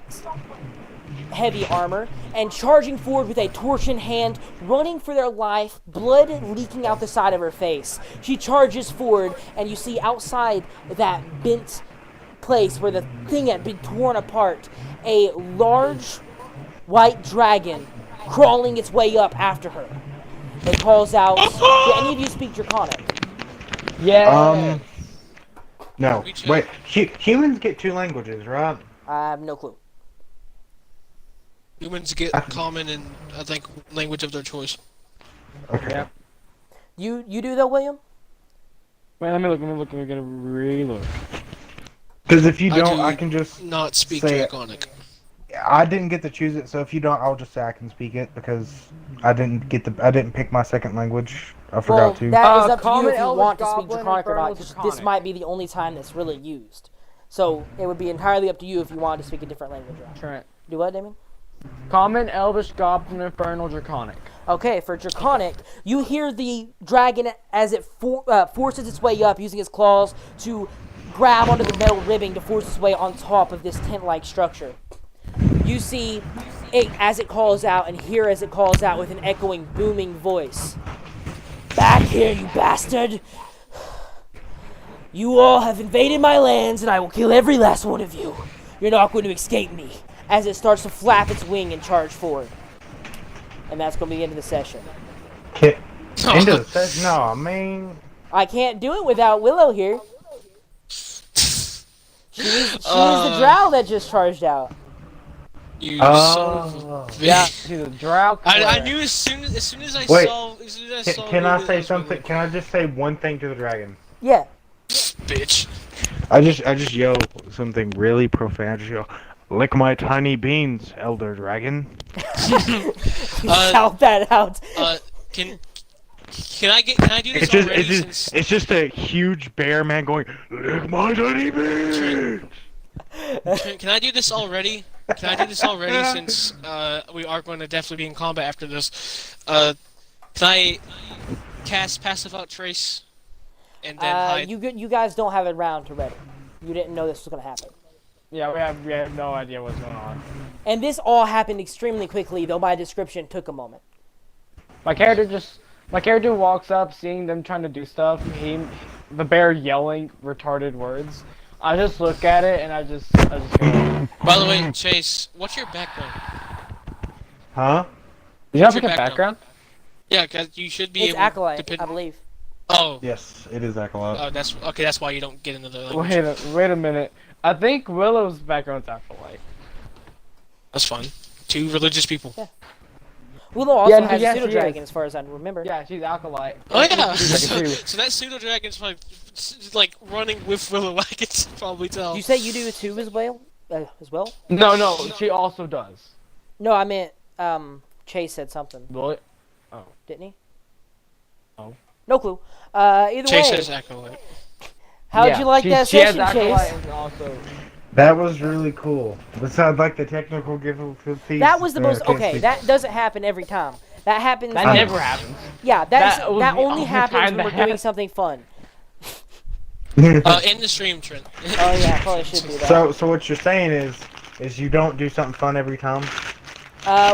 heavy armor and charging forward with a torch in hand, running for their life, blood leaking out the side of her face. She charges forward, and you see outside that bent place where the thing had been torn apart, a large white dragon crawling its way up after her. It calls out, do any of you speak Draconic? Yeah. No. We check. Wait, humans get 2 languages, right? I have no clue. Humans get common and I think language of their choice. Okay. Yeah. You do though, William? Wait, let me look. Let me get a relook. Because if you I don't, do I can just Not speak say it. Draconic. I didn't get to choose it, so if you don't, I'll just say I can speak it because I didn't pick my second language. I Well, forgot to. that is up to you Common, if you Elvish, want to speak Goblin, Draconic or not, Infernal, because this Draconic. might be the only time that's really used. So it would be entirely up to you if you wanted to speak a different language. Right? Trent. Do what, Damien? Common, Elvish, Goblin, Infernal, Draconic. Okay, for Draconic, you hear the dragon as it forces its way up, using its claws to grab onto the metal ribbing to force its way on top of this tent-like structure. You see it as it calls out, and hear as it calls out with an echoing, booming voice. Back here, you bastard! You all have invaded my lands, and I will kill every last one of you. You're not going to escape me. As it starts to flap its wing and charge forward. And that's going to be the end of the session. Into the session? No, I mean... I can't do it without Willow here. She's the drow that just charged out. You son of a bitch. Yeah, she's a drow. I knew as soon as I Wait. saw Can I who say this was something? Can I just say one thing to the dragon? Yeah. bitch. I just yell something really profane. I just yell, "Lick my tiny beans, Elder Dragon." You shout that out. Can I do this already? It's just a huge bear man going, "Lick my tiny beans." Can I do this already? Can I do this already? Since we are going to definitely be in combat after this. Can I cast Passive Out Trace? And then hide? You guys don't have it round to ready. You didn't know this was going to happen. Yeah, we have no idea what's going on. And this all happened extremely quickly, though my description took a moment. My character walks up, seeing them trying to do stuff. The bear yelling retarded words. I just look at it and I just go. By the way, Chase, what's your background? Huh? Do you have What's like your a background? Yeah, because you should be It's able. Acolyte, I believe. Oh. Yes, it is Acolyte. Oh, that's okay. That's why you don't get into the language. Wait a minute. I think Willow's background's Acolyte. That's fine. Two religious people. Yeah. Willow also has yes, a pseudo she dragon, is. as far as I remember. Yeah, she's Acolyte. Oh yeah. She's like a So that pseudo dragon's like running with Willow. I can probably tell. Did you say you do it too as well? No, she also does. No, I meant Chase said something, Really? didn't he? Oh. No clue. Either Chase way, says acolyte. how'd you like that she has session, Acolyte Chase? and also. That was really cool. Besides, like the technical difficulties. That was the most can't okay. speak. That doesn't happen every time. That happens. That never happens. Yeah, that was that the only only happens time when that we're doing happened. something fun. In the stream, Trent. Oh yeah, probably should do that. So what you're saying is you don't do something fun every time?